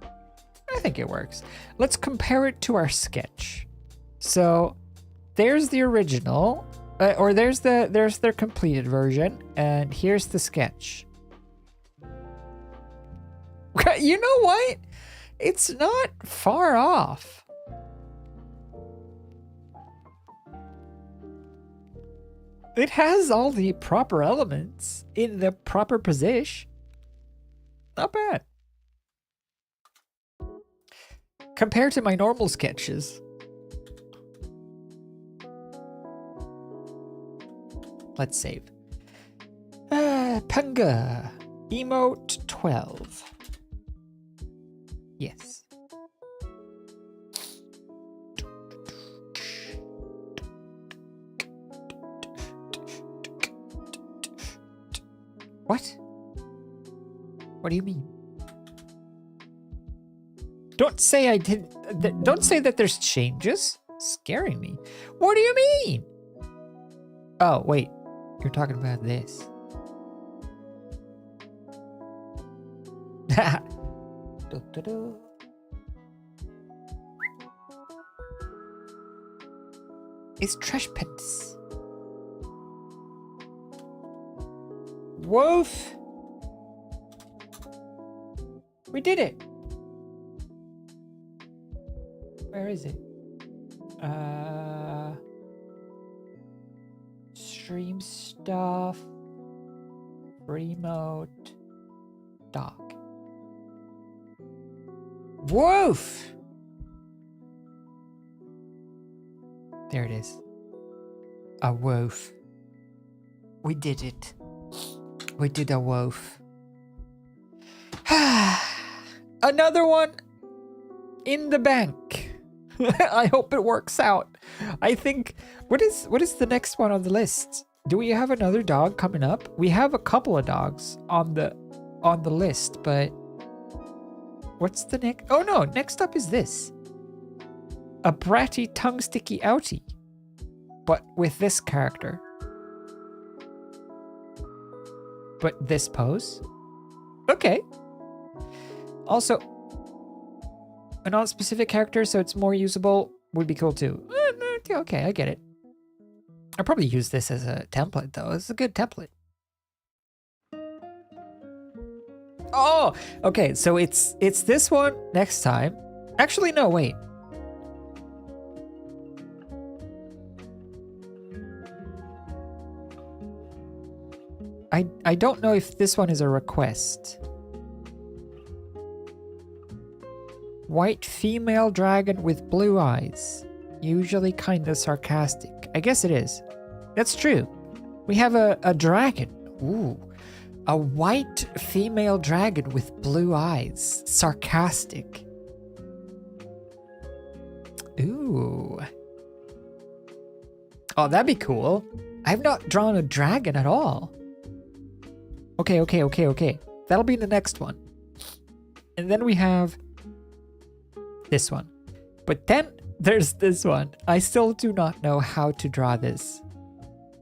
I think it works. Let's compare it to our sketch. So there's the original, or there's their completed version, and here's the sketch. You know what? It's not far off. It has all the proper elements in the proper position. Not bad. Compared to my normal sketches. Let's save. Panga. Emote 12. Yes. What? What do you mean? Don't say I didn't. Don't say that there's changes. Scaring me. What do you mean? Oh, wait. You're talking about this. It's trash pants. Woof. We did it. Where is it? Stream stuff. FREEMOTE. Doc. Woof! There it is. A woof. We did it. We did a woof. Another one in the bank. I hope it works out. I think what is the next one on the list? Do we have another dog coming up? We have a couple of dogs on the list, but what's the next? Oh no, next up is this. A bratty tongue sticky outie, but with this character. But this pose? Okay. Also, a non-specific character, so it's more usable, would be cool too. Okay, I get it. I'll probably use this as a template though. It's a good template. Oh, okay, so it's this one next time. Actually, no, wait. I don't know if this one is a request. White female dragon with blue eyes. Usually kinda sarcastic. I guess it is. That's true. We have a dragon. Ooh. A white female dragon with blue eyes. Sarcastic. Ooh. Oh, that'd be cool. I've not drawn a dragon at all. Okay. That'll be the next one. And then we have this one. But then there's this one. I still do not know how to draw this.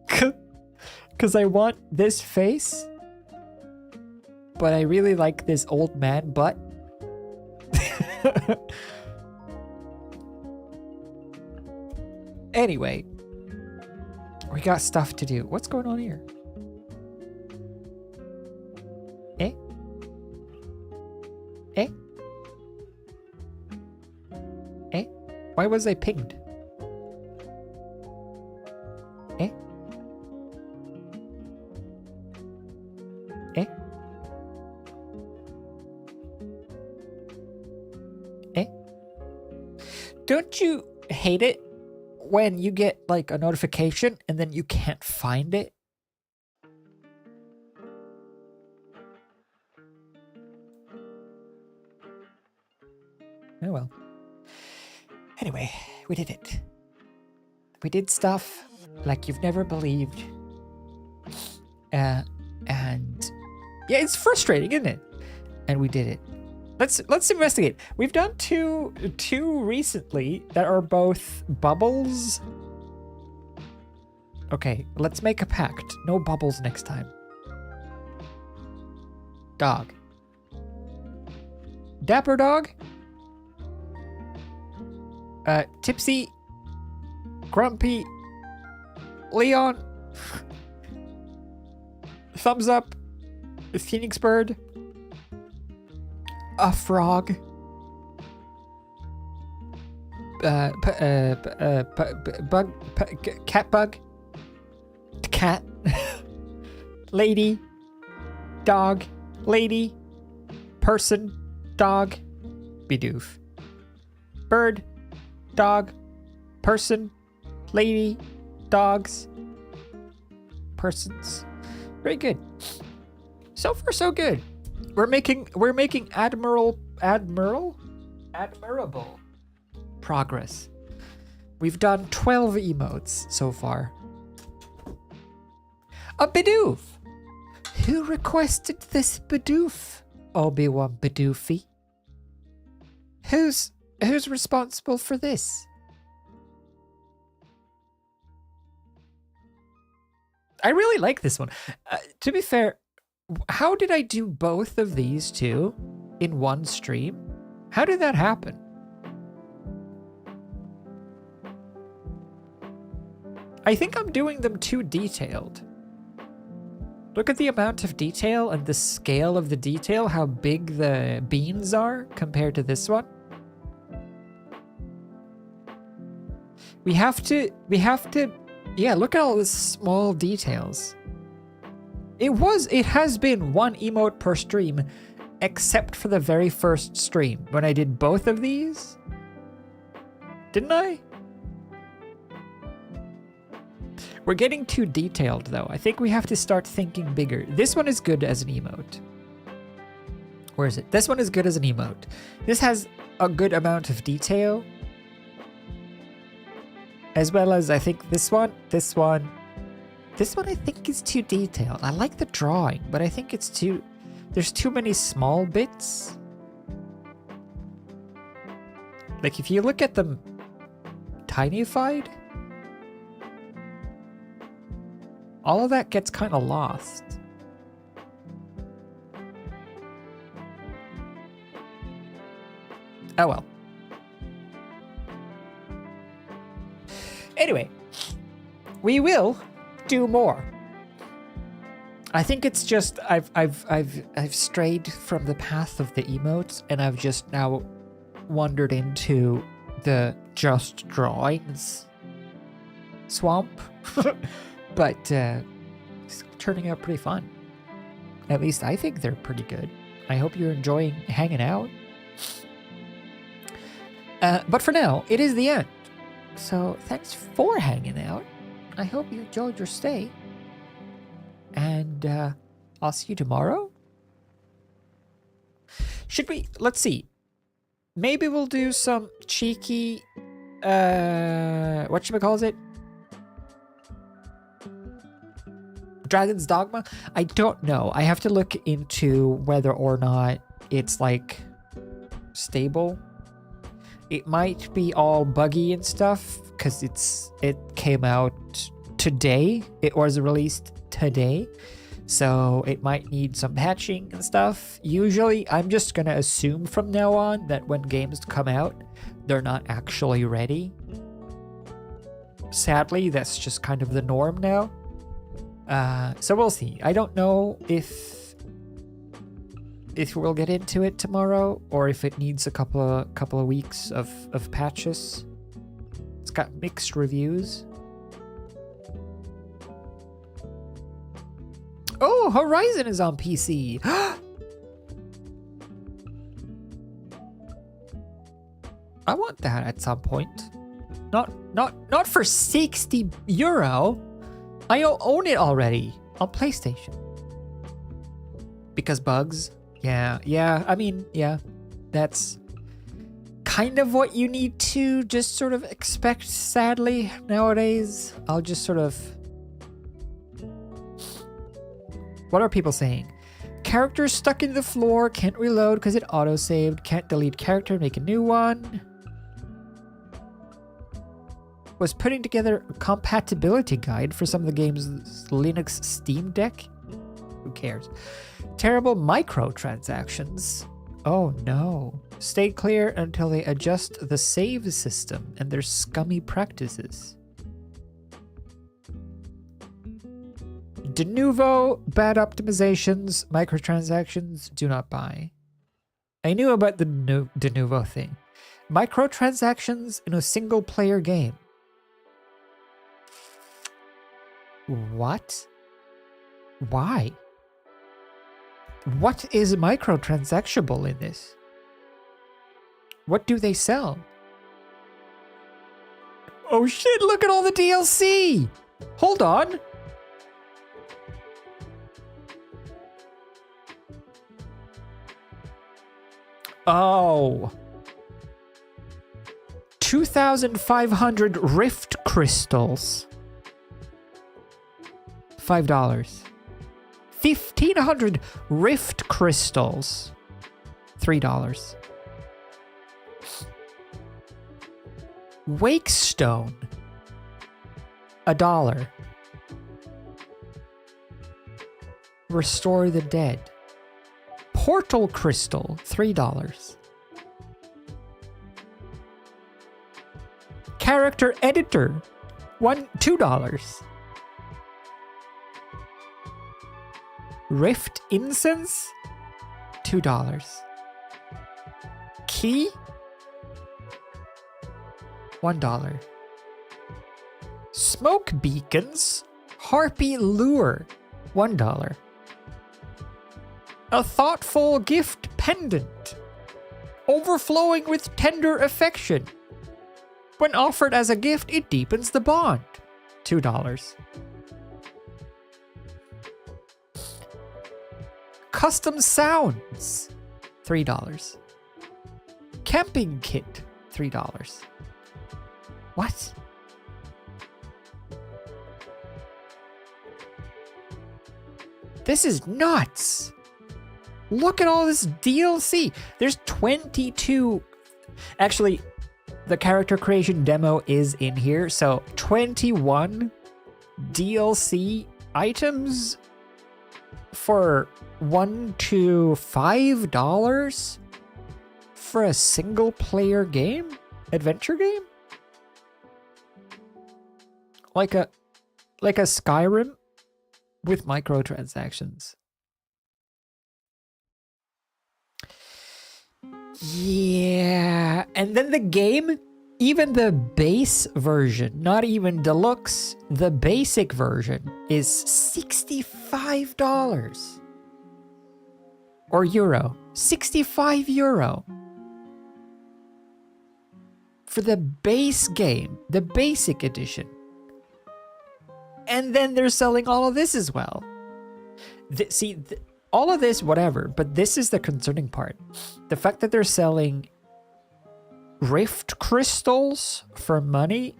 Because I want this face. But I really like this old man butt. Anyway. We got stuff to do. What's going on here? Eh? Eh? Eh? Why was I pinged? Eh? Eh? Eh? Don't you hate it when you get like a notification and then you can't find it? Oh well. Anyway, we did it. We did stuff like you've never believed. And yeah, it's frustrating, isn't it? And we did it. Let's investigate. We've done two recently that are both bubbles. Okay, let's make a pact. No bubbles next time. Dog. Dapper dog. Tipsy. Grumpy. Leon. Thumbs up. Phoenix bird. A frog. Cat bug. Cat. Lady. Dog. Lady. Person. Dog. Bidoof. Bird. Dog. Person. Lady. Dogs. Persons. Very good. So far so good. We're making admirable progress. We've done 12 emotes so far. A Bidoof! Who requested this Bidoof? Obi-Wan Bidoofy. Who's responsible for this? I really like this one. To be fair, how did I do both of these two in one stream? How did that happen? I think I'm doing them too detailed. Look at the amount of detail and the scale of the detail, how big the beans are compared to this one. We have to, yeah, look at all the small details. It has been one emote per stream, except for the very first stream, when I did both of these. Didn't I? We're getting too detailed, though. I think we have to start thinking bigger. This one is good as an emote. Where is it? This one is good as an emote. This has a good amount of detail. As well as, I think, this one. This one I think is too detailed. I like the drawing, but I think it's too... There's too many small bits. Like, if you look at them tinified, all of that gets kind of lost. Oh well. Anyway, we will do more. I think it's just I've strayed from the path of the emotes, and I've just now wandered into the just drawings swamp. But it's turning out pretty fun. At least I think they're pretty good. I hope you're enjoying hanging out. But for now, it is the end. So thanks for hanging out. I hope you enjoyed your stay. And I'll see you tomorrow. Should we? Let's see. Maybe we'll do some cheeky, whatchamacallit? Dragon's Dogma? I don't know. I have to look into whether or not it's like stable. It might be all buggy and stuff because it came out today. It was released today. So it might need some patching and stuff. Usually, I'm just going to assume from now on that when games come out, they're not actually ready. Sadly, that's just kind of the norm now. So we'll see. I don't know if we'll get into it tomorrow or if it needs a couple of weeks of patches. It's got mixed reviews. Oh, Horizon is on PC. I want that at some point. Not for 60 euro. I own it already on PlayStation. Because bugs? Yeah. I mean, yeah. That's kind of what you need to just sort of expect, sadly, nowadays. I'll just sort of... What are people saying? Character stuck in the floor, can't reload because it auto-saved, can't delete character, make a new one. Was putting together a compatibility guide for some of the game's Linux Steam Deck. Who cares? Terrible microtransactions. Oh no. Stay clear until they adjust the save system and their scummy practices. De novo, bad optimizations, microtransactions, do not buy. I knew about the de novo thing. Microtransactions in a single player game. What? Why? What is microtransactionable in this? What do they sell? Oh shit, look at all the DLC! Hold on! Oh. 2,500 Rift Crystals. $5. 1,500 Rift Crystals. $3. Wakestone. $1. Restore the Dead. Portal Crystal, $3. Character Editor, $2. Rift Incense, $2. Key, $1. Smoke Beacons, Harpy Lure, $1. A thoughtful gift pendant, overflowing with tender affection. When offered as a gift, it deepens the bond. $2. Custom sounds, $3. Camping kit, $3. What? This is nuts. Look at all this DLC. There's 22. Actually, the character creation demo is in here. So 21 DLC items for $1 to $5 for a single player game? Adventure game? Like a Skyrim with microtransactions. Yeah, and then the game, even the base version, not even deluxe, the basic version is $65. or euro. 65 euro. For the base game, the basic edition. And then they're selling all of this as well. All of this, whatever, but this is the concerning part. The fact that they're selling rift crystals for money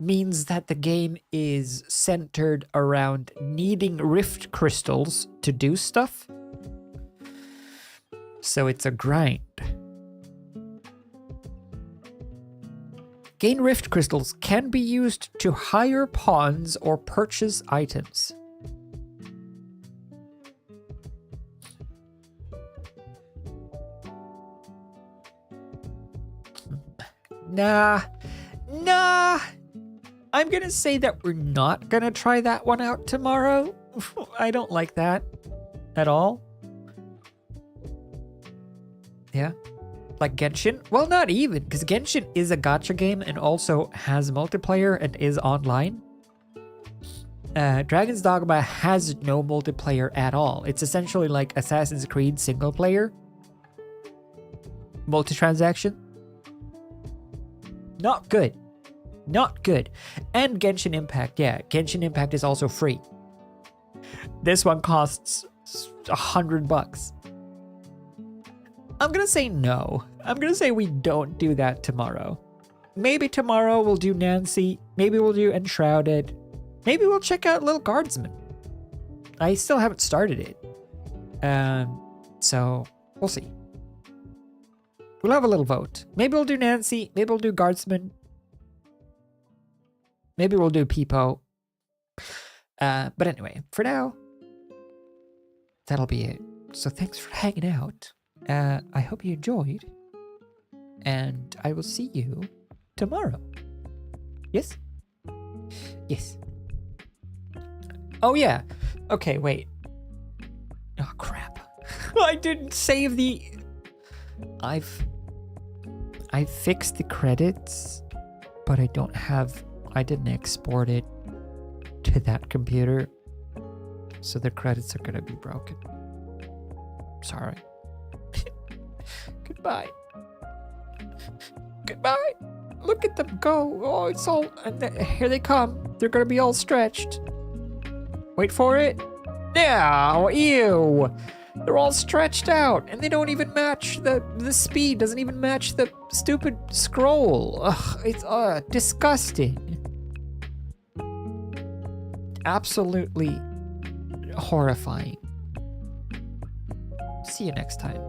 means that the game is centered around needing rift crystals to do stuff. So it's a grind. Gain rift crystals can be used to hire pawns or purchase items. Nah. I'm gonna say that we're not gonna try that one out tomorrow. I don't like that at all. Yeah. Like Genshin? Well, not even, because Genshin is a gacha game and also has multiplayer and is online. Dragon's Dogma has no multiplayer at all. It's essentially like Assassin's Creed single player. Multi-transaction. Not good. Not good. And Genshin Impact, yeah. Genshin Impact is also free. This one costs $100. I'm gonna say no. I'm gonna say we don't do that tomorrow. Maybe tomorrow we'll do Nancy. Maybe we'll do Enshrouded. Maybe we'll check out Little Guardsman. I still haven't started it. So we'll see. We'll have a little vote. Maybe we'll do Nancy. Maybe we'll do Guardsman. Maybe we'll do Peepo. But anyway, for now, that'll be it. So thanks for hanging out. I hope you enjoyed. And I will see you tomorrow. Yes? Yes. Oh, yeah. Okay, wait. Oh, crap. I didn't save the... I fixed the credits, but I didn't export it to that computer. So the credits are gonna be broken. Sorry. Goodbye. Goodbye. Look at them go. Oh, it's all... Here they come. They're gonna be all stretched. Wait for it. Yeah, ew. They're all stretched out, and they don't even match the speed. Doesn't even match the stupid scroll. Ugh, it's disgusting. Absolutely horrifying. See you next time.